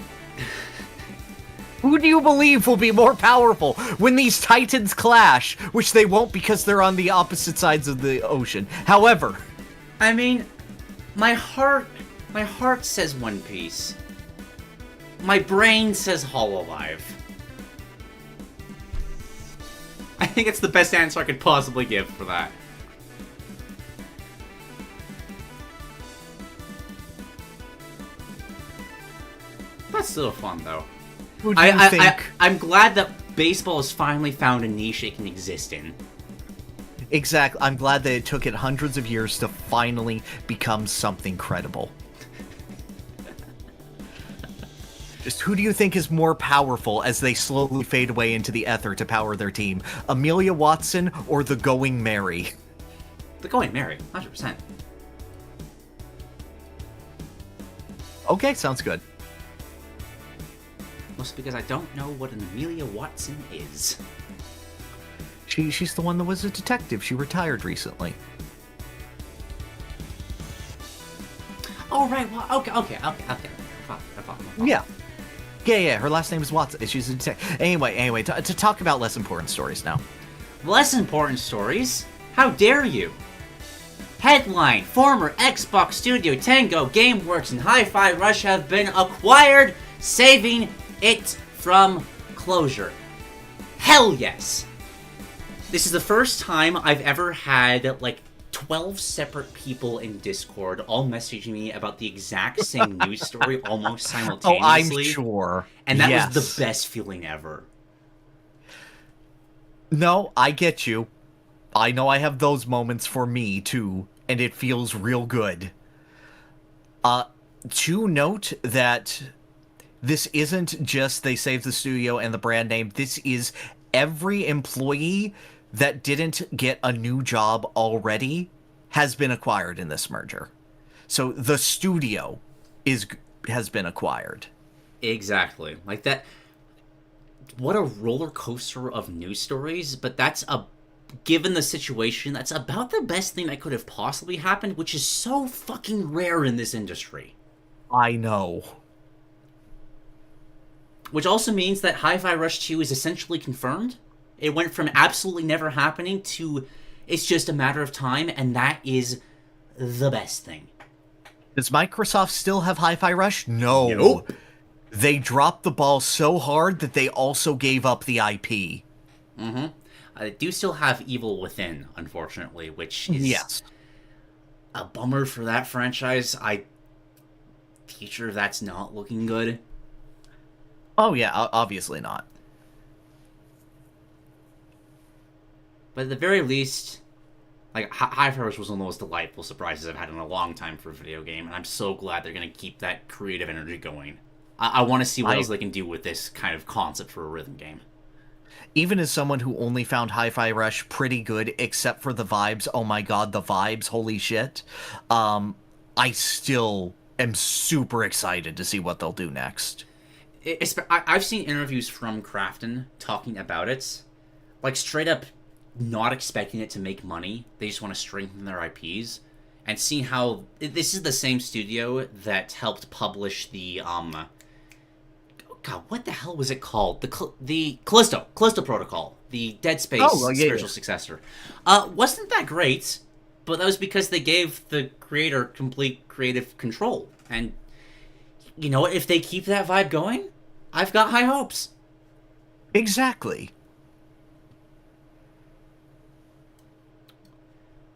Who do you believe will be more powerful when these titans clash? Which they won't because they're on the opposite sides of the ocean. However... I mean, my heart says One Piece. My brain says Hololive. I think it's the best answer I could possibly give for that. That's still fun, though. Who do you think? I'm glad that baseball has finally found a niche it can exist in. Exactly. I'm glad that it took it hundreds of years to finally become something credible. Just who do you think is more powerful as they slowly fade away into the ether to power their team? Amelia Watson or the Going Mary? The Going Mary, 100%. Okay, sounds good. Mostly because I don't know what an Amelia Watson is. She's the one that was a detective. She retired recently. Oh, right. Well, okay. I follow. Yeah, her last name is Watson. She's a detective. Anyway, to talk about less important stories now. Less important stories? How dare you? Headline: former Xbox studio Tango Gameworks and Hi-Fi Rush have been acquired, saving it from closure. Hell yes! This is the first time I've ever had, like, 12 separate people in Discord all messaging me about the exact same news story almost simultaneously. Oh, I'm sure. And that was the best feeling ever. No, I get you. I know I have those moments for me, too, and it feels real good. To note that this isn't just they saved the studio and the brand name, this is every employee that didn't get a new job already has been acquired in this merger. So the studio has been acquired. Exactly. Like that. What a roller coaster of news stories, but given the situation, that's about the best thing that could have possibly happened, which is so fucking rare in this industry. I know. Which also means that Hi-Fi Rush 2 is essentially confirmed. It went from absolutely never happening to it's just a matter of time, and that is the best thing. Does Microsoft still have Hi-Fi Rush? No. Nope. They dropped the ball so hard that they also gave up the IP. Mm-hmm. I do still have Evil Within, unfortunately, which is a bummer for that franchise. Teacher, that's not looking good. Oh yeah, obviously not. But at the very least, like, Hi-Fi Rush was one of the most delightful surprises I've had in a long time for a video game, and I'm so glad they're going to keep that creative energy going. I want to see what else they can do with this kind of concept for a rhythm game. Even as someone who only found Hi-Fi Rush pretty good, except for the vibes, oh my god, the vibes, holy shit, I still am super excited to see what they'll do next. I've seen interviews from Krafton talking about it, like, straight up not expecting it to make money. They just want to strengthen their IPs. and seeing how this is the same studio that helped publish the God, what the hell was it called? The Callisto Protocol, the Dead Space spiritual successor. Wasn't that great? But that was because they gave the creator complete creative control. And you know what? If they keep that vibe going, I've got high hopes. Exactly.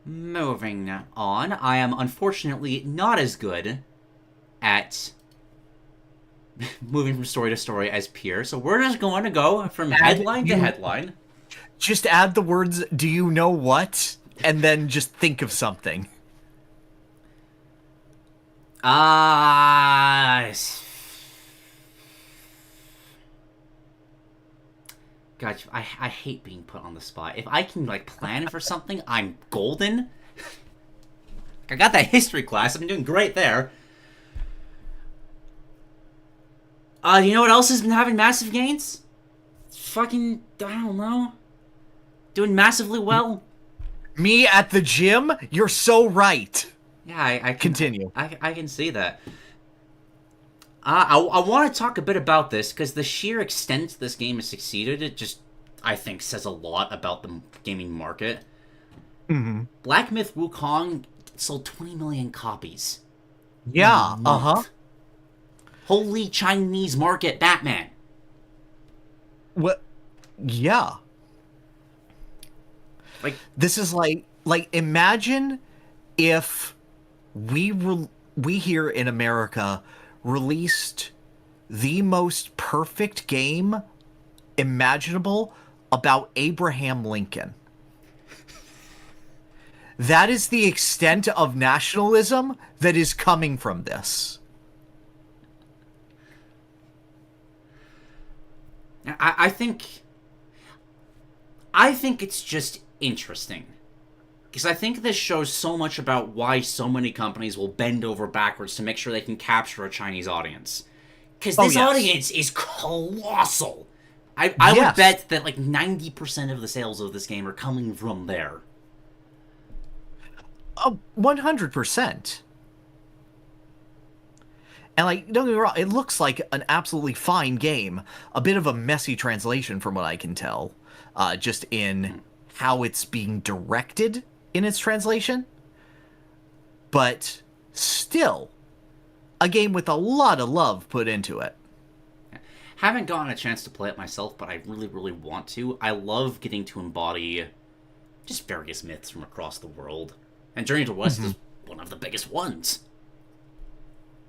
Moving on, I am unfortunately not as good at moving from story to story as Pyrr, so we're just going to go from headline to headline. Just add the words, do you know what? And then just think of something. God, I hate being put on the spot. If I can, like, plan for something, I'm golden. I got that history class. I'm doing great there. You know what else has been having massive gains? Fucking, I don't know. Doing massively well. Me at the gym? You're so right. Yeah, I can... Continue. I can see that. I want to talk a bit about this, because the sheer extent this game has succeeded, it just, I think, says a lot about the gaming market. Mm-hmm. Black Myth Wukong sold 20 million copies. Yeah, uh-huh. Holy Chinese market Batman. What? Yeah. Like, this is like imagine if we here in America released the most perfect game imaginable about Abraham Lincoln. That is the extent of nationalism that is coming from this. I think it's just interesting. Because I think this shows so much about why so many companies will bend over backwards to make sure they can capture a Chinese audience. Because this audience is colossal. I would bet that like 90% of the sales of this game are coming from there. 100%. And, like, don't get me wrong, it looks like an absolutely fine game. A bit of a messy translation from what I can tell. Just in how it's being directed in its translation. But still, a game with a lot of love put into it. Haven't gotten a chance to play it myself, but I really, really want to. I love getting to embody just various myths from across the world. And Journey to the West is one of the biggest ones.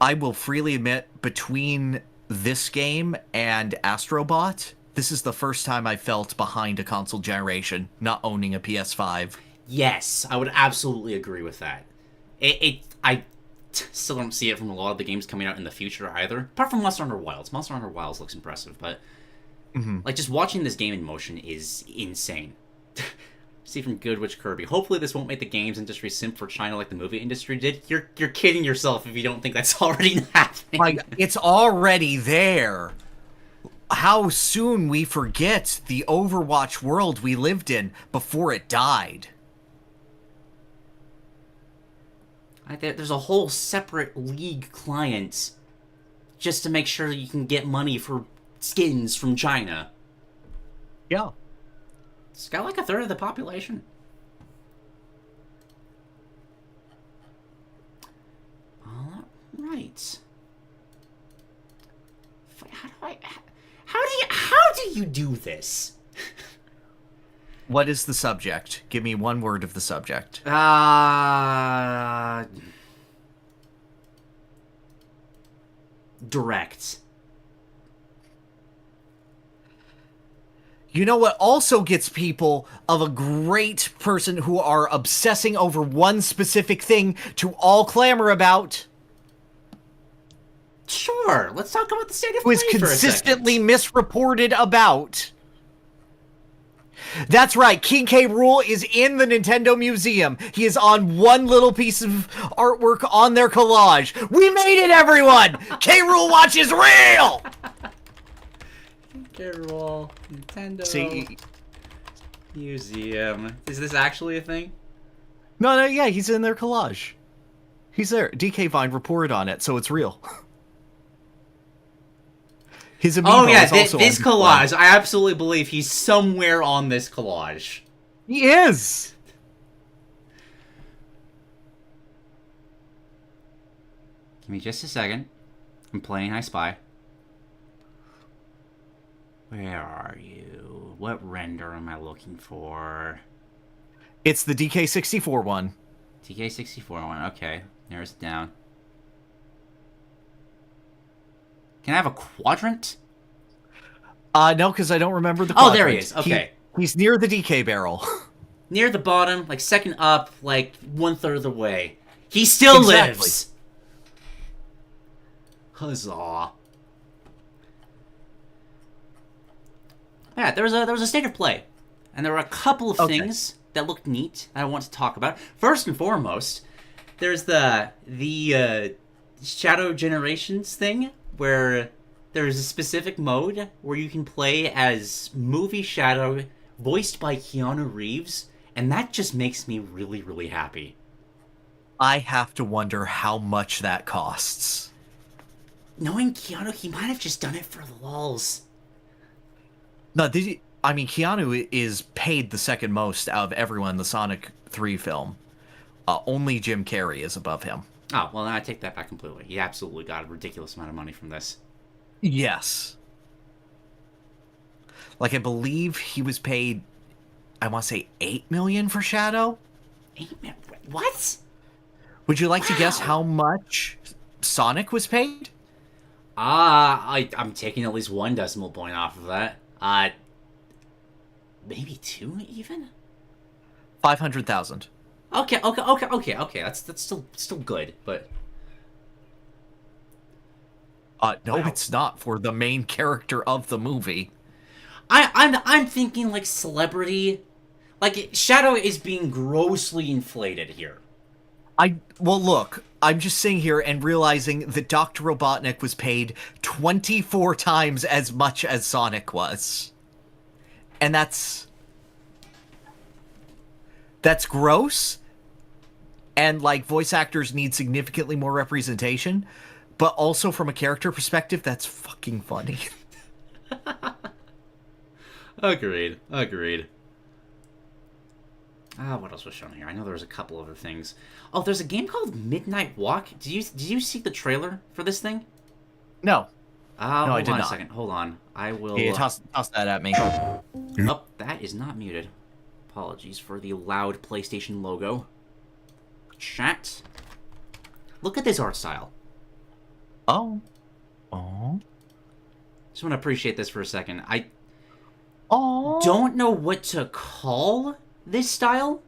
I will freely admit, between this game and Astrobot, this is the first time I felt behind a console generation, not owning a PS5. Yes, I would absolutely agree with that. I still don't see it from a lot of the games coming out in the future either. Apart from Monster Hunter Wilds. Monster Hunter Wilds looks impressive, but like just watching this game in motion is insane. See from Goodwitch Kirby. Hopefully this won't make the games industry simp for China like the movie industry did. You're kidding yourself if you don't think that's already happening. Like, it's already there. How soon we forget the Overwatch world we lived in before it died. There's a whole separate League client just to make sure you can get money for skins from China. Yeah. It's got like a third of the population. All right. How do you do this? What is the subject? Give me one word of the subject. Direct. You know what also gets people of a great person who are obsessing over one specific thing to all clamor about? Sure, let's talk about the state of play for a second. Who is consistently misreported about. That's right, King K. Rool is in the Nintendo Museum. He is on one little piece of artwork on their collage. We made it, everyone! K. Rool Watch is real! K. Rool, Nintendo Museum. Is this actually a thing? No, yeah, he's in their collage. He's there. DK Vine reported on it, so it's real. His amiibo is also this on collage. I absolutely believe he's somewhere on this collage. He is! Give me just a second. I'm playing I Spy. Where are you? What render am I looking for? It's the DK64 one. DK64 one. Okay. There's it down. Can I have a quadrant? No, because I don't remember the quadrant. Oh, there he is. Okay. He's near the DK barrel. Near the bottom, like second up, like 1/3 of the way. He still lives! Huzzah. Yeah, there was a state of play. And there were a couple of things that looked neat that I want to talk about. First and foremost, there's the Shadow Generations thing, where there's a specific mode where you can play as Movie Shadow, voiced by Keanu Reeves, and that just makes me really, really happy. I have to wonder how much that costs. Knowing Keanu, he might have just done it for the lulz. No, Keanu is paid the second most out of everyone in the Sonic 3 film. Only Jim Carrey is above him. Oh, well, then I take that back completely. He absolutely got a ridiculous amount of money from this. Yes. Like, I believe he was paid, I want to say, $8 million for Shadow? What? Would you like to guess how much Sonic was paid? I'm taking at least 1 decimal point off of that. Maybe 2 even? 500,000. Okay. That's still good, but No, it's not for the main character of the movie. I'm thinking like celebrity, like Shadow is being grossly inflated here. Well, look, I'm just sitting here and realizing that Dr. Robotnik was paid 24 times as much as Sonic was. And that's gross. And, like, voice actors need significantly more representation. But also, from a character perspective, that's fucking funny. Agreed. What else was shown here? I know there was a couple other things. Oh, there's a game called Midnight Walk. Did you see the trailer for this thing? No. No, I did not. Hold on a second. Hold on. I will... Yeah, toss that at me. Oh, that is not muted. Apologies for the loud PlayStation logo. Chat. Look at this art style. Oh. Just want to appreciate this for a second. I don't know what to call this style.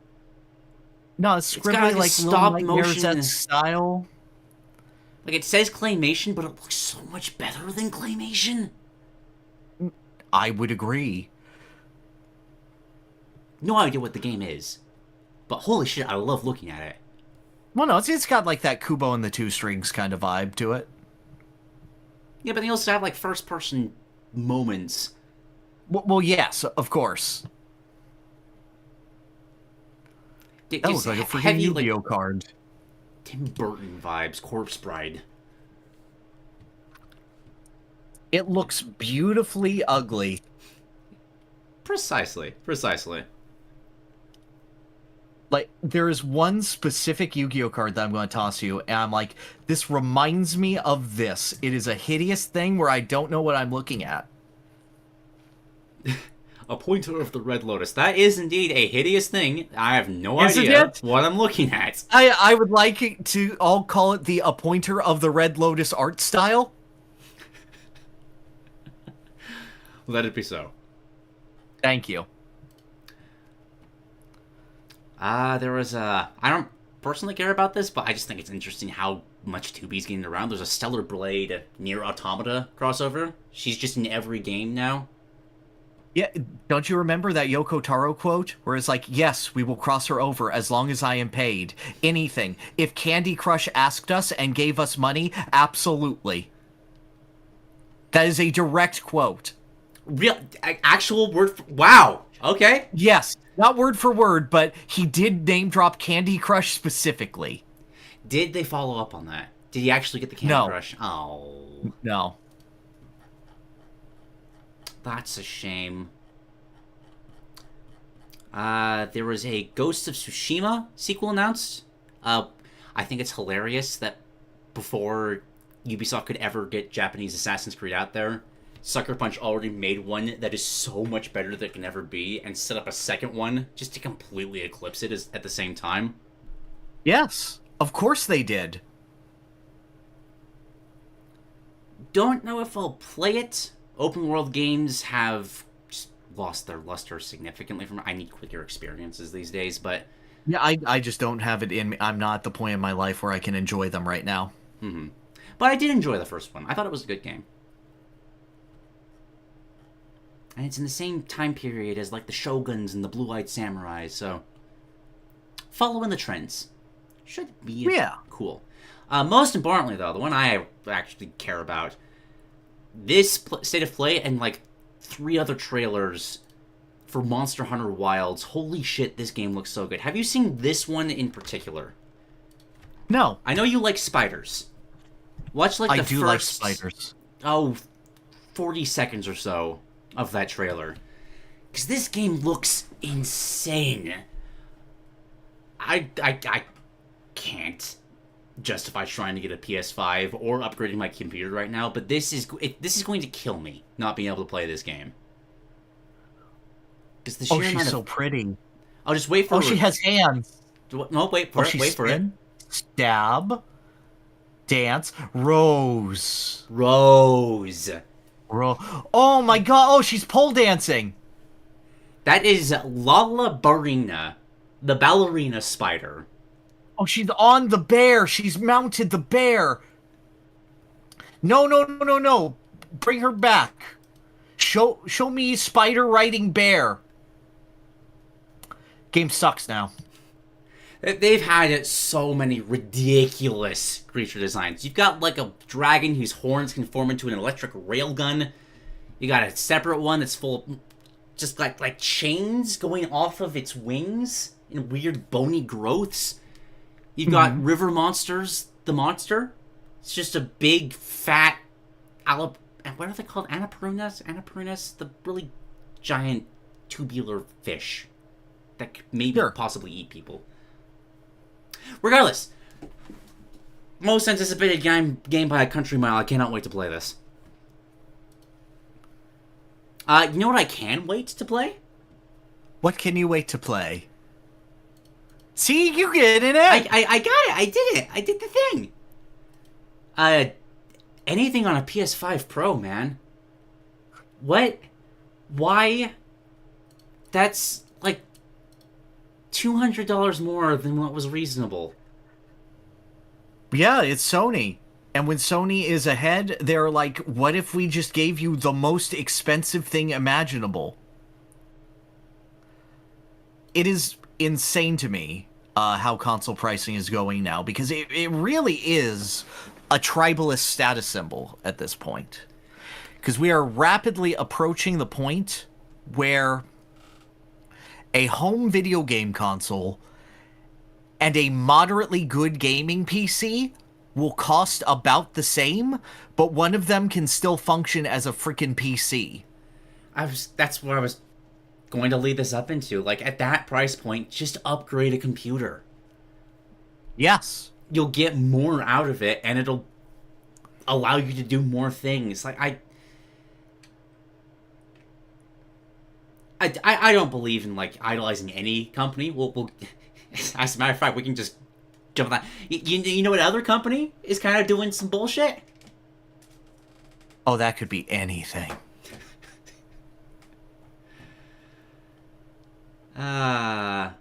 No, it's scribbly, like stop motion style. Like, it says claymation, but it looks so much better than claymation. I would agree. No idea what the game is, but holy shit, I love looking at it. Well, no, it's got like that Kubo and the Two Strings kind of vibe to it. Yeah, but they also have like first-person moments. Well, yes, of course. That looks like a freaking Yu-Gi-Oh card. Tim Burton vibes, Corpse Bride. It looks beautifully ugly. Precisely. Like, there is one specific Yu-Gi-Oh card that I'm going to toss you, and I'm like, this reminds me of this. It is a hideous thing where I don't know what I'm looking at. A pointer of the Red Lotus. That is indeed a hideous thing. I have no idea what I'm looking at. I would like it to all call it the A Pointer of the Red Lotus art style. Let it be so. Thank you. There was a... I don't personally care about this, but I just think it's interesting how much 2B's getting around. There's a Stellar Blade Nier Automata crossover. She's just in every game now. Yeah, don't you remember that Yokotaro quote? Where it's like, yes, we will cross her over as long as I am paid. Anything. If Candy Crush asked us and gave us money, absolutely. That is a direct quote. Real... Actual word... Wow! Okay. Yes. Not word for word, but he did name drop Candy Crush specifically. Did they follow up on that? Did he actually get the Candy No. Crush? Oh. No. That's a shame. There was a Ghost of Tsushima sequel announced. I think it's hilarious that before Ubisoft could ever get Japanese Assassin's Creed out there, Sucker Punch already made one that is so much better than it can ever be, and set up a second one just to completely eclipse it at the same time. Yes, of course they did. Don't know if I'll play it. Open world games have just lost their luster significantly from. I need quicker experiences these days, but Yeah, I just don't have it in me. I'm not at the point in my life where I can enjoy them right now. Mm-hmm. But I did enjoy the first one. I thought it was a good game. And it's in the same time period as, like, the Shoguns and the Blue-Eyed Samurai, so... following the trends. Should be cool. Most importantly, though, the one I actually care about, this state of play and, like, 3 other trailers for Monster Hunter Wilds. Holy shit, this game looks so good. Have you seen this one in particular? No. I know you like spiders. Watch, like, the like spiders. 40 seconds or so of that trailer. Because this game looks insane. I can't justify trying to get a PS5 or upgrading my computer right now, but this is going to kill me not being able to play this game. Because the sheer she's so pretty. I'll just wait for. She has hands. No, wait for it. Wait for it. Stab. Dance. Rose. Oh my god. Oh, she's pole dancing. That is Lala Barina, the ballerina spider. Oh, she's on the bear. She's mounted the bear. No. Bring her back. Show me spider riding bear. Game sucks now. They've had so many ridiculous creature designs. You've got, like, a dragon whose horns can form into an electric railgun. You got a separate one that's full of just, like chains going off of its wings in weird bony growths. You've got River Monsters, the monster. It's just a big, fat, what are they called? Annapurnas? The really giant tubular fish that could maybe possibly eat people. Regardless, most anticipated game by a country mile. I cannot wait to play this. You know what I can wait to play? What can you wait to play? See, you get it. I got it. I did it. I did the thing. Anything on a PS5 Pro, man. What? Why? That's like $200 more than what was reasonable. Yeah, it's Sony. And when Sony is ahead, they're like, what if we just gave you the most expensive thing imaginable? It is insane to me how console pricing is going now, because it really is a tribalist status symbol at this point. Because we are rapidly approaching the point where a home video game console and a moderately good gaming PC will cost about the same, but one of them can still function as a freaking PC. That's what I was going to lead this up into. Like, at that price point, just upgrade a computer. Yes. You'll get more out of it, and it'll allow you to do more things. Like, I don't believe in, like, idolizing any company. We'll as a matter of fact, we can just jump on that. You know what other company is kind of doing some bullshit? Oh, that could be anything. Let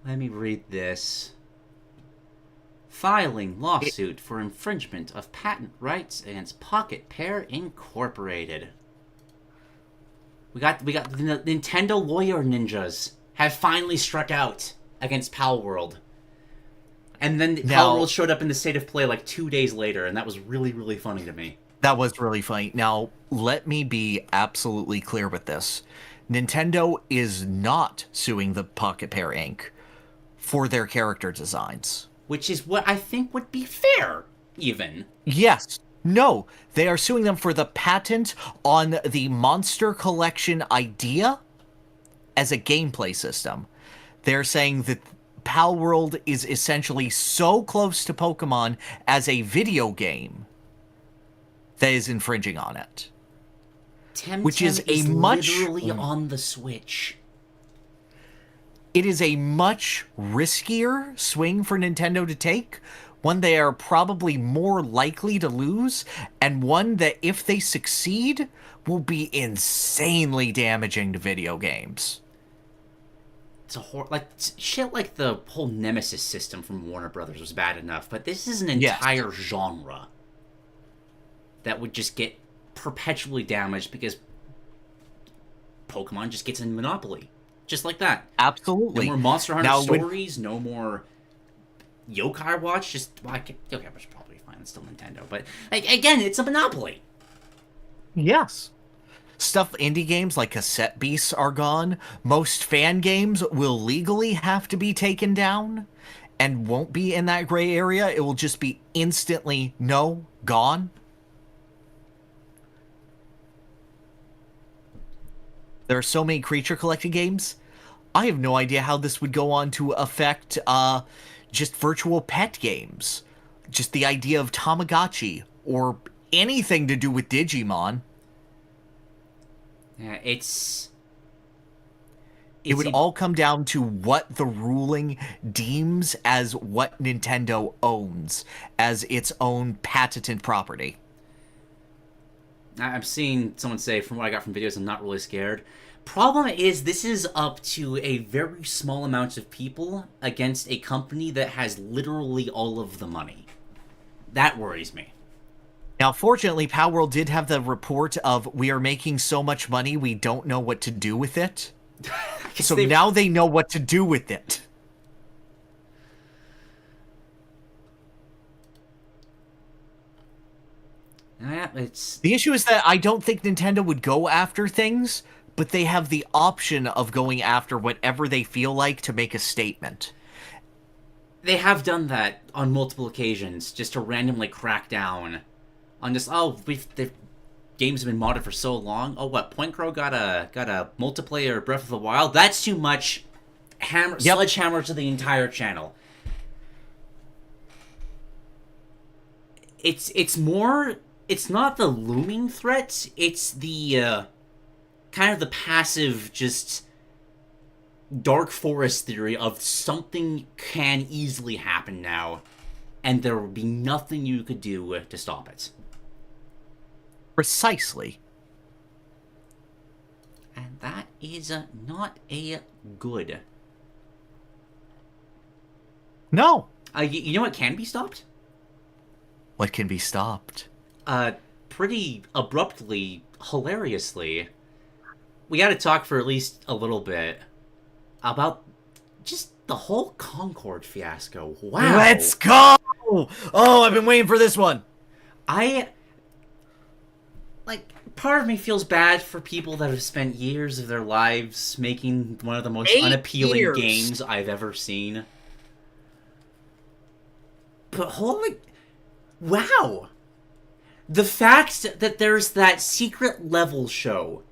me read this. Filing lawsuit for infringement of patent rights against Pocket Pair Incorporated. We got the Nintendo lawyer ninjas have finally struck out against Palworld. And then Palworld showed up in the state of play like 2 days later, and that was really, really funny to me. That was really funny. Now, let me be absolutely clear with this. Nintendo is not suing the Pocket Pair Inc. for their character designs. which is what I think would be fair, even. Yes. No, they are suing them for the patent on the Monster Collection idea as a gameplay system. They're saying that Pal World is essentially so close to Pokemon as a video game that is infringing on it. Which is a much literally on the Switch. It is a much riskier swing for Nintendo to take, one they are probably more likely to lose, and one that, if they succeed, will be insanely damaging to video games. It's shit like the whole Nemesis system from Warner Brothers was bad enough, but this is an entire genre that would just get perpetually damaged because Pokemon just gets a monopoly. Just like that. Absolutely. No more Monster Hunter stories, no more Yokai Watch. Yokai Watch is probably fine, it's still Nintendo, but again, it's a monopoly. Yes. Stuff indie games like Cassette Beasts are gone. Most fan games will legally have to be taken down and won't be in that gray area. It will just be instantly gone. There are so many creature collecting games. I have no idea how this would go on to affect just virtual pet games. Just the idea of Tamagotchi or anything to do with Digimon. Yeah, it would all come down to what the ruling deems as what Nintendo owns as its own patented property. I'm seeing someone say, from what I got from videos, I'm not really scared. Problem is, this is up to a very small amount of people against a company that has literally all of the money. That worries me. Now, fortunately, Palworld did have the report of, we are making so much money, we don't know what to do with it. So now they know what to do with it. Yeah, The issue is that I don't think Nintendo would go after things, but they have the option of going after whatever they feel like to make a statement. They have done that on multiple occasions, just to randomly crack down on just, the games have been modded for so long. Oh, what? Point Crow got a multiplayer Breath of the Wild? That's too much. Sledgehammer to the entire channel. It's not the looming threat, it's the kind of the passive, just dark forest theory of something can easily happen now, and there will be nothing you could do to stop it. Precisely. And that is not a good. No. You know what can be stopped? What can be stopped? Pretty abruptly, hilariously, we gotta talk for at least a little bit about just the whole Concord fiasco. Wow. Let's go! Oh, I've been waiting for this one. Part of me feels bad for people that have spent years of their lives making one of the most unappealing games I've ever seen. But holy... Wow! The fact that there's that secret level show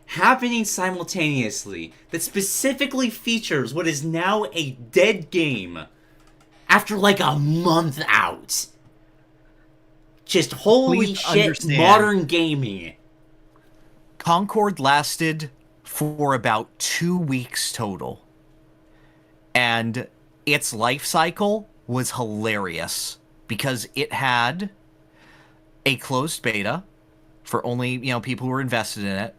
happening simultaneously that specifically features what is now a dead game after a month out. Just holy shit, modern gaming. Concord lasted for about 2 weeks total. And its life cycle was hilarious because it had a closed beta for only, people who were invested in it.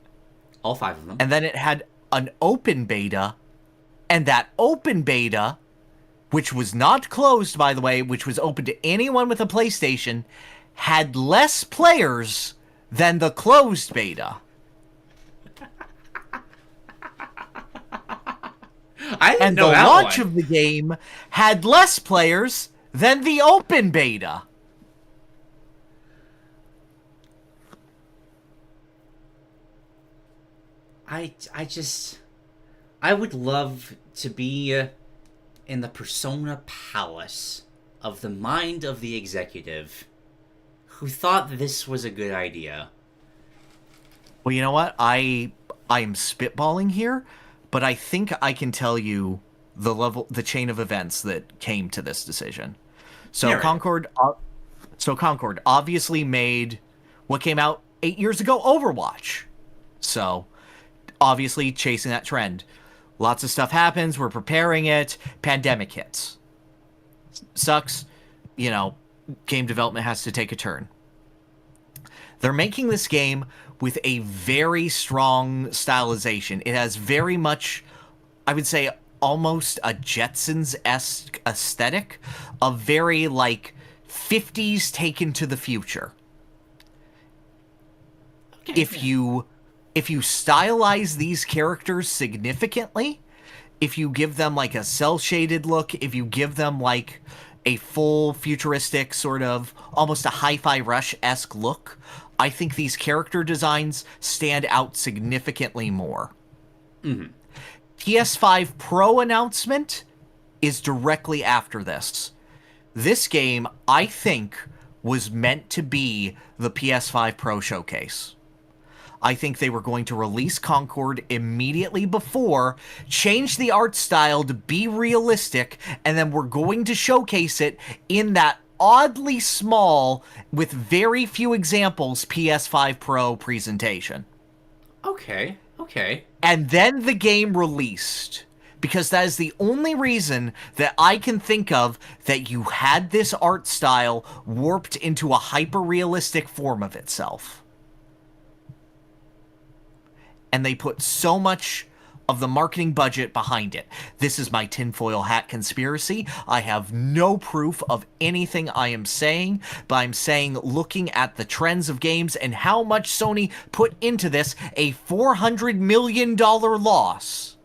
All 5 of them. And then it had an open beta, and that open beta, which was not closed, by the way, which was open to anyone with a PlayStation, had less players than the closed beta. And the launch of the game had less players than the open beta. I would love to be in the Persona Palace of the mind of the executive who thought this was a good idea? Well, you know what? I'm spitballing here, but I think I can tell you the chain of events that came to this decision. So Narrative. Concord obviously made what came out 8 years ago, Overwatch. So obviously chasing that trend. Lots of stuff happens. We're preparing it. Pandemic hits. Sucks. You know, game development has to take a turn. They're making this game with a very strong stylization. It has very much, I would say, almost a Jetsons-esque aesthetic, a very, like, 50s taken to the future. Okay, If you stylize these characters significantly, if you give them, like, a cel-shaded look, if you give them, like, a full futuristic sort of almost a Hi-Fi Rush-esque look, I think these character designs stand out significantly more. Mm-hmm. PS5 Pro announcement is directly after this. This game, I think, was meant to be the PS5 Pro showcase. I think they were going to release Concord immediately before, change the art style to be realistic, and then we're going to showcase it in that oddly small, with very few examples, PS5 Pro presentation. Okay. And then the game released. Because that is the only reason that I can think of that you had this art style warped into a hyper-realistic form of itself. And they put so much of the marketing budget behind it. This is my tinfoil hat conspiracy. I have no proof of anything I am saying, but I'm saying, looking at the trends of games and how much Sony put into this, a $400 million loss.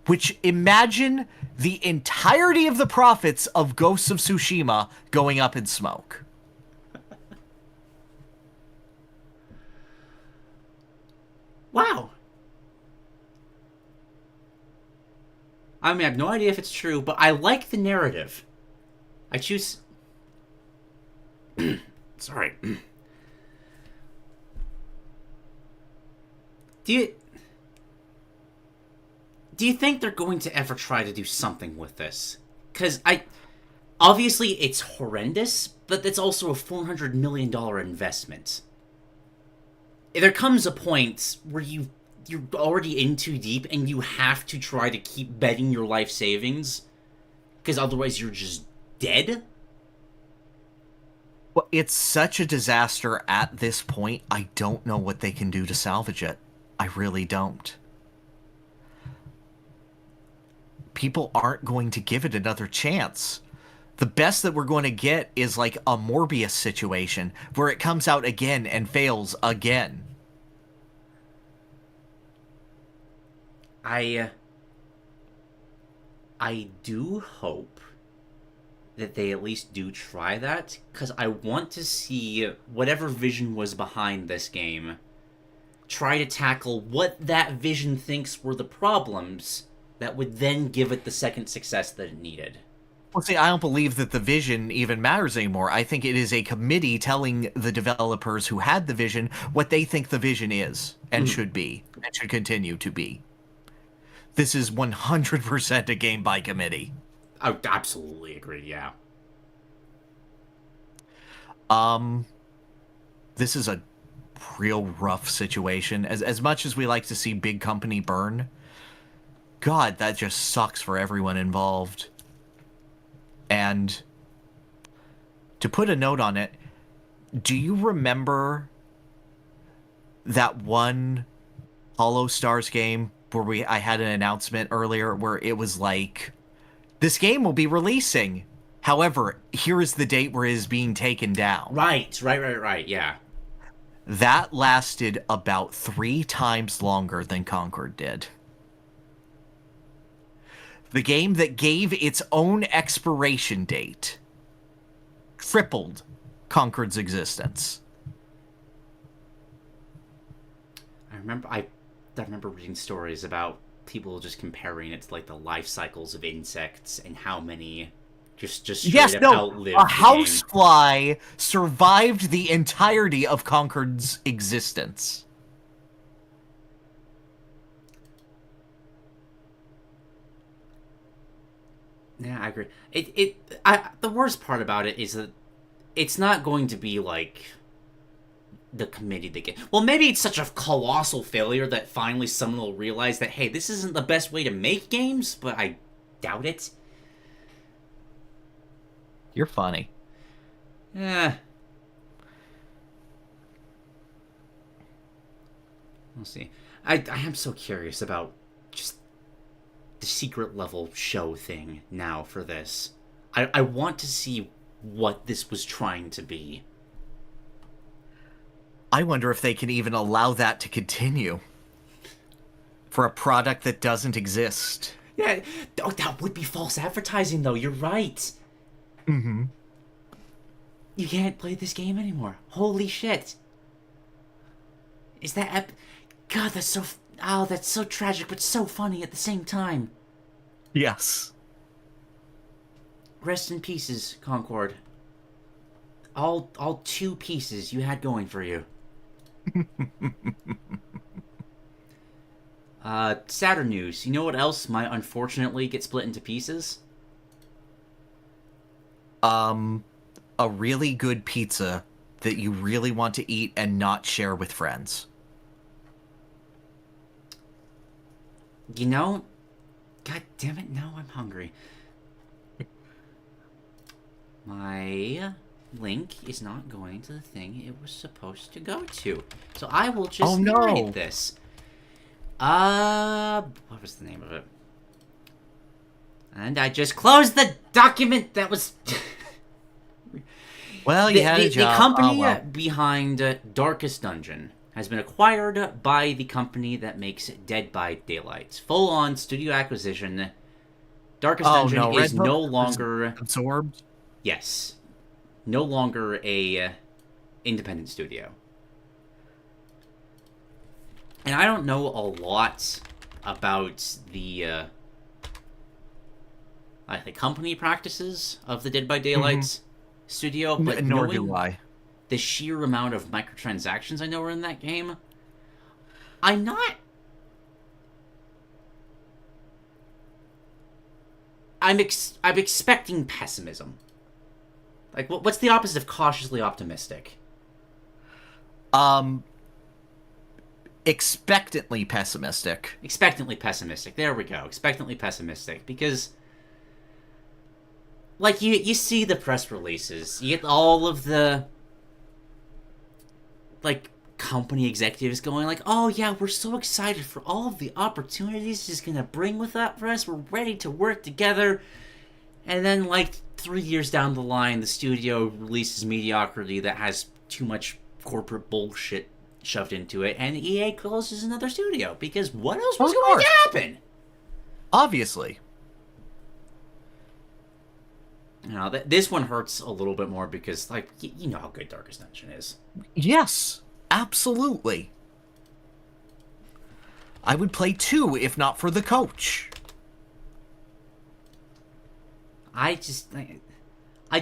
Which, imagine the entirety of the profits of Ghosts of Tsushima going up in smoke. Wow. I mean, I have no idea if it's true, but I like the narrative. I choose... Sorry. Do you think they're going to ever try to do something with this? Because obviously it's horrendous, but it's also a $400 million investment. There comes a point where you're already in too deep and you have to try to keep betting your life savings, because otherwise you're just dead. Well, it's such a disaster at this point, I don't know what they can do to salvage it. I really don't. People aren't going to give it another chance. The best that we're going to get is like a Morbius situation, where it comes out again and fails again. I do hope that they at least do try that, because I want to see whatever vision was behind this game try to tackle what that vision thinks were the problems that would then give it the second success that it needed. Well, see, I don't believe that the vision even matters anymore. I think it is a committee telling the developers who had the vision what they think the vision is and should be, and should continue to be. This is 100% a game by committee. I absolutely agree, yeah. This is a real rough situation. As much as we like to see big company burn, God, that just sucks for everyone involved. And to put a note on it, do you remember that one Hollow Stars game where I had an announcement earlier where it was like, this game will be releasing. However, here is the date where it is being taken down. Right, yeah. That lasted about 3 times longer than Concord did. The game that gave its own expiration date tripled Concord's existence. I remember reading stories about people just comparing it to like the life cycles of insects and how many Just straight Yes, up no, outlived a the housefly survived the entirety of Concord's existence. Yeah, I agree. The worst part about it is that it's not going to be like the committee that get. Well, maybe it's such a colossal failure that finally someone will realize that, hey, this isn't the best way to make games, but I doubt it. You're funny. Yeah. We'll see. I am so curious about just the secret level show thing now for this. I want to see what this was trying to be. I wonder if they can even allow that to continue for a product that doesn't exist. Yeah, oh, that would be false advertising, though. You're right. Mm-hmm. You can't play this game anymore. Holy shit. Is that God, that's so... Oh, that's so tragic, but so funny at the same time. Yes. Rest in pieces, Concord. All two pieces you had going for you. Sadder news. You know what else might unfortunately get split into pieces? A really good pizza that you really want to eat and not share with friends. You know, God damn it, now I'm hungry. My link is not going to the thing it was supposed to go to. So I will just narrate this. What was the name of it? And I just closed the document that was... Well, you had a job. The company behind Darkest Dungeon has been acquired by the company that makes Dead by Daylight. Full-on studio acquisition. Darkest Dungeon is no longer... absorbed? Yes. No longer a independent studio. And I don't know a lot about the company practices of the Dead by Daylight studio, but nor do I. The sheer amount of microtransactions I know are in that game, I'm expecting pessimism. Like, what's the opposite of cautiously optimistic? Expectantly pessimistic. Expectantly pessimistic. There we go. Expectantly pessimistic. Because, like, you see the press releases. You get all of the, like, company executives going like, oh, yeah, we're so excited for all of the opportunities he's going to bring with that for us. We're ready to work together. And then, like, 3 years down the line, the studio releases mediocrity that has too much corporate bullshit shoved into it, and EA closes another studio, because what else was going to happen? Obviously. You know, this one hurts a little bit more because, like, you know how good Darkest Dungeon is. Yes, absolutely. I would play 2 if not for the coach. I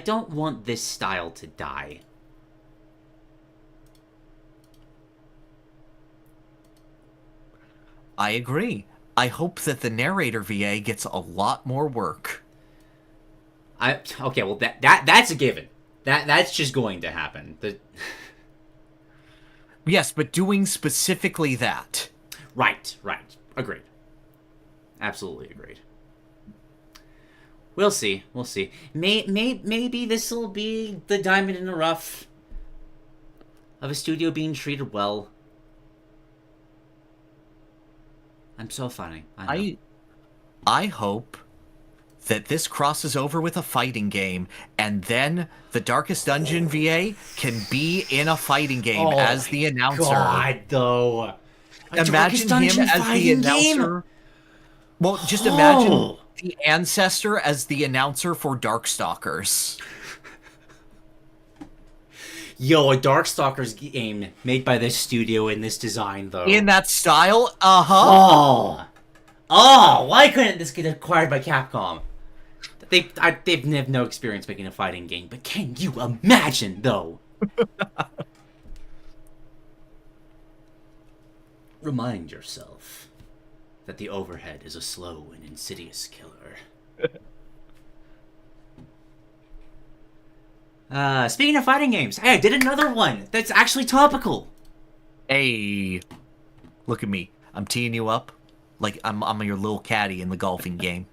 don't want this style to die. I agree. I hope that the narrator VA gets a lot more work. Okay, well that's a given. That's just going to happen. Yes, but doing specifically that. Right. Agreed. Absolutely agreed. We'll see. Maybe this will be the diamond in the rough of a studio being treated well. I'm so funny. I hope that this crosses over with a fighting game, and then the Darkest Dungeon VA can be in a fighting game as the announcer. God, though. Imagine him as the announcer. Game? Well, just imagine the ancestor as the announcer for Darkstalkers. Yo, a Darkstalkers game made by this studio in this design, though. In that style? Uh-huh. Oh, why couldn't this get acquired by Capcom? They've no experience making a fighting game, but can you imagine, though? Remind yourself that the overhead is a slow and insidious killer. Speaking of fighting games, hey, I did another one that's actually topical. Hey, look at me. I'm teeing you up like I'm your little caddy in the golfing game.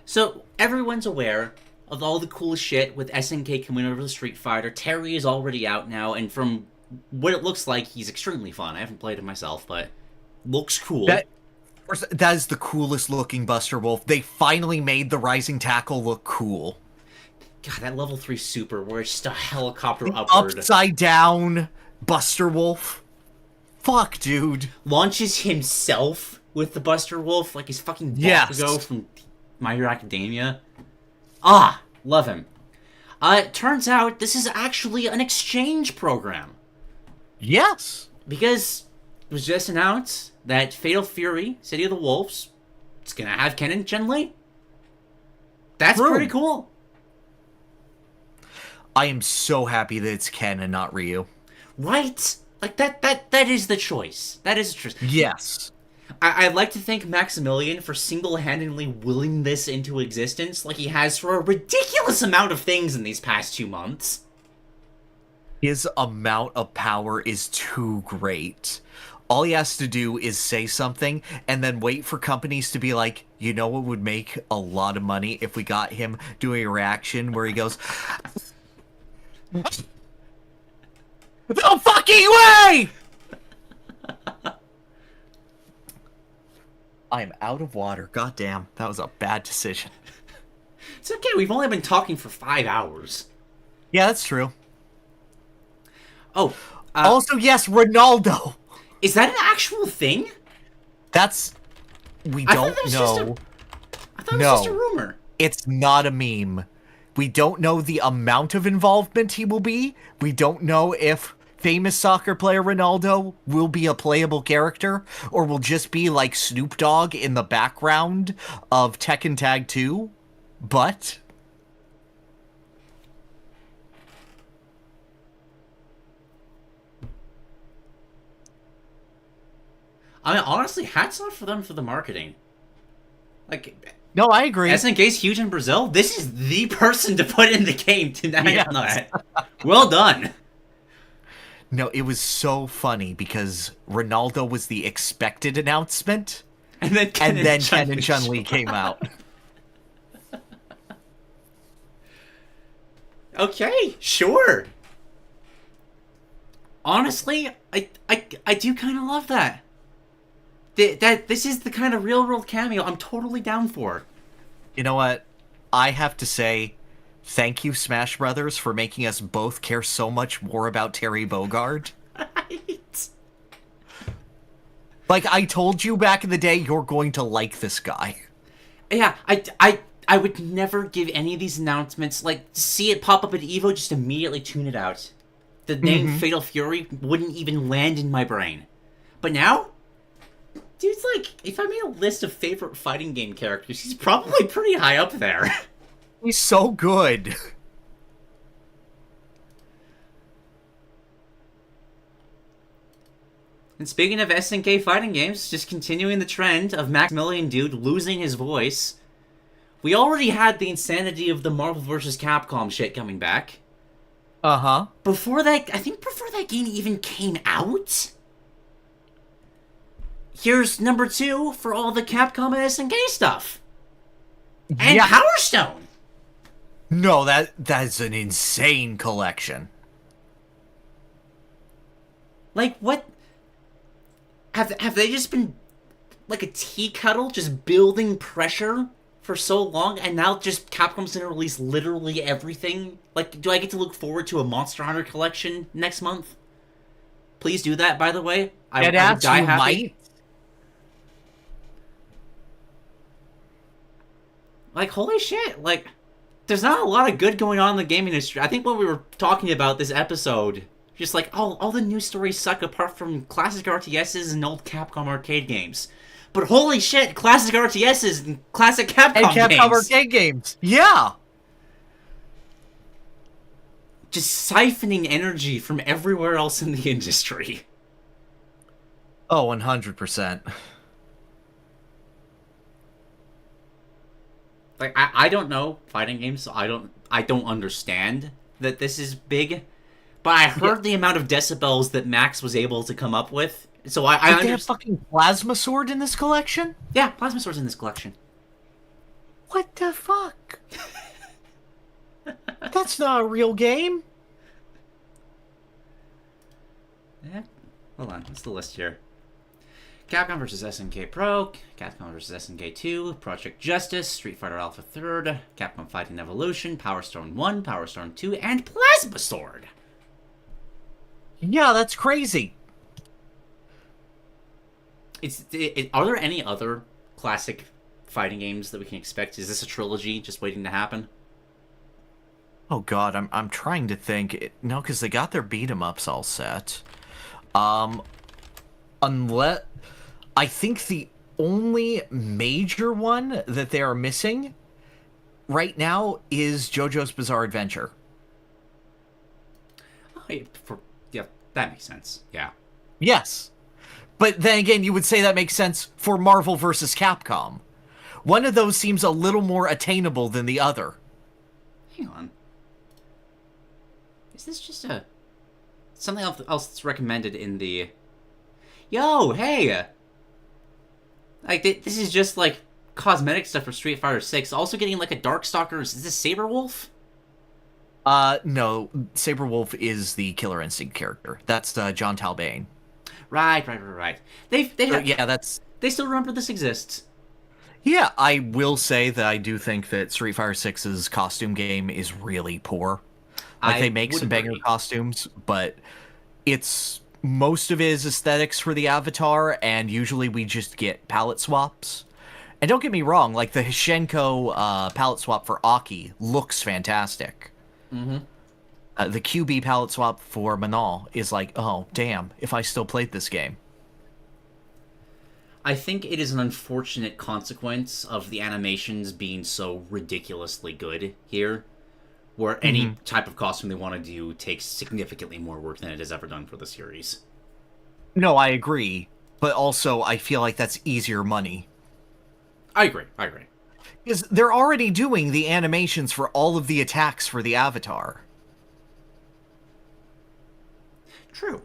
So, everyone's aware of all the cool shit with SNK coming over to Street Fighter. Terry is already out now, and from what it looks like, he's extremely fun. I haven't played it myself, but looks cool. That is the coolest looking Buster Wolf. They finally made the Rising Tackle look cool. God, that level 3 super where it's just a helicopter upward. Upside down Buster Wolf. Fuck, dude. Launches himself with the Buster Wolf like he's fucking Bakugo from My Hero Academia. Ah, love him. It turns out this is actually an exchange program. Yes. Because it was just announced that Fatal Fury, City of the Wolves, it's gonna have Ken and Chun-Li. That's pretty cool. I am so happy that it's Ken and not Ryu. Right? Like, that is the choice. That is the choice. Yes. I'd like to thank Maximilian for single-handedly willing this into existence like he has for a ridiculous amount of things in these past 2 months. His amount of power is too great. All he has to do is say something and then wait for companies to be like, you know what would make a lot of money if we got him doing a reaction where he goes... No fucking way! I am out of water. Goddamn, that was a bad decision. It's okay, we've only been talking for 5 hours. Yeah, that's true. Oh. Also, yes, Ronaldo. Is that an actual thing? That's... We don't know. I thought it was just a rumor. It's not a meme. We don't know the amount of involvement he will be. We don't know if famous soccer player Ronaldo will be a playable character or will just be like Snoop Dogg in the background of Tekken Tag 2. But... I mean, honestly, hats off for them for the marketing. Like... No, I agree. SNK's huge in Brazil. This is the person to put in the game to that. Well done. No, it was so funny because Ronaldo was the expected announcement, and then Ken and Chun-Li came out. Okay, sure. Honestly, I do kind of love that. This is the kind of real-world cameo I'm totally down for. You know what? I have to say, thank you, Smash Brothers, for making us both care so much more about Terry Bogard. Right. Like, I told you back in the day, you're going to like this guy. Yeah, I would never give any of these announcements, like, see it pop up at EVO, just immediately tune it out. The name Fatal Fury wouldn't even land in my brain. But now... Dude's like, if I made a list of favorite fighting game characters, he's probably pretty high up there. He's so good. And speaking of SNK fighting games, just continuing the trend of Maximilian Dude losing his voice, we already had the insanity of the Marvel vs. Capcom shit coming back. Uh-huh. Before that game even came out... Here's number 2 for all the Capcom and SNK stuff. And Power Stone. No, that's an insane collection. Like, what? Have they just been like a tea kettle, just building pressure for so long, and now just Capcom's gonna release literally everything? Like, do I get to look forward to a Monster Hunter collection next month? Please do that, by the way. I would die happy. Might. Like, holy shit, like, there's not a lot of good going on in the gaming industry. I think when we were talking about this episode, just like, all the news stories suck apart from classic RTSs and old Capcom arcade games. But holy shit, classic RTSs and classic Capcom And Capcom games. arcade games. Yeah. Just siphoning energy from everywhere else in the industry. Oh, 100%. Like, I don't know fighting games, so I don't understand that this is big. But I heard the amount of decibels that Max was able to come up with. So I They have understand. fucking Plasma Sword in this collection? Yeah, Plasma Sword's in this collection. What the fuck? That's not a real game. Yeah. Hold on, what's the list here? Capcom vs. SNK Pro, Capcom vs. SNK 2, Project Justice, Street Fighter Alpha 3rd, Capcom Fighting Evolution, Power Stone 1, Power Stone 2, and Plasma Sword! Yeah, that's crazy. Are there any other classic fighting games that we can expect? Is this a trilogy just waiting to happen? Oh god, I'm trying to think. No, because they got their beat 'em ups all set. Unless I think the only major one that they are missing right now is JoJo's Bizarre Adventure. Oh, yeah, that makes sense. Yeah. Yes. But then again, you would say that makes sense for Marvel versus Capcom. One of those seems a little more attainable than the other. Hang on. Is this just something else that's recommended in the... Yo, hey! Like, this is just, like, cosmetic stuff for Street Fighter 6. Also getting, like, a Darkstalkers... Is this Saberwolf? No. Saberwolf is the Killer Instinct character. That's John Talbane. Right. Yeah, that's... They still remember this exists. Yeah, I will say that I do think that Street Fighter 6's costume game is really poor. Like, they make some banger costumes, but it's... Most of it is aesthetics for the avatar, and usually we just get palette swaps. And don't get me wrong, like, the Hishenko palette swap for Aki looks fantastic. Mm-hmm. The QB palette swap for Manal is like, oh, damn, if I still played this game. I think it is an unfortunate consequence of the animations being so ridiculously good here, where any type of costume they want to do takes significantly more work than it has ever done for the series. No, I agree, but also I feel like that's easier money. I agree. Because they're already doing the animations for all of the attacks for the avatar. True.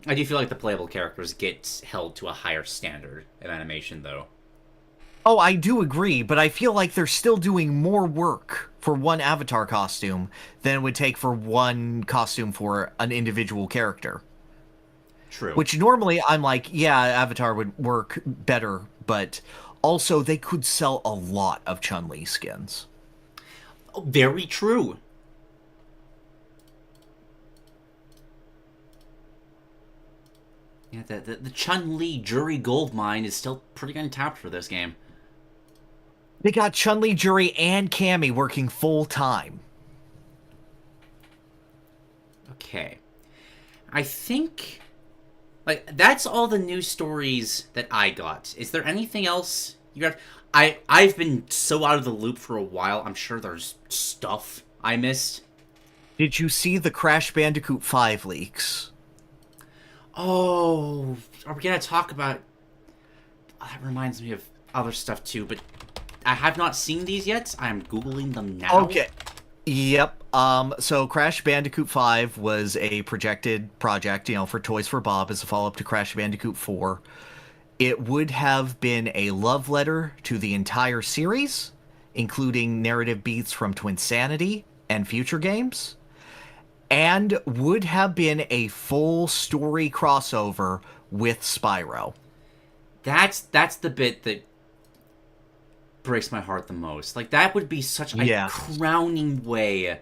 I do feel like the playable characters get held to a higher standard of animation, though. Oh, I do agree, but I feel like they're still doing more work for one avatar costume than it would take for one costume for an individual character. True. Which normally I'm like, yeah, Avatar would work better, but also they could sell a lot of Chun-Li skins. Oh, very true. Yeah, the Chun-Li Jury Gold Mine is still pretty untapped for this game. They got Chun-Li, Jury, and Cammy working full-time. Okay. I think... Like, that's all the news stories that I got. Is there anything else you got? I've been so out of the loop for a while. I'm sure there's stuff I missed. Did you see the Crash Bandicoot 5 leaks? Oh, are we gonna talk about... Oh, that reminds me of other stuff too, but I have not seen these yet. I am Googling them now. Okay. Yep. So Crash Bandicoot 5 was a projected project, for Toys for Bob as a follow-up to Crash Bandicoot 4. It would have been a love letter to the entire series, including narrative beats from Twinsanity and future games, and would have been a full story crossover with Spyro. That's the bit that breaks my heart the most. Like, that would be such a crowning way.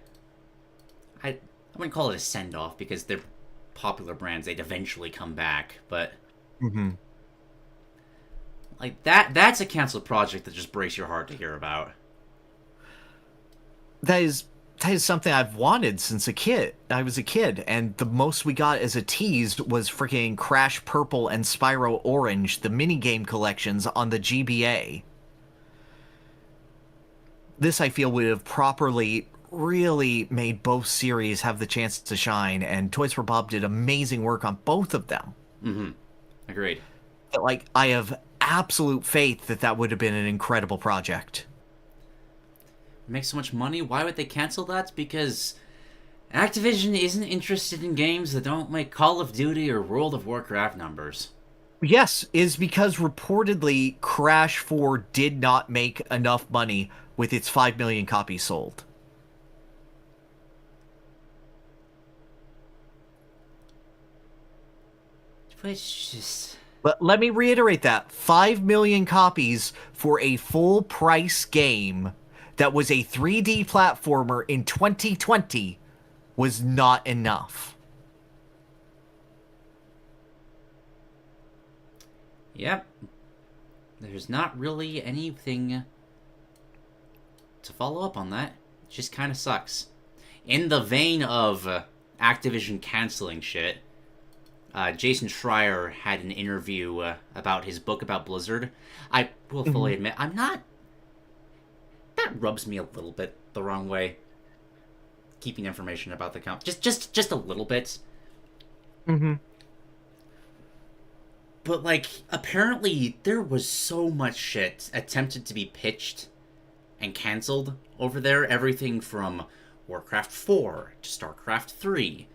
I wouldn't call it a send-off, because they're popular brands. They'd eventually come back, but... Like, that's a canceled project that just breaks your heart to hear about. That is that is something I've wanted since a kid. I was a kid, and the most we got as a tease was freaking Crash Purple and Spyro Orange, the minigame collections on the GBA. This, I feel, would have properly really made both series have the chance to shine, and Toys for Bob did amazing work on both of them. Mm-hmm. Agreed. But, like, I have absolute faith that that would have been an incredible project. Make so much money, why would they cancel that? Because Activision isn't interested in games that don't make Call of Duty or World of Warcraft numbers. Yes, is because reportedly Crash 4 did not make enough money with its 5 million copies sold. Which just... But let me reiterate that. 5 million copies for a full-price game that was a 3D platformer in 2020 was not enough. Yep. There's not really anything to follow up on that. It just kind of sucks. In the vein of Activision canceling shit, Jason Schreier had an interview about his book about Blizzard. I will fully admit, I'm not... That rubs me a little bit the wrong way. Keeping information about the company. Just a little bit. Mm-hmm. But, like, apparently there was so much shit attempted to be pitched and canceled over there. Everything from Warcraft 4 to StarCraft 3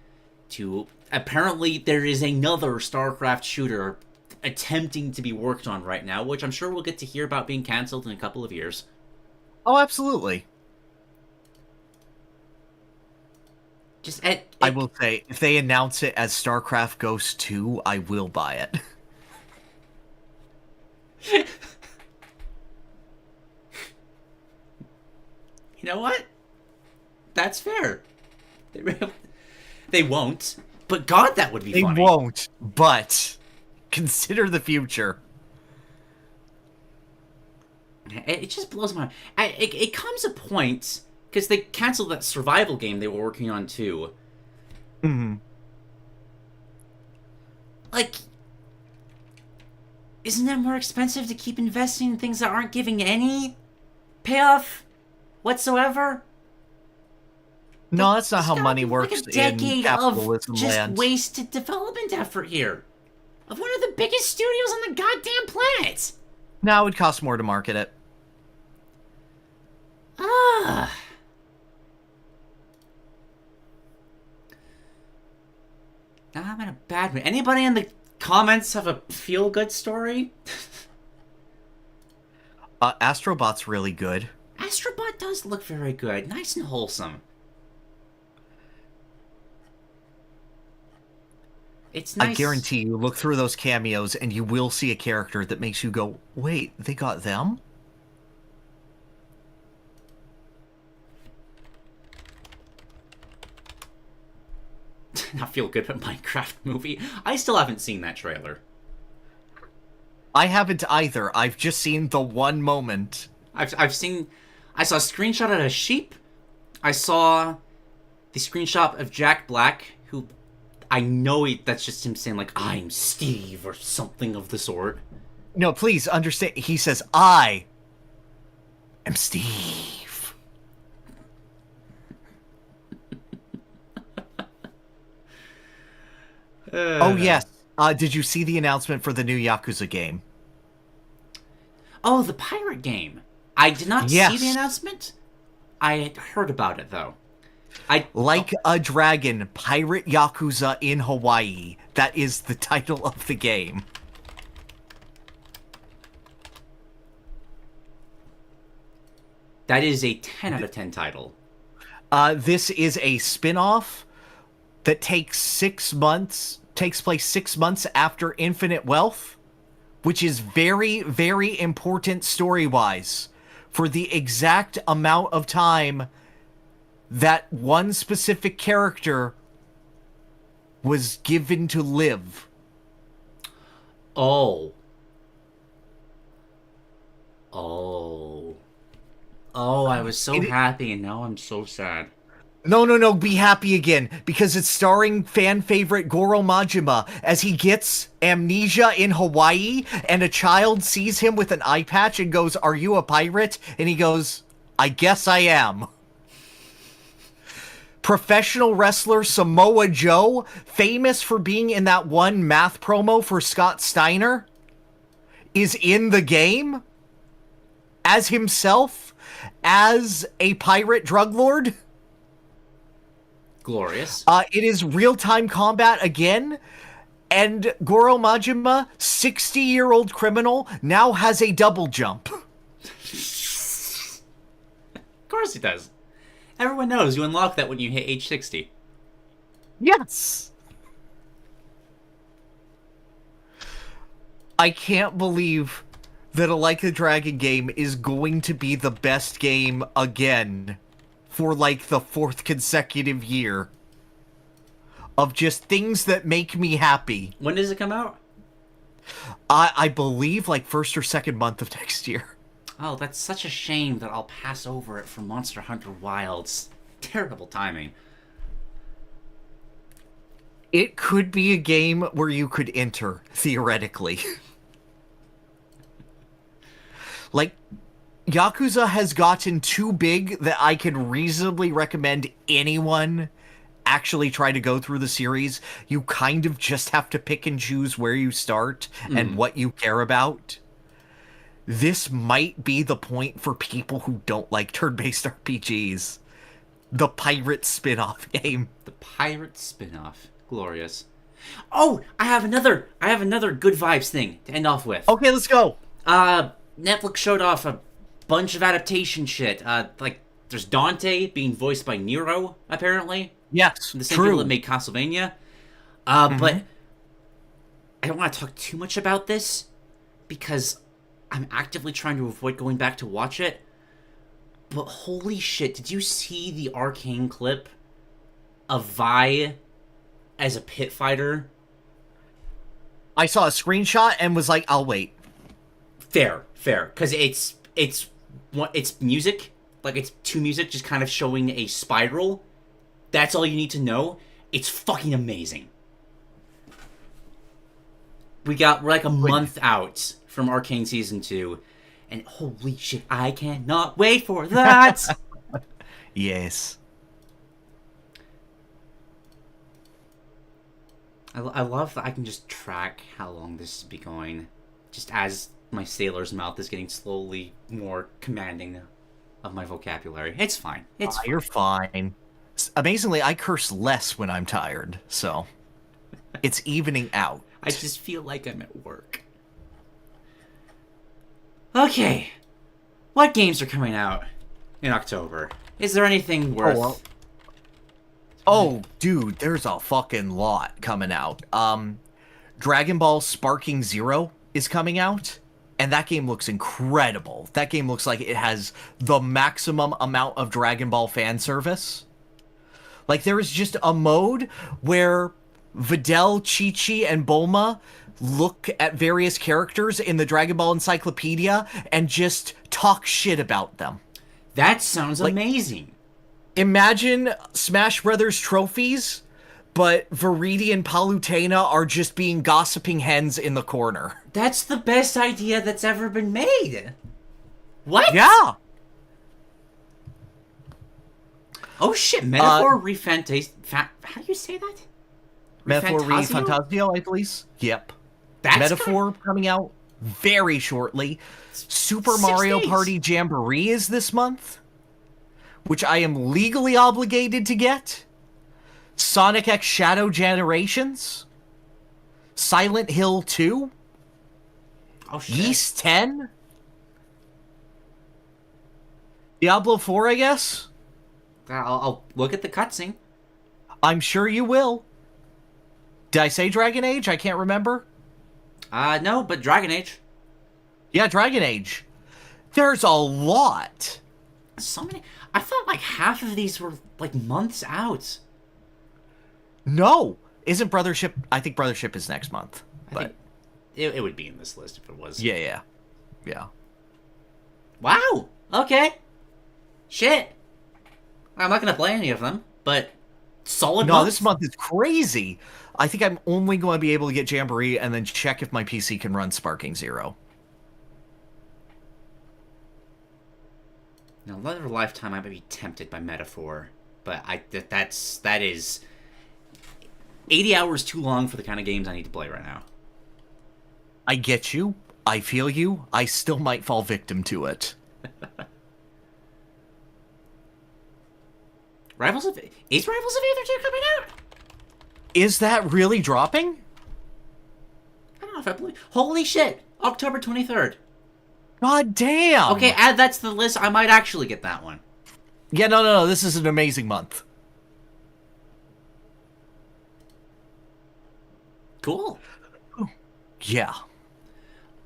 to... Apparently there is another StarCraft shooter attempting to be worked on right now, which I'm sure we'll get to hear about being canceled in a couple of years. Oh, absolutely. Just I will say, if they announce it as StarCraft Ghost 2, I will buy it. You know what? That's fair. They won't. But God, that would be funny. They won't, but consider the future. It just blows my mind. It comes a point, because they canceled that survival game they were working on too. Mm-hmm. Like, isn't that more expensive to keep investing in things that aren't giving any payoff whatsoever? No, that's not how money works like a decade in capitalism of just land. wasted development effort here. Of one of the biggest studios on the goddamn planet. No, it would cost more to market it. Ah. Now I'm in a bad mood. Anybody in the comments have a feel-good story? Astrobot's really good. Astrobot does look very good. Nice and wholesome. It's nice. I guarantee you, look through those cameos and you will see a character that makes you go, wait, they got them? Not feel good but Minecraft movie. I still haven't seen that trailer. I haven't either. I've just seen the one moment. I saw a screenshot of a sheep. I saw the screenshot of Jack Black, who I know that's just him saying, like, I'm Steve, or something of the sort. No, please understand. He says, I am Steve. Oh, yes. Did you see the announcement for the new Yakuza game? Oh, the pirate game. I did not see the announcement. I had heard about it, though. Like a Dragon, Pirate Yakuza in Hawaii. That is the title of the game. That is a 10 out of 10 title. This is a spin-off that takes place 6 months after Infinite Wealth, which is very, very important story-wise for the exact amount of time that one specific character was given to live. Oh, I was so happy, and now I'm so sad. No, be happy again, because it's starring fan favorite Goro Majima as he gets amnesia in Hawaii, and a child sees him with an eye patch and goes, "Are you a pirate?" And he goes, "I guess I am." Professional wrestler Samoa Joe, famous for being in that one math promo for Scott Steiner, is in the game as himself, as a pirate drug lord. Glorious. It is real-time combat again, and Goro Majima, 60-year-old criminal, now has a double jump. Of course he does. Everyone knows you unlock that when you hit age 60. Yes! I can't believe that a Like a Dragon game is going to be the best game again for like the 4th consecutive year of just things that make me happy. When does it come out? I believe like 1st or 2nd month of next year. Oh, that's such a shame that I'll pass over it for Monster Hunter Wilds. Terrible timing. It could be a game where you could enter, theoretically. Like, Yakuza has gotten too big that I can reasonably recommend anyone actually try to go through the series. You kind of just have to pick and choose where you start and what you care about. This might be the point for people who don't like turn-based RPGs. The pirate spin-off game. The pirate spin-off. Glorious. Oh, I have another good vibes thing to end off with. Okay, let's go. Netflix showed off a bunch of adaptation shit. Like, there's Dante being voiced by Nero, apparently. Yes, The same true. people that made Castlevania. But I don't want to talk too much about this because I'm actively trying to avoid going back to watch it. But holy shit, did you see the Arcane clip of Vi as a pit fighter? I saw a screenshot and was like, I'll wait. Fair. Because it's music. Like, it's to music just kind of showing a spiral. That's all you need to know. It's fucking amazing. We're like a month out from Arcane Season 2. And holy shit, I cannot wait for that! Yes. I love that I can just track how long this is going. Just as my sailor's mouth is getting slowly more commanding of my vocabulary. It's fine. It's fine. You're fine. Amazingly, I curse less when I'm tired, so it's evening out. I just feel like I'm at work. Okay. What games are coming out in October? Is there anything worth... Oh, dude, there's a fucking lot coming out. Dragon Ball Sparking Zero is coming out, and that game looks incredible. That game looks like it has the maximum amount of Dragon Ball fan service. Like, there is just a mode where Videl, Chi-Chi, and Bulma look at various characters in the Dragon Ball Encyclopedia and just talk shit about them. That sounds amazing. Imagine Smash Brothers trophies, but Viridi and Palutena are just being gossiping hens in the corner. That's the best idea that's ever been made. What? Yeah. Oh shit, Metaphor how do you say that? Metaphor Refantasio? Refantasio, I believe. Yep. That's Metaphor coming out very shortly. Super 6 Mario days. Party Jamboree is this month, which I am legally obligated to get. Sonic X Shadow Generations. Silent Hill 2. Oh shit. Yeast 10. Diablo 4, I guess. I'll look at the cutscene. I'm sure you will. Did I say Dragon Age? I can't remember. No, but Dragon Age. Yeah, Dragon Age. There's a lot. So many. I thought like half of these were like months out. No. Isn't Brothership... I think Brothership is next month. I think it would be in this list if it was. Yeah. Wow. Okay. Shit. I'm not gonna play any of them, but solid No, month. this month is crazy. I think I'm only going to be able to get Jamboree and then check if my PC can run Sparking Zero. Now, another lifetime, I might be tempted by Metaphor, but that is 80 hours too long for the kind of games I need to play right now. I get you. I feel you. I still might fall victim to it. Is Rivals of Aether 2 coming out? Is that really dropping? I don't know if I believe. Holy shit! October 23rd. God damn! Okay, add that to the list. I might actually get that one. Yeah, no. This is an amazing month. Cool. Yeah.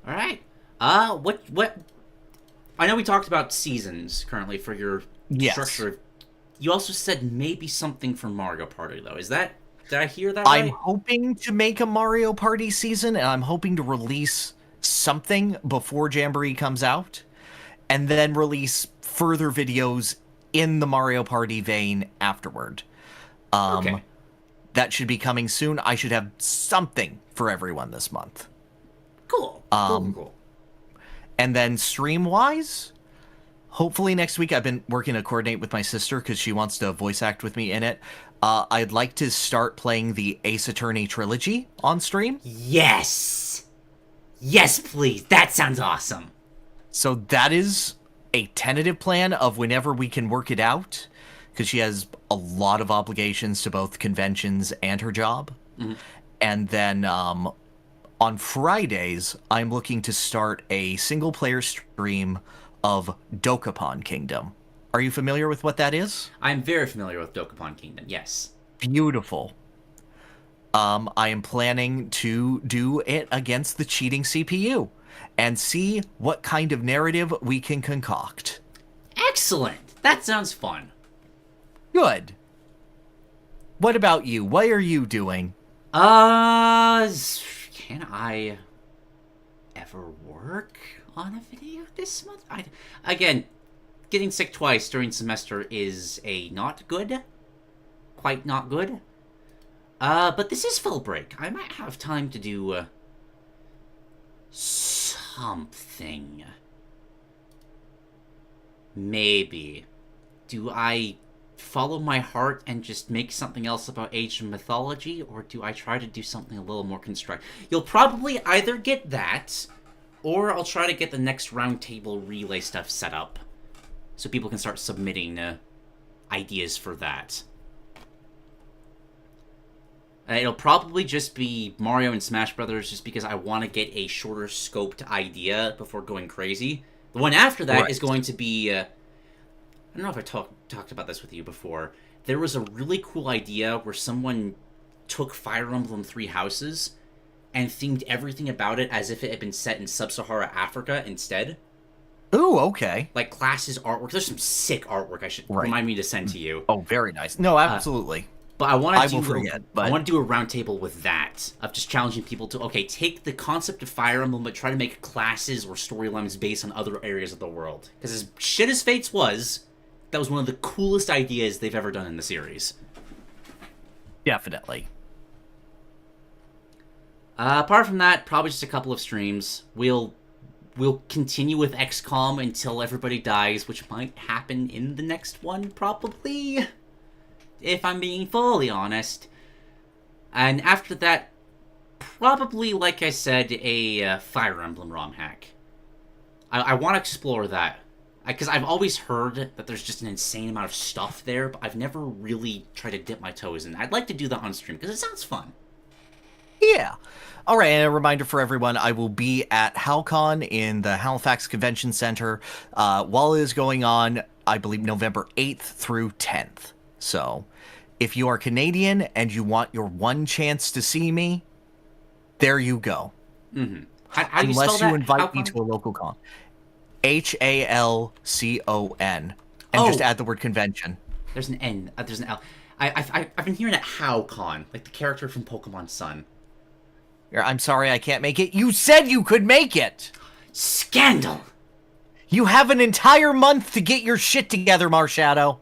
All right. What? I know we talked about seasons currently for your structure. You also said maybe something for Mario Party though. Did I hear that right? I'm hoping to make a Mario Party season, and I'm hoping to release something before Jamboree comes out, and then release further videos in the Mario Party vein afterward. Okay. That should be coming soon. I should have something for everyone this month. Cool. Cool. And then stream-wise, hopefully next week. I've been working to coordinate with my sister because she wants to voice act with me in it. I'd like to start playing the Ace Attorney trilogy on stream. Yes! Yes, please. That sounds awesome. So that is a tentative plan of whenever we can work it out, because she has a lot of obligations to both conventions and her job. Mm-hmm. And then on Fridays, I'm looking to start a single-player stream of Dokapon Kingdom. Are you familiar with what that is? I'm very familiar with Dokapon Kingdom, yes. Beautiful. I am planning to do it against the cheating CPU and see what kind of narrative we can concoct. Excellent! That sounds fun. Good. What about you? What are you doing? Can I ever work on a video this month? Again, getting sick twice during semester is quite not good. But this is fall break. I might have time to do something. Maybe. Do I follow my heart and just make something else about ancient mythology, or do I try to do something a little more constructive? You'll probably either get that, or I'll try to get the next roundtable relay stuff set up, so people can start submitting ideas for that. It'll probably just be Mario and Smash Brothers, just because I want to get a shorter scoped idea before going crazy. The one after that is going to be... I don't know if I talked about this with you before. There was a really cool idea where someone took Fire Emblem Three Houses and themed everything about it as if it had been set in Sub-Sahara Africa instead. Ooh, okay. Like classes, artwork. There's some sick artwork I should remind me to send to you. Oh, very nice. No, absolutely. But I want to do a roundtable with that, of just challenging people to, okay, take the concept of Fire Emblem, but try to make classes or storylines based on other areas of the world. Because as shit as Fates was, that was one of the coolest ideas they've ever done in the series. Definitely. Apart from that, probably just a couple of streams. We'll continue with X.C.O.M until everybody dies, which might happen in the next one, probably. If I'm being fully honest. And after that, probably, like I said, a Fire Emblem ROM hack. I want to explore that. Because I've always heard that there's just an insane amount of stuff there, but I've never really tried to dip my toes in. I'd like to do that on stream, because it sounds fun. Yeah. All right, and a reminder for everyone, I will be at HalCon in the Halifax Convention Center while it is going on, I believe, November 8th through 10th. So, if you are Canadian and you want your one chance to see me, there you go. Mm-hmm. How do you Unless spell you that? invite me to a local con. HALCON. And just add the word convention. There's an N. There's an L. I've been hearing it HowCon, like the character from Pokemon Sun. I'm sorry I can't make it. You said you could make it! Scandal! You have an entire month to get your shit together, Marshadow.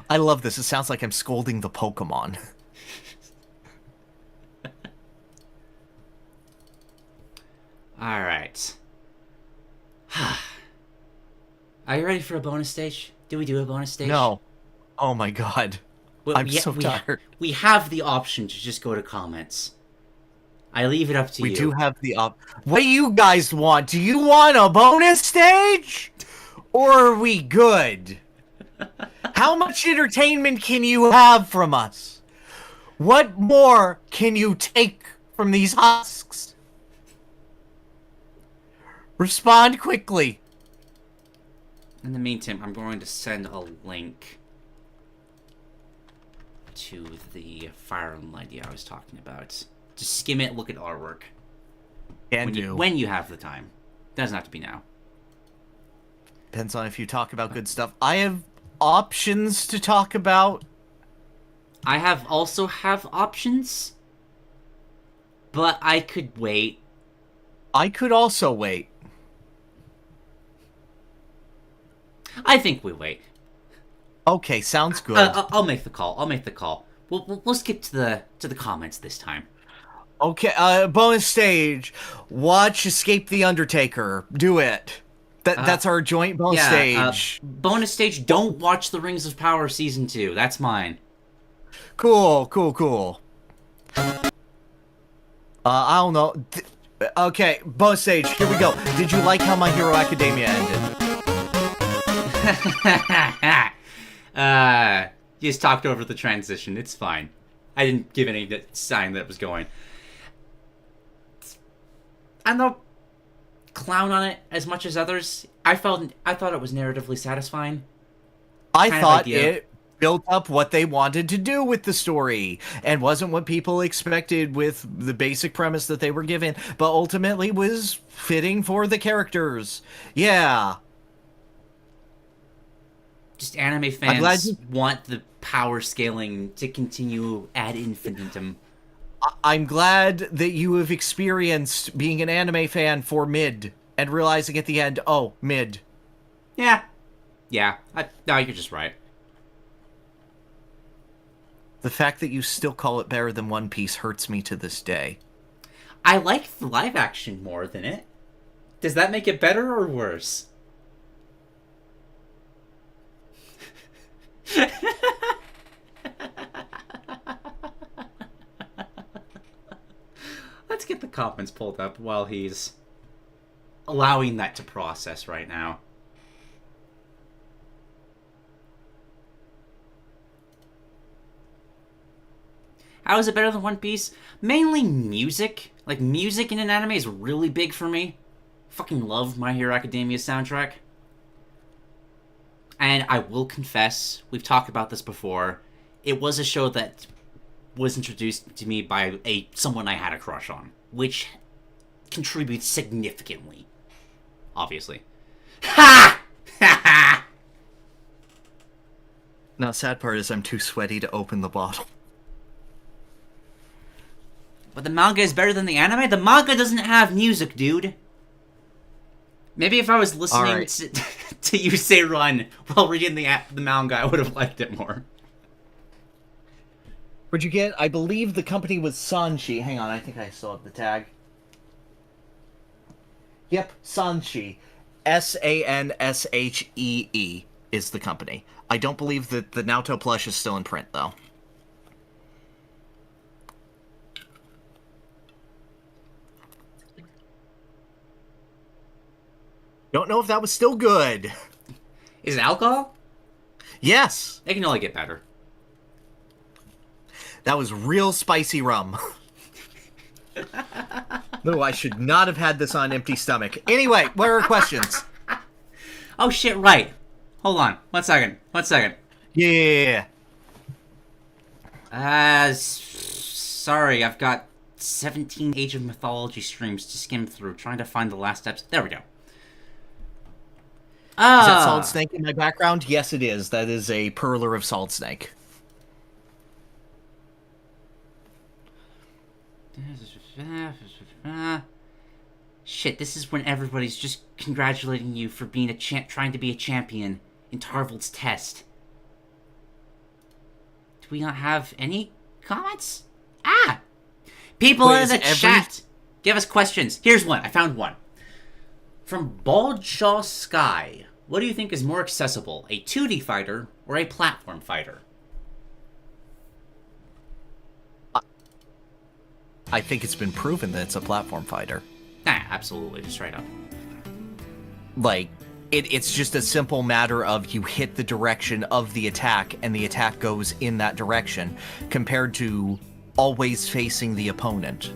I love this. It sounds like I'm scolding the Pokemon. Alright. Are you ready for a bonus stage? Do we do a bonus stage? No. Oh my god. I'm so tired. We have the option to just go to comments. I leave it up to you. We do have the What do you guys want? Do you want a bonus stage? Or are we good? How much entertainment can you have from us? What more can you take from these husks? Respond quickly. In the meantime, I'm going to send a link to the Fire Emblem idea I was talking about. Just skim it, look at artwork. When you have the time. Doesn't have to be now. Depends on if you talk about good stuff. I have options to talk about. I also have options, but I could wait. I could also wait. I think we wait. Okay, sounds good. I'll make the call. We'll skip to the comments this time. Okay, bonus stage. Watch Escape the Undertaker. Do it. That's our joint bonus stage. Bonus stage, don't watch The Rings of Power Season 2. That's mine. Cool. I don't know. Okay, bonus stage, here we go. Did you like how My Hero Academia ended? You just talked over the transition. It's fine. I didn't give any sign that it was going. I'm no clown on it as much as others. I thought it was narratively satisfying. I thought it built up what they wanted to do with the story and wasn't what people expected with the basic premise that they were given, but ultimately was fitting for the characters. Yeah. Just anime fans want the power scaling to continue ad infinitum. I'm glad that you have experienced being an anime fan for mid and realizing at the end, oh, mid. Yeah. No, you're just right. The fact that you still call it better than One Piece hurts me to this day. I like the live action more than it. Does that make it better or worse? Let's get the comments pulled up while he's allowing that to process right now. How is it better than One Piece? Mainly music. Like, music in an anime is really big for me. Fucking love My Hero Academia soundtrack. And I will confess, we've talked about this before, it was a show that was introduced to me by someone I had a crush on, which contributes significantly. Obviously. Ha! Ha ha! Now, sad part is I'm too sweaty to open the bottle. But the manga is better than the anime? The manga doesn't have music, dude. Maybe if I was listening to you say run while reading the manga, I would have liked it more. Where'd you get? I believe the company was Sanshi. Hang on, I think I still have the tag. Yep, Sanshi. Sanshee is the company. I don't believe that the Naoto plush is still in print, though. Don't know if that was still good. Is it alcohol? Yes. It can only get better. That was real spicy rum. No, I should not have had this on empty stomach. Anyway, what are questions? Oh shit, right. Hold on. One second. Yeah. Sorry, I've got 17 Age of Mythology streams to skim through, trying to find the last steps. There we go. Is that Solid Snake in my background? Yes, it is. That is a Pyrr of Solid Snake. Shit, this is when everybody's just congratulating you for being trying to be a champion in Tarvald's test. Do we not have any comments? People Wait, in the chat, give us questions. Here's one. I found one. From Baldjaw Sky. What do you think is more accessible, a 2D fighter or a platform fighter? I think it's been proven that it's a platform fighter. Absolutely, just straight up. Like, it's just a simple matter of you hit the direction of the attack, and the attack goes in that direction, compared to always facing the opponent.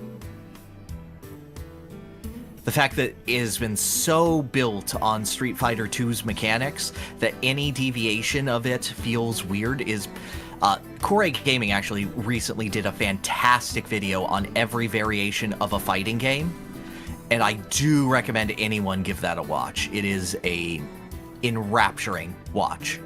The fact that it has been so built on Street Fighter II's mechanics that any deviation of it feels weird is... Core Gaming actually recently did a fantastic video on every variation of a fighting game, and I do recommend anyone give that a watch. It is a enrapturing watch,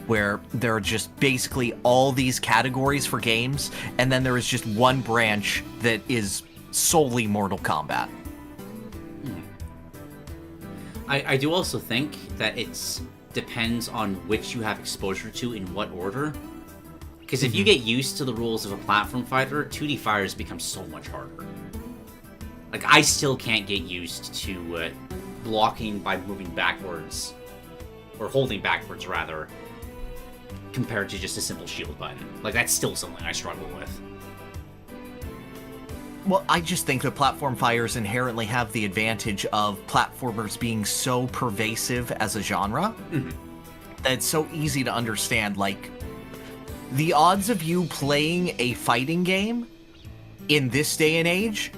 where there are just basically all these categories for games, and then there is just one branch that is solely Mortal Kombat. I do also think that it depends on which you have exposure to in what order. Because if you get used to the rules of a platform fighter, 2D fighters become so much harder. Like, I still can't get used to blocking by moving backwards, or holding backwards, rather, compared to just a simple shield button. Like, that's still something I struggle with. Well, I just think that platform fighters inherently have the advantage of platformers being so pervasive as a genre that it's so easy to understand. Like, the odds of you playing a fighting game in this day and age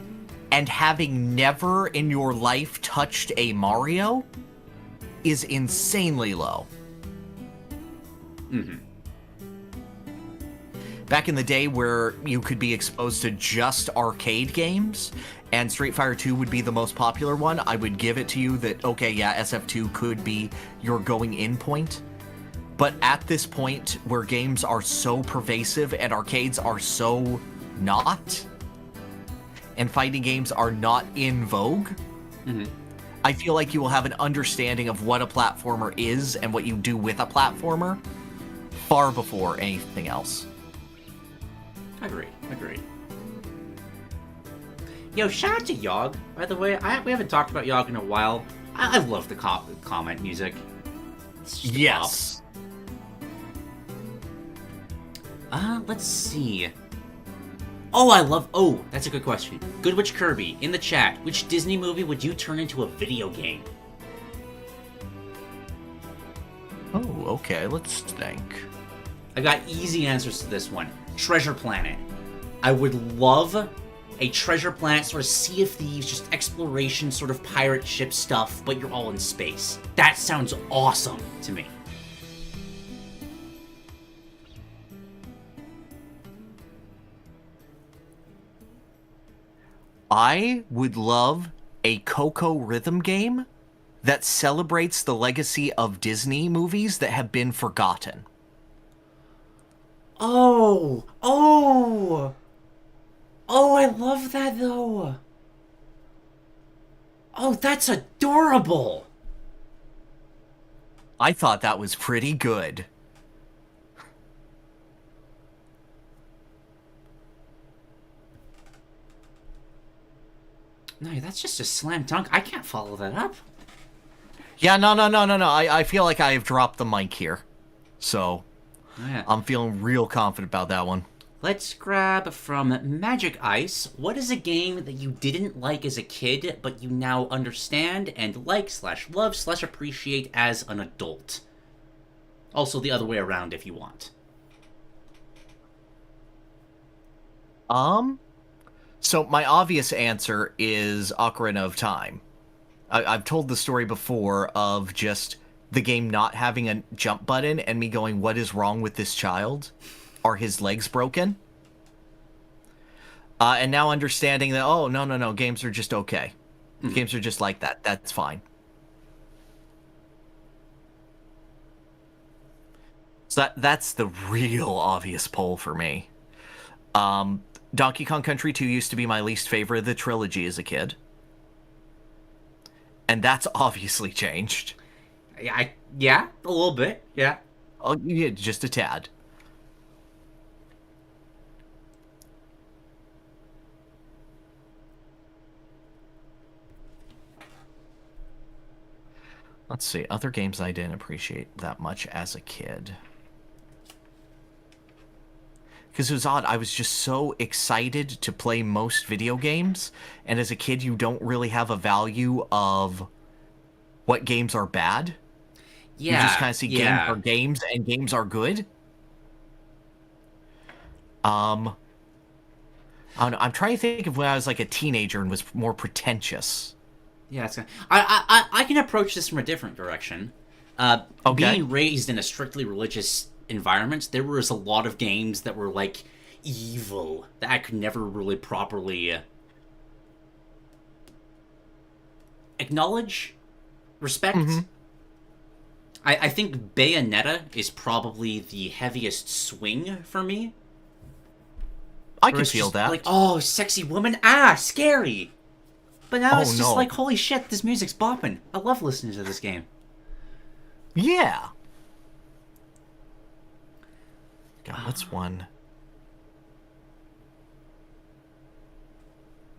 and having never in your life touched a Mario is insanely low. Back in the day where you could be exposed to just arcade games, and Street Fighter 2 would be the most popular one, I would give it to you that, okay, yeah, SF2 could be your going-in point. But at this point, where games are so pervasive and arcades are so not, and fighting games are not in vogue, I feel like you will have an understanding of what a platformer is and what you do with a platformer far before anything else. Agreed. Yo, shout out to Yog, by the way. We haven't talked about Yog in a while. I love the comment music. Yes. Let's see. Oh, that's a good question. Goodwitch Kirby, in the chat, which Disney movie would you turn into a video game? Oh, okay, let's think. I got easy answers to this one. Treasure Planet. I would love a Treasure Planet sort of Sea of Thieves, just exploration, sort of pirate ship stuff, but you're all in space. That sounds awesome to me. I would love a Coco rhythm game that celebrates the legacy of Disney movies that have been forgotten. Oh, I love that, though. Oh, that's adorable. I thought that was pretty good. No, that's just a slam dunk. I can't follow that up. Yeah, no. I feel like I have dropped the mic here. So, Yeah. I'm feeling real confident about that one. Let's grab from Magic Ice. What is a game that you didn't like as a kid, but you now understand and like/love/appreciate as an adult? Also, the other way around if you want. So my obvious answer is Ocarina of Time. I've told the story before of just the game not having a jump button and me going, what is wrong with this child? Are his legs broken? And now understanding that, oh, no, games are just okay. Games are just like that. That's fine. So that's the real obvious poll for me. Donkey Kong Country 2 used to be my least favorite of the trilogy as a kid. And that's obviously changed. Yeah, a little bit, yeah. Oh, yeah, just a tad. Let's see, other games I didn't appreciate that much as a kid. Because it was odd, I was just so excited to play most video games, and as a kid you don't really have a value of what games are bad. Yeah, you just kind of see games are games and games are good. I don't know, I'm trying to think of when I was like a teenager and was more pretentious. Yeah, it's gonna, I can approach this from a different direction. Okay. Being raised in a strictly religious environment, there was a lot of games that were like evil that I could never really properly acknowledge, respect. Mm-hmm. I think Bayonetta is probably the heaviest swing for me. I can feel that. Like, oh, sexy woman, scary. But now it's just like, holy shit, this music's bopping. I love listening to this game. Yeah. God, what's one?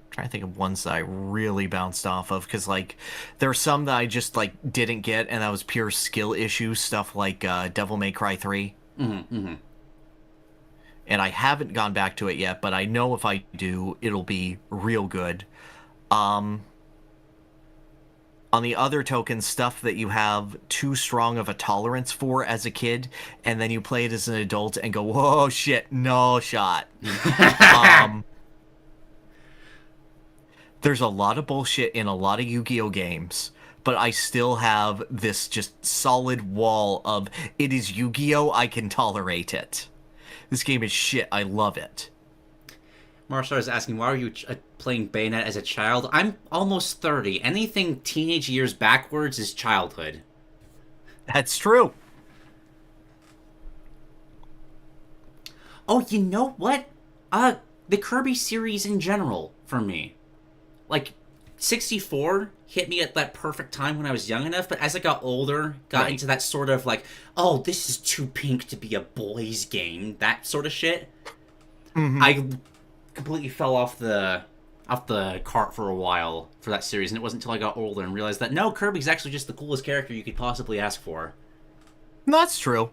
I'm trying to think of ones that I really bounced off of, because like there are some that I just like didn't get, and that was pure skill issue stuff, like Devil May Cry 3. Mm-hmm, mm-hmm. And I haven't gone back to it yet, but I know if I do, it'll be real good. On the other token, stuff that you have too strong of a tolerance for as a kid, and then you play it as an adult and go, whoa, shit, no shot. There's a lot of bullshit in a lot of Yu-Gi-Oh games, but I still have this just solid wall of, it is Yu-Gi-Oh, I can tolerate it. This game is shit, I love it. Marstar is asking, why were you playing Bayonetta as a child? I'm almost 30. Anything teenage years backwards is childhood. That's true. Oh, you know what? The Kirby series in general, for me. Like, 64 hit me at that perfect time when I was young enough, but as I got older, got into that sort of like, oh, this is too pink to be a boys game, that sort of shit. Mm-hmm. I completely fell off the cart for a while for that series, and it wasn't until I got older and realized that no, Kirby's actually just the coolest character you could possibly ask for. That's true.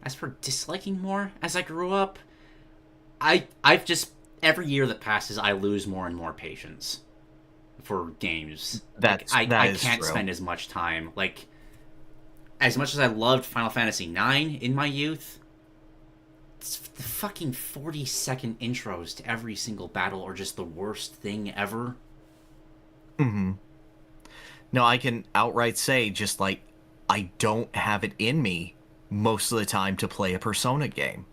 As for disliking more as I grew up, I've just, every year that passes, I lose more and more patience for games. I can't spend as much time. Like, as much as I loved Final Fantasy IX in my youth, it's the fucking 40-second intros to every single battle are just the worst thing ever. Mm-hmm. No, I can outright say, just like, I don't have it in me most of the time to play a Persona game.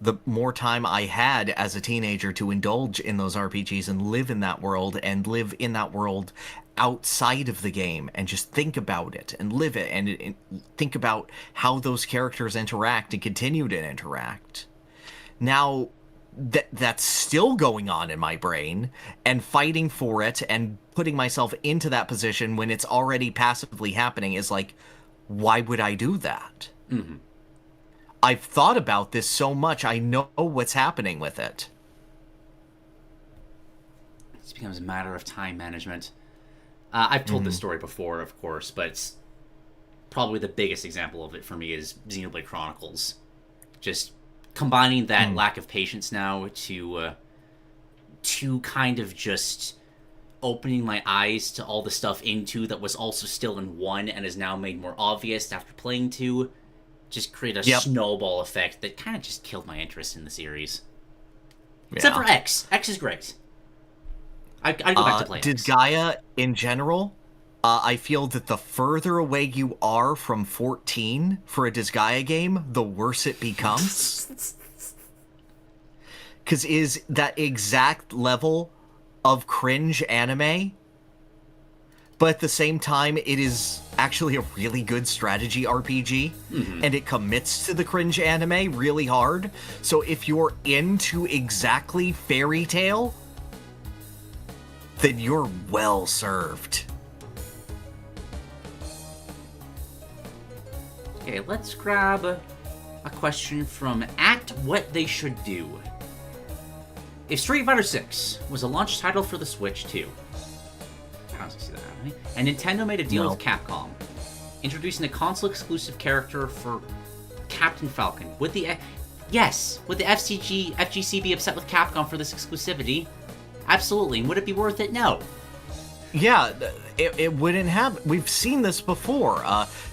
The more time I had as a teenager to indulge in those RPGs and live in that world, and live in that world outside of the game, and just think about it and live it, and think about how those characters interact and continue to interact. Now, that's still going on in my brain, and fighting for it and putting myself into that position when it's already passively happening is like, why would I do that? Mm-hmm. I've thought about this so much, I know what's happening with it. It becomes a matter of time management. I've told this story before, of course, but it's probably the biggest example of it for me is Xenoblade Chronicles. Just combining that lack of patience now to kind of just opening my eyes to all the stuff in 2 that was also still in 1 and is now made more obvious after playing 2, just create a snowball effect that kind of just killed my interest in the series. Yeah. Except for X. X is great. I'd go back to play X. Disgaea, in general, I feel that the further away you are from 14 for a Disgaea game, the worse it becomes. Because is that exact level of cringe anime, but at the same time, it is actually a really good strategy RPG, and it commits to the cringe anime really hard. So if you're into exactly Fairy Tail, then you're well served. Okay, let's grab a question from @WhatTheyShouldDo. if Street Fighter 6 was a launch title for the Switch too, I don't see that happening, and Nintendo made a deal with Capcom, introducing a console-exclusive character for Captain Falcon, would the FGC be upset with Capcom for this exclusivity? Absolutely. And would it be worth it? No. Yeah, it wouldn't have. We've seen this before.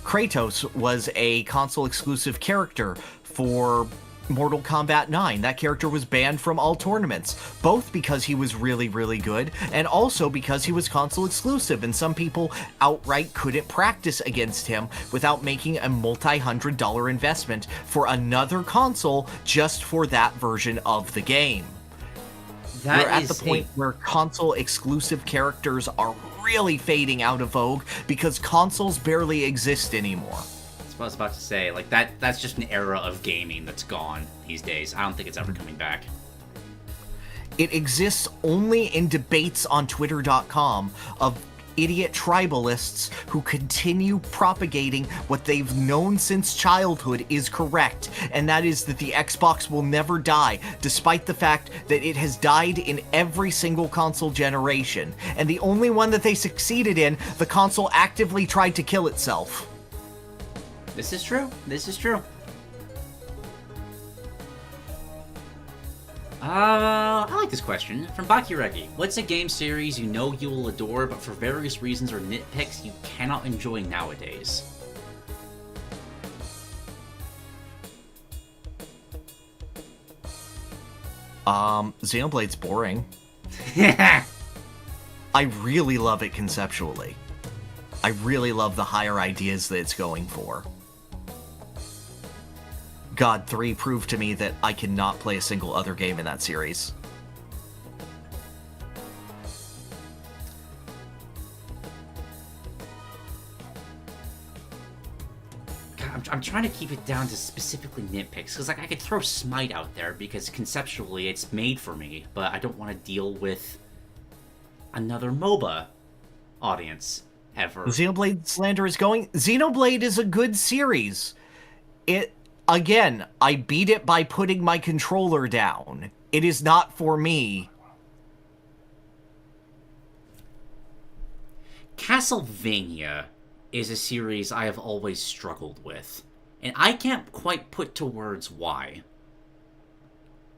Kratos was a console-exclusive character for Mortal Kombat 9. That character was banned from all tournaments, both because he was really, really good, and also because he was console-exclusive, and some people outright couldn't practice against him without making a multi-$100 investment for another console just for that version of the game. We're at the point where console-exclusive characters are really fading out of vogue because consoles barely exist anymore. That's what I was about to say. Like, that's just an era of gaming that's gone these days. I don't think it's ever coming back. It exists only in debates on Twitter.com of idiot tribalists who continue propagating what they've known since childhood is correct, and that is that the Xbox will never die, despite the fact that it has died in every single console generation. And the only one that they succeeded in, the console actively tried to kill itself. This is true. This is true. I like this question. From Bakiregi. What's a game series you know you will adore, but for various reasons or nitpicks you cannot enjoy nowadays? Xenoblade's boring. I really love it conceptually. I really love the higher ideas that it's going for. God 3 proved to me that I cannot play a single other game in that series. God, I'm trying to keep it down to specifically nitpicks, because like I could throw Smite out there because conceptually it's made for me, but I don't want to deal with another MOBA audience ever. Xenoblade slander is going. Xenoblade is a good series. Again, I beat it by putting my controller down. It is not for me. Castlevania is a series I have always struggled with, and I can't quite put to words why.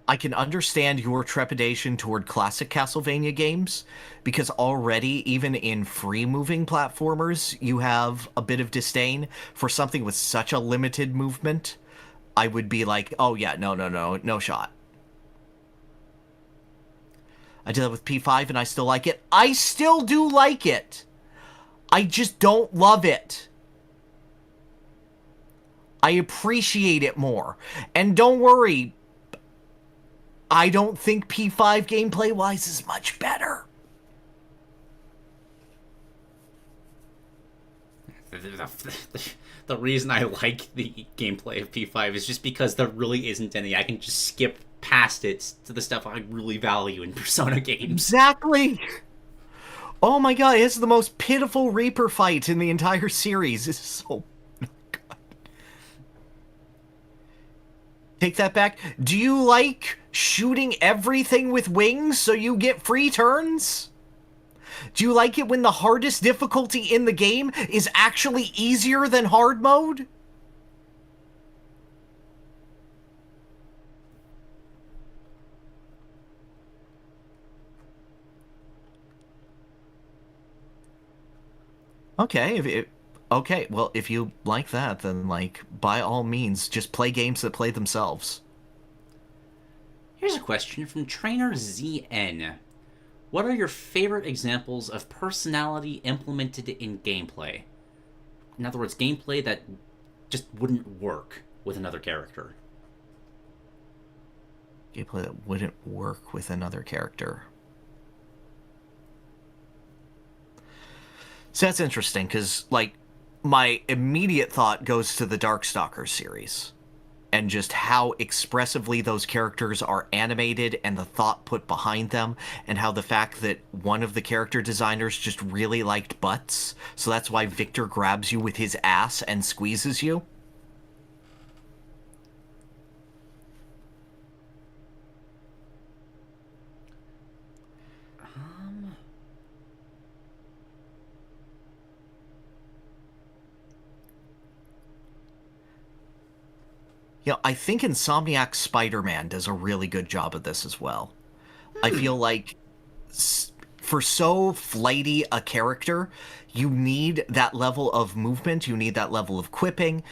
I can understand your trepidation toward classic Castlevania games, because already, even in free-moving platformers, you have a bit of disdain for something with such a limited movement. I would be like, oh yeah, no shot. I did that with P5 and I still like it. I still do like it. I just don't love it. I appreciate it more. And don't worry, I don't think P5 gameplay-wise is much better. The reason I like the gameplay of P5 is just because there really isn't any. I can just skip past it to the stuff I really value in Persona games. Exactly! Oh my god, it's the most pitiful Reaper fight in the entire series. It's so... Oh god. Take that back. Do you like shooting everything with wings so you get free turns? Do you like it when the hardest difficulty in the game is actually easier than hard mode? Okay, okay, well, if you like that, then, like, by all means, just play games that play themselves. Here's a question from Trainer ZN. What are your favorite examples of personality implemented in gameplay? In other words, gameplay that just wouldn't work with another character. Gameplay that wouldn't work with another character. So that's interesting, because, like, my immediate thought goes to the Darkstalkers series. And just how expressively those characters are animated and the thought put behind them, and how the fact that one of the character designers just really liked butts, so that's why Victor grabs you with his ass and squeezes you. I think Insomniac Spider-Man does a really good job of this as well. I feel like for so flighty a character, you need that level of movement, you need that level of quipping,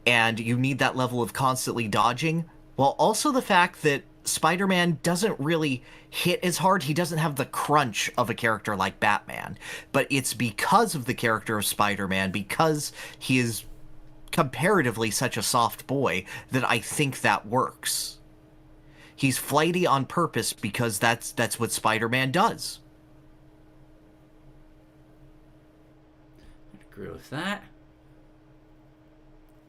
and you need that level of constantly dodging, while also the fact that Spider-Man doesn't really hit as hard. He doesn't have the crunch of a character like Batman. But it's because of the character of Spider-Man, because he is comparatively such a soft boy, that I think that works. He's flighty on purpose because that's what Spider-Man does. I agree with that.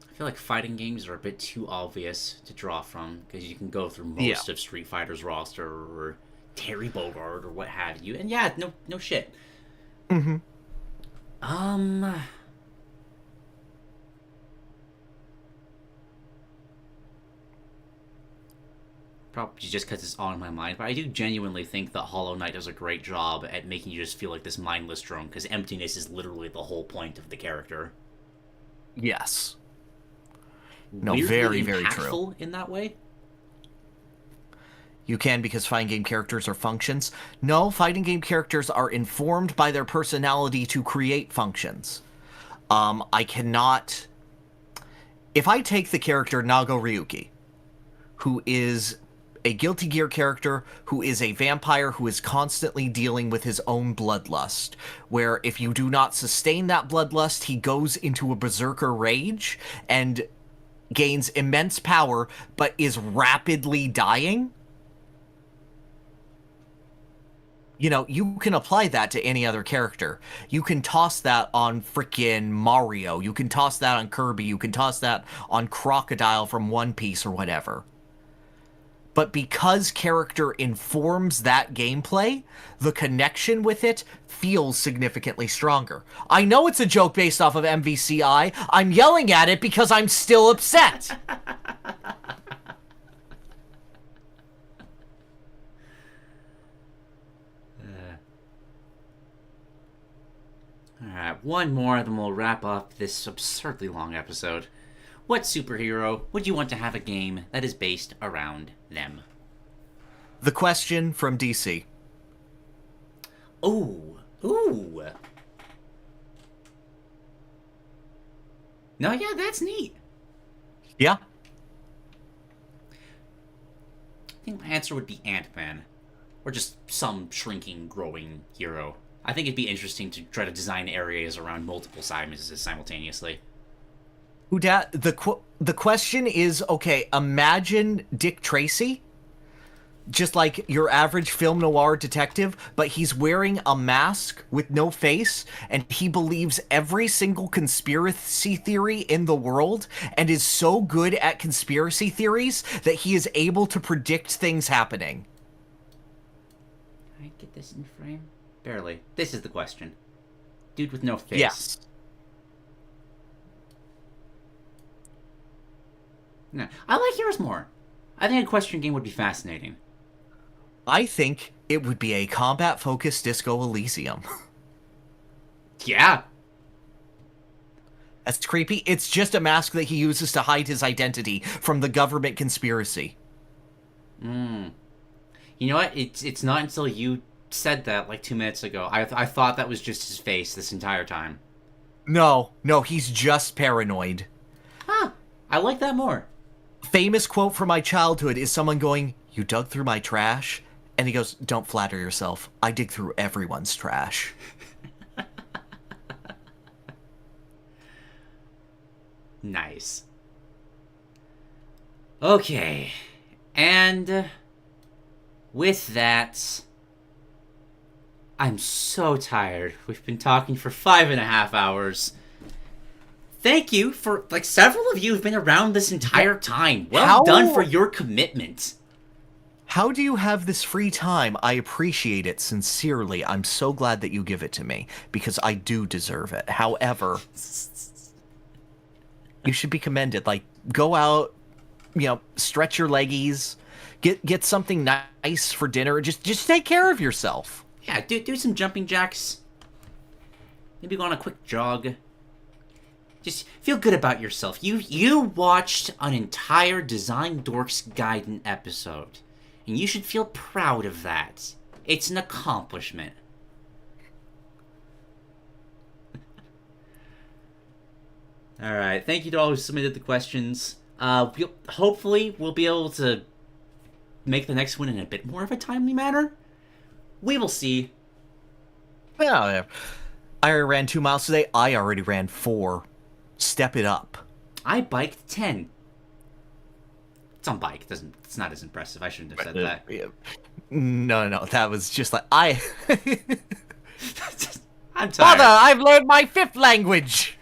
I feel like fighting games are a bit too obvious to draw from, because you can go through most of Street Fighter's roster, or Terry Bogard, or what have you, and yeah, no shit. Mm-hmm. Probably just because it's on my mind, but I do genuinely think that Hollow Knight does a great job at making you just feel like this mindless drone, because emptiness is literally the whole point of the character. Yes. No, Weirdly very impactful true. in that way. You can, because fighting game characters are functions. No, fighting game characters are informed by their personality to create functions. I cannot... If I take the character Nago Ryuki, who is a Guilty Gear character, who is a vampire who is constantly dealing with his own bloodlust, where if you do not sustain that bloodlust, he goes into a berserker rage and gains immense power, but is rapidly dying. You can apply that to any other character. You can toss that on frickin' Mario. You can toss that on Kirby. You can toss that on Crocodile from One Piece or whatever. But because character informs that gameplay, the connection with it feels significantly stronger. I know it's a joke based off of MVCI. I'm yelling at it because I'm still upset. Alright, one more, then we'll wrap up this absurdly long episode. What superhero would you want to have a game that is based around them? The Question from DC. Ooh. No, yeah, that's neat. Yeah. I think my answer would be Ant-Man. Or just some shrinking, growing hero. I think it'd be interesting to try to design areas around multiple sizes simultaneously. The question is, okay, imagine Dick Tracy, just like your average film noir detective, but he's wearing a mask with no face, and he believes every single conspiracy theory in the world, and is so good at conspiracy theories that he is able to predict things happening. Can I get this in frame? Barely. This is the question. Dude with no face. Yes. No, I like yours more. I think a question game would be fascinating. I think it would be a combat-focused Disco Elysium. Yeah. That's creepy. It's just a mask that he uses to hide his identity from the government conspiracy. You know what? It's not until you said that like 2 minutes ago. I thought that was just his face this entire time. No, he's just paranoid. Huh. I like that more. Famous quote from my childhood is someone going, "You dug through my trash?" And he goes, "Don't flatter yourself. I dig through everyone's trash." Nice. Okay. And with that, I'm so tired. We've been talking for 5.5 hours. Thank you for, several of you have been around this entire time. Well done for your commitment. How do you have this free time? I appreciate it sincerely. I'm so glad that you give it to me, because I do deserve it. However, you should be commended. Go out, stretch your leggies, get something nice for dinner. Just take care of yourself. Yeah, do some jumping jacks. Maybe go on a quick jog. Just feel good about yourself. You watched an entire Design Dorks Gaiden episode, and you should feel proud of that. It's an accomplishment. Alright, thank you to all who submitted the questions. Hopefully, we'll be able to make the next one in a bit more of a timely manner. We will see. Yeah, I already ran 2 miles today. I already ran 4. Step it up. I biked 10. It's on bike. It's not as impressive. I shouldn't have said that. No, that was just like I'm tired. Father, I've learned my 5th language.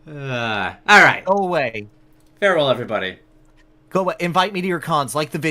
All right. Go away. Farewell, everybody. Go away. Invite me to your cons. Like the video.